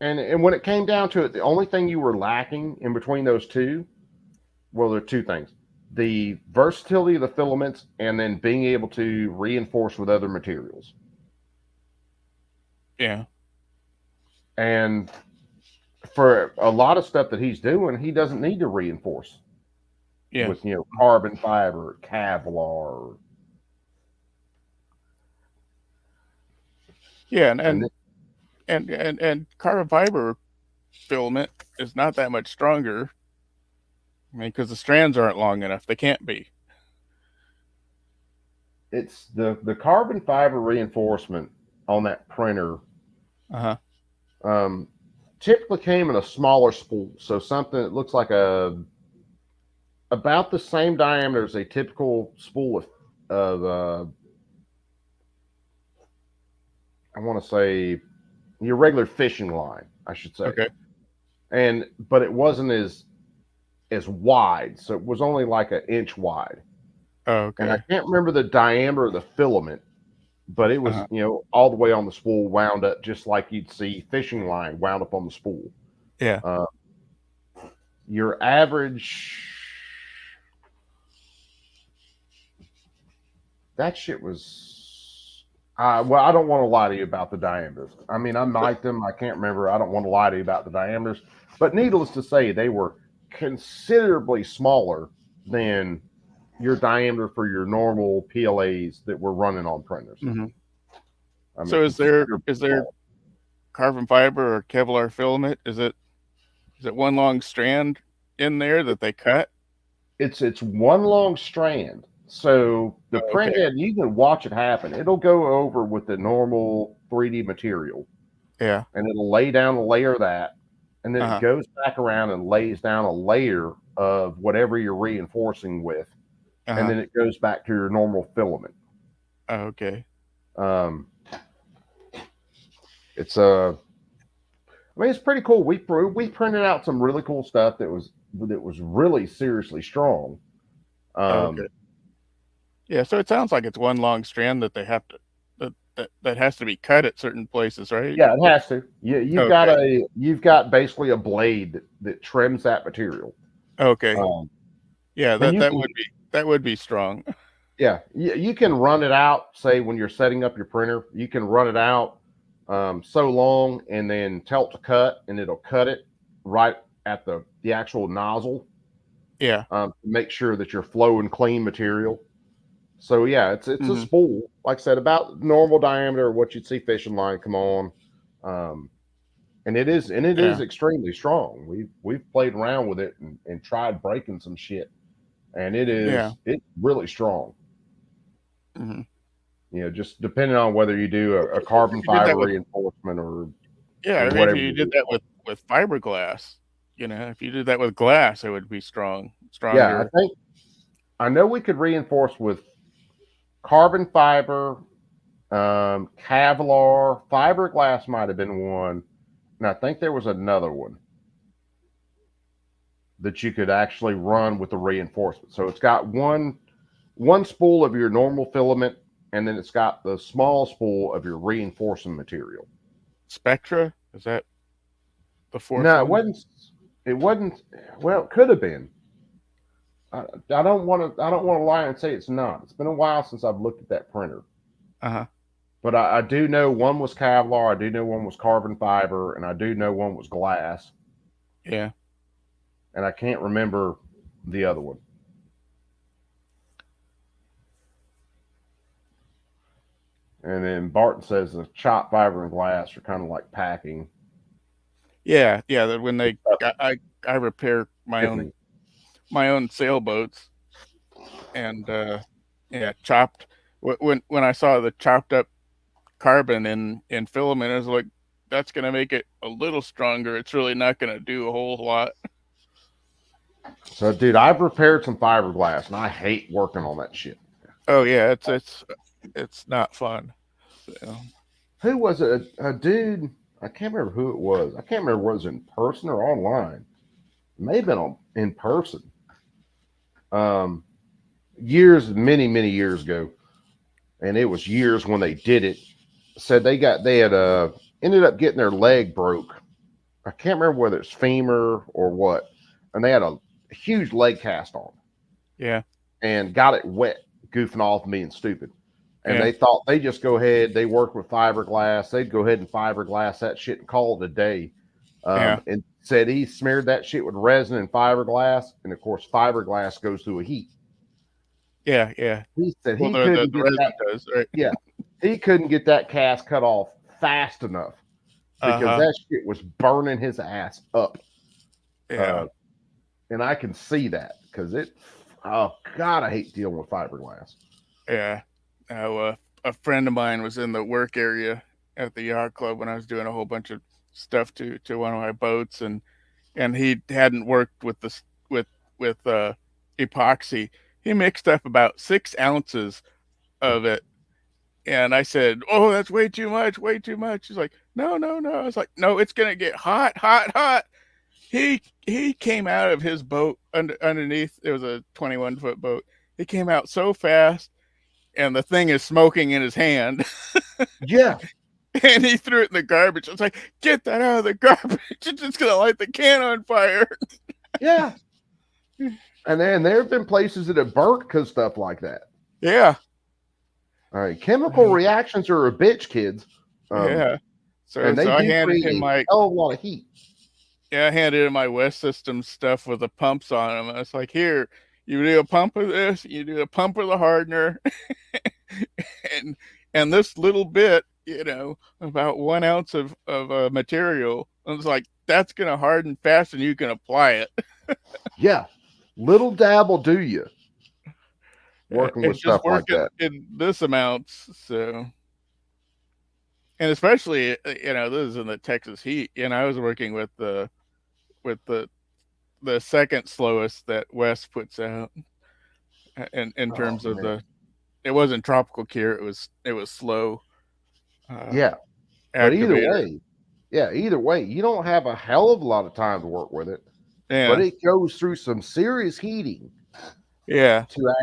And when it came down to it, the only thing you were lacking in between those two, well, there are two things. The versatility of the filaments and then being able to reinforce with other materials. Yeah. And for a lot of stuff that he's doing, he doesn't need to reinforce. Yeah. With, carbon fiber, Kevlar. Yeah, And and carbon fiber filament is not that much stronger. I mean, because the strands aren't long enough. They can't be. it's the carbon fiber reinforcement on that printer typically came in a smaller spool, so something that looks like about the same diameter as a typical spool of I want to say your regular fishing line, I should say. Okay. But it wasn't as wide, so it was only like an inch wide. Oh, okay. And I can't remember the diameter of the filament, but it was all the way on the spool, wound up just like you'd see fishing line wound up on the spool. Yeah. Your average, that shit was, well, I don't want to lie to you about the diameters. I mean, I might them. I can't remember. I don't want to lie to you about the diameters. But needless to say, they were considerably smaller than your diameter for your normal PLAs that we're running on printers. Mm-hmm. I mean, so is there carbon fiber or Kevlar filament? Is it one long strand in there that they cut? It's one long strand. So the printhead, you can watch it happen. It'll go over with the normal 3D material. Yeah. And it'll lay down a layer of that. And then it goes back around and lays down a layer of whatever you're reinforcing with. And then it goes back to your normal filament. Oh, okay. It's I mean, it's pretty cool. We printed out some really cool stuff that was really seriously strong. Okay. Yeah, so it sounds like it's one long strand that they have to that has to be cut at certain places, right? Yeah, it has to. You've got basically a blade that trims that material. Okay. Yeah, that would be strong. Yeah, you can run it out. Say when you're setting up your printer, you can run it out so long, and then tell it to cut, and it'll cut it right at the actual nozzle. Yeah. To make sure that you're flowing clean material. So yeah, it's a spool, like I said, about normal diameter of what you'd see fishing line come on. And it is extremely strong. We've played around with it and tried breaking some shit. And it's really strong. Mm-hmm. You know, just depending on whether you do a carbon fiber reinforcement or whatever. If you did that with fiberglass, if you did that with glass, it would be stronger. Yeah, I know we could reinforce with carbon fiber, Kevlar, fiberglass might have been one, and I think there was another one that you could actually run with the reinforcement. So it's got one spool of your normal filament, and then it's got the small spool of your reinforcing material. Spectra? Is that the fourth? No, it wasn't. Well, it could have been. I don't want to lie and say it's not. It's been a while since I've looked at that printer. But I do know one was Kevlar. I do know one was carbon fiber, and I do know one was glass. Yeah. And I can't remember the other one. And then Barton says the chopped fiber and glass are kind of like packing. Yeah. When I repair my own sailboats, and chopped. When I saw the chopped up carbon in filament, I was like, that's going to make it a little stronger. It's really not going to do a whole lot. So, dude, I've repaired some fiberglass, and I hate working on that shit. Oh yeah, it's not fun. So. Who was it? A dude? I can't remember who it was. I can't remember whether it was in person or online. It may have been in person. Many years ago, and it was years when they did it. Said they had ended up getting their leg broke. I can't remember whether it's femur or what, and they had a huge leg cast on. Yeah, and got it wet, goofing off and being stupid. And they thought they just go ahead. They worked with fiberglass. They'd go ahead and fiberglass that shit and call it a day. And said he smeared that shit with resin and fiberglass, and of course fiberglass goes through a heat. Yeah. He said he couldn't get that. Does, right? Yeah, he couldn't get that cast cut off fast enough because Uh-huh. that shit was burning his ass up. Yeah. And I can see that because oh God, I hate dealing with fiberglass. Yeah. A friend of mine was in the work area at the yacht club when I was doing a whole bunch of stuff to one of my boats, and he hadn't worked with this with epoxy. He mixed up about 6 ounces of it, and I said, "Oh, that's way too much, way too much." He's like, "No, no, no." I was like, "No, it's gonna get hot, hot, hot." He came out of his boat underneath. It was a 21-foot boat. He came out so fast, and the thing is smoking in his hand. Yeah. And he threw it in the garbage. I was like, "Get that out of the garbage. It's just going to light the can on fire." Yeah. And then there have been places that have burnt because stuff like that. Yeah. All right. Chemical reactions are a bitch, kids. Yeah. So, and they so I do handed create him a hell of a lot of heat. Yeah, I handed him my West System stuff with the pumps on them. I was like, "Here, you do a pump of this, you do a pump of the hardener, and this little bit, about 1 ounce of material." I was like, "That's gonna harden fast, and you can apply it." Yeah, little dab will do you. Working with It's stuff just like working that. in this amounts, so. And especially, this is in the Texas heat. I was working with the second slowest that West puts out, in terms of man. it wasn't tropical cure. It was slow. Yeah, but activator. either way, you don't have a hell of a lot of time to work with it. Yeah. But it goes through some serious heating. Yeah. To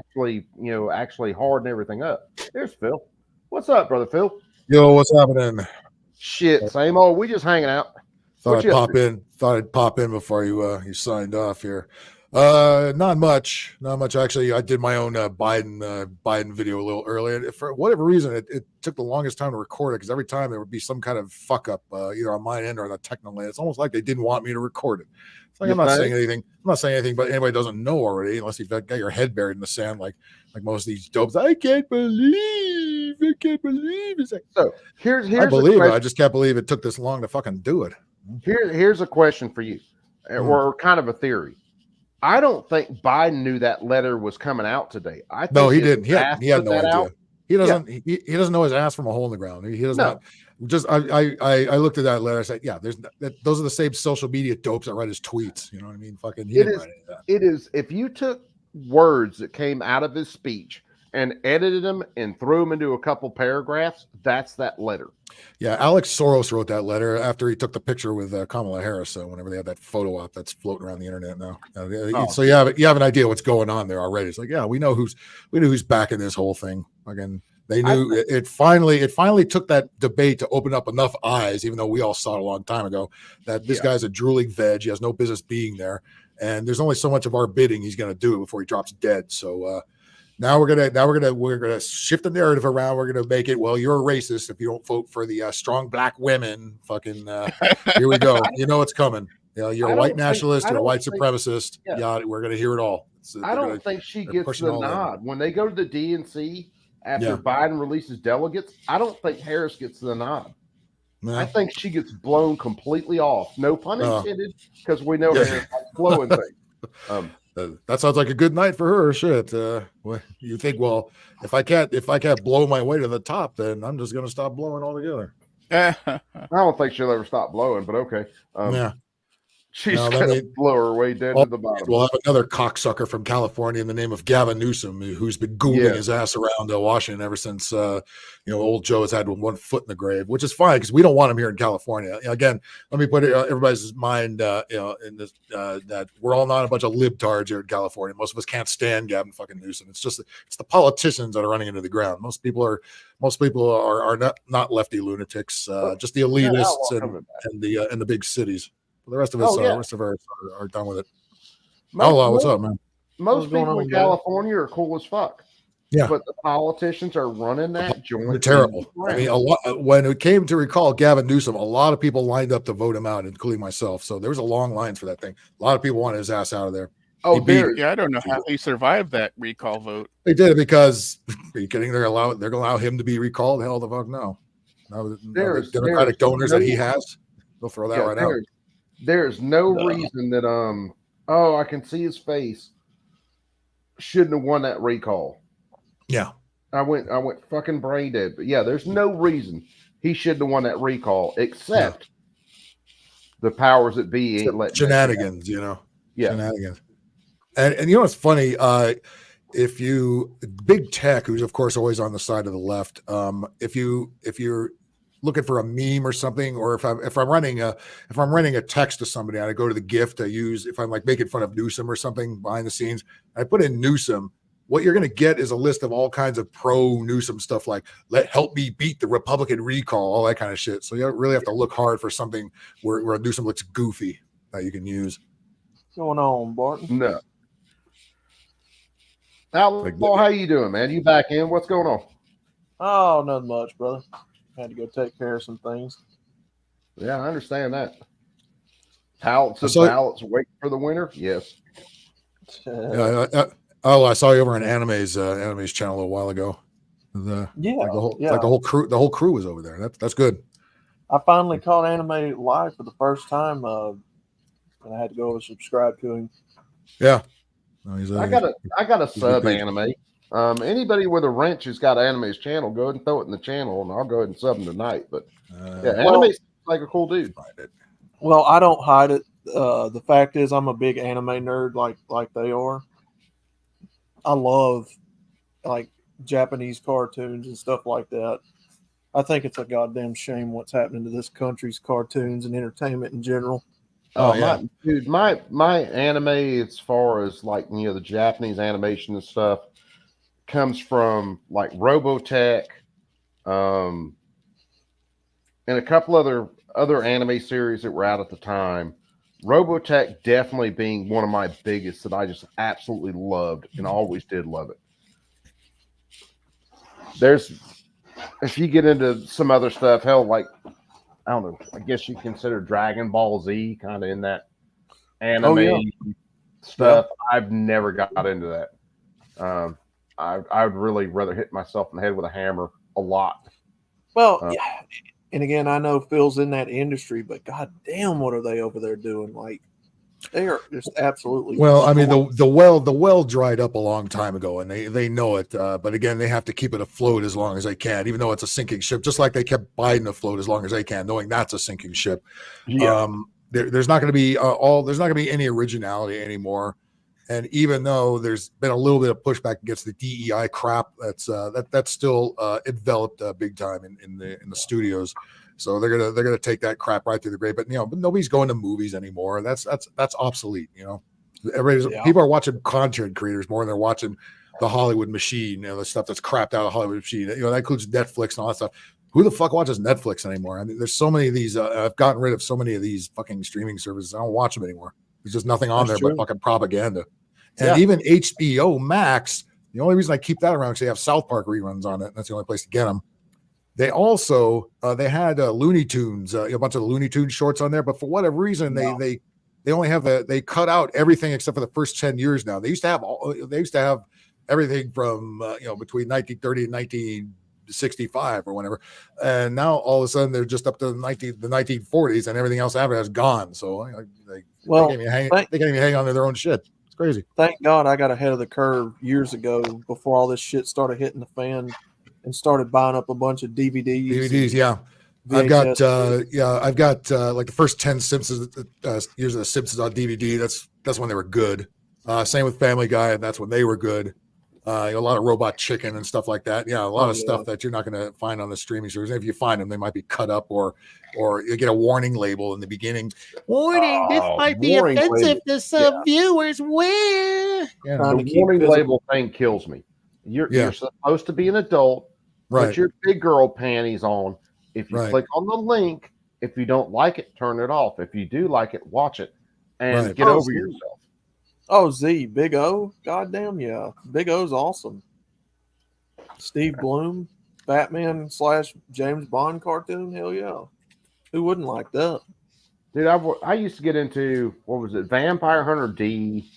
actually harden everything up. There's Phil. What's up, brother Phil? Yo, what's happening? Shit, same old. We just hanging out. Thought I'd pop in before you signed off here. Not much actually. I did my own Biden video a little earlier. For whatever reason, it took the longest time to record it because every time there would be some kind of fuck up either on my end or on the technical end. It's almost like they didn't want me to record it. It's like I'm not saying anything, but anybody doesn't know already unless you've got your head buried in the sand like most of these dopes. I can't believe it's like, so here's I believe it. I just can't believe it took this long to fucking do it. Here's a question for you, or kind of a theory. I don't think Biden knew that letter was coming out today. I think no, he didn't. He had no idea. Out. He doesn't. Yeah. He doesn't know his ass from a hole in the ground. He does not. Just I looked at that letter. I said, yeah, those are the same social media dopes that write his tweets. You know what I mean? Fucking. It is. If you took words that came out of his speech and edited them and threw them into a couple paragraphs, that's that letter. Yeah, Alex Soros wrote that letter after he took the picture with Kamala Harris. Whenever they had that photo op that's floating around the internet now, so you have an idea what's going on there already. It's like, yeah, we know who's backing this whole thing. Again, they knew it finally took that debate to open up enough eyes, even though we all saw it a long time ago, that this guy's a drooling veg. He has no business being there, and there's only so much of our bidding he's going to do before he drops dead. So. Now we're gonna shift the narrative around. We're gonna make it, well, you're a racist if you don't vote for the strong black women. Fucking here we go. You know it's coming. You're a white nationalist. You're a white supremacist. Yeah, we're gonna hear it all. I don't think she gets the nod when they go to the DNC after Biden releases delegates. I don't think Harris gets the nod. I think she gets blown completely off. No pun intended, because we know Harris likes blowing things. That sounds like a good night for her. Shit. You think, well, if I can't blow my way to the top, then I'm just gonna stop blowing altogether. I don't think she'll ever stop blowing, but okay. She's gonna blow her way down to the bottom. We'll have another cocksucker from California in the name of Gavin Newsom, who's been googling his ass around Washington ever since old Joe has had one foot in the grave, which is fine because we don't want him here in California. Again, let me put it everybody's mind in this that we're all not a bunch of libtards here in California. Most of us can't stand Gavin fucking Newsom. It's the politicians that are running into the ground. Most people are not lefty lunatics, just the elitists and the big cities. The rest of us, are done with it. Hello, what's up, man? Most people in California are cool as fuck. Yeah, but the politicians are running that joint. They're terrible. I mean, when it came to recall Gavin Newsom, a lot of people lined up to vote him out, including myself. So there was a long line for that thing. A lot of people wanted his ass out of there. Oh, I don't know how he survived that recall vote. They did it because are you kidding? They're gonna allow him to be recalled. Hell the fuck no. No, the Democratic donors that he has. They'll throw that right out. There's no reason that I can see his face. Shouldn't have won that recall. Yeah. I went fucking brain dead. But yeah, there's no reason he shouldn't have won that recall except the powers that be ain't letting shenanigans, Yeah. Shenanigans. And you know what's funny? If you big tech, who's of course always on the side of the left, if you're looking for a meme or something, or if I'm running a text to somebody and I go to the gift I use, if I'm like making fun of Newsom or something behind the scenes, I put in Newsom, what you're going to get is a list of all kinds of pro Newsom stuff, like help me beat the Republican recall, all that kind of shit. So you don't really have to look hard for something where Newsom looks goofy that you can use. What's going on, Barton? No. Outlaw, how you doing, man? You back in? What's going on? Oh, nothing much, brother. Had to go take care of some things. Yeah, I understand that. Pallets wait for the winter. Yes. I saw you over on Anime's channel a little while ago. The whole crew was over there. That's good. I finally caught Anime live for the first time, and I had to go subscribe to him. Yeah. No, I got a sub Anime. Anybody with a wrench who's got Anime's channel, go ahead and throw it in the channel, and I'll go ahead and sub him tonight. But Anime's like a cool dude. Well, I don't hide it. The fact is, I'm a big anime nerd, like they are. I love like Japanese cartoons and stuff like that. I think it's a goddamn shame what's happening to this country's cartoons and entertainment in general. My anime, as far as like the Japanese animation and stuff, comes from like Robotech, and a couple other anime series that were out at the time. Robotech definitely being one of my biggest that I just absolutely loved and always did love it. If you get into some other stuff, hell, like, I don't know, I guess you consider Dragon Ball Z kind of in that anime stuff. Yeah. I've never got into that. I would really rather hit myself in the head with a hammer a lot. Well, and again, I know Phil's in that industry, but goddamn, what are they over there doing? Like, they are just absolutely. Well, I mean, the well dried up a long time ago, and they know it. But again, they have to keep it afloat as long as they can, even though it's a sinking ship. Just like they kept Biden afloat as long as they can, knowing that's a sinking ship. Yeah. There's not going to be there's not going to be any originality anymore. And even though there's been a little bit of pushback against the DEI crap, that's still enveloped big time in the studios. So they're gonna take that crap right through the grave. But but nobody's going to movies anymore. That's obsolete. People are watching content creators more than they're watching the Hollywood machine. The stuff that's crapped out of Hollywood machine. That includes Netflix and all that stuff. Who the fuck watches Netflix anymore? I mean, there's so many of these. I've gotten rid of so many of these fucking streaming services. I don't watch them anymore. There's just nothing on there but fucking propaganda. And even HBO Max, the only reason I keep that around is they have South Park reruns on it. And that's the only place to get them. They also they had Looney Tunes, a bunch of Looney Tunes shorts on there, but for whatever reason they only have they cut out everything except for the first 10 years now. They used to have everything from between 1930 and 1965 or whatever, and now all of a sudden they're just up to the 1940s, and everything else after that's gone. So they can't even hang on to their own shit. It's crazy. Thank God I got ahead of the curve years ago before all this shit started hitting the fan, and started buying up a bunch of DVDs. Yeah. VHS. I've got like the first 10 Simpsons years of the Simpsons on DVD. That's when they were good. Same with Family Guy, and that's when they were good. A lot of Robot Chicken and stuff like that. Yeah, a lot of stuff that you're not going to find on the streaming service. If you find them, they might be cut up, or you get a warning label in the beginning. Warning: this might be offensive to some viewers. The warning label thing kills me. You're supposed to be an adult. Right. Put your big girl panties on. If you click on the link, if you don't like it, turn it off. If you do like it, watch it and get over yourself. Oh, Z, Big O, goddamn yeah, Big O's awesome. Steve Bloom, Batman / James Bond cartoon, hell yeah, who wouldn't like that? Dude, I used to get into Vampire Hunter D.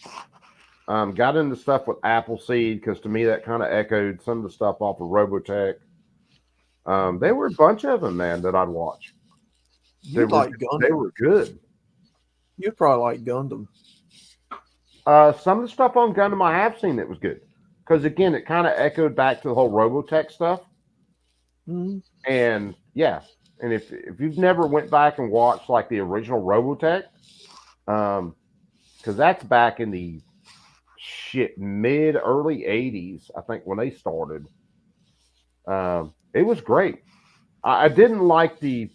Got into stuff with Appleseed because to me that kind of echoed some of the stuff off of Robotech. There were a bunch of them, man, that I'd watch. You like Gundam? They were good. You probably like Gundam. Some of the stuff on Gundam I have seen that was good, because again, it kind of echoed back to the whole Robotech stuff. Mhm. And yeah, and if you've never went back and watched like the original Robotech, because that's back in the mid early 80s, I think, when they started. It was great. I didn't like the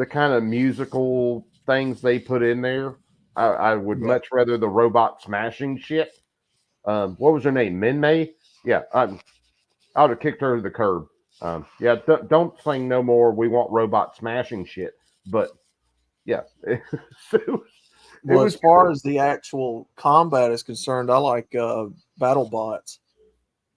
kind of musical things they put in there. I would much rather the robot smashing shit. What was her name? Minmay? Yeah, I would have kicked her to the curb. Yeah, don't sing no more. We want robot smashing shit. But yeah, Well, as far as the actual combat is concerned, I like BattleBots.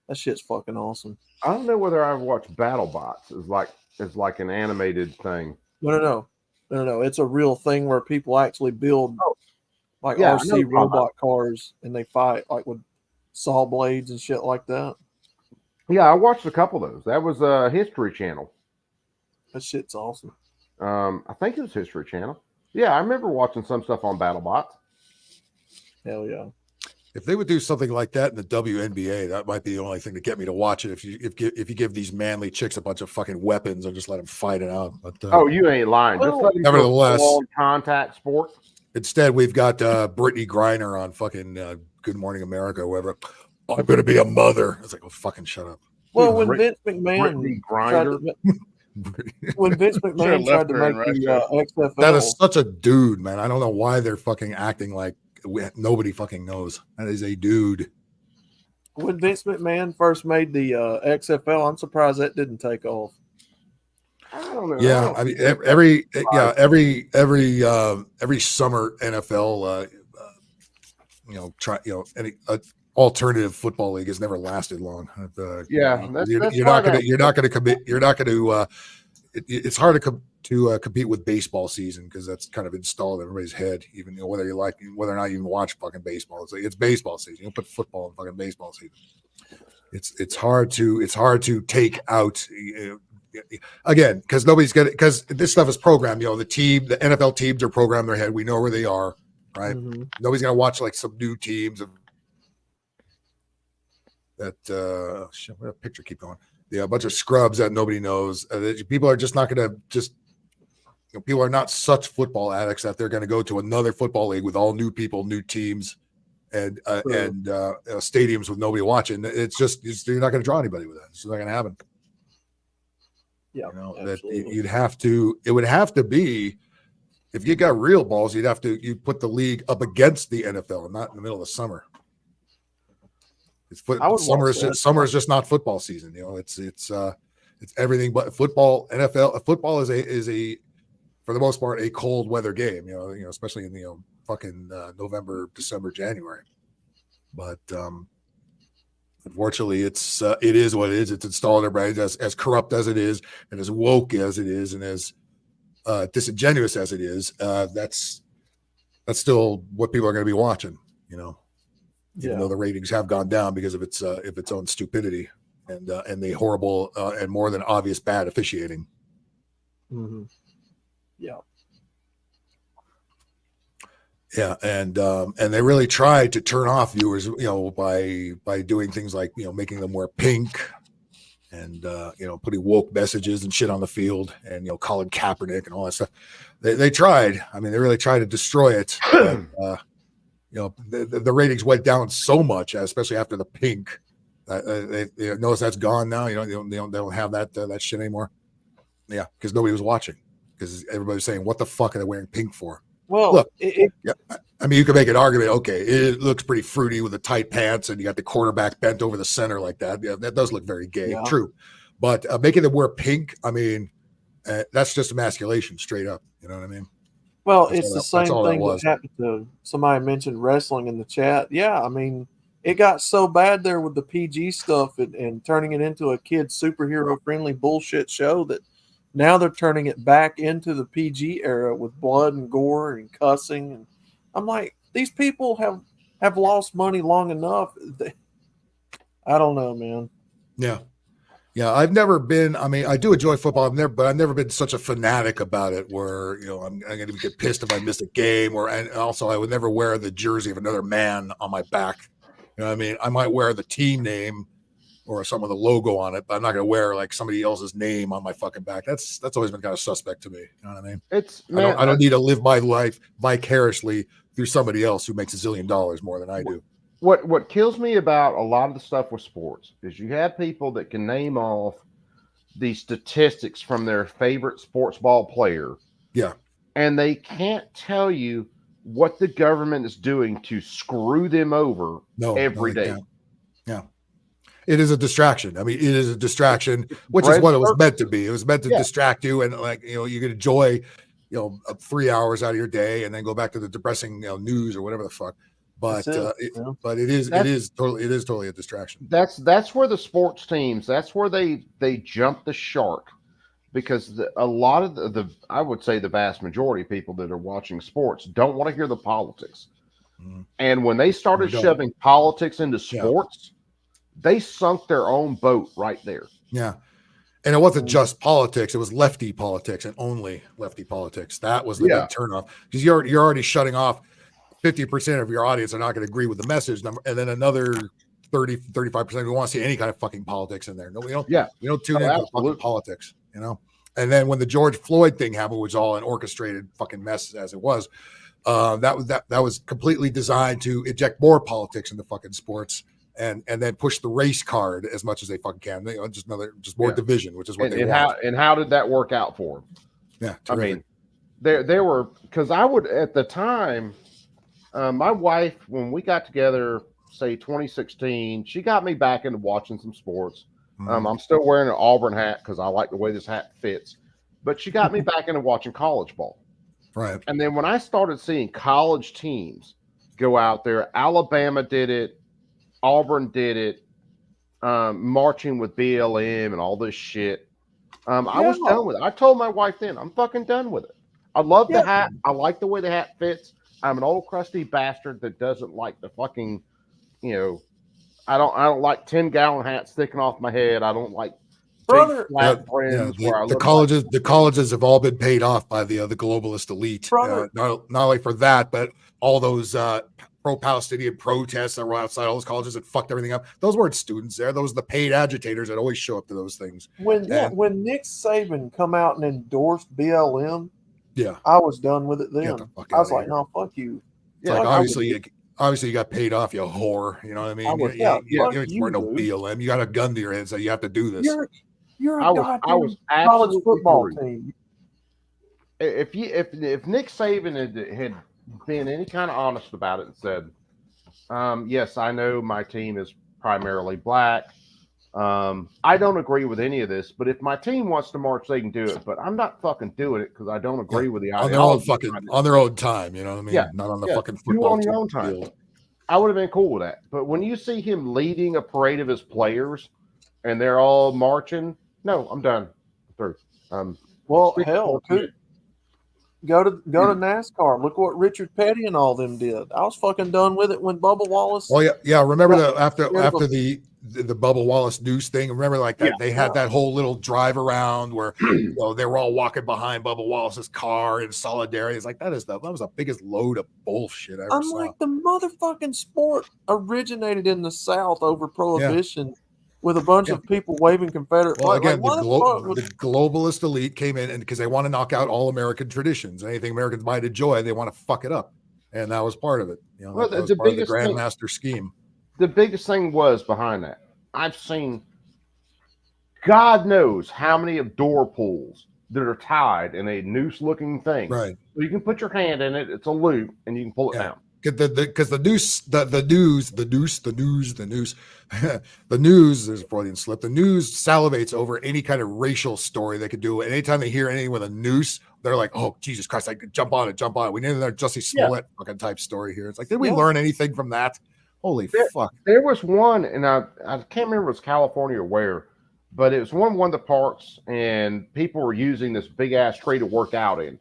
That shit's fucking awesome. I don't know whether I've watched BattleBots as like an animated thing. No. It's a real thing where people actually build like yeah, I know RC what you're talking robot cars and they fight like with saw blades and shit like that. Yeah, I watched a couple of those. That was a History Channel. That shit's awesome. I think it was History Channel. Yeah, I remember watching some stuff on BattleBots. Hell yeah. If they would do something like that in the WNBA, that might be the only thing to get me to watch it. If you give these manly chicks a bunch of fucking weapons and just let them fight it out. But, oh, you ain't lying. Just let them nevertheless, contact sport. Instead, we've got Brittany Griner on fucking Good Morning America, or whatever. I'm going to be a mother. It's like, oh, fucking shut up. Well, when Vince McMahon tried to make the XFL, that is such a dude, man. I don't know why they're fucking acting like nobody fucking knows. That is a dude. When Vince McMahon first made the XFL, I'm surprised that didn't take off. I don't know. Yeah, I mean every summer NFL, any alternative football league has never lasted long. Yeah, you're not going to commit. You're not going to. It's hard to compete with baseball season because that's kind of installed in everybody's head. Even whether or not you even watch fucking baseball, it's baseball season. You don't put football in fucking baseball season. It's hard to take out. Again, because this stuff is programmed. The NFL teams are programmed in their head. We know where they are, right? Mm-hmm. Nobody's gonna watch like some new teams of that. Shit, where that picture keep going? Yeah, a bunch of scrubs that nobody knows. People are just not gonna people are not such football addicts that they're gonna go to another football league with all new people, new teams, and stadiums with nobody watching. You're not gonna draw anybody with that. It's not gonna happen. Yeah, it would have to be, if you got real balls, you put the league up against the NFL, not in the middle of the summer. Summer is just not football season. It's everything but football. Football is a for the most part a cold weather game. Especially in fucking November, December, January. But unfortunately, it is what it is. It's installed in everybody, as corrupt as it is, and as woke as it is, and as disingenuous as it is. That's still what people are going to be watching. Even though the ratings have gone down because of its own stupidity and the horrible and more than obvious bad officiating. Mm-hmm. Yeah. Yeah, and they really tried to turn off viewers, by doing things like making them wear pink, and putting woke messages and shit on the field, and Colin Kaepernick and all that stuff. They tried. I mean, they really tried to destroy it. The ratings went down so much, especially after the pink. They notice that's gone now. They don't have that shit anymore. Yeah, because nobody was watching, because everybody was saying, "What the fuck are they wearing pink for?" Well, look, I mean, you could make an argument. Okay, it looks pretty fruity with the tight pants, and you got the quarterback bent over the center like that. Yeah, that does look very gay. Yeah. True, but making them wear pink, I mean, that's just emasculation, straight up. You know what I mean? Well, it's the same thing that happened to somebody mentioned wrestling in the chat. Yeah, I mean, it got so bad there with the PG stuff and turning it into a kid superhero friendly bullshit show that now they're turning it back into the PG era with blood and gore and cussing. And I'm like, these people have lost money long enough. I don't know, man. Yeah. Yeah, I've never been. I mean, I do enjoy football. But I've never been such a fanatic about it. Where I'm going to get pissed if I miss a game, and also I would never wear the jersey of another man on my back. You know what I mean? I might wear the team name or some of the logo on it, but I'm not going to wear like somebody else's name on my fucking back. That's always been kind of suspect to me. You know what I mean? I don't need to live my life vicariously through somebody else who makes $1 zillion more than I do. What kills me about a lot of the stuff with sports is you have people that can name off the statistics from their favorite sports ball player. Yeah. And they can't tell you what the government is doing to screw them over every day. Can't. Yeah. It is a distraction. I mean, it is a distraction, which is what it was meant to be. It was meant to distract you, and you could enjoy, 3 hours out of your day, and then go back to the depressing news or whatever the fuck. But it is totally a distraction. That's where the sports teams. That's where they jump the shark, because a lot of the I would say the vast majority of people that are watching sports don't want to hear the politics. Mm-hmm. And when they started shoving politics into sports, they sunk their own boat right there. Yeah. And it wasn't just politics; it was lefty politics and only lefty politics. That was the big turnoff, because you're already shutting off 50% of your audience are not going to agree with the message, and then another 35% who want to see any kind of fucking politics in there. No, we don't. Yeah, we don't tune into fucking politics, And then when the George Floyd thing happened, which was all an orchestrated fucking mess as it was, that was completely designed to inject more politics into fucking sports. And then push the race card as much as they fucking can. Just more division, which is what they want. How did that work out for them? Yeah, terrific. I mean, there were, because I would at the time, my wife, when we got together, say 2016, she got me back into watching some sports. Mm-hmm. I'm still wearing an Auburn hat because I like the way this hat fits, but she got me back into watching college ball. Right. And then when I started seeing college teams go out there, Alabama did it. Auburn did it, marching with BLM and all this shit. I was done with it. I told my wife then, I'm fucking done with it. I love the hat. I like the way the hat fits. I'm an old crusty bastard that doesn't like the fucking, I don't like 10-gallon hats sticking off my head. I don't like big flat brims. The colleges have all been paid off by the globalist elite. Not only for that, but all those pro-Palestinian protests that were outside all those colleges that fucked everything up. Those weren't students there. Those were the paid agitators that always show up to those things. When Nick Saban come out and endorsed BLM, I was done with it then. I was like, no, fuck you. Yeah, like obviously you got paid off, you whore. You know what I mean? You weren't no BLM. You got a gun to your head, so you have to do this. You're a college football team. If Nick Saban had been any kind of honest about it and said, yes, I know my team is primarily black. I don't agree with any of this, but if my team wants to march, they can do it. But I'm not fucking doing it because I don't agree with the ideology. On their own time, you know what I mean? Yeah, not on the fucking football on your own time. Field. I would have been cool with that. But when you see him leading a parade of his players and they're all marching, no, I'm done. I'm through. Well, hell, go to NASCAR. Look what Richard Petty and all them did. I was fucking done with it when Bubba Wallace. Oh yeah. Remember after the Bubba Wallace news thing. Remember that they had that whole little drive around where they were all walking behind Bubba Wallace's car in solidarity. It's like that was the biggest load of bullshit I ever saw. Like the motherfucking sport originated in the South over Prohibition. With a bunch of people waving Confederate flags. Again, the globalist elite came in, and because they want to knock out all American traditions, anything Americans might enjoy, they want to fuck it up, and that was part of it. That was part of the Grandmaster scheme. The biggest thing was behind that. I've seen, God knows how many of door pulls that are tied in a noose-looking thing. Right. So you can put your hand in it; it's a loop, and you can pull it down. Because the news, the news, there's a Freudian slip. The news salivates over any kind of racial story they could do. Anytime they hear anything with a noose, they're like, "Oh Jesus Christ! I could jump on it. We need another Jussie Smollett fucking type story here." It's like, did we learn anything from that? Holy fuck! There was one, and I can't remember if it was California or where, but it was one of the parks, and people were using this big ass tree to work out in.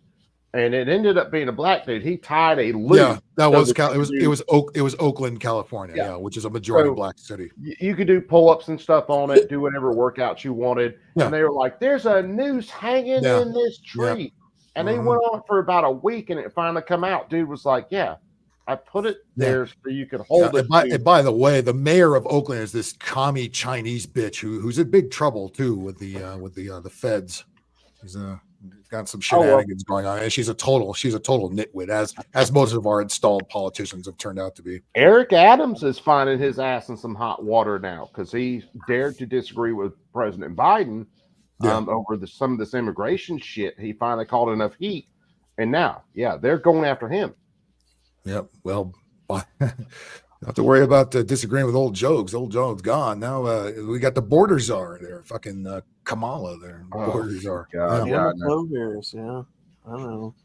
and it ended up being a black dude. He tied a loop. Yeah, that was it was Oakland, California. Yeah, which is a majority black city. You could do pull-ups and stuff on it, do whatever workouts you wanted. Yeah. And they were like, "There's a noose hanging in this tree," and they went on for about a week, and it finally come out. Dude was like, "Yeah, I put it there so you could hold it." And by the way, the mayor of Oakland is this commie Chinese bitch who's in big trouble too with the feds. He's got some shenanigans going on, and she's a total nitwit, as most of our installed politicians have turned out to be. Eric Adams is finding his ass in some hot water now because he dared to disagree with President Biden over some of this immigration shit. He finally called enough heat, and now, they're going after him. Yep. Well, not have to worry about disagreeing with old Jones. Old Jones gone. Now we got the border czar there, fucking Kamala there. Border czar. God, Yeah, I don't know.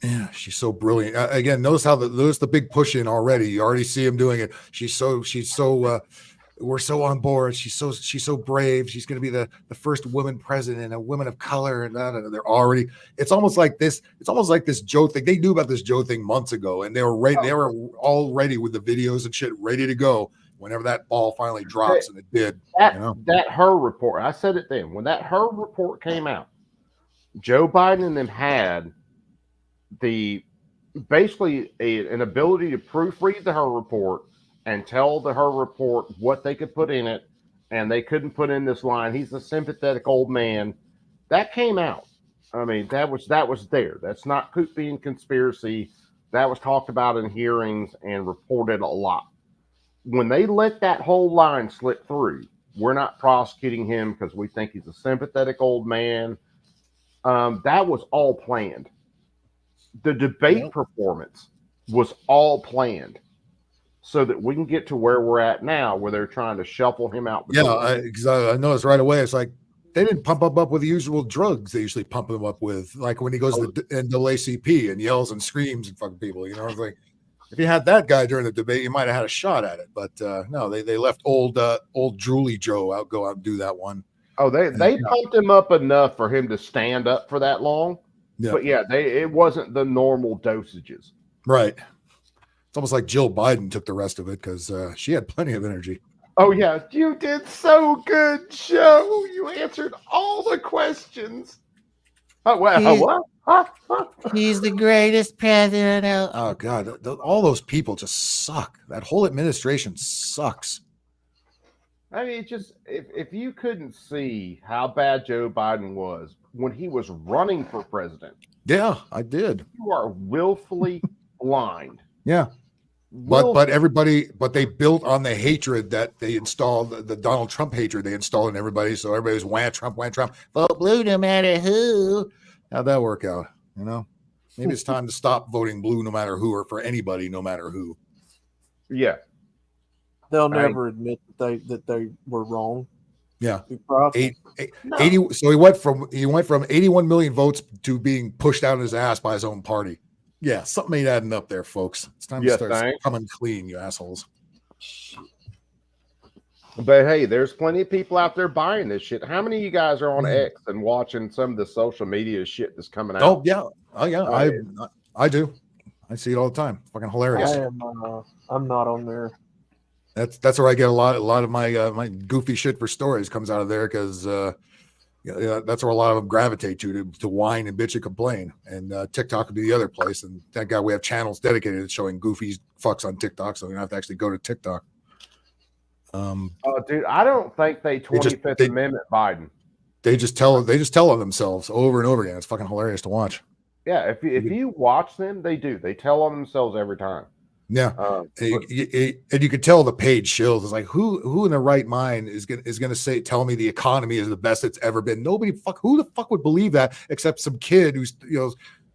Yeah, she's so brilliant. Again, notice the big push in already. You already see him doing it. She's so we're so on board. She's so brave. She's going to be the first woman president, a woman of color, and they're already. It's almost like this Joe thing. They knew about this Joe thing months ago, and they were ready. They were all ready with the videos and shit, ready to go whenever that ball finally drops, and it did. That her report. I said it then when that her report came out. Joe Biden and them had basically an ability to proofread the her report and tell the her report what they could put in it, and they couldn't put in this line, "He's a sympathetic old man." That came out. I mean, that was there. That's not being conspiracy. That was talked about in hearings and reported a lot. When they let that whole line slip through, "We're not prosecuting him because we think he's a sympathetic old man," that was all planned. The debate performance was all planned, so that we can get to where we're at now, where they're trying to shuffle him out. I noticed right away. It's like they didn't pump him up with the usual drugs they usually pump him up with, like when he goes to the NAACP and yells and screams and fucking people. You know, it's like if you had that guy during the debate, you might have had a shot at it. But no, they left old drooly Joe go out and do that one. Oh, they pumped him up enough for him to stand up for that long. Yeah. But it wasn't the normal dosages. Right. It's almost like Jill Biden took the rest of it because she had plenty of energy. Oh, yeah. You did so good, Joe. You answered all the questions. Oh, what? He's the greatest president. Oh, God. All those people just suck. That whole administration sucks. I mean, if you couldn't see how bad Joe Biden was when he was running for president. Yeah, I did. You are willfully blind. Yeah. But they built on the hatred that they installed, the Donald Trump hatred they installed in everybody. So everybody was wham Trump, vote blue no matter who. How'd that work out? You know, maybe it's time to stop voting blue no matter who, or for anybody no matter who. Yeah, they'll never admit that they were wrong. Yeah, 80. So he went from 81 million votes to being pushed out of his ass by his own party. Yeah, something ain't adding up there, folks. It's time to start coming clean, you assholes. But hey, there's plenty of people out there buying this shit. How many of you guys are on X and watching some of the social media shit that's coming out? Oh yeah, I do. I see it all the time. Fucking hilarious. I'm not on there. That's where I get a lot of my my goofy shit for stories comes out of there because that's where a lot of them gravitate to whine and bitch and complain. And TikTok would be the other place. And thank God we have channels dedicated to showing goofy fucks on TikTok, so we don't have to actually go to TikTok. Dude, I don't think they 25th Amendment Biden. They just tell on themselves over and over again. It's fucking hilarious to watch. Yeah, if you watch them, they do. They tell on themselves every time. Yeah, and you could tell the page shills. It's like who in their right mind is gonna tell me the economy is the best it's ever been? Who the fuck would believe that except some kid who's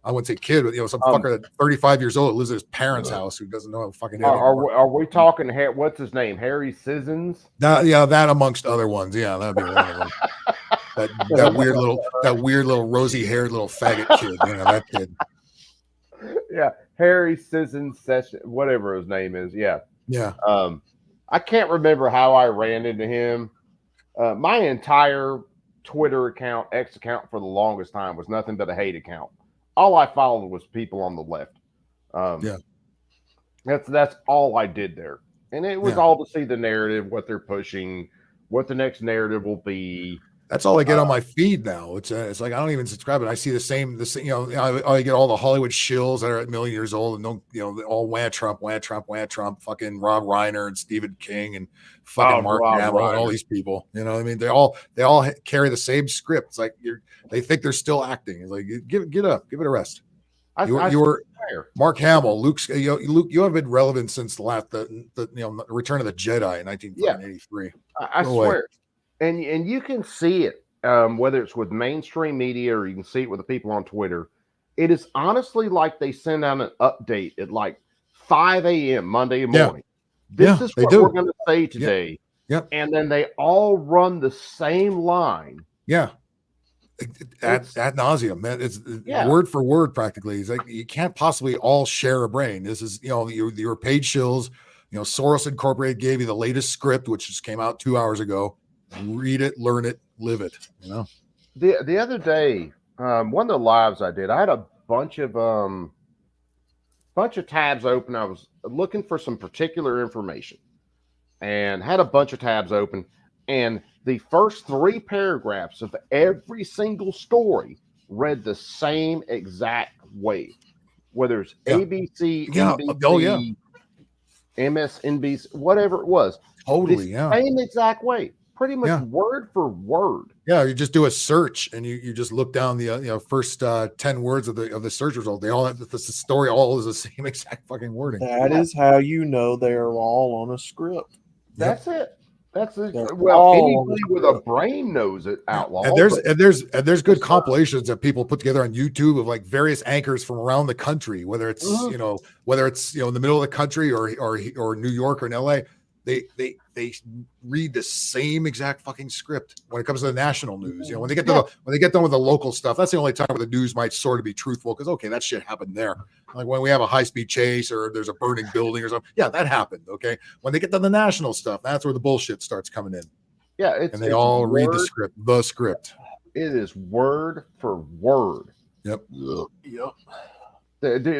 I wouldn't say kid, but some fucker that's 35 years old lives at his parents' house who doesn't know how fucking. Are we talking? What's his name? Harry Sissons? That amongst other ones. Yeah, that'd be one of them. that weird little rosy haired little faggot kid. That kid. Yeah, Harry Sissons Session, whatever his name is. Yeah. I can't remember how I ran into him. My entire Twitter account, X account, for the longest time was nothing but a hate account. all I followed was people on the left. That's all I did there, and it was all to see the narrative, what they're pushing, what the next narrative will be. That's all I get on my feed now. It's like I don't even subscribe, but I see the same. I get all the Hollywood shills that are at a million years old and don't, all wah Trump, fucking Rob Reiner and Stephen King and fucking Mark Hamill and all these people. You know what I mean? They all carry the same script. It's like they think they're still acting. It's like get up, give it a rest. You were Mark Hamill, Luke. Luke, you have been relevant since the Return of the Jedi in 1983. I swear. And you can see it, whether it's with mainstream media or you can see it with the people on Twitter. It is honestly like they send out an update at like 5 a.m. Monday morning. This is what we're going to say today. Yep. And then they all run the same line. Yeah. Ad nauseum, man. It's word for word practically. It's like you can't possibly all share a brain. This is, your paid shills. Soros Incorporated gave you the latest script, which just came out 2 hours ago. Read it, learn it, live it. The other day, one of the lives I did, I had a bunch of tabs open. I was looking for some particular information and had a bunch of tabs open, and the first 3 paragraphs of every single story read the same exact way, whether it's ABC, NBC, MSNBC, whatever it was. Totally, same exact way. Pretty much word for word. Yeah, you just do a search and you just look down the first 10 words of the search result. They all have the story all is the same exact fucking wording. That is how you know they are all on a script. That's it. That's it. Well, anybody with a brain knows it, Outlaw. And there's good compilations that people put together on YouTube of like various anchors from around the country, whether it's in the middle of the country or New York or in LA. They read the same exact fucking script when it comes to the national news. When they get done with the local stuff, that's the only time where the news might sort of be truthful because that shit happened there. Like when we have a high-speed chase or there's a burning building or something. Yeah, that happened. Okay. When they get to the national stuff, that's where the bullshit starts coming in. Yeah, and they all read the script. It is word for word. Yep.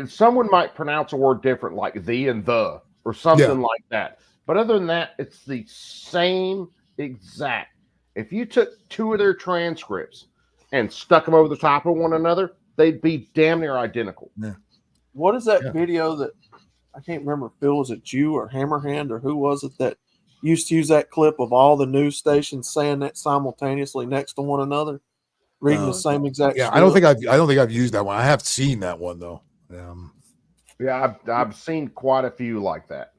Someone might pronounce a word different, like the and the or something like that. But other than that, it's the same exact. If you took 2 of their transcripts and stuck them over the top of one another, they'd be damn near identical. Yeah. What is that video that I can't remember? Phil, was it you or Hammerhand or who was it that used to use that clip of all the news stations saying that simultaneously next to one another, reading the same exact? Yeah, script? I don't think I've used that one. I have seen that one though. I've seen quite a few like that.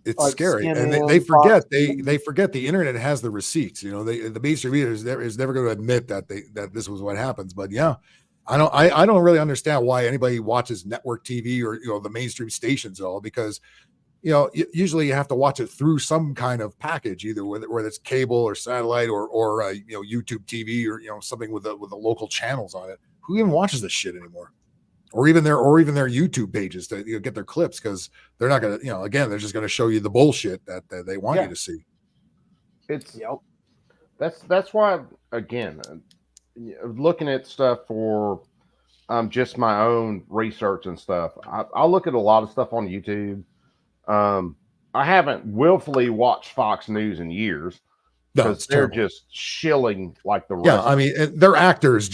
It's like scary, CNN, and they forget they forget the internet has the receipts. The mainstream media is never going to admit that this was what happens. But I don't really understand why anybody watches network TV or the mainstream stations at all, because usually you have to watch it through some kind of package, either whether it's cable or satellite or YouTube TV or something with the local channels on it. Who even watches this shit anymore? Or even their YouTube pages to get their clips, because they're not going to, again, they're just going to show you the bullshit that they want you to see. That's why, again, looking at stuff for just my own research and stuff, I'll look at a lot of stuff on YouTube. I haven't willfully watched Fox News in years because they're just shilling like the rest. Yeah, I mean, they're actors.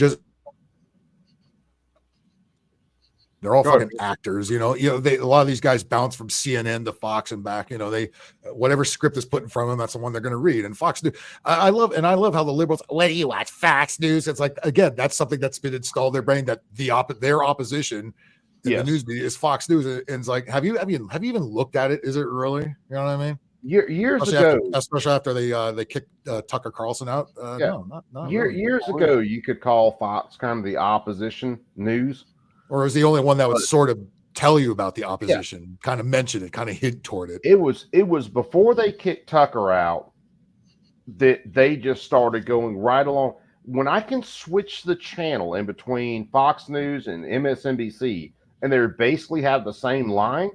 They're all fucking actors, a lot of these guys bounce from CNN to Fox and back. They whatever script is put in front of them, that's the one they're going to read. And Fox News, I love how the liberals. What do you watch? Fox News? It's like, again, that's something that's been installed in their brain, that their opposition in the news media is Fox News. And it's like, have you even looked at it? Is it really? You know what I mean? Years ago, especially after they kicked Tucker Carlson out. No, not years ago, you could call Fox kind of the opposition news. Or was the only one that would sort of tell you about the opposition, kind of mention it, kind of hint toward it. It was before they kicked Tucker out that they just started going right along. When I can switch the channel in between Fox News and MSNBC, and they basically have the same line,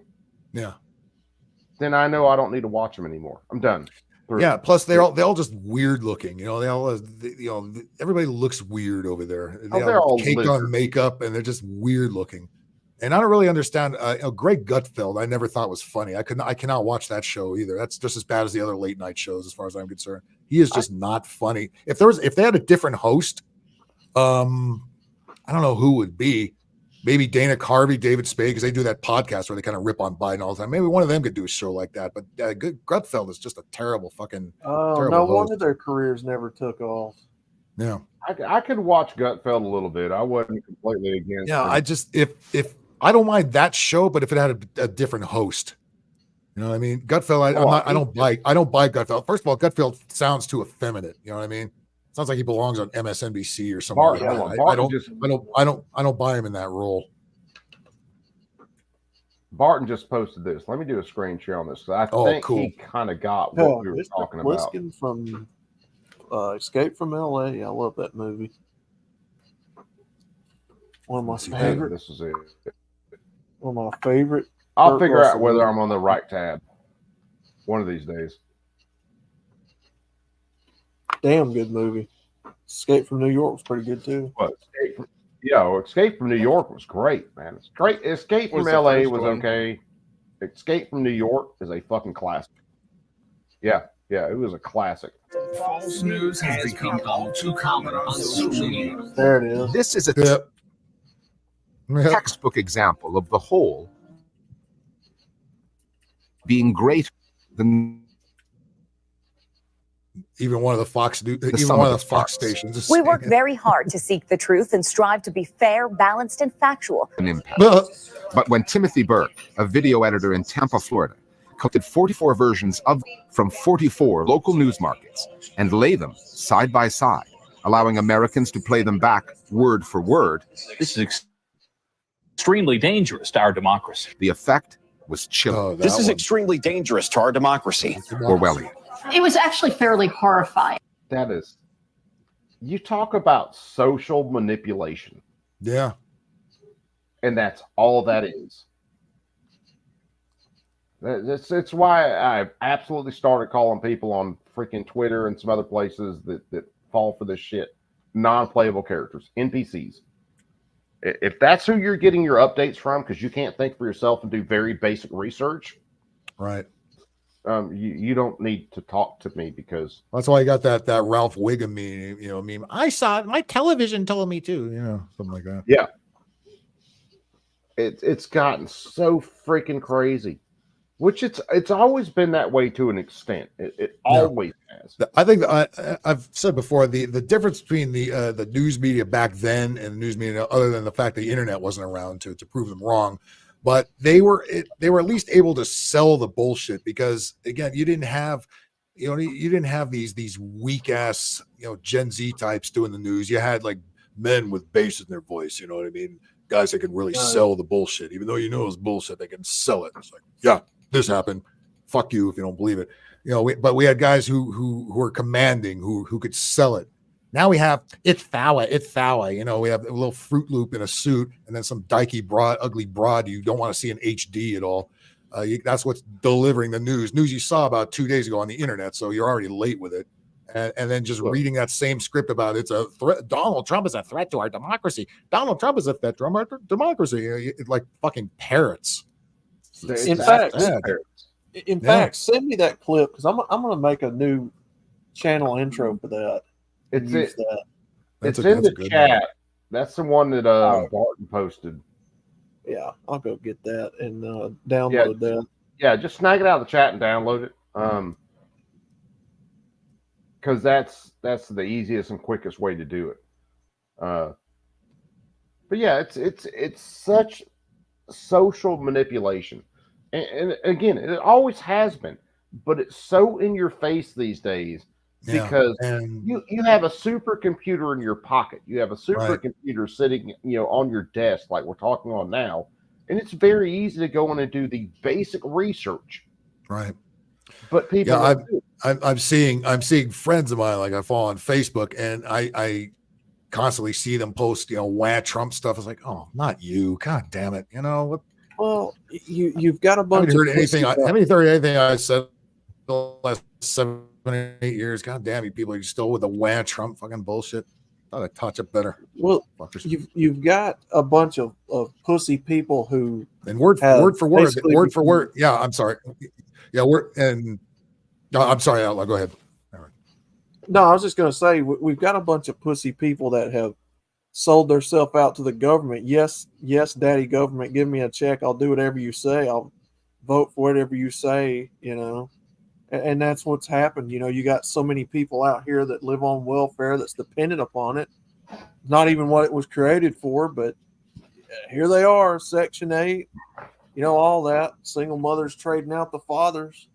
then I know I don't need to watch them anymore. I'm done. through. Yeah. Plus, they all just weird looking. Everybody looks weird over there. They're all caked on lizards. makeup, and they're just weird looking. And I don't really understand. Greg Gutfeld, I never thought was funny. I cannot watch that show either. That's just as bad as the other late night shows, as far as I'm concerned. He is just not funny. If they had a different host, I don't know who it would be. Maybe Dana Carvey, David Spade, because they do that podcast where they kind of rip on Biden all the time. Maybe one of them could do a show like that. But Gutfeld is just a terrible fucking. Oh, no wonder their careers never took off. Yeah, I could watch Gutfeld a little bit. I wasn't completely against. Yeah, it. I just if I don't mind that show, but if it had a different host, you know what I mean? Gutfeld, I don't buy Gutfeld. First of all, Gutfeld sounds too effeminate. You know what I mean? Sounds like he belongs on MSNBC or something like that. I don't buy him in that role. Barton just posted this. Let me do a screen share on this. I think he kind of got what we were talking about. Pliskin from Escape from LA. I love that movie. One of my favorite. This is it. One of my favorite. I'll figure out whether I'm on the right tab one of these days. Damn good movie. Escape from New York was pretty good too. What? Escape from New York was great, man. It's great. Escape from LA was okay. Escape from New York is a fucking classic. Yeah, it was a classic. False news has become all too common on social media. There it is. This is a textbook example of the whole being greater than even one of the Fox stations. We work very hard to seek the truth and strive to be fair, balanced, and factual. an impact. But when Timothy Burke, a video editor in Tampa, Florida, collected 44 versions from 44 local news markets and lay them side by side, allowing Americans to play them back word for word, this is extremely dangerous to our democracy. The effect was chilling. This is extremely dangerous to our democracy. Orwellian. It was actually fairly horrifying. That is, you talk about social manipulation. Yeah. And that's all that is. It's why I absolutely started calling people on freaking Twitter and some other places that fall for this shit non-playable characters, NPCs. If that's who you're getting your updates from, because you can't think for yourself and do very basic research, right? You don't need to talk to me, because that's why I got that Ralph Wiggum meme. I saw it. My television told me to. Something like that. Yeah. It's gotten so freaking crazy, which it's always been that way to an extent. It always has. I think I've said before, the difference between the news media back then and the news media, other than the fact the internet wasn't around to prove them wrong, but they were at least able to sell the bullshit, because again, you didn't have these weak ass Gen Z types doing the news. You had like men with bass in their voice. You know what I mean? Guys that can really sell the bullshit, even though it's bullshit, they can sell it. It's like, yeah, this happened. Fuck you if you don't believe it. But we had guys who were commanding, who could sell it. Now we have it's Fawa. We have a little Fruit Loop in a suit, and then some dykey ugly broad you don't want to see in HD at all. That's what's delivering the news you saw about 2 days ago on the internet. So you're already late with it. And then just reading that same script about it's a threat. Donald Trump is a threat to our democracy. Donald Trump is a threat to our democracy. It's like fucking parrots. In fact, send me that clip, because I'm going to make a new channel intro for that. It's in the chat. One. That's the one that Barton posted. Yeah, I'll go get that and download that. Yeah, just snag it out of the chat and download it. Because that's the easiest and quickest way to do it. But yeah, it's such social manipulation, and again, it always has been, but it's so in your face these days, because you have a supercomputer in your pocket, you have a supercomputer sitting on your desk like we're talking on now, and it's very easy to go in and do the basic research. Right. But people, I'm seeing friends of mine, like I follow on Facebook, and I constantly see them post, wah Trump stuff. It's like, oh, not you, god damn it, what? Well, you've got a bunch. Haven't heard anything I said the last 7 8 years. God damn you people, you're still with the wah Trump fucking bullshit. Thought I'd touch up better. Well, you've got a bunch of pussy people who and word for word. Yeah, I'm sorry. Yeah, I'm sorry, Outlaw. Go ahead. No, I was just going to say we've got a bunch of pussy people that have sold themselves out to the government. Yes, daddy government, give me a check. I'll do whatever you say. I'll vote for whatever you say, you know. And that's what's happened. You know, you got so many people out here that live on welfare that's dependent upon it. Not even what it was created for, but here they are, Section 8, you know, all that. Single mothers trading out the fathers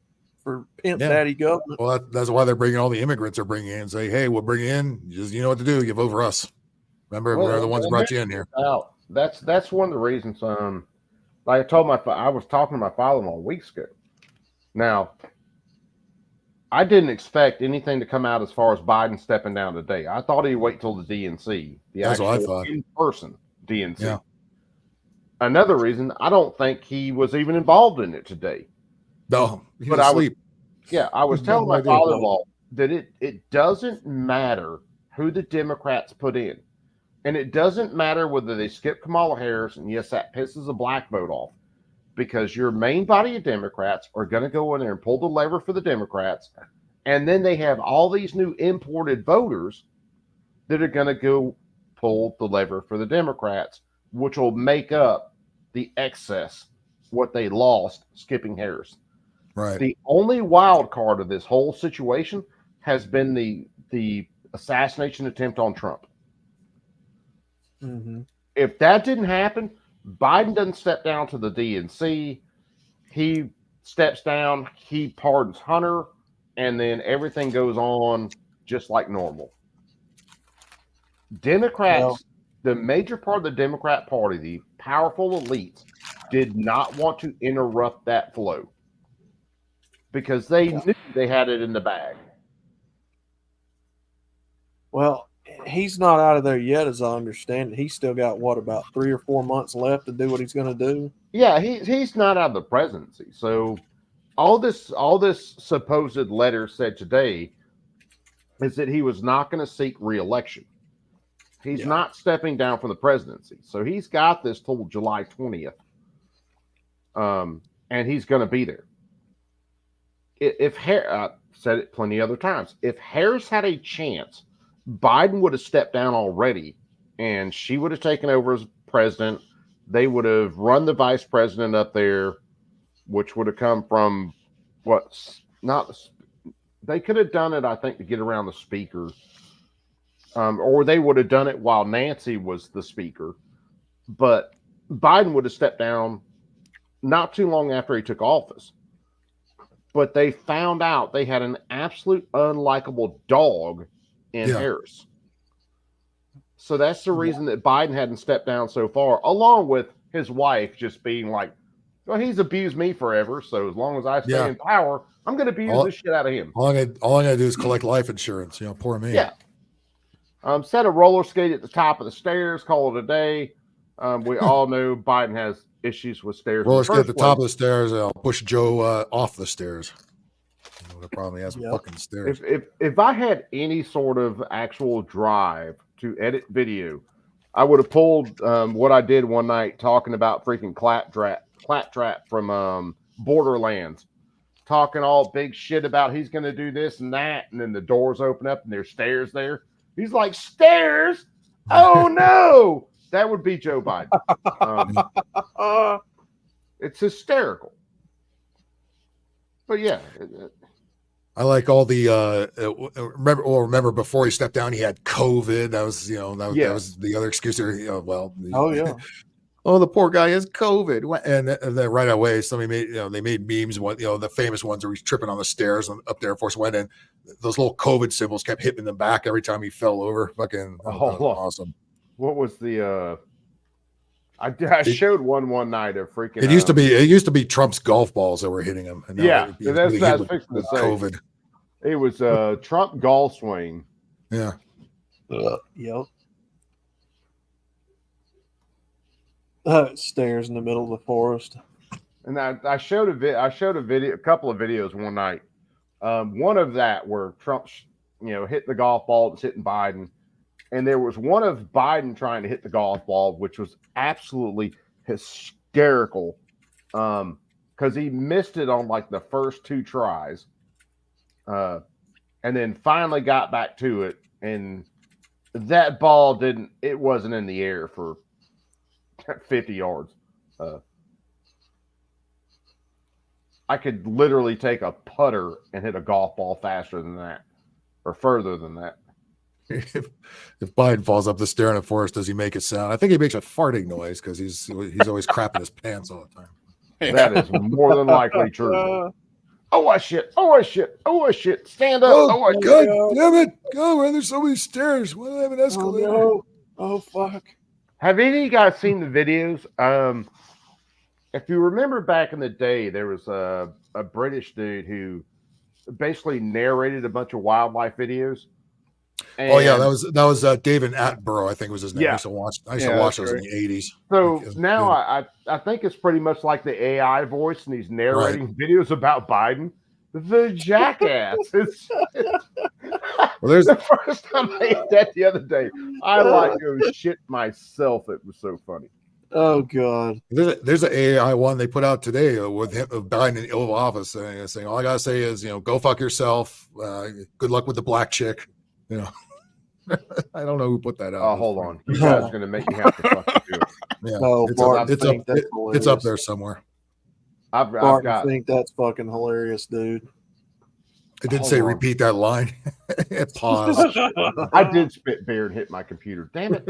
for pimp daddy government. Well, that's why they're bringing all the immigrants are bringing in and say, hey, we'll bring you in. Just, you know what to do. You vote for us. Remember, we're the ones who brought you in here. That's one of the reasons. Like I told I was talking to my father-in-law weeks ago. Now, I didn't expect anything to come out as far as Biden stepping down today. I thought he'd wait till the DNC, That's what I thought. In-person DNC. Yeah. Another reason, I don't think he was even involved in it today. No, he was asleep. I was telling my father-in-law that it doesn't matter who the Democrats put in. And it doesn't matter whether they skip Kamala Harris, and yes, that pisses the black vote off, because your main body of Democrats are going to go in there and pull the lever for the Democrats, and then they have all these new imported voters that are going to go pull the lever for the Democrats, which will make up the excess, what they lost skipping Harris. Right. The only wild card of this whole situation has been the assassination attempt on Trump. Mm-hmm. If that didn't happen, Biden doesn't step down to the DNC. He steps down, he pardons Hunter, and then everything goes on just like normal. Democrats, the major part of the Democrat Party, the powerful elites, did not want to interrupt that flow because they knew they had it in the bag. Well, he's not out of there yet, as I understand it. He's still got about 3 or 4 months left to do what he's going to do. Yeah, he's not out of the presidency. So all this supposed letter said today is that he was not going to seek re-election. He's not stepping down from the presidency. So he's got this till July 20th. And he's going to be there. I've said it plenty of other times. If Harris had a chance, Biden would have stepped down already, and she would have taken over as president. They would have run the vice president up there, which would have come from they could have done it, I think, to get around the speaker. Or they would have done it while Nancy was the speaker. But Biden would have stepped down not too long after he took office. But they found out they had an absolute unlikable dog in Harris. So that's the reason that Biden hadn't stepped down so far, along with his wife just being like, well, he's abused me forever, so as long as I stay in power, I'm going to abuse the shit out of him. All I got to do is collect life insurance. You know, poor me. Yeah. Set a roller skate at the top of the stairs, call it a day. We all know Biden has issues with stairs. Roller skate at the top of the stairs. I'll push Joe off the stairs. You know, the problem he has with fucking stairs. If I had any sort of actual drive to edit video, I would have pulled what I did one night talking about freaking Claptrap from Borderlands, talking all big shit about he's going to do this and that, and then the doors open up and there's stairs there. He's like, stairs? Oh no! That would be Joe Biden. It's hysterical. But yeah. I like all the remember before he stepped down, he had COVID. That was, that was the other excuse there. Oh, the poor guy has COVID. And then right away, somebody made, they made memes. The famous ones where he's tripping on the stairs up there, Air Force One, and those little COVID symbols kept hitting them back every time he fell over. Fucking awesome. What was the? I showed one night of freaking. It used to be Trump's golf balls that were hitting him. And that's what I was fixing to say. COVID. It was a Trump golf swing. Yeah. Yep. Stairs in the middle of the forest. And I showed a couple of videos one night One of that where Trump, hit the golf ball that's hitting Biden, and there was one of Biden trying to hit the golf ball, which was absolutely hysterical, because he missed it on like the first 2 tries, and then finally got back to it, and that ball wasn't in the air for 50 yards. I could literally take a putter and hit a golf ball faster than that, or further than that. If Biden falls up the stair in a forest, does he make a sound? I think he makes a farting noise because he's always crapping his pants all the time. That is more than likely true. Oh, I shit. Oh, I shit. Oh, I shit. Stand up. Oh, I God shit. damn it. God, why there's so many stairs? Why do they have an escalator? Oh, fuck. Have any of you guys seen the videos? If you remember back in the day, there was a British dude who basically narrated a bunch of wildlife videos. And Oh yeah, that was David Attenborough, I think was his name. Yeah. I used to watch those in the 80s. So now I think it's pretty much like the AI voice, and he's narrating videos about Biden. The jackass. Well, there's the first time I ate that the other day. I like go shit myself. It was so funny. Oh God. There's an AI one they put out today with him, of Biden in the Oval Office saying all I gotta say is go fuck yourself. Good luck with the black chick. I don't know who put that out. Oh, hold on. You guys are gonna make me have to fucking do it. Yeah, No, Martin, it's up there somewhere. I've Martin, got. think that's fucking hilarious, dude. It didn't Hold say on. repeat that line. It paused. I did spit beer and hit my computer. Damn it.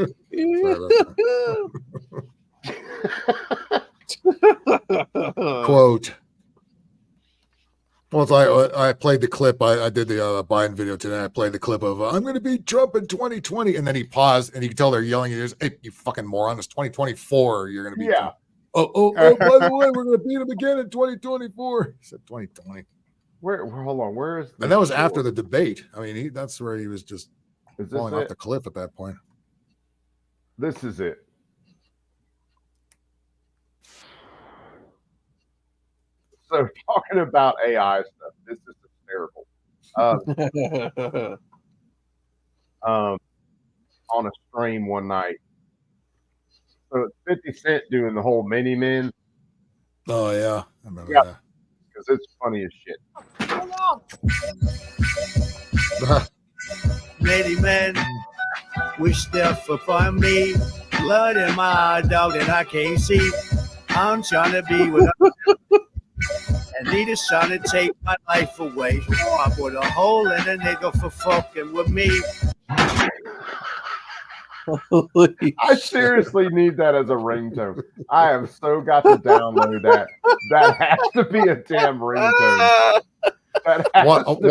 Quote. Well, it's like I played the clip. I did the Biden video today. I played the clip of I'm going to beat Trump in 2020, and then he paused, and you can tell they're yelling at you. Hey, you fucking moron! It's 2024. You're going to beat Trump. Oh! By the way, we're going to beat him again in 2024. He said 2020. Where hold on. Where is? And that was after the debate. I mean, that's where he was just Is this falling off it? the cliff at that point. This is it. So talking about AI stuff, this is hysterical. On a stream one night. So it's 50 Cent doing the whole mini men. Oh yeah, I remember Yeah, because it's funny as shit. that. Lady man, wish death upon me. Blood in my eye, dog, that I can't see. I'm trying to be with her. And Nita's trying to take my life away. Oh, I put a hole in a nigga for fucking with me. I seriously need that as a ringtone. I have so got to download that. That has to be a damn ringtone. That has Well, to be.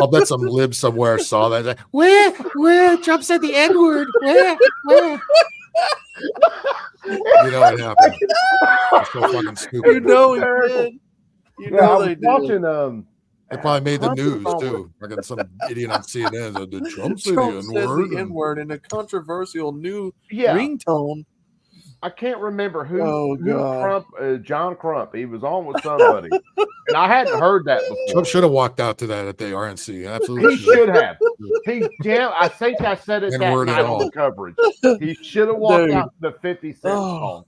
I'll bet some lib somewhere saw that. Like, Where? Trump said the N word. Where? you know what happened? It's so fucking stupid. You know he Terrible. did. You Yeah, I know was they did. watching They probably made the Trump is news on too. Like some idiot on CNN said, "Did Trump say the Trump N said word?" the N word in a controversial new Yeah. ringtone. I can't remember who, Oh, who God. Crump, John Crump. He was on with somebody, and I hadn't heard that before. Trump should have walked out to that at the RNC. Absolutely, He should have. I think I said it that N-word night and on all. the coverage. He should have walked Dude. out to the 50 Cent Oh. song.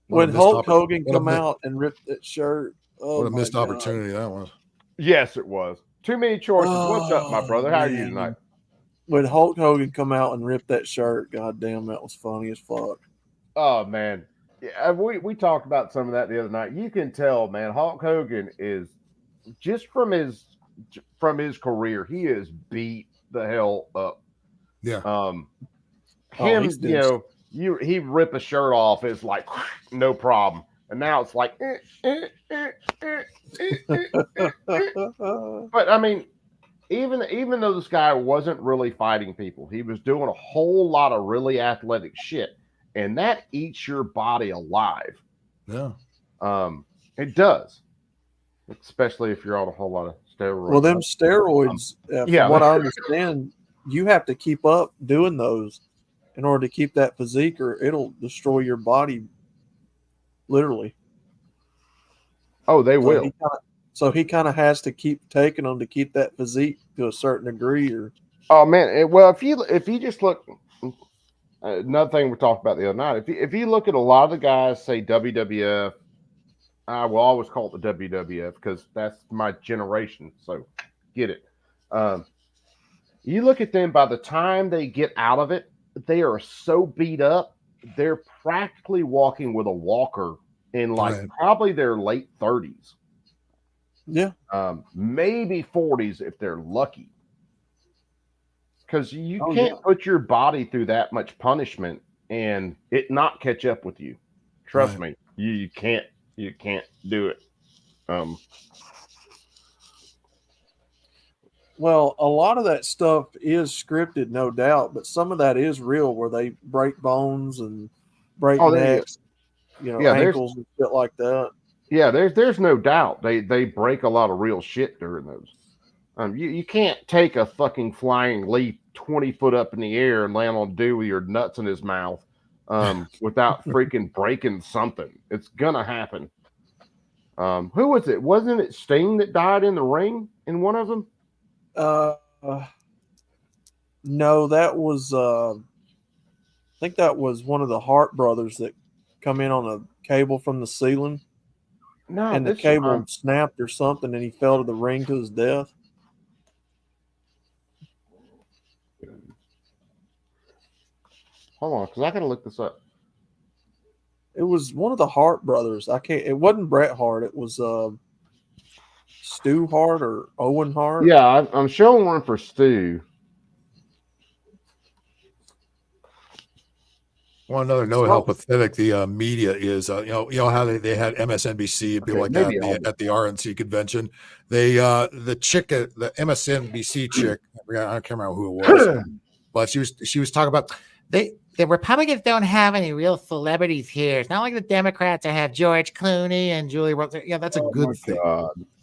What a When missed Hulk oppor- Hogan what a come mi- out and ripped that shirt. Oh, What a my missed God. opportunity that was. Yes, it was. Too many choices. What's up, my brother? How are you man. tonight? When Hulk Hogan come out and ripped that shirt, god damn, that was funny as fuck. Oh man, yeah, we talked about some of that the other night. You can tell, man, Hulk Hogan is just from his career, he is beat the hell up. Yeah. Him, he's you know, he rip a shirt off, it's like no problem, and now it's like. But I mean, even though this guy wasn't really fighting people, he was doing a whole lot of really athletic shit, and that eats your body alive. Yeah. It does, especially if you're on a whole lot of steroids. Well, them steroids, from yeah. what I understand, you have to keep up doing those in order to keep that physique, or it'll destroy your body, literally. Oh, they So will. So he kind of has to keep taking them to keep that physique to a certain degree. Or oh man, well if you just look, another thing we talked about the other night. If you look at a lot of the guys, say WWF, I will always call it the WWF because that's my generation. So get it. You look at them, by the time they get out of it, they are so beat up, they're practically walking with a walker in probably their late 30s. Yeah. Maybe 40s if they're lucky. Because you can't put your body through that much punishment and it not catch up with you. Trust me, you can't do it. Well, a lot of that stuff is scripted, no doubt, but some of that is real, where they break bones and break necks, ankles and shit like that. Yeah, there's no doubt they break a lot of real shit during those. You can't take a fucking flying leap 20 foot up in the air and land on dude with your nuts in his mouth without freaking breaking something. It's gonna happen. Who was it? Wasn't it Sting that died in the ring in one of them? No, that was I think that was one of the Hart brothers that come in on a cable from the ceiling. No, and the cable snapped or something, and he fell to the ring to his death. Hold on, because I gotta look this up. It was one of the Hart brothers. It wasn't Bret Hart. It was Stu Hart or Owen Hart. Yeah, I'm showing one for Stu. Well, another note how pathetic the media is. You know how they had MSNBC and people like that at the RNC convention. They the chick, the MSNBC chick, I can't remember who it was, but she was talking about the Republicans don't have any real celebrities here. It's not like the Democrats that have George Clooney and Julie Roberts. Yeah, that's a good thing.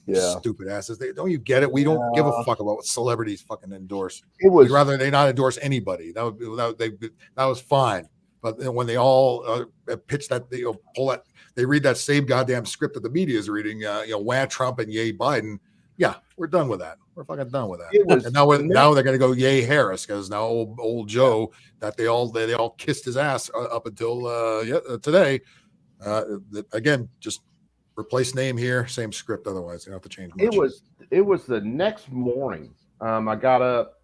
Yeah, stupid asses. Don't you get it? We don't give a fuck about what celebrities fucking endorse. We'd rather they not endorse anybody. That was fine. But when they all pitch that, they pull that, they read that same goddamn script that the media is reading. Wah Trump and yay Biden. Yeah, we're done with that. We're fucking done with that. And now they're gonna go yay Harris because now old Joe that they all kissed his ass up until today. Again, just replace name here, same script. Otherwise, they don't have to change much. It was the next morning. I got up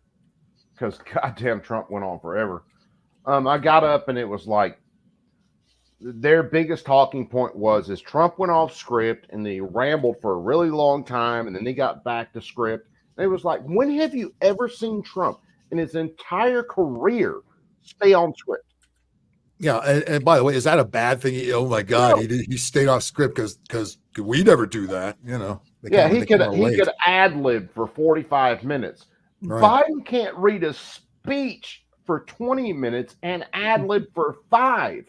because goddamn Trump went on forever. I got up and it was like their biggest talking point is Trump went off script and they rambled for a really long time and then they got back to script. And it was like, when have you ever seen Trump in his entire career stay on script? Yeah, and by the way, is that a bad thing? Oh my God, no. He stayed off script because we never do that. He could ad lib for 45 minutes. Right. Biden can't read a speech for 20 minutes and ad lib for 5.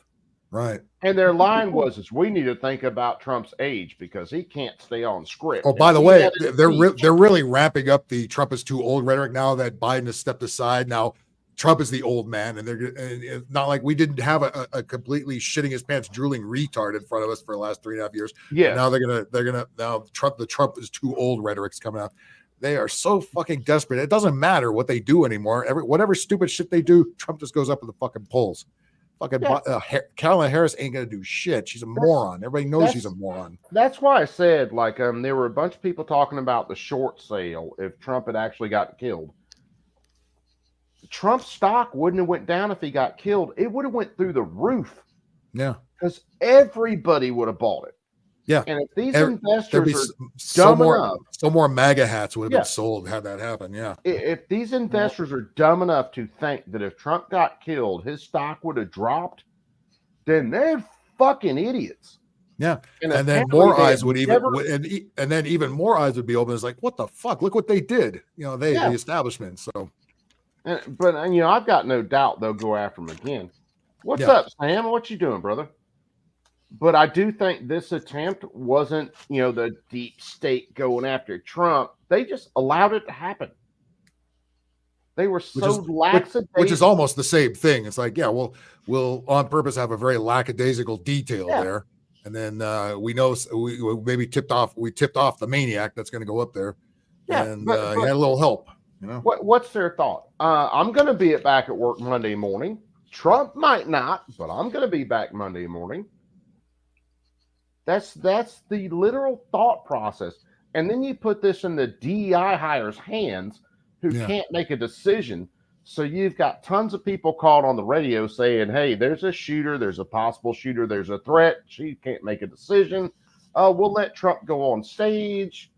Right. And their line was we need to think about Trump's age because he can't stay on script. Oh, by the way, they're really ramping up the Trump is too old rhetoric now that Biden has stepped aside. Now Trump is the old man, and it's not like we didn't have a completely shitting his pants, drooling retard in front of us for the last 3.5 years. Yeah. Now they're gonna now the Trump is too old rhetoric's coming out. They are so fucking desperate. It doesn't matter what they do anymore. Whatever stupid shit they do, Trump just goes up in the fucking polls. Fucking Kamala Harris ain't gonna do shit. She's a moron. Everybody knows she's a moron. That's why I said there were a bunch of people talking about the short sale if Trump had actually gotten killed. Trump's stock wouldn't have went down if he got killed. It would have went through the roof. Yeah, because everybody would have bought it. Yeah, and if these investors are dumb enough, more MAGA hats would have been sold had that happened. Yeah, if these investors are dumb enough to think that if Trump got killed, his stock would have dropped, then they're fucking idiots. Yeah, and then more eyes would and then even more eyes would be open. It's like, what the fuck? Look what they did. The establishment. So, but I've got no doubt they'll go after him again. What's up, Sam? What you doing, brother? But I do think this attempt wasn't, the deep state going after Trump. They just allowed it to happen. They were lackadaisical. Which is almost the same thing. It's like, we'll on purpose have a very lackadaisical detail there. And then we know we maybe tipped off the maniac that's going to go up there. Yeah, and but he had a little help. You know, what's their thought? I'm going to be back at work Monday morning. Trump might not, but I'm going to be back Monday morning. That's the literal thought process. And then you put this in the DEI hires' hands who can't make a decision. So you've got tons of people called on the radio saying, hey, there's a shooter, there's a possible shooter, there's a threat. She can't make a decision. We'll let Trump go on stage.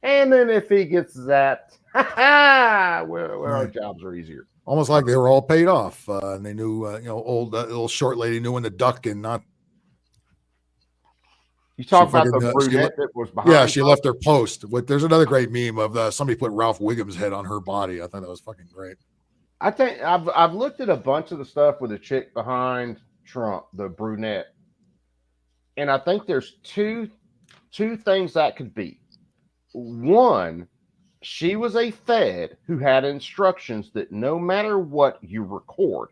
And then if he gets that, our jobs are easier. almost like they were all paid off, and they knew, old little short lady knew when to duck and not. You talk about the brunette that was behind. Yeah, she left her post. There's another great meme of somebody put Ralph Wiggum's head on her body. I thought that was fucking great. I think I've looked at a bunch of the stuff with the chick behind Trump, the brunette, and I think there's two things that could be. One, she was a Fed who had instructions that no matter what you record,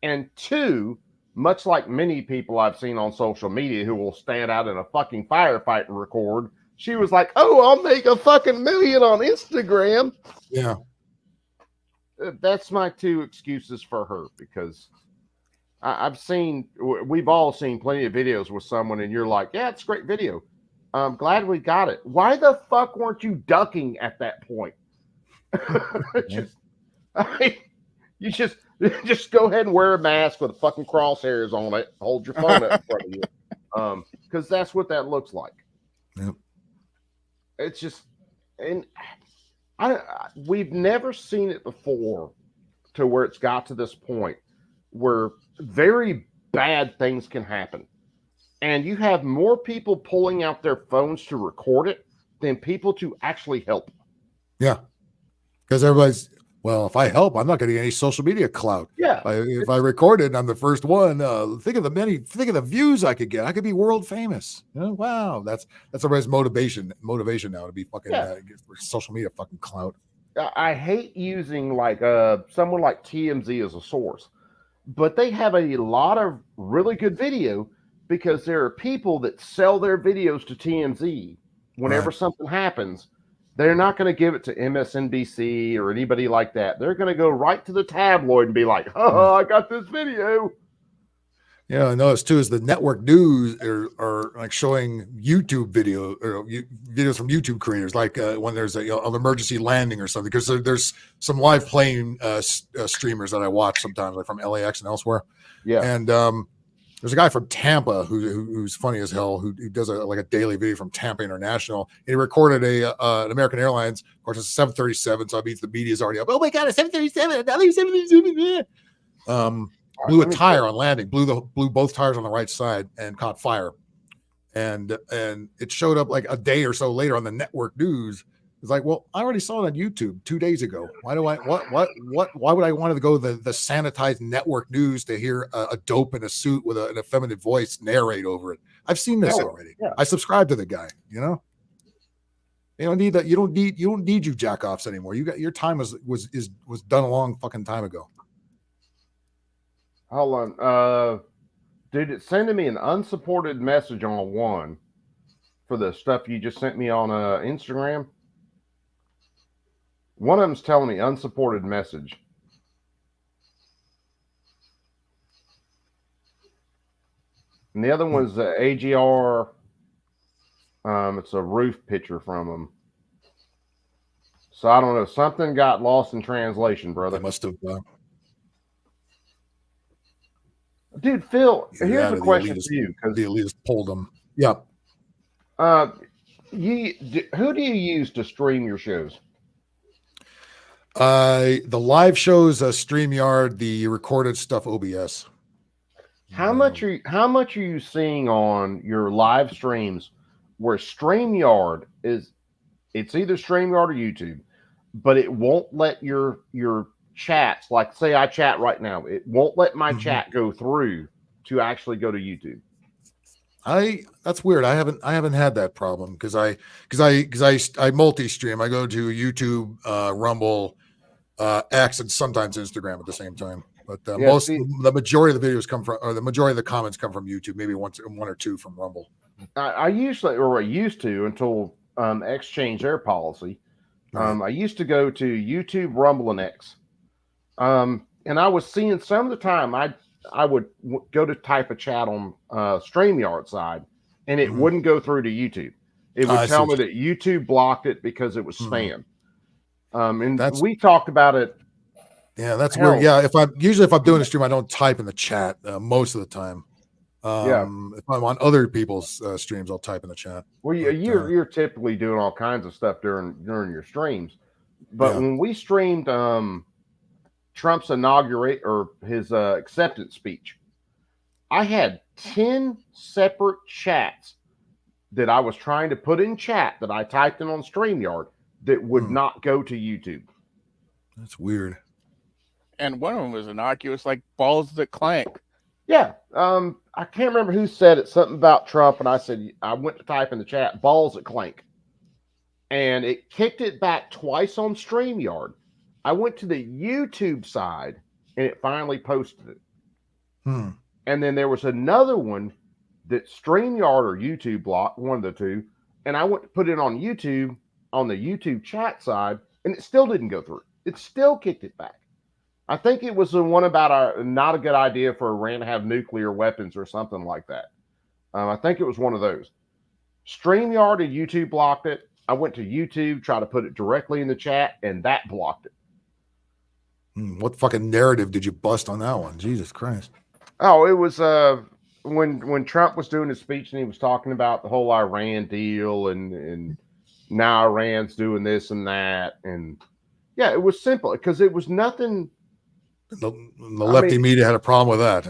and two, much like many people I've seen on social media who will stand out in a fucking firefight and record, she was like, "Oh, I'll make a fucking million on Instagram." Yeah. That's my two excuses for her, because we've all seen plenty of videos with someone and you're like, yeah, it's a great video. I'm glad we got it. Why the fuck weren't you ducking at that point? You just go ahead and wear a mask with fucking crosshairs on it. Hold your phone up in front of you. Because that's what that looks like. Yep. It's just, and we've never seen it before to where it's got to this point where very bad things can happen. And you have more people pulling out their phones to record it than people to actually help. Yeah. Because everybody's, well, if I help, I'm not going to get any social media clout. Yeah. If I record it and I'm the first one, think of the views I could get. I could be world famous. Wow. That's everybody's motivation now to be fucking social media fucking clout. I hate using like someone like TMZ as a source, but they have a lot of really good video because there are people that sell their videos to TMZ whenever something happens. They're not going to give it to MSNBC or anybody like that. They're going to go right to the tabloid and be like, "Oh, I got this video." Yeah, I noticed too is the network news are like showing YouTube videos from YouTube creators, like when there's an emergency landing or something. Because there's some live plane streamers that I watch sometimes, like from LAX and elsewhere. Yeah, and there's a guy from Tampa who's funny as hell who does a daily video from Tampa International. And he recorded an American Airlines. Of course, it's a 737, so it means the media's already up. Oh my god, a 737! Another 737! Blew a tire on landing. Blew both tires on the right side and caught fire. And it showed up like a day or so later on the network news. It's like, well, I already saw it on YouTube 2 days ago. Why would I want to go the sanitized network news to hear a dope in a suit with an effeminate voice narrate over it? I've seen this already. Yeah. I subscribe to the guy, You don't need that. You don't need you jack offs anymore. You got your time was done a long fucking time ago. Hold on. Dude, it's sending me an unsupported message on one for the stuff you just sent me on Instagram. One of them's telling me unsupported message. And the other one's AGR. It's a roof picture from them. So I don't know. Something got lost in translation, brother. They must have. Dude, Phil, here's a question for you. Because the elitists pulled them. Yeah. Who do you use to stream your shows? The live shows, StreamYard, the recorded stuff, OBS. How much are you seeing on your live streams where StreamYard it's either StreamYard or YouTube, but it won't let your chats, like say I chat right now, it won't let my chat go through to actually go to YouTube. That's weird. I haven't had that problem because I multi-stream. I go to YouTube, Rumble, X, and sometimes Instagram at the same time. But the majority of the videos come from, or the majority of the comments come from YouTube. Maybe one or two from Rumble. I usually, or I used to until X changed their policy. I used to go to YouTube, Rumble, and X. And I was seeing some of the time I would go to type a chat on StreamYard side, and it wouldn't go through to YouTube. It would tell me that YouTube blocked it because it was spam. And we talked about it. Yeah, that's weird. Yeah, if I'm doing a stream, I don't type in the chat most of the time. If I'm on other people's streams, I'll type in the chat. Well, you're typically doing all kinds of stuff during your streams, but when we streamed Trump's his acceptance speech, I had 10 separate chats that I was trying to put in chat that I typed in on StreamYard that would not go to YouTube. That's weird. And one of them was innocuous, like balls that clank. Yeah. I can't remember who said it, something about Trump, and I said, I went to type in the chat, balls that clank. And it kicked it back twice on StreamYard. I went to the YouTube side, and it finally posted it. And then there was another one that StreamYard or YouTube blocked, one of the two, and I went to put it on YouTube, on the YouTube chat side, and it still didn't go through. It still kicked it back. I think it was the one about not a good idea for Iran to have nuclear weapons or something like that. I think it was one of those. StreamYard and YouTube blocked it. I went to YouTube, tried to put it directly in the chat, and that blocked it. What fucking narrative did you bust on that one? Jesus Christ. Oh, it was when Trump was doing his speech and he was talking about the whole Iran deal and now Iran's doing this and that. And yeah, it was simple because it was nothing. The lefty media had a problem with that.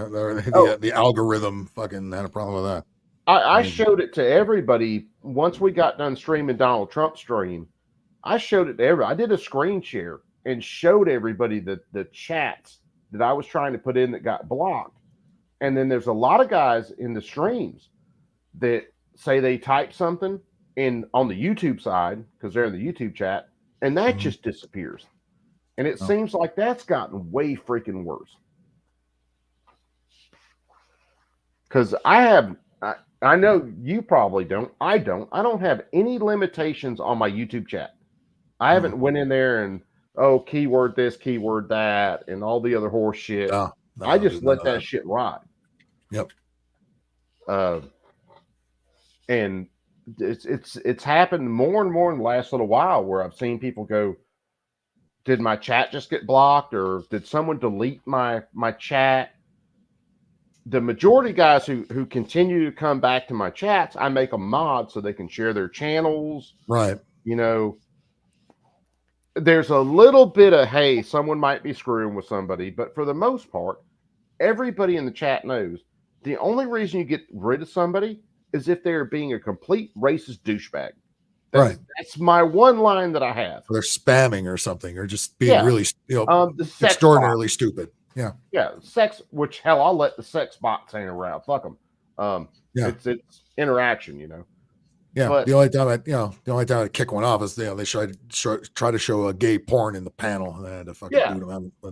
The algorithm fucking had a problem with that. I showed it to everybody once we got done streaming Donald Trump's stream. I showed it to everybody. I did a screen share and showed everybody the chats that I was trying to put in that got blocked. And then there's a lot of guys in the streams that say they type something on the YouTube side because they're in the YouTube chat, and that just disappears. And it seems like that's gotten way freaking worse. Because I know you probably don't. I don't have any limitations on my YouTube chat. I haven't went in there and, keyword this, keyword that, and all the other horse shit. I just let that shit ride. Yep. And it's happened more and more in the last little while where I've seen people go, did my chat just get blocked, or did someone delete my chat? The majority of guys who continue to come back to my chats, I make them mod so they can share their channels. Right. You know, there's a little bit of, hey, someone might be screwing with somebody, but for the most part, everybody in the chat knows the only reason you get rid of somebody is if they're being a complete racist douchebag. That's my one line that I have. Or they're spamming or something, or just being really, extraordinarily stupid. Yeah. Yeah. Sex, which hell, I'll let the sex bots hang around. Fuck them. It's interaction, you know. Yeah. But the only time I kick one off is they try to show a gay porn in the panel, and I had to fucking boot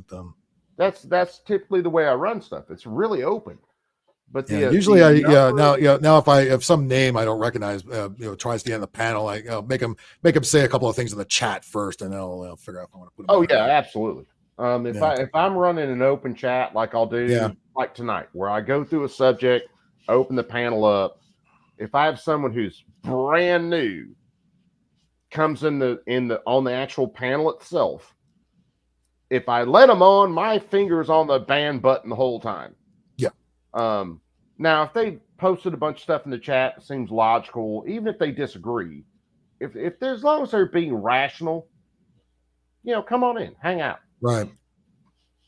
them. But that's typically the way I run stuff. It's really open. But usually now if some name I don't recognize tries to get in the panel, like make them say a couple of things in the chat first, and then I'll figure out if I want to put them. Oh yeah, absolutely. If I'm running an open chat like I'll do like tonight, where I go through a subject, open the panel up. If I have someone who's brand new comes on the actual panel itself, if I let them on, my finger's on the ban button the whole time. Now if they posted a bunch of stuff in the chat, it seems logical, even if they disagree. If as long as they're being rational, come on in, hang out. Right.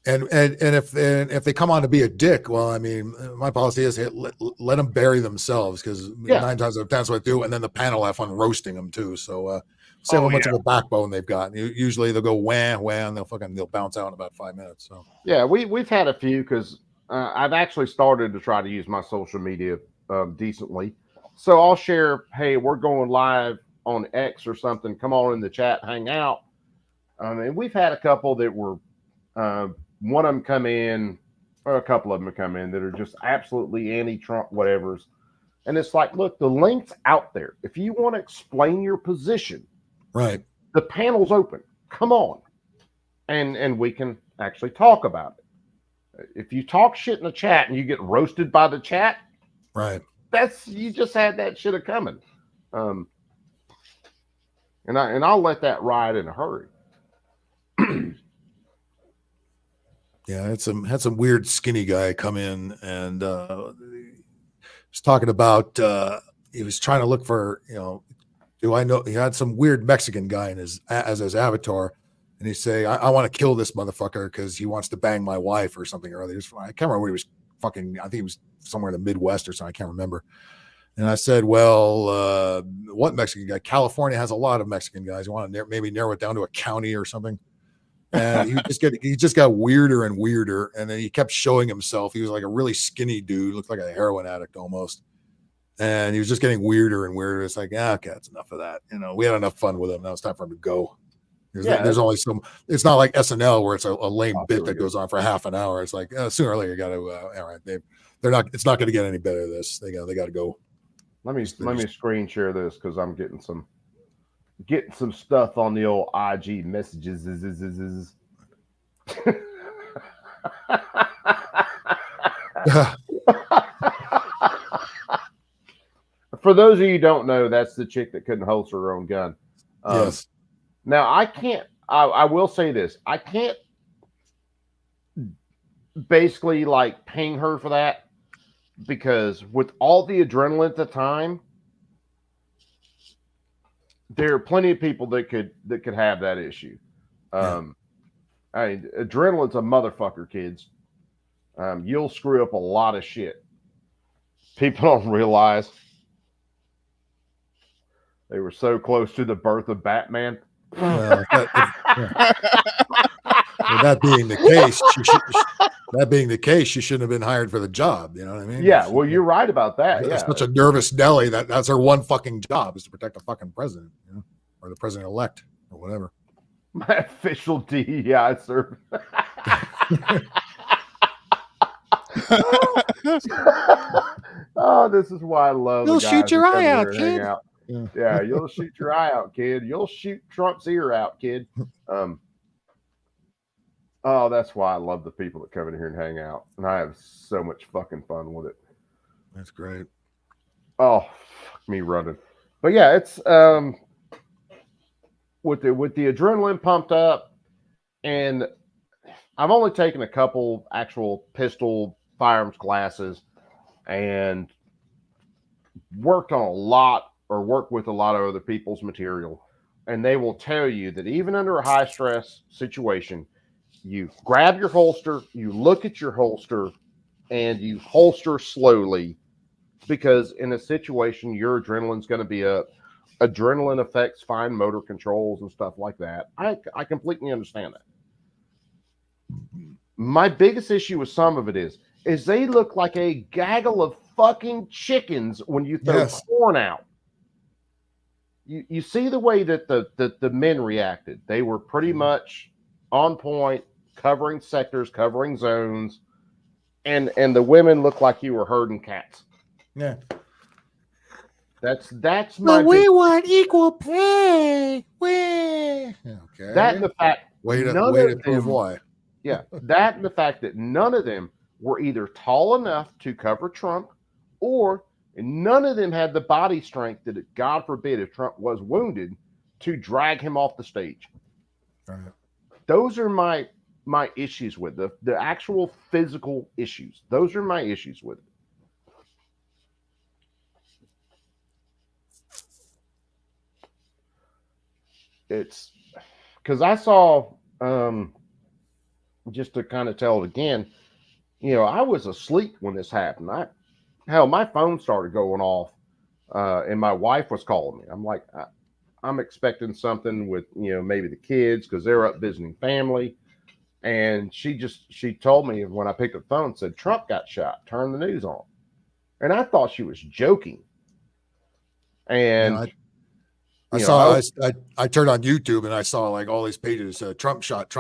And if they come on to be a dick, well, I mean, my policy is let them bury themselves, because 9 times out of 10 that's what they do, and then the panel have fun roasting them too. So see how much of a backbone they've got. Usually they'll go wham, they'll bounce out in about 5 minutes. So yeah, we've had a few because I've actually started to try to use my social media decently. So I'll share, hey, we're going live on X or something. Come on in the chat, hang out. And we've had a couple that were, one of them come in, or a couple of them come in that are just absolutely anti-Trump whatevers. And it's like, look, the link's out there. If you want to explain your position, right, the panel's open. Come on. And we can actually talk about it. If you talk shit in the chat and you get roasted by the chat, right, you just had that shit coming. And I'll let that ride in a hurry. Yeah, had some weird skinny guy come in and was talking about he was trying to look for, do I know, he had some weird Mexican guy as his avatar, and he say, I want to kill this motherfucker because he wants to bang my wife or something or other. I can't remember where he was fucking, I think he was somewhere in the Midwest or something, I can't remember. And I said, well, what Mexican guy? California has a lot of Mexican guys. You want to maybe narrow it down to a county or something? And he just got weirder and weirder. And then he kept showing himself. He was like a really skinny dude, looked like a heroin addict almost. And he was just getting weirder and weirder. It's like, okay, that's enough of that. We had enough fun with him. Now it's time for him to go. There's only some. It's not like SNL where it's a lame bit that goes on for half an hour. It's like sooner or later you got to. All right, they're not. It's not going to get any better. They got to go. Let me screen share this because I'm getting some stuff on the old IG messages. For those of you who don't know, that's the chick that couldn't holster her own gun. Yes. Now I will say this. I can't basically like ping her for that, because with all the adrenaline at the time, there are plenty of people that could have that issue. Adrenaline's a motherfucker, kids. You'll screw up a lot of shit. People don't realize they were so close to the birth of Batman. Well, that being the case, she shouldn't have been hired for the job. You know what I mean? Yeah. Well, you're right about that. It's such a nervous Nelly that's her one fucking job is to protect the fucking president, or the president elect, or whatever. My official DEI service. Oh, this is why I love. You'll shoot your eye out, kid. Yeah, you'll shoot your eye out, kid. You'll shoot Trump's ear out, kid. Oh, that's why I love the people that come in here and hang out, and I have so much fucking fun with it. That's great. Oh, fuck me running. But yeah, it's with the adrenaline pumped up, and I've only taken a couple actual pistol firearms classes and worked with a lot of other people's material, and they will tell you that even under a high stress situation, you grab your holster, you look at your holster, and you holster slowly, because in a situation your adrenaline's going to be up. Adrenaline affects fine motor controls and stuff like that. I completely understand that. My biggest issue with some of it is they look like a gaggle of fucking chickens when you throw corn out. You see the way that the men reacted. They were pretty much on point, covering sectors, covering zones, and the women look like you were herding cats. Yeah. That's my. But we want equal pay. Okay. That and the fact. Way to prove why. Yeah, that and the fact that none of them were either tall enough to cover Trump, or none of them had the body strength that, God forbid, if Trump was wounded, to drag him off the stage. Right. Those are my issues with the actual physical issues. Those are my issues with it. It's because I saw, just to kind of tell it again, I was asleep when this happened. My phone started going off, and my wife was calling me. I'm like, I'm expecting something with, maybe the kids, because they're up visiting family. And she told me when I picked up the phone, said, Trump got shot, turn the news on. And I thought she was joking. And I turned on YouTube and I saw like all these pages, Trump shot.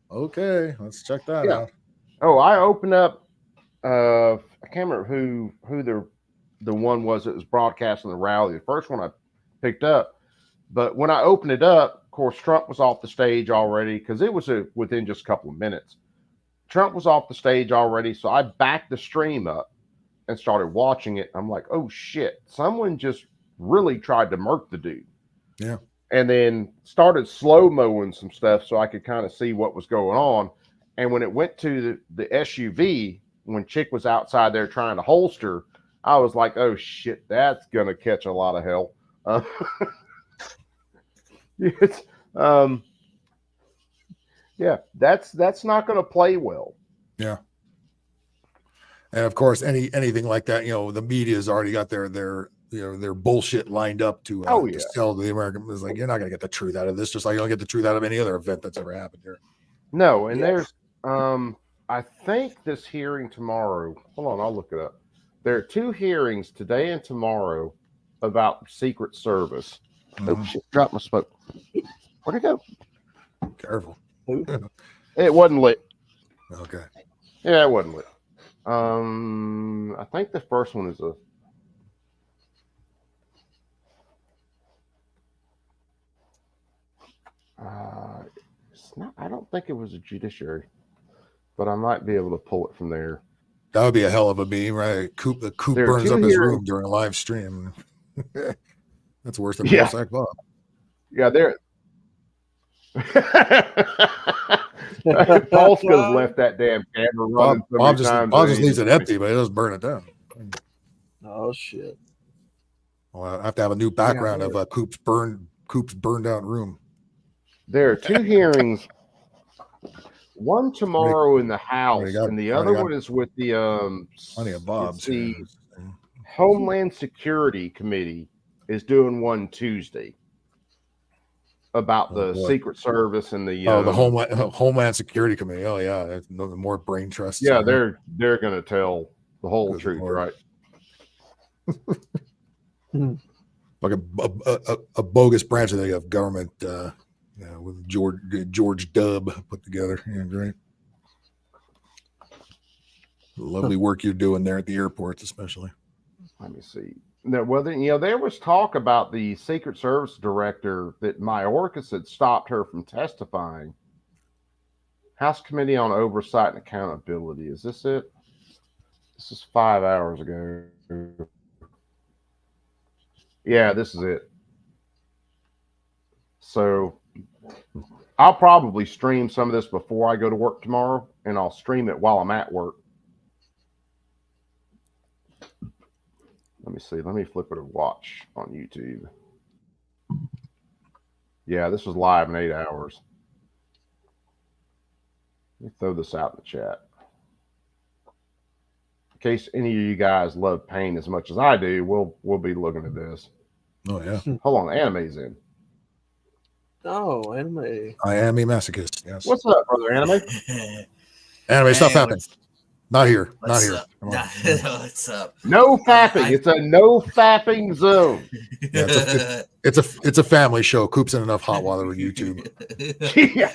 Okay, let's check that out. Oh, I opened up, I can't remember who the the one was that was broadcasting the rally. The first one I picked up, but when I opened it up, of course, Trump was off the stage already because it was within just a couple of minutes. Trump was off the stage already, so I backed the stream up and started watching it. I'm like, oh shit, someone just really tried to murk the dude. Yeah. And then started slow-moing some stuff so I could kind of see what was going on. And when it went to the SUV, when Chick was outside there trying to holster, I was like, oh shit, that's going to catch a lot of hell. Yeah, that's not going to play well. Yeah. And of course, anything like that, the media's already got their bullshit lined up to sell to the American. It's like, you're not going to get the truth out of this, just like you don't get the truth out of any other event that's ever happened here. No, and there's, I think this hearing tomorrow, hold on, I'll look it up. There are 2 hearings today and tomorrow about Secret Service. Oh shit, dropped my smoke. Where'd it go? Careful. It wasn't lit. Okay. Yeah, it wasn't lit. I think the first one is it's not. I don't think it was a judiciary, but I might be able to pull it from there. That would be a hell of a beam, right? The coop There are burns 2 up his hearings. room during a live stream. That's worse than Yeah. Ballsack Bob. Yeah, there. Polska's left that damn camera running so Bob many just times. Bob just leaves it empty, but he doesn't burn it down. Oh shit! Well, I have to have a new background of Coop's burned out room. There are 2 hearings. One tomorrow in the House, and the other one is with the Plenty of Bob's. the Homeland Security Committee is doing one Tuesday about the boy. Secret Service and the the Homeland Security Committee. Oh yeah, that's no more brain trust. yeah, they're going to tell the whole truth, Lord. right? Like a bogus branch of the government, with George Dubb put together. Yeah, great. Lovely work you're doing there at the airports, especially. Let me see. Now, there was talk about the Secret Service director that Mayorkas had stopped her from testifying. House Committee on Oversight and Accountability. Is this it? This is 5 hours ago. Yeah, this is it. So I'll probably stream some of this before I go to work tomorrow, and I'll stream it while I'm at work. Let me see. Let me flip it to watch on YouTube. Yeah, this was live in 8 hours. Let me throw this out in the chat. In case any of you guys love pain as much as I do, we'll be looking at this. Oh yeah. Hold on, the anime's in. Oh, anime. I am a masochist. Yes. What's up, brother? Anime? Anime stuff happening. Not here. Not What's here. up? Come on. What's up? No fapping. It's a no fapping zone. Yeah, it's a family show. Coop's in enough hot water with YouTube. Yeah.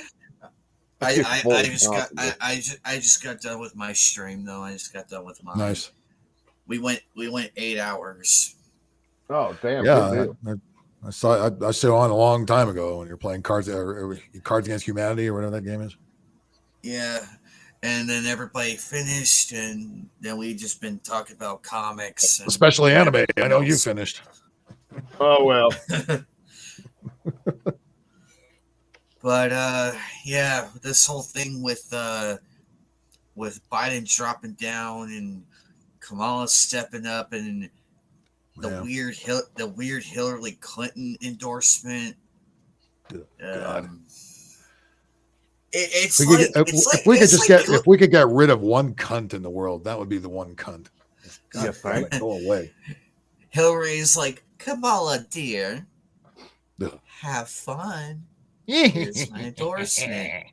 I just got done with my stream though. I just got done with mine. Nice. We went 8 hours. Oh damn! Yeah, I saw on a long time ago when you're playing Cards Against Humanity or whatever that game is. Yeah, and then everybody finished, and then we just been talking about comics, and Especially anime. I know you finished. Oh well. But yeah, this whole thing with Biden dropping down and Kamala stepping up and the weird Hillary Clinton endorsement. If we could get rid of one cunt in the world, that would be the one cunt. Yes, right. Go away. Hillary's like, Kamala, dear, Ugh. have fun. Here's my endorsement.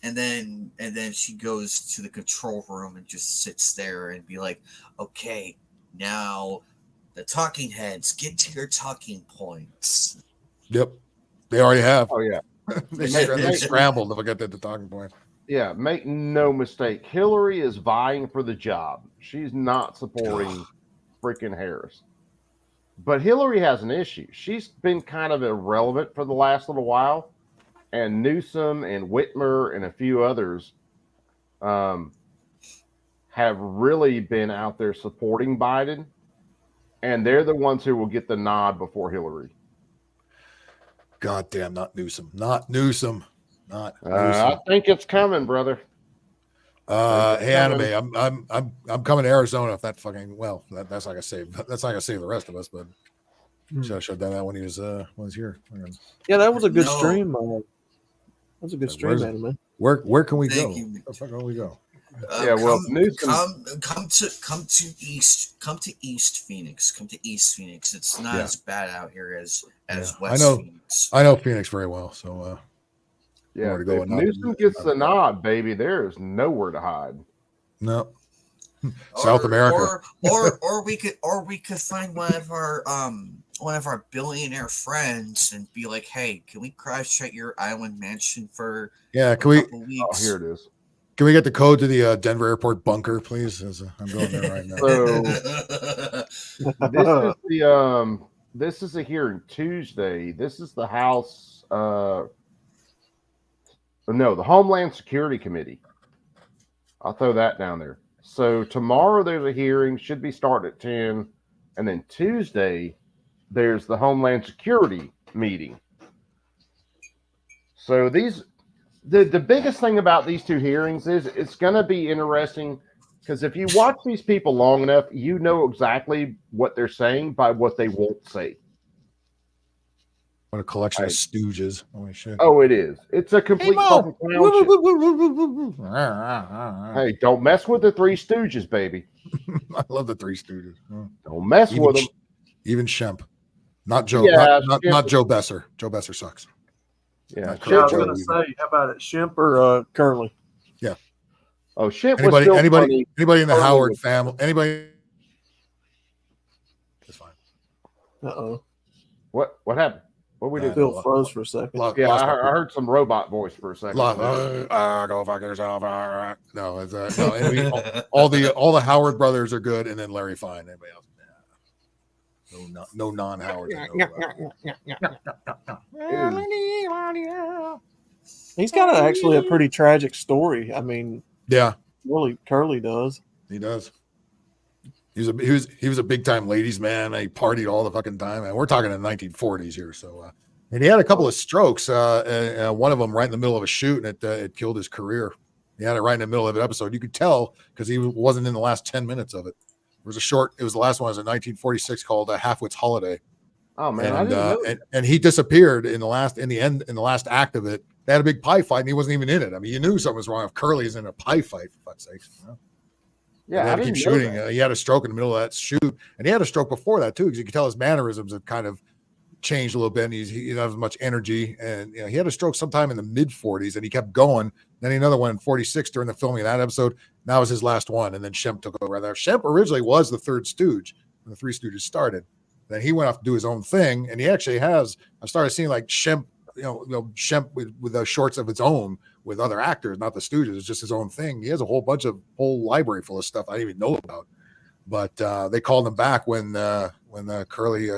And then she goes to the control room and just sits there and be like, okay, now the talking heads, get to your talking points. Yep. They already have. Oh yeah. they scrambled to get to the talking point. Yeah, make no mistake. Hillary is vying for the job. She's not supporting freaking Harris. But Hillary has an issue. She's been kind of irrelevant for the last little while. And Newsom and Whitmer and a few others have really been out there supporting Biden. And they're the ones who will get the nod before Hillary. God damn, not Newsom. Not Newsom. Not Newsom. I think it's coming, brother. Hey, Anime, I'm coming to Arizona if that fucking that's not gonna save the rest of us, but should have shut that out when he was here. Yeah, that was a good stream. That was a good stream, Anime. Where can we Thank go? you. Where the fuck can we go? Come to East Phoenix. Come to East Phoenix. It's not as bad out here as West Phoenix. I know Phoenix very well, so yeah. If Newsom gets the nod, baby, there is nowhere to hide. No. South America. Or we could find one of our billionaire friends and be like, hey, can we crash at your island mansion for can we? couple weeks? Oh, here it is. Can we get the code to the Denver airport bunker, please? I'm going there right now. So this is a hearing Tuesday. This is the House. The Homeland Security Committee. I'll throw that down there. So tomorrow there's a hearing, should be starting at 10, and then Tuesday there's the Homeland Security meeting. So the biggest thing about these two hearings is it's going to be interesting because if you watch these people long enough, you know exactly what they're saying by what they won't say. What a collection of stooges. Holy shit. Oh, it is. It's a complete fucking clown shit. Hey, don't mess with the Three Stooges, baby. I love the Three Stooges. Don't mess with them. Even Shemp. Not Joe. Yeah, not Joe Besser. Joe Besser sucks. Yeah. I was going to say, how about it, Shemp or Curly? Yeah. Oh, Shemp. Anybody in the Howard family? Anybody? It's fine. Uh-oh. What happened? What we do? Phil froze for a second. Yeah, I heard some robot voice for a second. Go fuck yourself. No, it's no. All the Howard brothers are good, and then Larry Fine. Anybody else? No non-Howard. He's got actually a pretty tragic story. I mean, yeah, really, Curly does. He does. He was a big time ladies man. He partied all the fucking time, and we're talking in the 1940s here. So, and he had a couple of strokes. One of them right in the middle of a shoot, and it killed his career. He had it right in the middle of an episode. You could tell because he wasn't in the last 10 minutes of it. It was the last one. It was in 1946 called Halfwit's Holiday. Oh man, and, I didn't know. And he disappeared in the last act of it. They had a big pie fight, and he wasn't even in it. I mean, you knew something was wrong if Curly's in a pie fight, for fuck's sakes. You know? Yeah, he had to keep shooting. He had a stroke in the middle of that shoot, and he had a stroke before that too, because you could tell his mannerisms had kind of changed a little bit. And he didn't have as much energy, and he had a stroke sometime in the mid 40s, and he kept going. Then another one in 46 during the filming of that episode. That was his last one, and then Shemp took over. There, Shemp originally was the third stooge when the Three Stooges started. Then he went off to do his own thing, and he actually has. I started seeing like Shemp, Shemp with the shorts of its own with other actors, not the Stooges. It's just his own thing. He has a whole library full of stuff I didn't even know about. But they called him back when Curly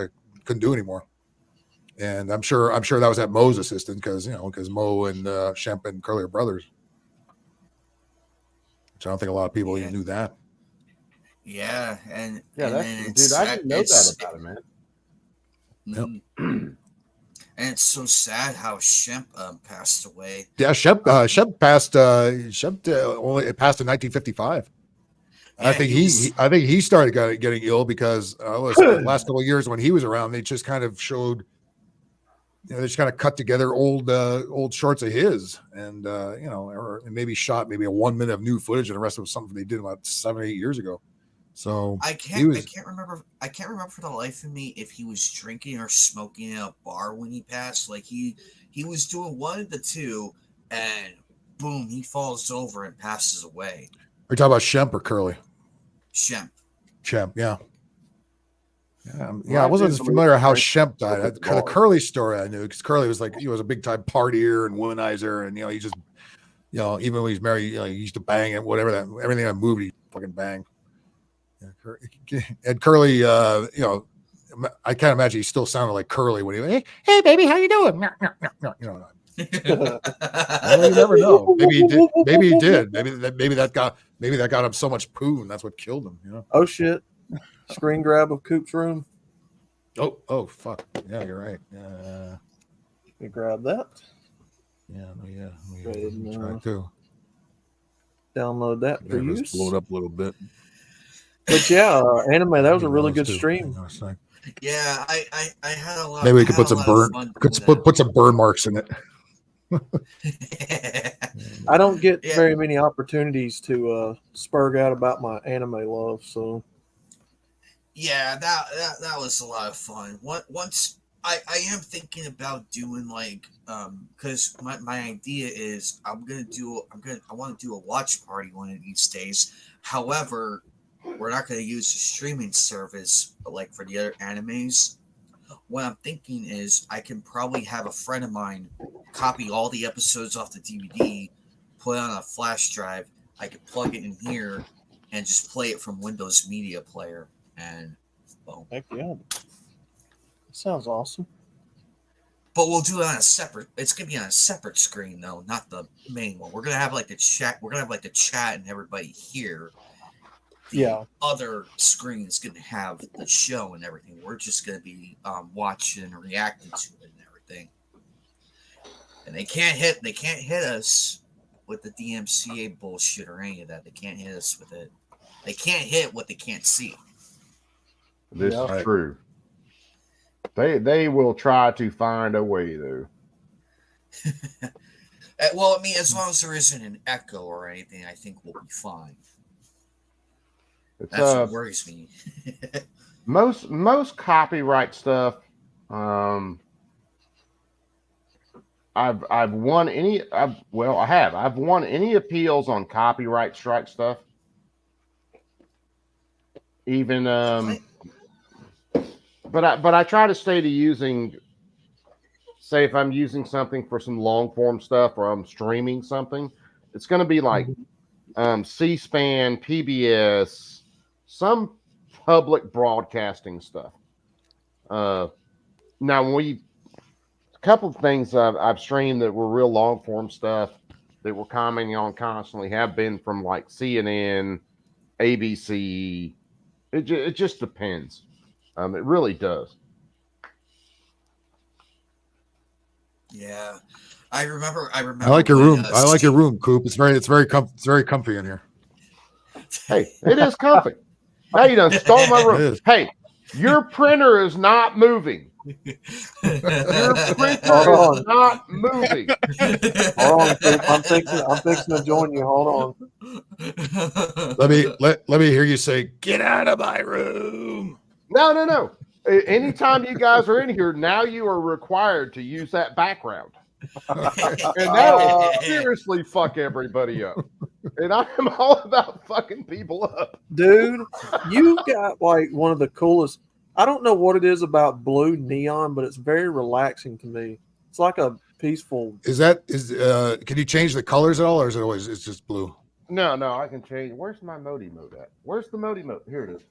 couldn't do anymore. And I'm sure that was at Moe's assistant because Moe and Shemp and Curly are brothers. Which I don't think a lot of people even knew that. Yeah, and dude, I didn't know that about him, man. Yep. And it's so sad how Shemp passed away. Yeah, Shemp passed. It passed in 1955. Yeah, I think he started getting ill because the last couple of years when he was around, they just kind of showed. They just kind of cut together old shorts of his, and or maybe shot maybe a 1 minute of new footage, and the rest of it was something they did about 7 or 8 years ago. So I can't remember for the life of me if he was drinking or smoking in a bar when he passed. Like he was doing one of the two, and boom, he falls over and passes away. Are you talking about Shemp or Curly? Shemp, yeah. Yeah, I wasn't as familiar how Shemp died. The Curly story I knew because Curly was he was a big time partier and womanizer, and he just even when he's married, he used to bang it, everything that moved he fucking banged. And Curly, you know, I can't imagine he still sounded like Curly when he, Hey, baby, how you doing? you know. Well, you never know. Maybe he did. Maybe he did. Maybe that got him so much poo, and that's what killed him. You know. Oh shit! Screen grab of Coop's room. Oh fuck! Yeah, you're right. You grab that. Yeah. Let me try too. Download that for Let's use. blow it up a little bit. But yeah, anime. That was a really good stream. Yeah, I had a lot. Maybe we could put some burn. Put some burn marks in it. I don't get very many opportunities to spurg out about my anime love, so yeah, that was a lot of fun. Once I am thinking about doing like because my idea is I want to do a watch party one of these days. However, we're not going to use the streaming service, but like for the other animes. What I'm thinking is I can probably have a friend of mine copy all the episodes off the DVD, put it on a flash drive. I could plug it in here and just play it from Windows Media Player. And boom. Heck yeah. Sounds awesome. But we'll do it on a separate. It's gonna be on a separate screen though, not the main one. We're gonna have like the chat. We're gonna have like the chat and everybody here. The other screen is going to have the show and everything. We're just going to be watching and reacting to it and everything. And they can't hit us with the DMCA bullshit or any of that. They can't hit us with it. They can't hit what they can't see. This is true. They will try to find a way though. Well, I mean, as long as there isn't an echo or anything, I think we'll be fine. It's, that's what worries me. most copyright stuff. I've won any. I've won any appeals on copyright strike stuff. Even but I try to stay to using. Say if I'm using something for some long form stuff or I'm streaming something, it's going to be like C-SPAN, PBS. Some public broadcasting stuff. Now, a couple of things I've streamed that were real long form stuff that we're commenting on constantly have been from like CNN, ABC. It just depends. It really does. Yeah, I remember. I like your room. I like your room, Coop. It's very comfy in here. Hey, it is comfy. Now you done stole my room. Hey, your printer is not moving. Your printer is not moving. Hold on, Coop. I'm fixing to join you. Hold on. Let me hear you say, "Get out of my room." No. Anytime you guys are in here, now you are required to use that background. And that'll seriously fuck everybody up. And I'm all about fucking people up. Dude, you got like one of the coolest. I don't know what it is about blue neon, but it's very relaxing to me. It's like a peaceful. Can you change the colors at all, or is it always it's just blue? No, I can change. Where's my Modi mode at? Where's the Modi mode? Here it is.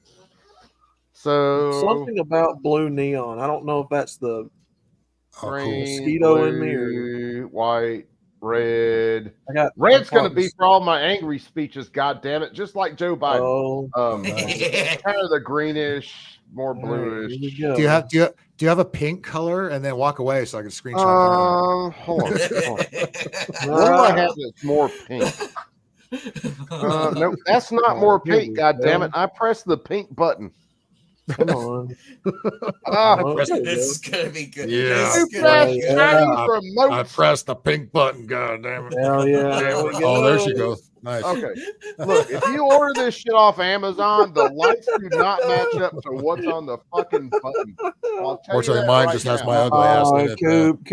So something about blue neon. I don't know if that's the mosquito in me or white, red. Red's going to be for all my angry speeches. God damn it! Just like Joe Biden. Kind of the greenish, more bluish. Do you have a pink color, and then walk away so I can screenshot? Hold on. What do I have that's more pink? No, that's not more pink. God damn it! I pressed the pink button. Come on. This is gonna be good. Yeah. I pressed the pink button. God damn it. Hell yeah. Oh, there she goes. Nice. Okay. Look, if you order this shit off Amazon, the lights do not match up to what's on the fucking button. Fortunately, mine just has my ugly ass in it. Coop.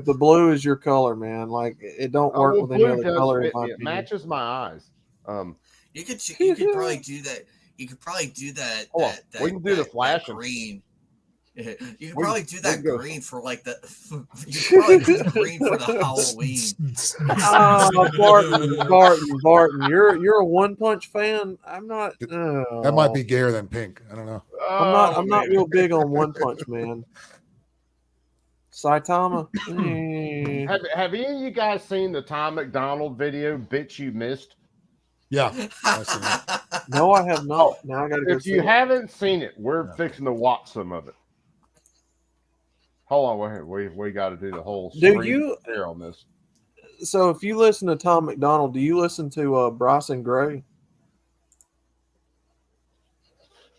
The blue is your color, man. Like it don't work with any other color. It matches my eyes. You could probably do that. You could probably do that. We can do the flashing. Green. You could probably do that green for like the. You could probably do the green for the Halloween. Barton, you're a One Punch fan. I'm not. That might be gayer than pink. I don't know. I'm not real big on One Punch Man. Saitama. Have any of you guys seen the Tom McDonald video, Bitch You Missed? Yeah. No, I have not. Now I gotta go If you haven't seen it, we're fixing to watch some of it. Hold on, we got to do the whole screen share on this. So if you listen to Tom McDonald, do you listen to Bryson Gray?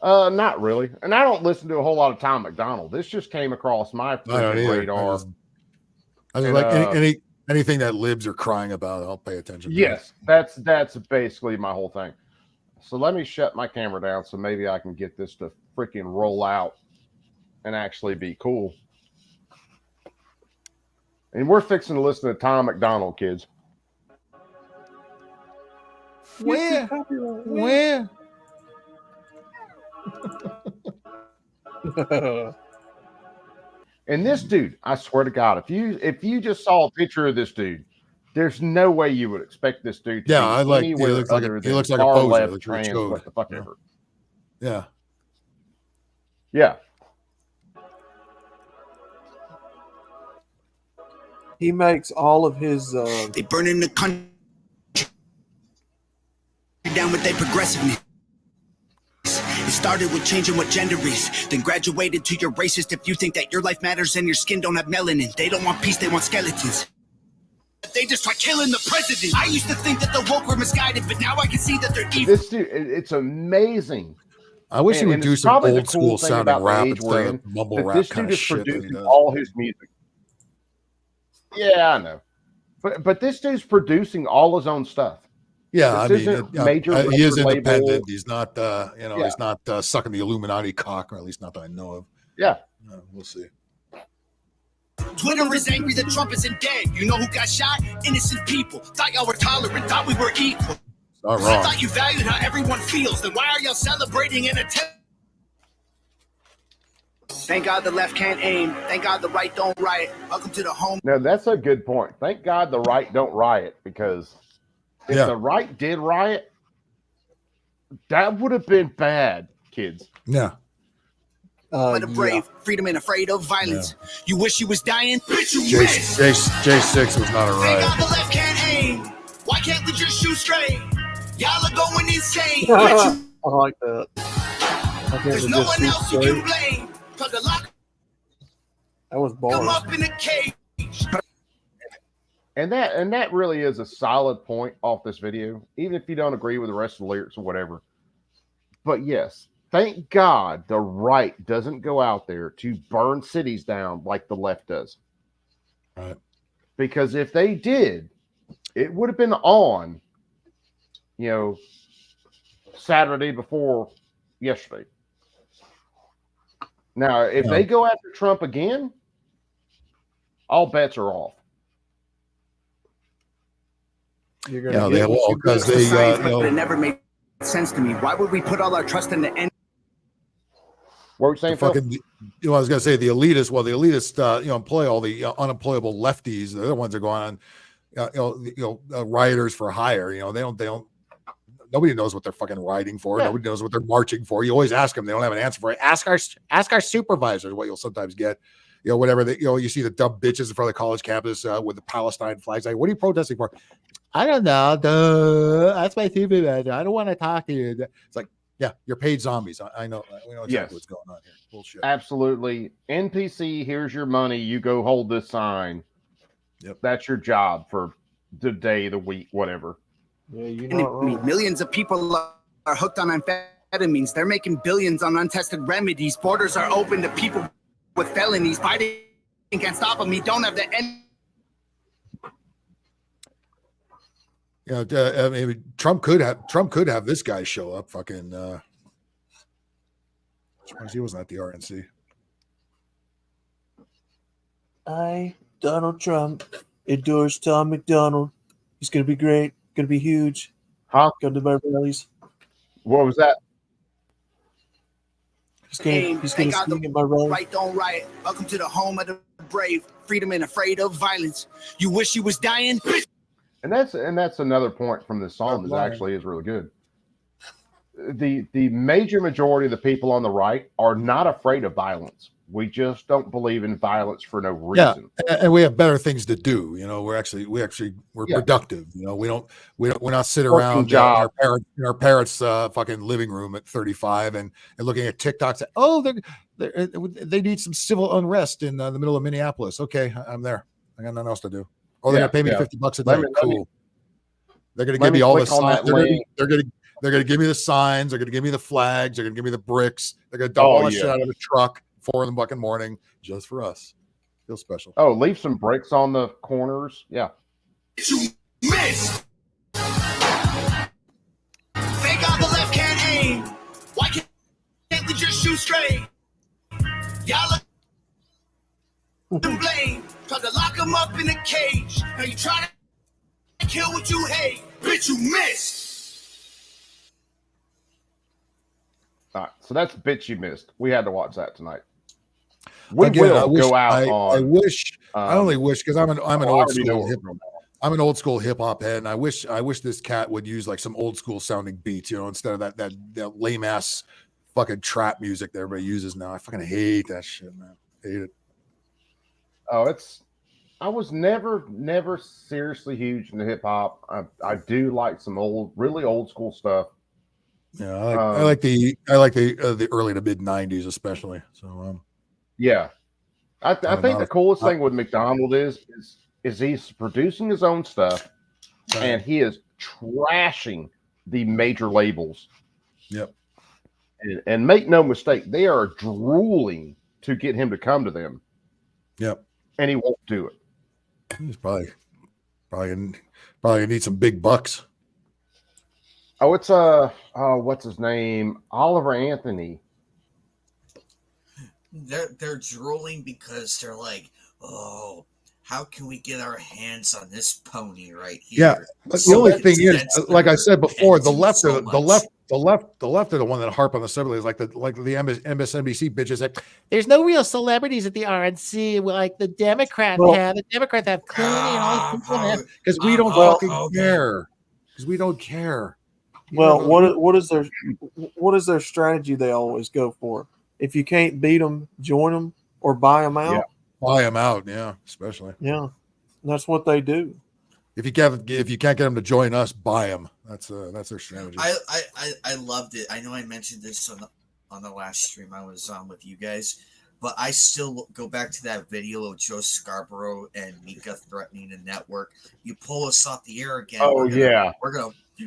Not really. And I don't listen to a whole lot of Tom McDonald. This just came across my radar. I mean, like anything that libs are crying about, I'll pay attention to. Yes, that's basically my whole thing. So let me shut my camera down so maybe I can get this to freaking roll out and actually be cool. And we're fixing to listen to Tom McDonald, kids. Where? And this dude, I swear to God, if you just saw a picture of this dude, there's no way you would expect this dude to be anywhere he looks like other he than looks like a far poser, left, like trans, George what the fuck ever. Yeah. Yeah. He makes all of his. They burn in the country down with their progressiveness. It started with changing what gender is, then graduated to you're racist if you think that your life matters and your skin don't have melanin. They don't want peace, they want skeletons. They just try killing the president. I used to think that the woke were misguided, but now I can see that they're evil. This dude, it's amazing. I wish he would do some old school sounding rap instead of mumble rap this kind dude of is shit that he producing does. all his music. Yeah, I know. But this dude's producing all his own stuff. Yeah, This I mean, isn't major he is record independent. label. He's not, he's not sucking the Illuminati cock, or at least not that I know of. Yeah. We'll see. Twitter is angry that Trump isn't dead. You know who got shot? Innocent people. Thought y'all were tolerant, thought we were equal. Not I wrong. thought you valued how everyone feels. Then why are y'all celebrating an attempt? Thank God the left can't aim. Thank God the right don't riot. Welcome to the home. No, that's a good point. Thank God the right don't riot, because if the right did riot, that would have been bad, kids. Yeah. But a brave, freedom and afraid of violence. You wish you was dying? Bitch, you missed. J6 was not a Thank riot. God the left can't aim. Why can't we just shoot straight? Y'all are going insane. I like that. There's no one else you can blame. Cause the lock That was them boring. up in a cage. And that really is a solid point off this video, even if you don't agree with the rest of the lyrics or whatever. But yes, thank God the right doesn't go out there to burn cities down like the left does. Right. Because if they did, it would have been on, Saturday before yesterday. Now, if they go after Trump again, all bets are off. You're Yeah, they will, because they, But it never made sense to me. Why would we put all our trust in the end? What were you saying, Phil? I was going to say the elitists, employ all the unemployable lefties. The other ones are going on, rioters for hire. They don't. Nobody knows what they're fucking rioting for. Yeah. Nobody knows what they're marching for. You always ask them; they don't have an answer for it. Ask our supervisors. What you'll sometimes get, whatever you see the dumb bitches in front of the college campus with the Palestine flags. Like, what are you protesting for? I don't know. Duh. That's my supervisor. I don't want to talk to you. It's like, yeah, you're paid zombies. I know. We know exactly what's going on here. Bullshit. Absolutely. NPC, here's your money. You go hold this sign. Yep. That's your job for the day, the week, whatever. Yeah, Millions of people are hooked on amphetamines. They're making billions on untested remedies. Borders are open to people with felonies. Biden can't stop them. He don't have the end. I mean, Trump could have this guy show up. Fucking. Surprised he wasn't at the RNC. I, Donald Trump, endorse Tom McDonald. He's gonna be great. Gonna be huge. Huh? Go to my rallies. What was that? He's gonna sing in my role. Right, don't riot. Welcome to the home of the brave. Freedom and afraid of violence. You wish you was dying? And that's another point from this song that actually is really good. The major majority of the people on the right are not afraid of violence. We just don't believe in violence for no reason. Yeah, and we have better things to do. You know, we're productive. You know, we're not sitting around in our parents' fucking living room at 35 and looking at TikToks. Oh, they need some civil unrest in the middle of Minneapolis. Okay, I'm there. I got nothing else to do. Oh, they're gonna pay me $50 a day. Cool. They're gonna give me all the signs. They're gonna give me the signs. They're gonna give me the flags. They're gonna give me the bricks. They're gonna dump all that shit out of the truck 4 in the fucking morning just for us. Feels special. Oh, leave some bricks on the corners. Yeah. You missed. Thank God the left can't aim. Why can't we just shoot straight? Y'all look to blame. Tried to lock him up in a cage. Now you trying to kill what you hate. Bitch, you missed. All right, so that's Bitch You Missed. We had to watch that tonight. We will go out on. I only wish because I'm an old school hip hop head, and I wish this cat would use like some old school sounding beats, you know, instead of that lame ass fucking trap music that everybody uses now. I fucking hate that shit, man. Hate it. Oh, I was never seriously huge into hip hop. I do like some really old school stuff. Yeah, I like the early to mid '90s especially. So yeah, I think the coolest thing with McDonald is he's producing his own stuff, and he is trashing the major labels. Yep. And make no mistake, they are drooling to get him to come to them. Yep. And he won't do it. He's probably gonna need some big bucks. Oh, it's what's his name? Oliver Anthony. They're drooling because they're like, oh, how can we get our hands on this pony right here? Yeah, but the only thing is, like I said before, the left are the one that harp on the celebrities, like the MSNBC bitches. Like, there's no real celebrities at the RNC like the Democrats have. The Democrats have Clooney and all these people because we don't fucking care. Because we don't care. Well, what is their strategy? They always go for. If you can't beat them, join them or buy them out. Yeah. Buy them out, yeah, especially. Yeah, that's what they do. If you can't get them to join us, buy them. That's their strategy. I loved it. I know I mentioned this on the last stream I was on with you guys, but I still go back to that video of Joe Scarborough and Mika threatening the network. You pull us off the air again. Oh,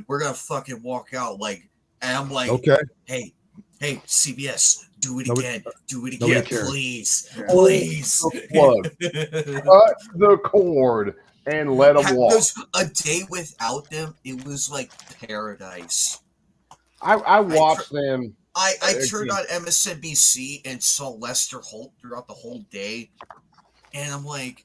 we're gonna fucking walk out like, and I'm like, okay, hey, CBS, do it again, please. Plug. Cut the cord and let them walk. A day without them, it was like paradise. I watched them. I turned on MSNBC and saw Lester Holt throughout the whole day, and I'm like,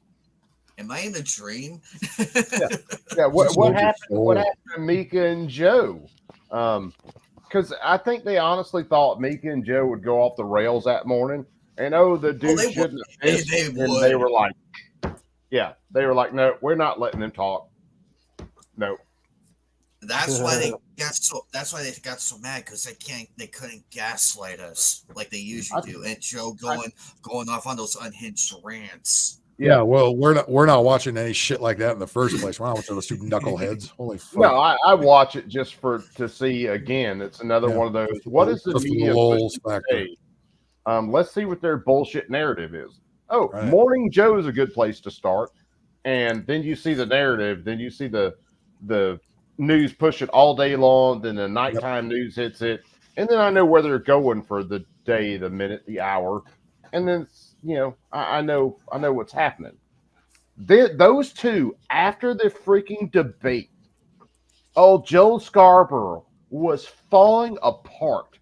am I in a dream? Yeah. What happened? What happened to Mika and Joe? Because I think they honestly thought Mika and Joe would go off the rails that morning, and the dude shouldn't have missed. And they were like, no, we're not letting them talk. No. That's why they got so mad because they couldn't gaslight us like they usually do, and Joe going off on those unhinged rants. Yeah, well, we're not watching any shit like that in the first place. We're not watching those two knuckleheads. Holy fuck! No, I watch it just to see again. It's another one of those. What is the media? Let's see what their bullshit narrative is. Oh, right. Morning Joe is a good place to start, and then you see the narrative. Then you see the news push it all day long. Then the nighttime news hits it, and then I know where they're going for the day, the minute, the hour, and then. I know what's happening. Those two, after the freaking debate, Joe Scarborough was falling apart.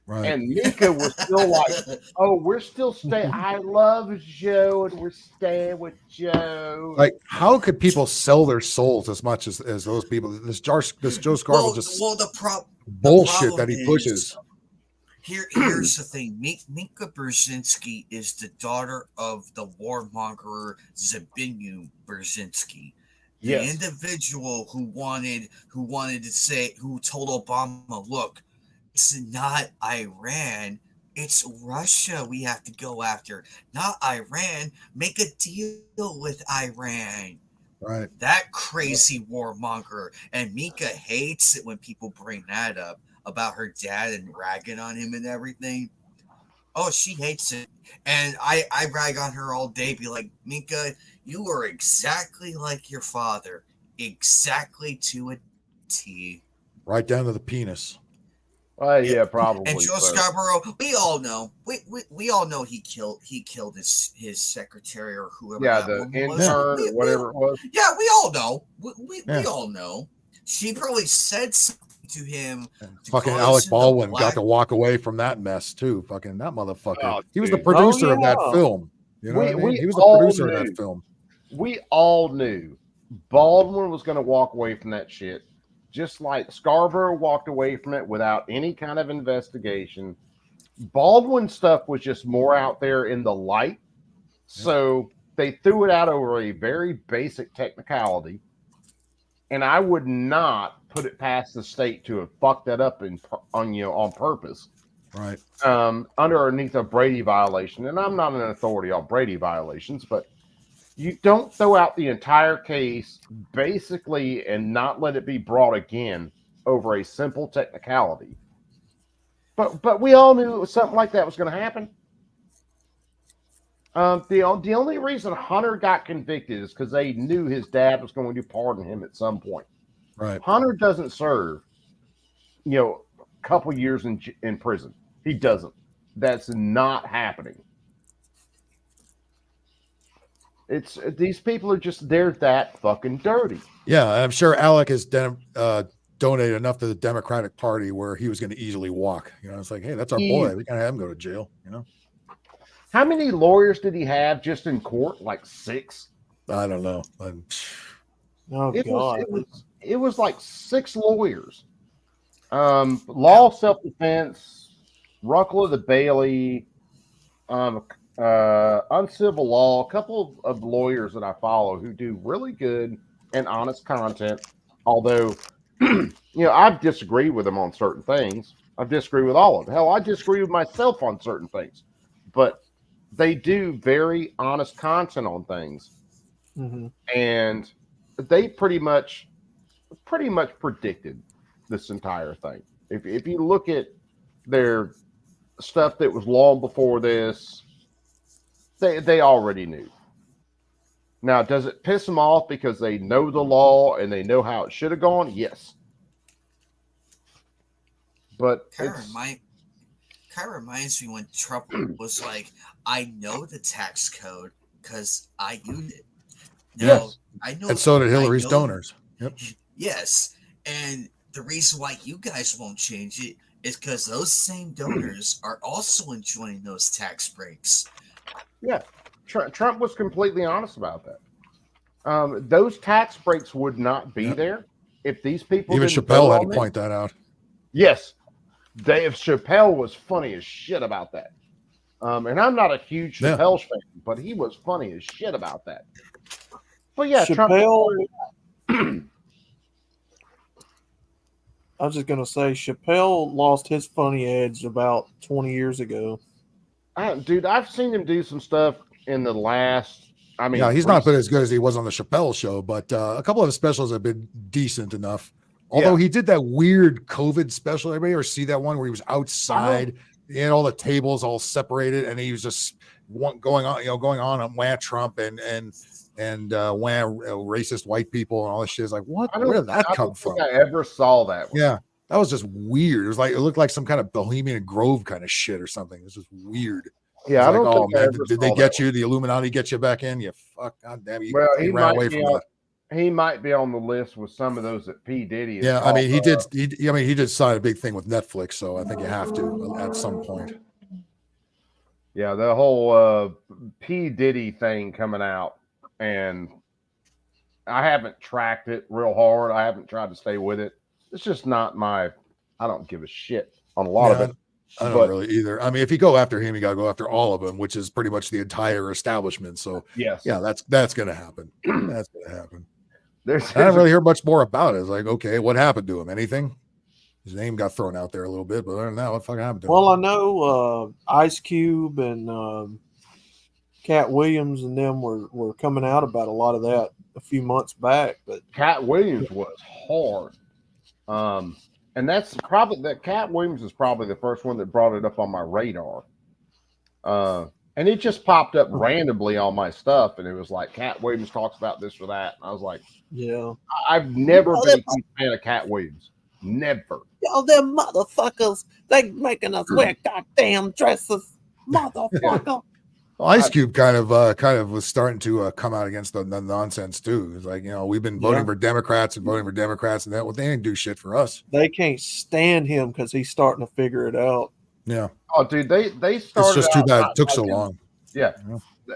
Right. And Mika was still like, we're still staying. I love Joe, and we're staying with Joe. Like, how could people sell their souls as much as those people? This Joe Scarborough bullshit that he pushes. Here's the thing. Minka Brzezinski is the daughter of the warmonger Zbigniew Brzezinski, the individual who told Obama, look, it's not Iran, it's Russia we have to go after, not Iran. Make a deal with Iran. Right. That crazy warmonger. And Minka hates it when people bring that up about her dad and ragging on him and everything. Oh, she hates it. And I rag on her all day, be like, Minka, you are exactly like your father. Exactly to a T. Right down to the penis. Yeah, probably. And Joe Scarborough, we all know. We all know he killed his secretary or whoever. Yeah, that the woman intern was. or whatever it was. Yeah, we all know. We all know. She probably said something to him. Fucking Alec Baldwin got to walk away from that mess too. Fucking that motherfucker. He was the producer of that film. You know what I mean? He was the producer of that film. We all knew Baldwin was going to walk away from that shit, just like Scarborough walked away from it without any kind of investigation. Baldwin stuff was just more out there in the light, so they threw it out over a very basic technicality. And I would not put it past the state to have fucked that up on purpose. Right. Underneath a Brady violation. And I'm not an authority on Brady violations, but you don't throw out the entire case basically and not let it be brought again over a simple technicality. But we all knew something like that was going to happen. The only reason Hunter got convicted is because they knew his dad was going to pardon him at some point. Right. Hunter doesn't serve, a couple years in prison. He doesn't. That's not happening. These people are just, they're that fucking dirty. Yeah, I'm sure Alec has donated enough to the Democratic Party where he was going to easily walk. It's like, hey, that's our boy. We gotta have him go to jail. How many lawyers did he have just in court? Like 6? I don't know. It was like 6 lawyers. Law, self-defense, Ruckler the Bailey, uncivil law, a couple of lawyers that I follow who do really good and honest content. Although, I've disagreed with them on certain things. I've disagreed with all of them. Hell, I disagree with myself on certain things. But they do very honest content on things. Mm-hmm. And they pretty much predicted this entire thing. If you look at their stuff that was long before this, they already knew. Now, does it piss them off because they know the law and they know how it should have gone? Yes. But kind of reminds me when Trump was like, I know the tax code because I used it. Yes. I know, and so did Hillary's donors. Yep. Yes. And the reason why you guys won't change it is because those same donors are also enjoying those tax breaks. Yeah. Trump was completely honest about that. Those tax breaks would not be there if these people. Even Chappelle had to point that out. Yes. Dave Chappelle was funny as shit about that. And I'm not a huge Chappelle fan, but he was funny as shit about that. But yeah, Chappelle. I was just gonna say Chappelle lost his funny edge about 20 years ago. Dude, I've seen him do some stuff in the last. He's not been as good as he was on the Chappelle show, but a couple of his specials have been decent enough. Although he did that weird COVID special. Everybody ever see that one where he was outside and all the tables all separated, and he was just going on Wham Trump and Wham racist white people and all this shit. It's like, what? Where did that come from? I ever saw that one. Yeah, that was just weird. It looked like some kind of Bohemian Grove kind of shit or something. It was just weird. Yeah, I don't think did they get you? The Illuminati get you back in? You fuck, goddamn you! Well, he ran away from that. He might be on the list with some of those that P. Diddy. Yeah, he did. He did sign a big thing with Netflix, so I think you have to at some point. Yeah, the whole P. Diddy thing coming out, and I haven't tracked it real hard. I haven't tried to stay with it. It's just not my. I don't give a shit on a lot of it. I don't really either. I mean, if you go after him, you got to go after all of them, which is pretty much the entire establishment. So yes, yeah, that's going to happen. That's going to happen. I haven't really heard much more about it. It's like, okay, what happened to him? Anything? His name got thrown out there a little bit, but other than that, what fucking happened to him? Well, I know Ice Cube and Cat Williams and them were coming out about a lot of that a few months back. But Cat Williams was hard. And that's probably that Cat Williams is probably the first one that brought it up on my radar. And it just popped up randomly on my stuff, and it was like Cat Williams talks about this or that. And I was like, yeah, I've never been a huge fan of Cat Williams. Never. Yo, them motherfuckers, they making us wear goddamn dresses, motherfucker. Well, Ice Cube kind of was starting to come out against the nonsense too. It's like, we've been voting for Democrats and voting for Democrats, and that they didn't do shit for us. They can't stand him because he's starting to figure it out. Yeah. Oh, dude, they started. It's just too bad it took so liking, long. Yeah,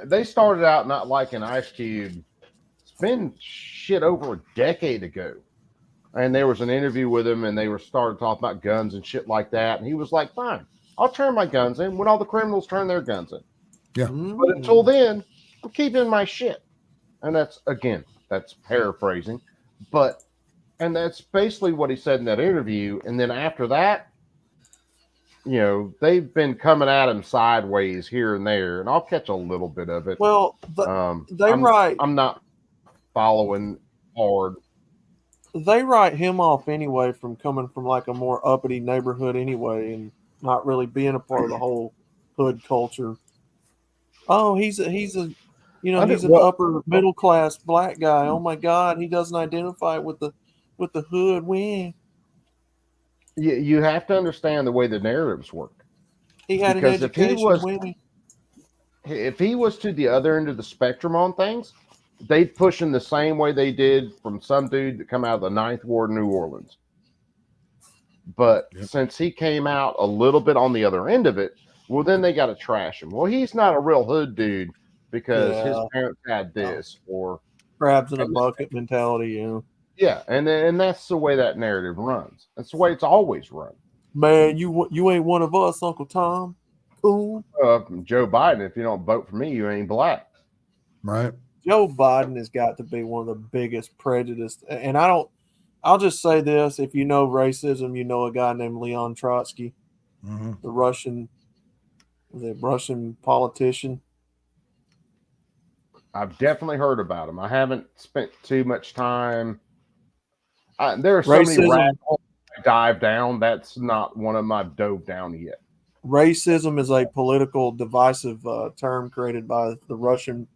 they started out not liking Ice Cube. It's been shit over a decade ago, and there was an interview with him, and they started talking about guns and shit like that, and he was like, "Fine, I'll turn my guns in when all the criminals turn their guns in." Yeah. But until then, I'm keeping my shit. And that's paraphrasing, and that's basically what he said in that interview. And then after that, they've been coming at him sideways here and there, and I'll catch a little bit of it. Well, I'm not following hard. They write him off anyway from coming from like a more uppity neighborhood anyway, and not really being a part of the whole hood culture. Oh, he's an upper middle class black guy. Oh my God, he doesn't identify with the hood. When you have to understand the way the narratives work. He had because an education. If he was to the other end of the spectrum on things, they'd push him the same way they did from some dude that come out of the Ninth Ward in New Orleans. But since he came out a little bit on the other end of it, well, then they got to trash him. Well, he's not a real hood dude because his parents had this or crabs in a bucket mentality. Yeah, and that's the way that narrative runs. That's the way it's always run. Man, you ain't one of us, Uncle Tom. Cool. Joe Biden, if you don't vote for me, you ain't black. Right. Joe Biden has got to be one of the biggest prejudiced. And I'll just say this: if you know racism, you know a guy named Leon Trotsky, the Russian politician. I've definitely heard about him. I haven't spent too much time. There are so many rabbit holes I dive down. That's not one of them I've dove down yet. Racism is a political divisive term created by the Russian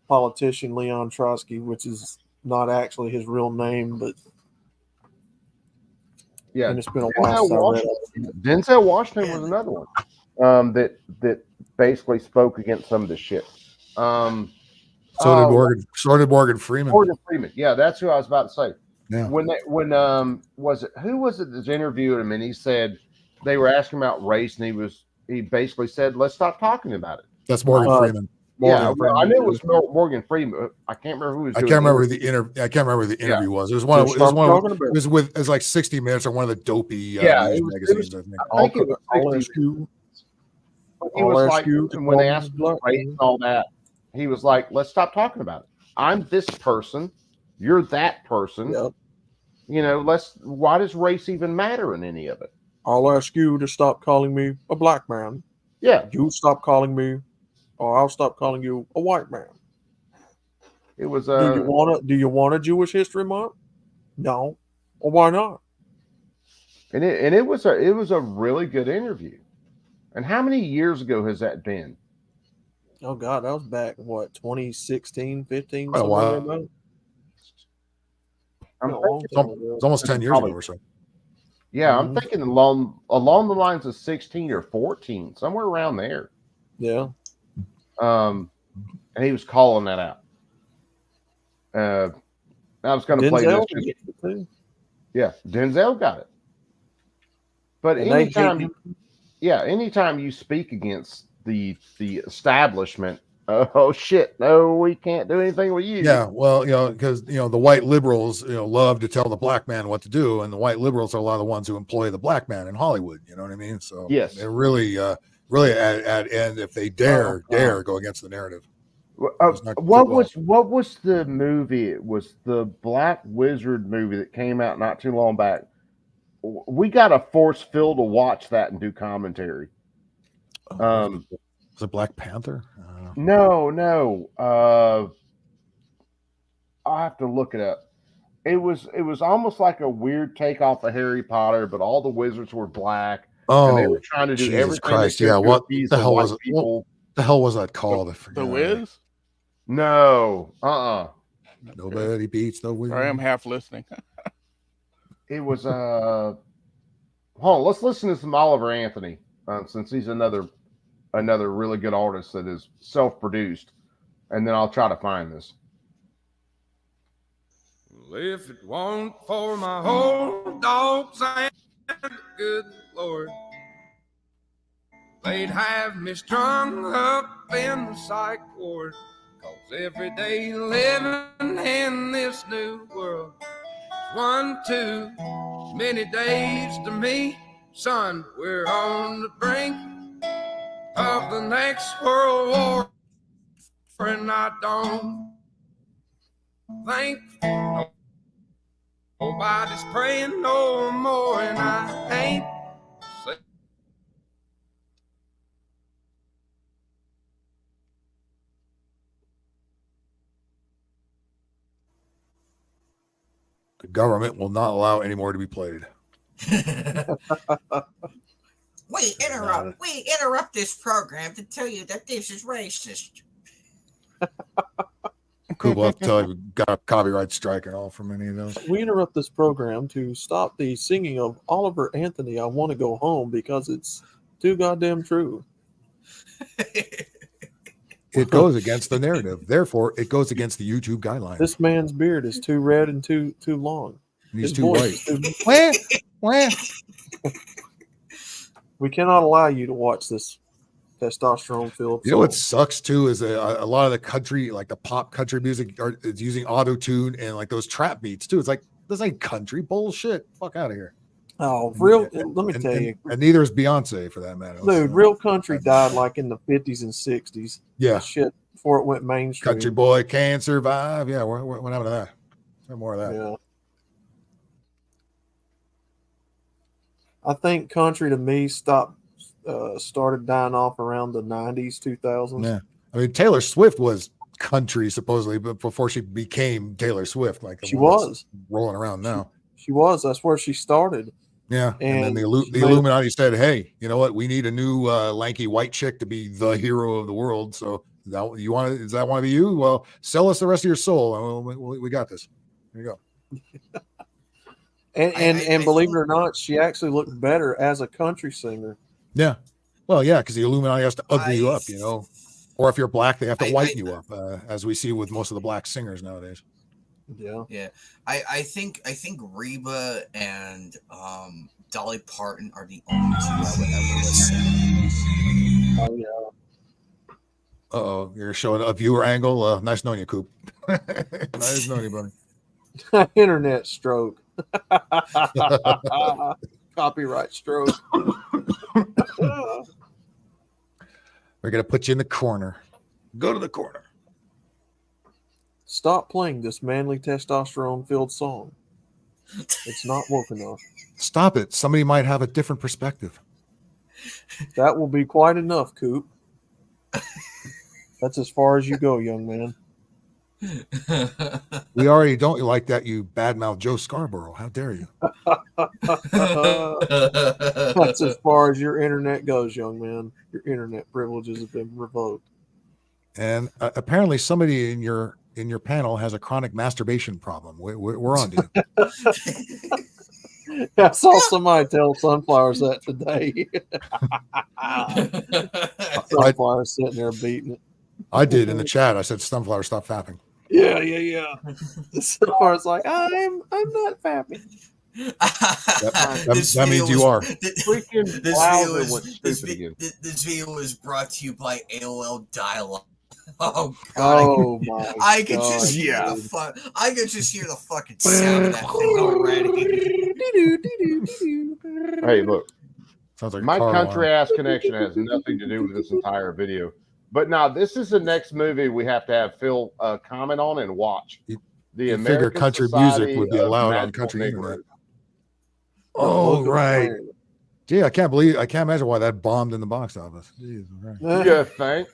politician Leon Trotsky, which is not actually his real name, but yeah, and it's been a while. Denzel Washington was another one that basically spoke against some of the shit. So did Morgan Freeman. Morgan Freeman, yeah, that's who I was about to say. Yeah. Who was it that's interviewed him, and he said they were asking about race, and he basically said, "Let's stop talking about it." That's Morgan Freeman. I knew it was Morgan Freeman. I can't remember who was. I can't remember the interview was. It was one. It was like 60 Minutes or one of the dopey news magazines. I think it was. He was like, when they asked about race and all that, he was like, "Let's stop talking about it. I'm this person. You're that person. Yep. Why does race even matter in any of it? I'll ask you to stop calling me a black man. Yeah. You stop calling me, or I'll stop calling you a white man." It was. Do you want a Jewish History Month? No. Well, why not? And it was a really good interview. And how many years ago has that been? Oh God, that was back 2016, 15. Quite a while. It's almost 10 years ago or so. Yeah, I'm thinking along the lines of 16 or 14, somewhere around there. Yeah. And he was calling that out. I was going to play this. Yeah, Denzel got it. But anytime you speak against the establishment, oh shit, no, we can't do anything with you. Yeah, well, because the white liberals, love to tell the black man what to do, and the white liberals are a lot of the ones who employ the black man in Hollywood. You know what I mean? So yes, they're really at end if they dare go against the narrative. What was the movie? It was the Black Wizard movie that came out not too long back. We got to force Phil to watch that and do commentary. Was it Black Panther? No. I'll have to look it up. It was almost like a weird takeoff of Harry Potter, but all the wizards were black. Oh, and they were trying to do Jesus everything. Christ! Yeah, what the hell was it? What the hell was that called? The Wiz? No. Nobody beats the Wiz. I am half listening. It was hold on, let's listen to some Oliver Anthony, since he's another really good artist that is self-produced, and then I'll try to find this. Well, if it weren't for my whole dogs and the good Lord, they'd have me strung up in the psych ward. 'Cause every day living in this new world is one too many days to me. Son, we're on the brink of the next world war, and I don't think nobody's praying no more, and I ain't The government will not allow any more to be played. We interrupt this program to tell you that this is racist. Cool, we'll have to tell you we got a copyright strike and all from any of those. We interrupt this program to stop the singing of Oliver Anthony, I Want to Go Home, because it's too goddamn true. It goes against the narrative. Therefore, it goes against the YouTube guidelines. This man's beard is too red and too long. And he's His too voice white. is Where? We cannot allow you to watch this testosterone filled. You know what sucks too is a lot of the country, like the pop country music, is using auto tune and like those trap beats too. It's like this ain't country bullshit. Fuck out of here. Oh, let me tell you. And neither is Beyonce for that matter. Dude, real country died like in the 50s and 60s. Yeah. Shit, before it went mainstream. Country boy can't survive. Yeah, what happened to that? More of that. Yeah. I think country to me started dying off around the 90s, 2000s. Yeah. I mean, Taylor Swift was country supposedly, but before she became Taylor Swift, like she was rolling around now. She was. That's where she started. Yeah. And then the Illuminati said, hey, you know what? We need a new lanky white chick to be the hero of the world. So does that want to be you? Well, sell us the rest of your soul. We got this. There you go. And believe it or not, she actually looked better as a country singer. Yeah. Well, yeah, because the Illuminati has to ugly you up, you know. Or if you're black, they have to whiten you up, as we see with most of the black singers nowadays. Yeah. Yeah. I think Reba and Dolly Parton are the only two I would ever listen. Oh yeah. Uh-oh, you're showing a viewer angle. Nice knowing you, Coop. Nice knowing you, buddy. Internet stroke. Copyright stroke. We're gonna put you in the corner. Go to the corner. Stop playing this manly testosterone-filled song. It's not working enough. Stop it. Somebody might have a different perspective. That will be quite enough, Coop. That's as far as you go, young man. We already don't like that, you badmouth Joe Scarborough. How dare you? That's as far as your internet goes, young man. Your internet privileges have been revoked. And apparently somebody in your panel has a chronic masturbation problem. We're on to you. I saw somebody tell Sunflowers that today. Sunflowers sitting there beating it. I did in the chat. I said, Sunflower, stop fapping. Yeah. Sunflower's like, I'm not fapping. That means you are. This video was brought to you by AOL Dial-Up. Oh god! Oh my! I could God, just hear the dude. I could just hear the fucking sound of that thing already. Hey, look. Sounds like a My car country alarm. ass connection has nothing to do with this entire video. But now this is the next movie we have to have Phil comment on and watch. The You figure American country Society music would be of allowed on Magical country Negroes. internet. Oh, right. Gee, I can't imagine why that bombed in the box office. Jeez, right. You think?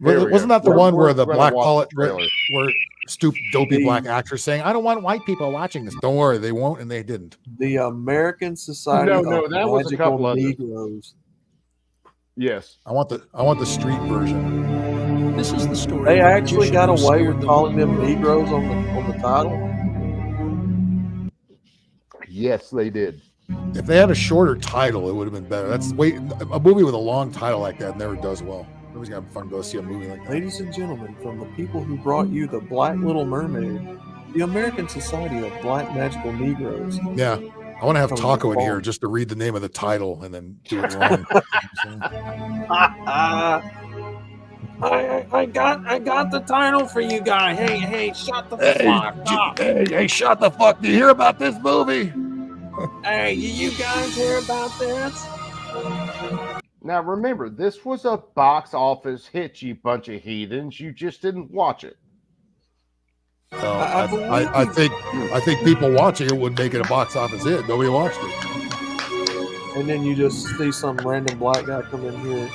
Here we Wasn't go. that the We're- one where we're the gonna black watch pilot, the trailer. where stupid, dopey black actors saying, "I don't want white people watching this." Don't worry, they won't, and they didn't. The American Society No, of that was a couple Magical others. Negroes. Yes, I want the street version. This is the story. They of a actually magician got who away scared with the calling them Negroes on the title. yes, they did. If they had a shorter title, it would have been better. That's a movie with a long title like that never does well. Nobody's gonna have fun to go see a movie like that. Ladies and gentlemen, from the people who brought you the Black Little Mermaid, the American Society of Black Magical Negroes. Yeah, I want to have From Taco in the here fall. just to read the name of the title and then do it wrong. I got the title for you guys. Hey, shut the fuck up. Hey, shut the fuck! Do you hear about this movie? Hey, you guys hear about this? Now remember, this was a box office hit, you bunch of heathens. You just didn't watch it. I think people watching it would make it a box office hit. Nobody watched it. And then you just see some random black guy come in here.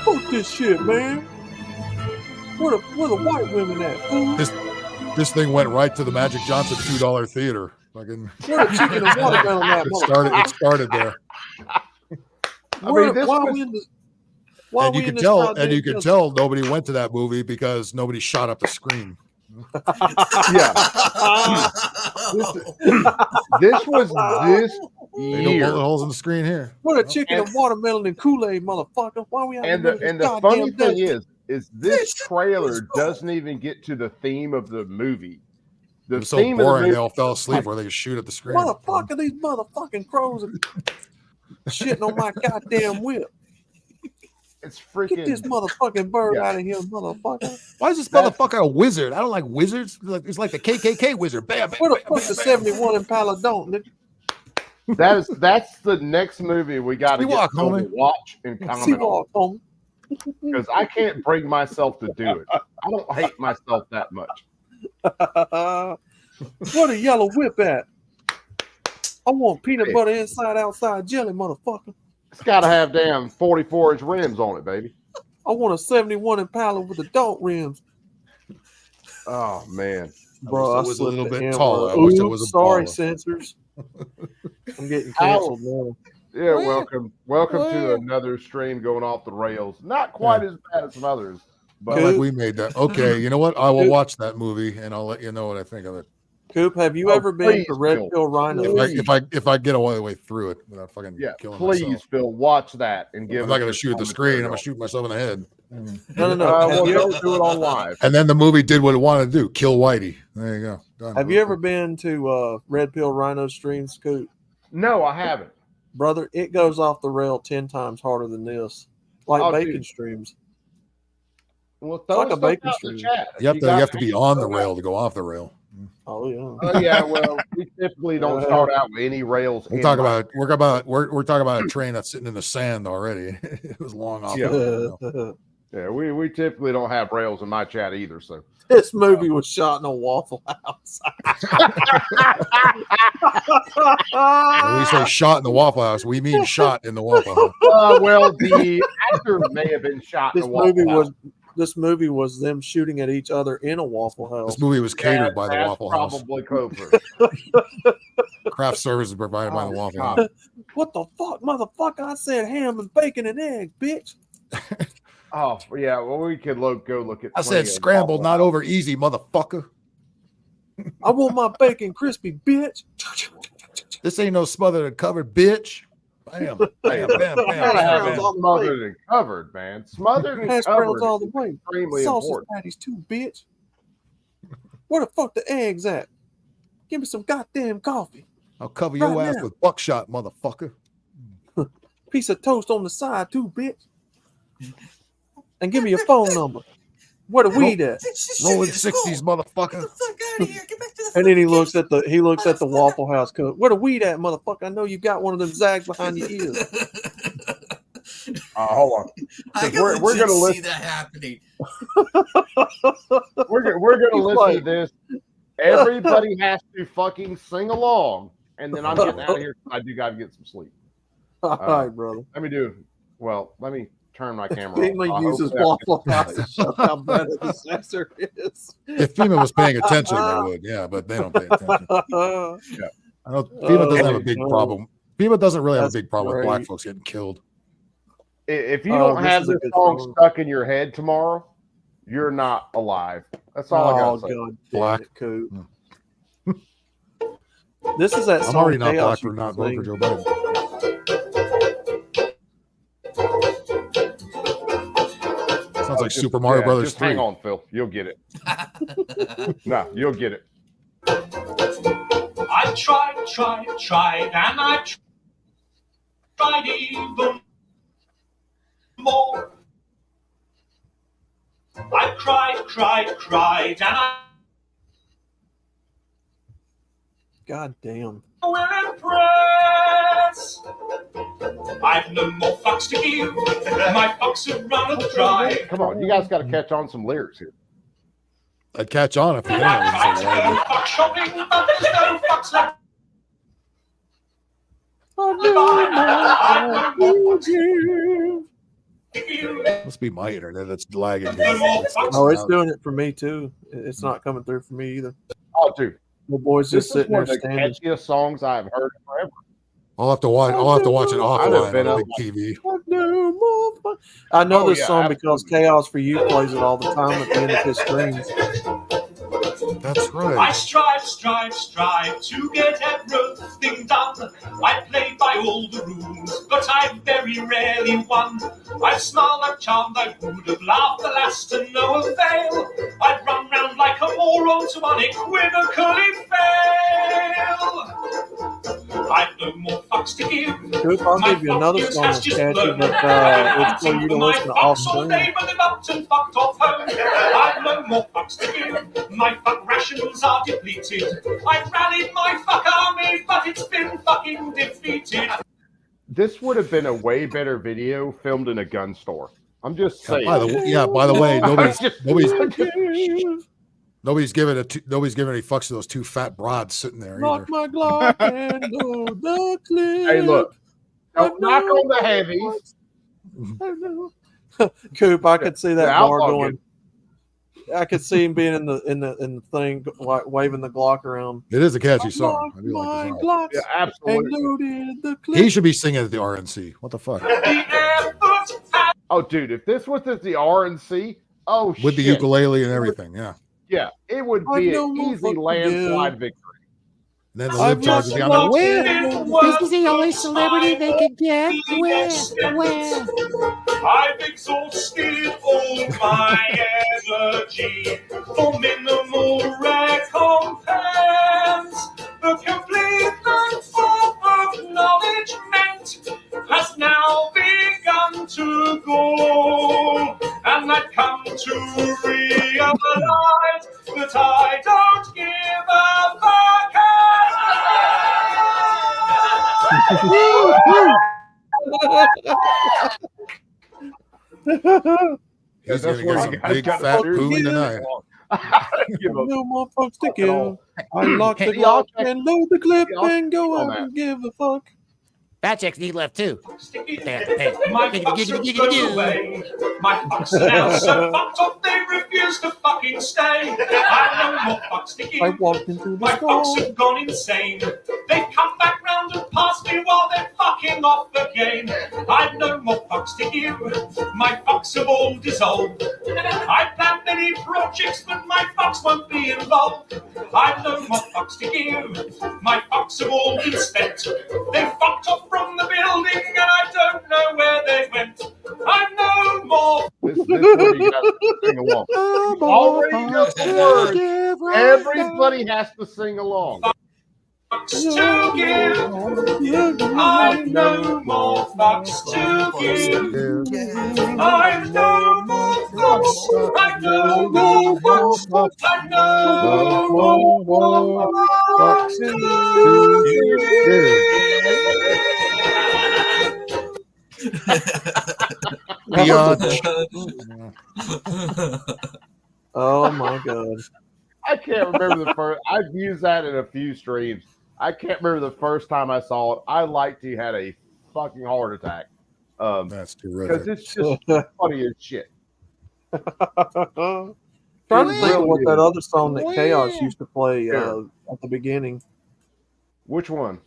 Fuck this shit, man. Where the white women at? Fool? This thing went right to the Magic Johnson $2 theater. Fucking Where the chicken and watermelon at? it started there. Where, this why was- we in this? Why And you we in could this tell, goddamn business? nobody went to that movie because nobody shot up the screen. Yeah. This was this Ain't no year. bullet holes in the screen here. What a chicken and watermelon and Kool-Aid, motherfucker. Why we out And here the in and this the funny goddamn thing desert? is this trailer doesn't even get to the theme of the movie. It The was so theme of the boring movie, they all fell asleep where they could shoot at the screen. Motherfucker, these motherfucking crows are shitting on my goddamn whip. it's Get freaking this motherfucking bird out of here, motherfucker. Why is this motherfucker a wizard? I don't like wizards. It's like the KKK wizard. Bam, bam, Where the bam, fuck's the 71 in Paladon, nigga? that's the next movie we got to get Seawalk, Phil to homie. watch and comment on Seawalk, homie. because I can't bring myself to do it. I don't hate myself that much. Where the yellow whip at? I want peanut butter inside outside jelly, motherfucker. It's got to have damn 44-inch rims on it, baby. I want a 71 Impala with adult rims. Oh man, Bro, I wish it was a slipped little the bit M taller. word. I wish it Oops, was a sorry, baller. censors. I'm getting canceled now. yeah. Welcome to another stream going off the rails. Not quite as bad as some others, but Not like we made that. Okay, you know what? I will watch that movie and I'll let you know what I think of it. Coop, have you ever been to Red Pill Rhino? If I get all the way through it without fucking killing please, myself. Phil, watch that and give. I'm not us going your to shoot at the commentary screen. I'm on going to shoot myself in the head. No. well, Have you don't do it on live. And then the movie did what it wanted to do: kill Whitey. There you go. Done. Have you ever been to Red Pill Rhino streams, Coop? No, I haven't. Brother, it goes off the rail 10 times harder than this. Like Oh, bacon dude. streams. Well, It's throw like a stuff bacon out in the stream. chat. You have to got be on the rail to go off the rail. Oh yeah. Oh yeah, well, we typically don't start out with any rails. We're in talking mind. about we're talking about a train that's sitting in the sand already. It was long off. Yeah. the rail. Yeah, we typically don't have rails in my chat either. So This movie was shot in a Waffle House. When we say shot in the Waffle House, we mean shot in the Waffle House. well, the actor may have been shot in This a Waffle movie House. movie was them shooting at each other in a Waffle House. This movie was catered by the That's Waffle House. probably Cobra. Craft services provided by the Waffle House. What the fuck, motherfucker? I said ham and bacon and eggs, bitch. Oh yeah, well we could go look at. I said scrambled, not over easy, motherfucker. I want my bacon crispy, bitch. This ain't no smothered and covered, bitch. Bam, bam, bam, bam, Gotta have bam, it bam. smothered and covered, man. Smothered and Hash covered. browns all the is way. Extremely Sausage important. patties too, bitch. Where the fuck the eggs at? Give me some goddamn coffee. I'll cover your Right ass now. with buckshot, motherfucker. Piece of toast on the side too, bitch. and give me your phone number. Where the weed at? Rolling 60s, motherfucker. And then he looks at the Waffle House cook. Where the weed at, motherfucker? I know you got one of them zags behind your ears. Hold on. I can We're gonna see listen. that happening. We're gonna listen to this. Everybody has to fucking sing along, and then I'm getting out of here. I do gotta get some sleep. All right, brother. Let me turn my camera FEMA off. uses Waffle House to show how bad a disaster is. If FEMA was paying attention, they would. Yeah, but they don't pay attention. Yeah. I know FEMA doesn't have a big problem. FEMA doesn't really have a That's big problem with black great. folks getting killed. If you don't this have is a this good song song. stuck in your head tomorrow, you're not alive. That's all I Oh, gotta say. God. Black. Coop. This is that I'm song already not Chaos black for used to not voting for sing. Joe Biden. Sounds like Super Mario Brothers Just 3. hang on, Phil. You'll get it. No, you'll get it. I tried, and I tried even more. I cried, and I God damn. will impress. I've no more fucks to give. My fucks have run dry. Come on, you guys got to catch on some lyrics here. I'd catch on if you And didn't. I tried to go fuck shopping, but there's no fucks left. Must be my internet that's lagging. Oh, it's doing it for me too. It's not coming through for me either. Oh, dude, The boys this just is sitting one there of the standing. catchiest songs I've heard forever. I'll have to watch. I'll have to watch it I'd have offline been on up the big TV. No more fun. I know Oh, this yeah, song because Chaos for You plays it all the time at the end of his streams. That's I right. strive to get everything done. I play by all the rules, but I very rarely won. I've smiled, I've charmed, I would have laughed, alas to no avail. I'd run round like a moron to unequivocally fail. I've no more fucks to give. Coop, I'll give you another song that's catchy, but it's for you to listen to off all stream. day, but they've upped and fucked off home. I've no more fucks to give. My fuck rations are depleted. I've rallied my fuck army, but it's been fucking defeated. This would have been a way better video filmed in a gun store. I'm just saying. By the way, nobody's giving any fucks to those two fat broads sitting there either. Knock my Glock and go the clip. Hey, look. Don't knock on the heavies. Coop, I could see that The bar outlaw going. I could see him being in the thing, waving the Glock around. It is a catchy song. I do My like the song. Glocks Yeah, absolutely. and loaded the clip. He should be singing at the RNC. What the fuck? Oh, dude, if this was at the RNC, oh With the shit. ukulele and everything, yeah. Yeah, it would I be know an more easy fuck landslide you. victory. And then the I've lip charges got down there. Where? This is the only celebrity they could get. Where? I've exhausted all my energy for minimal recompense. The complete form of acknowledgement has now begun to go, and I've come to realize that I don't give a fuck. He's That's gonna where get you some guys big gotta fat figure poon it tonight. Give a No more folks to fuck at kill. all. I lock the Y'all Glock check- and load the clip y'all and go check on out that. and give a fuck. Fat chicks need left too. My fucks have blown away. My fucks are now so fucked up they refuse to fucking stay. I've no more fucks to I give. walked into the My store. fucks have gone insane. They've come back round and passed me while they're fucking off again. I've no more fucks to give. My fucks have all dissolved. I planned many projects, but my fucks won't be involved. I've no more fucks to give. My fucks have all been spent. They've fucked off from the building and I don't know where they went. I've no more. This is where you guys sing along. You already know the words. Everybody has to sing along. Fucks to give. I've no more fucks to give. I've no more Oh my god! I can't remember the first. I've used that in a few streams. I can't remember the first time I saw it. I liked he had a fucking heart attack. That's because terrific. it's just funny as shit. Trying to think of what that other song that Chaos used to play at the beginning. Which one?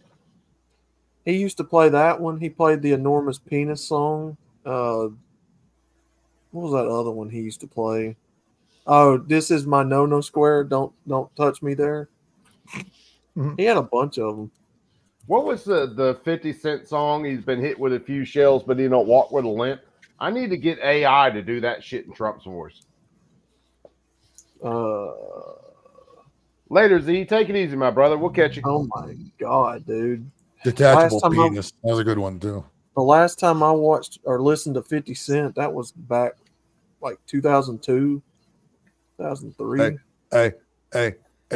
He used to play that one. He played the Enormous Penis song. What was that other one he used to play? Oh, This Is My No Square. Don't touch me there. He had a bunch of them. What was the 50 Cent song? He's been hit with a few shells, but he don't walk with a limp. I need to get AI to do that shit in Trump's voice. Later, Z. Take it easy, my brother. We'll catch you. Oh my god, dude! Detachable penis. That was a good one too. The last time I watched or listened to 50 Cent, that was back like 2002, 2003. Hey,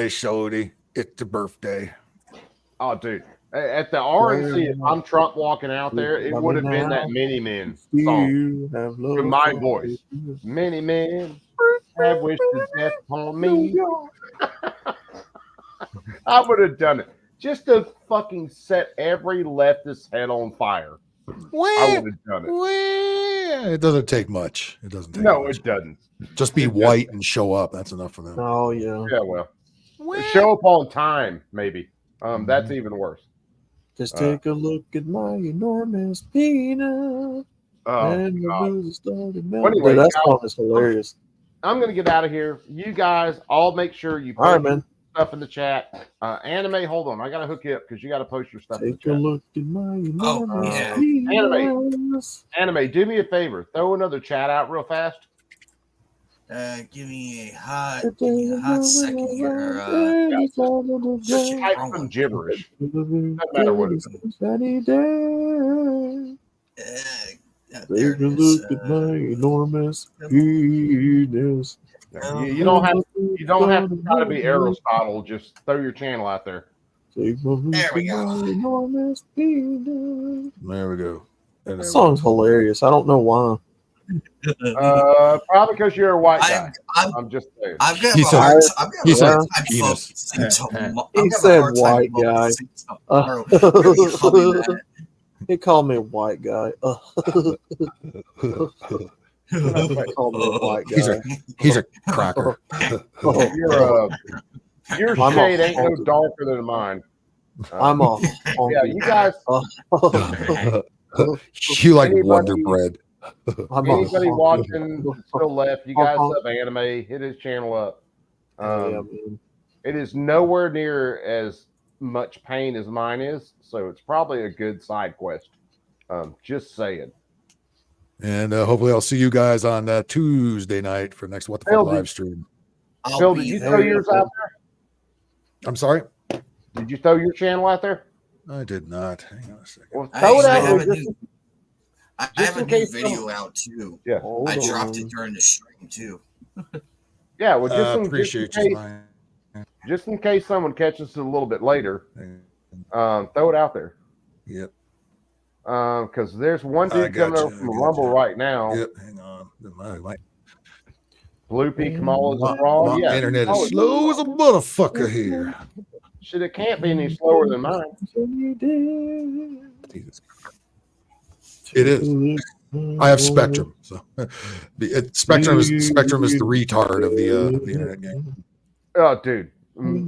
Shorty, it's your birthday. Oh, dude. At the RNC, if I'm Trump walking out there, it would have been that Many Men song. To my voice. Many men have wished to death upon me. I would have done it. Just to fucking set every leftist head on fire. I would have done it. Well, it doesn't take much. It doesn't take much. It doesn't. Just be white and show up. That's enough for them. Oh, yeah. Yeah, well. Show up on time, maybe. That's even worse. Just take a look at my enormous penis. And your booze started melting. Anyway, That song is hilarious. I'm going to get out of here. You guys all make sure you All right, man. stuff in the chat. Anime, hold on. I got to hook you up because you got to post your stuff in the Take a chat. look at my enormous penis. Anime, do me a favor. Throw another chat out real fast. Give me a hot second here. Just type some gibberish. Doesn't matter what it is. Sunny day. Take a look at my enormous penis. You don't have to try to be Aristotle. Just throw your channel out there. Take a look at my enormous penis. There we go. That song's hilarious. I don't know why. Probably because you're a white guy. I'm just saying. I've got a hard time focusing. He said white guy. He called me a white guy. Called me a white guy. He's a cracker. Your shade ain't no darker than mine. I'm off. Yeah, you guys. You like Wonder Bread. Anybody watching still left, you guys love anime, hit his channel up. It is nowhere near as much pain as mine is, so it's probably a good side quest. Just saying. And hopefully I'll see you guys on Tuesday night for next What the Fuck live stream. Phil, did you throw yours out there? I'm sorry? Did you throw your channel out there? I did not. Hang on a second. Well, throw it out there. I have a new video out too. Yeah, I dropped it during the stream too. Yeah, well, appreciate just in case someone catches it a little bit later, throw it out there. Yep. Because there's one dude coming over from Rumble right now. Yep. Hang on. Blue P Kamala's wrong. My internet is slow as a motherfucker here. Shit, it can't be any slower than mine. It is. I have Spectrum, so Spectrum is the retard of the internet game. Oh, dude,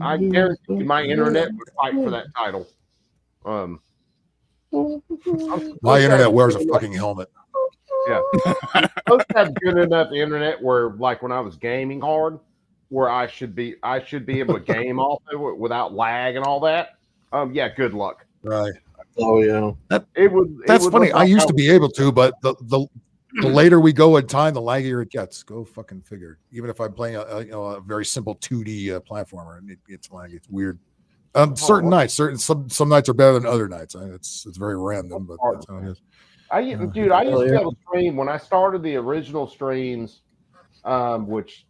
I guarantee you my internet would fight for that title. My internet wears a fucking helmet. Yeah, I'm supposed to have good enough internet where, like, when I was gaming hard, where I should be able to game off of it without lag and all that. Yeah, good luck. Right. Oh yeah. That's funny. I used to be able to, but the later we go in time, the laggier it gets. Go fucking figure. Even if I'm playing a very simple 2D platformer, it's laggy. It's weird. Certain nights, some nights are better than other nights. It's very random, but that's how it is. I used to be able to stream when I started the original streams which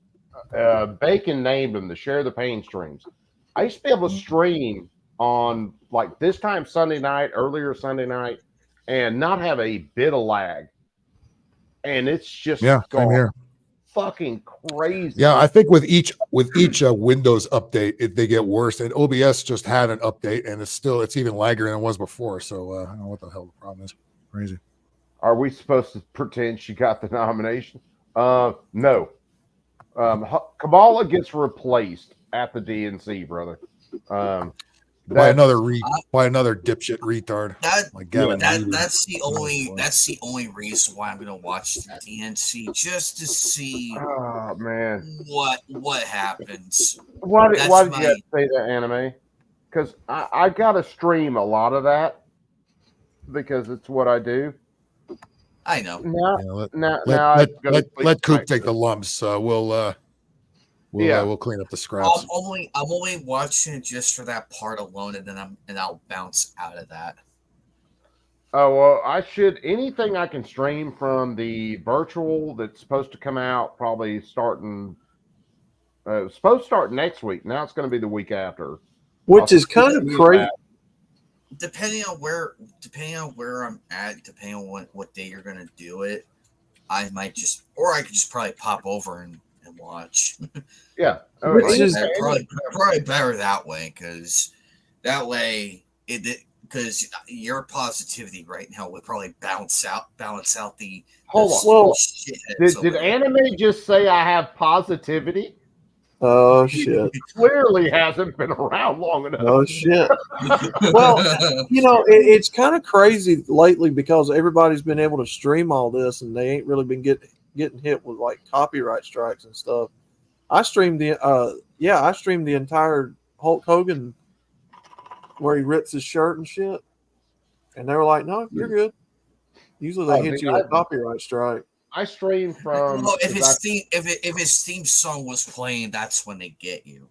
Bacon named them the Share the Pain streams. I used to be able to stream on like this time Sunday night, earlier Sunday night, and not have a bit of lag. And it's just same here. Fucking crazy. Yeah, I think with each Windows update, they get worse. And OBS just had an update, and it's even laggier than it was before. So I don't know what the hell the problem is. Crazy. Are we supposed to pretend she got the nomination? No. Kamala gets replaced at the DNC, brother. By another dipshit retard. Like Gavin Newsom. That's the only reason why I'm gonna watch the DNC, just to see what happens. Why did you have to say that, Anime? Because I gotta stream a lot of that because it's what I do. I know. Let Coop take the lumps. We'll clean up the scraps. I'm only watching it just for that part alone, and then I'll bounce out of that. Oh well, anything I can stream from the virtual that's supposed to come out probably starting. Supposed to start next week. Now it's going to be the week after, which is kind of crazy. Depending on where I'm at, depending on what day you're going to do it, I might I could just probably pop over and watch. Yeah, which is probably better that way, because because your positivity right now would probably balance out the. Hold on. Did Anime just say I have positivity? Oh shit! He clearly hasn't been around long enough. Oh shit! Well, it's kind of crazy lately because everybody's been able to stream all this, and they ain't really been getting hit with like copyright strikes and stuff. I streamed the entire Hulk Hogan where he rips his shirt and shit, and they were like, "No, you're good." Usually they hit you with a copyright strike. I stream from. Well, if his theme song was playing, that's when they get you.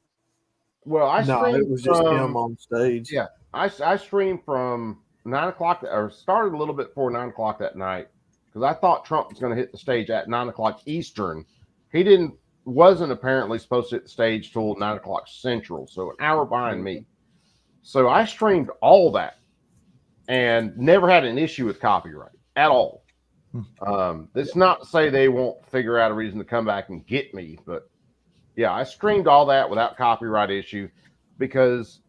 Well, it was just him on stage. Yeah, I streamed from 9 o'clock, or started a little bit before 9 o'clock that night, because I thought Trump was going to hit the stage at 9 o'clock Eastern. He wasn't apparently supposed to hit the stage till 9 o'clock Central, so an hour behind me. So I streamed all that and never had an issue with copyright at all. That's not to say they won't figure out a reason to come back and get me, but yeah, I streamed all that without copyright issue, because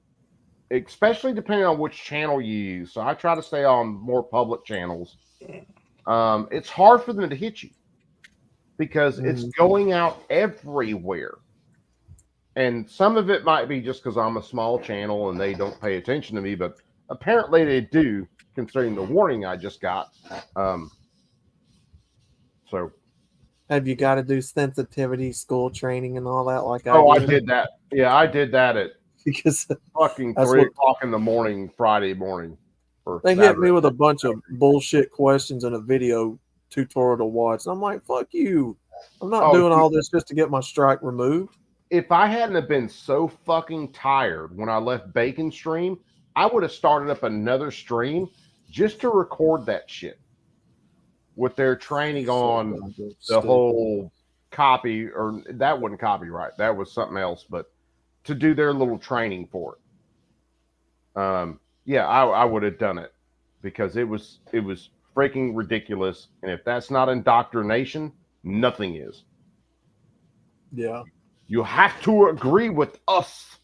especially depending on which channel you use. So I try to stay on more public channels. It's hard for them to hit you because it's going out everywhere. And some of it might be just because I'm a small channel and they don't pay attention to me, but apparently they do, considering the warning I just got. So, have you got to do sensitivity school training and all that? I did that. Yeah, I did that at fucking 3 o'clock in the morning, Friday morning. They hit me with a bunch of bullshit questions and a video tutorial to watch. I'm like, fuck you. I'm not doing all this just to get my strike removed. If I hadn't have been so fucking tired when I left Bacon stream, I would have started up another stream just to record that shit. With their training on the whole copy, or that wasn't copyright, that was something else, but to do their little training for it. Yeah, I would have done it because it was freaking ridiculous. And if that's not indoctrination, nothing is. Yeah. You have to agree with us.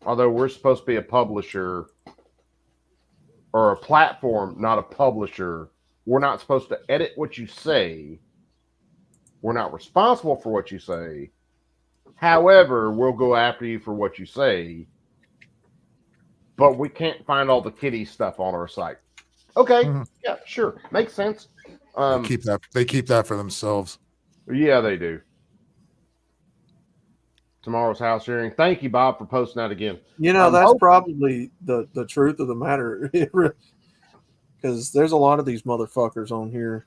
Although we're supposed to be a publisher or a platform, not a publisher. We're not supposed to edit what you say. We're not responsible for what you say. However, we'll go after you for what you say. But we can't find all the kitty stuff on our site. Okay. Yeah, sure. Makes sense. They keep that for themselves. Yeah, they do. Tomorrow's house hearing. Thank you, Bob, for posting that again. That's probably the truth of the matter. Because there's a lot of these motherfuckers on here.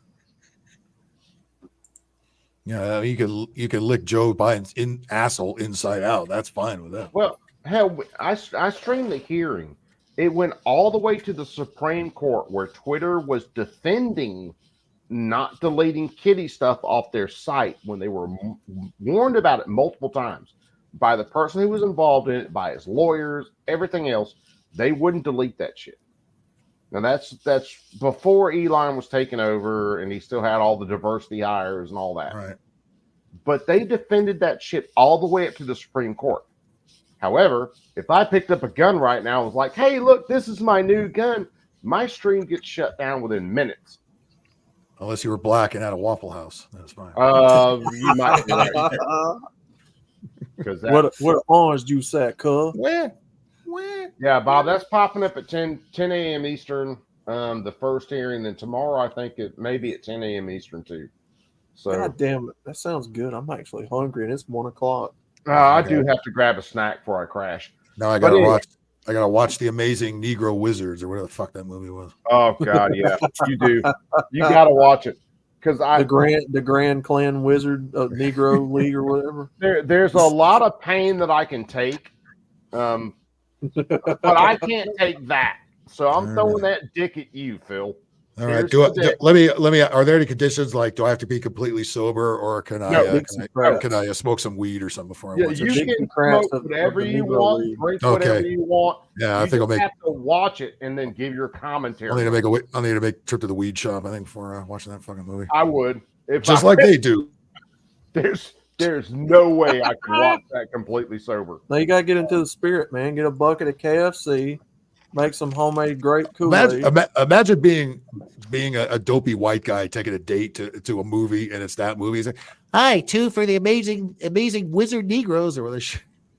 Yeah, you can lick Joe Biden's asshole inside out. That's fine with that. Well, hell, I streamed the hearing. It went all the way to the Supreme Court, where Twitter was defending not deleting kitty stuff off their site when they were warned about it multiple times by the person who was involved in it, by his lawyers, everything else. They wouldn't delete that shit. Now that's before Elon was taken over and he still had all the diversity hires and all that. Right. But they defended that shit all the way up to the Supreme Court. However, if I picked up a gun right now and was like, hey, look, this is my new gun, my stream gets shut down within minutes. Unless you were black and had a Waffle House. That's fine. You might be right. What orange juice at, cuz? Yeah, Bob, that's popping up at 10 a.m. Eastern, the first hearing. Then tomorrow, I think it may be at 10 a.m. Eastern, too. So, God damn it. That sounds good. I'm actually hungry, and it's 1 o'clock. I do have to grab a snack before I crash. No, I gotta watch. I gotta watch The Amazing Negro Wizards or whatever the fuck that movie was. Oh God, yeah, you do. You gotta watch it because the Grand Clan Wizard Negro League or whatever. There's a lot of pain that I can take, but I can't take that. So I'm throwing that dick at you, Phil. All right. Let me. Are there any conditions like do I have to be completely sober or can I smoke some weed or something before I watch it? You can smoke whatever you want, drink whatever you want. Yeah, I think I'll have to watch it and then give your commentary. I need to make a trip to the weed shop. I think before watching that fucking movie. I would, like they do. There's no way I can watch that completely sober. Now you gotta get into the spirit, man. Get a bucket of KFC. Make some homemade grape Kool-Aid. Imagine being a dopey white guy taking a date to a movie, and it's that movie. He's like, "Hi, 2 for the amazing Wizard Negroes," or whatever.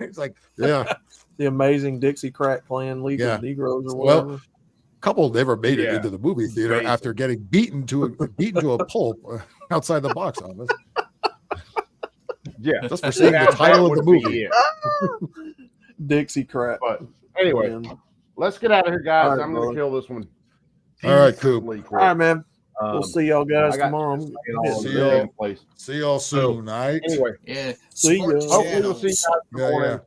It's like, yeah, the amazing Dixie Crack Clan League of Negroes or whatever. Well, a couple never made it into the movie theater after getting beaten to a pulp outside the box office. Yeah, just for saying the title of the movie. Dixie Crack. But anyway. Let's get out of here, guys. Right, I'm going to kill this one. All right, cool. All right, man. We'll see y'all guys tomorrow. See y'all soon. All right. Anyway, see you. Hopefully, we'll see you guys tomorrow. Yeah.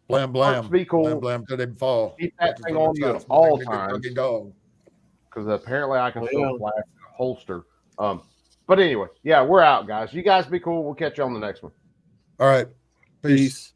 Blam blam. Be cool. Blam blam till they fall. Keep that thing on you at all times. Because apparently, I can still flash a holster. But anyway, yeah, we're out, guys. You guys be cool. We'll catch you on the next one. All right. Peace.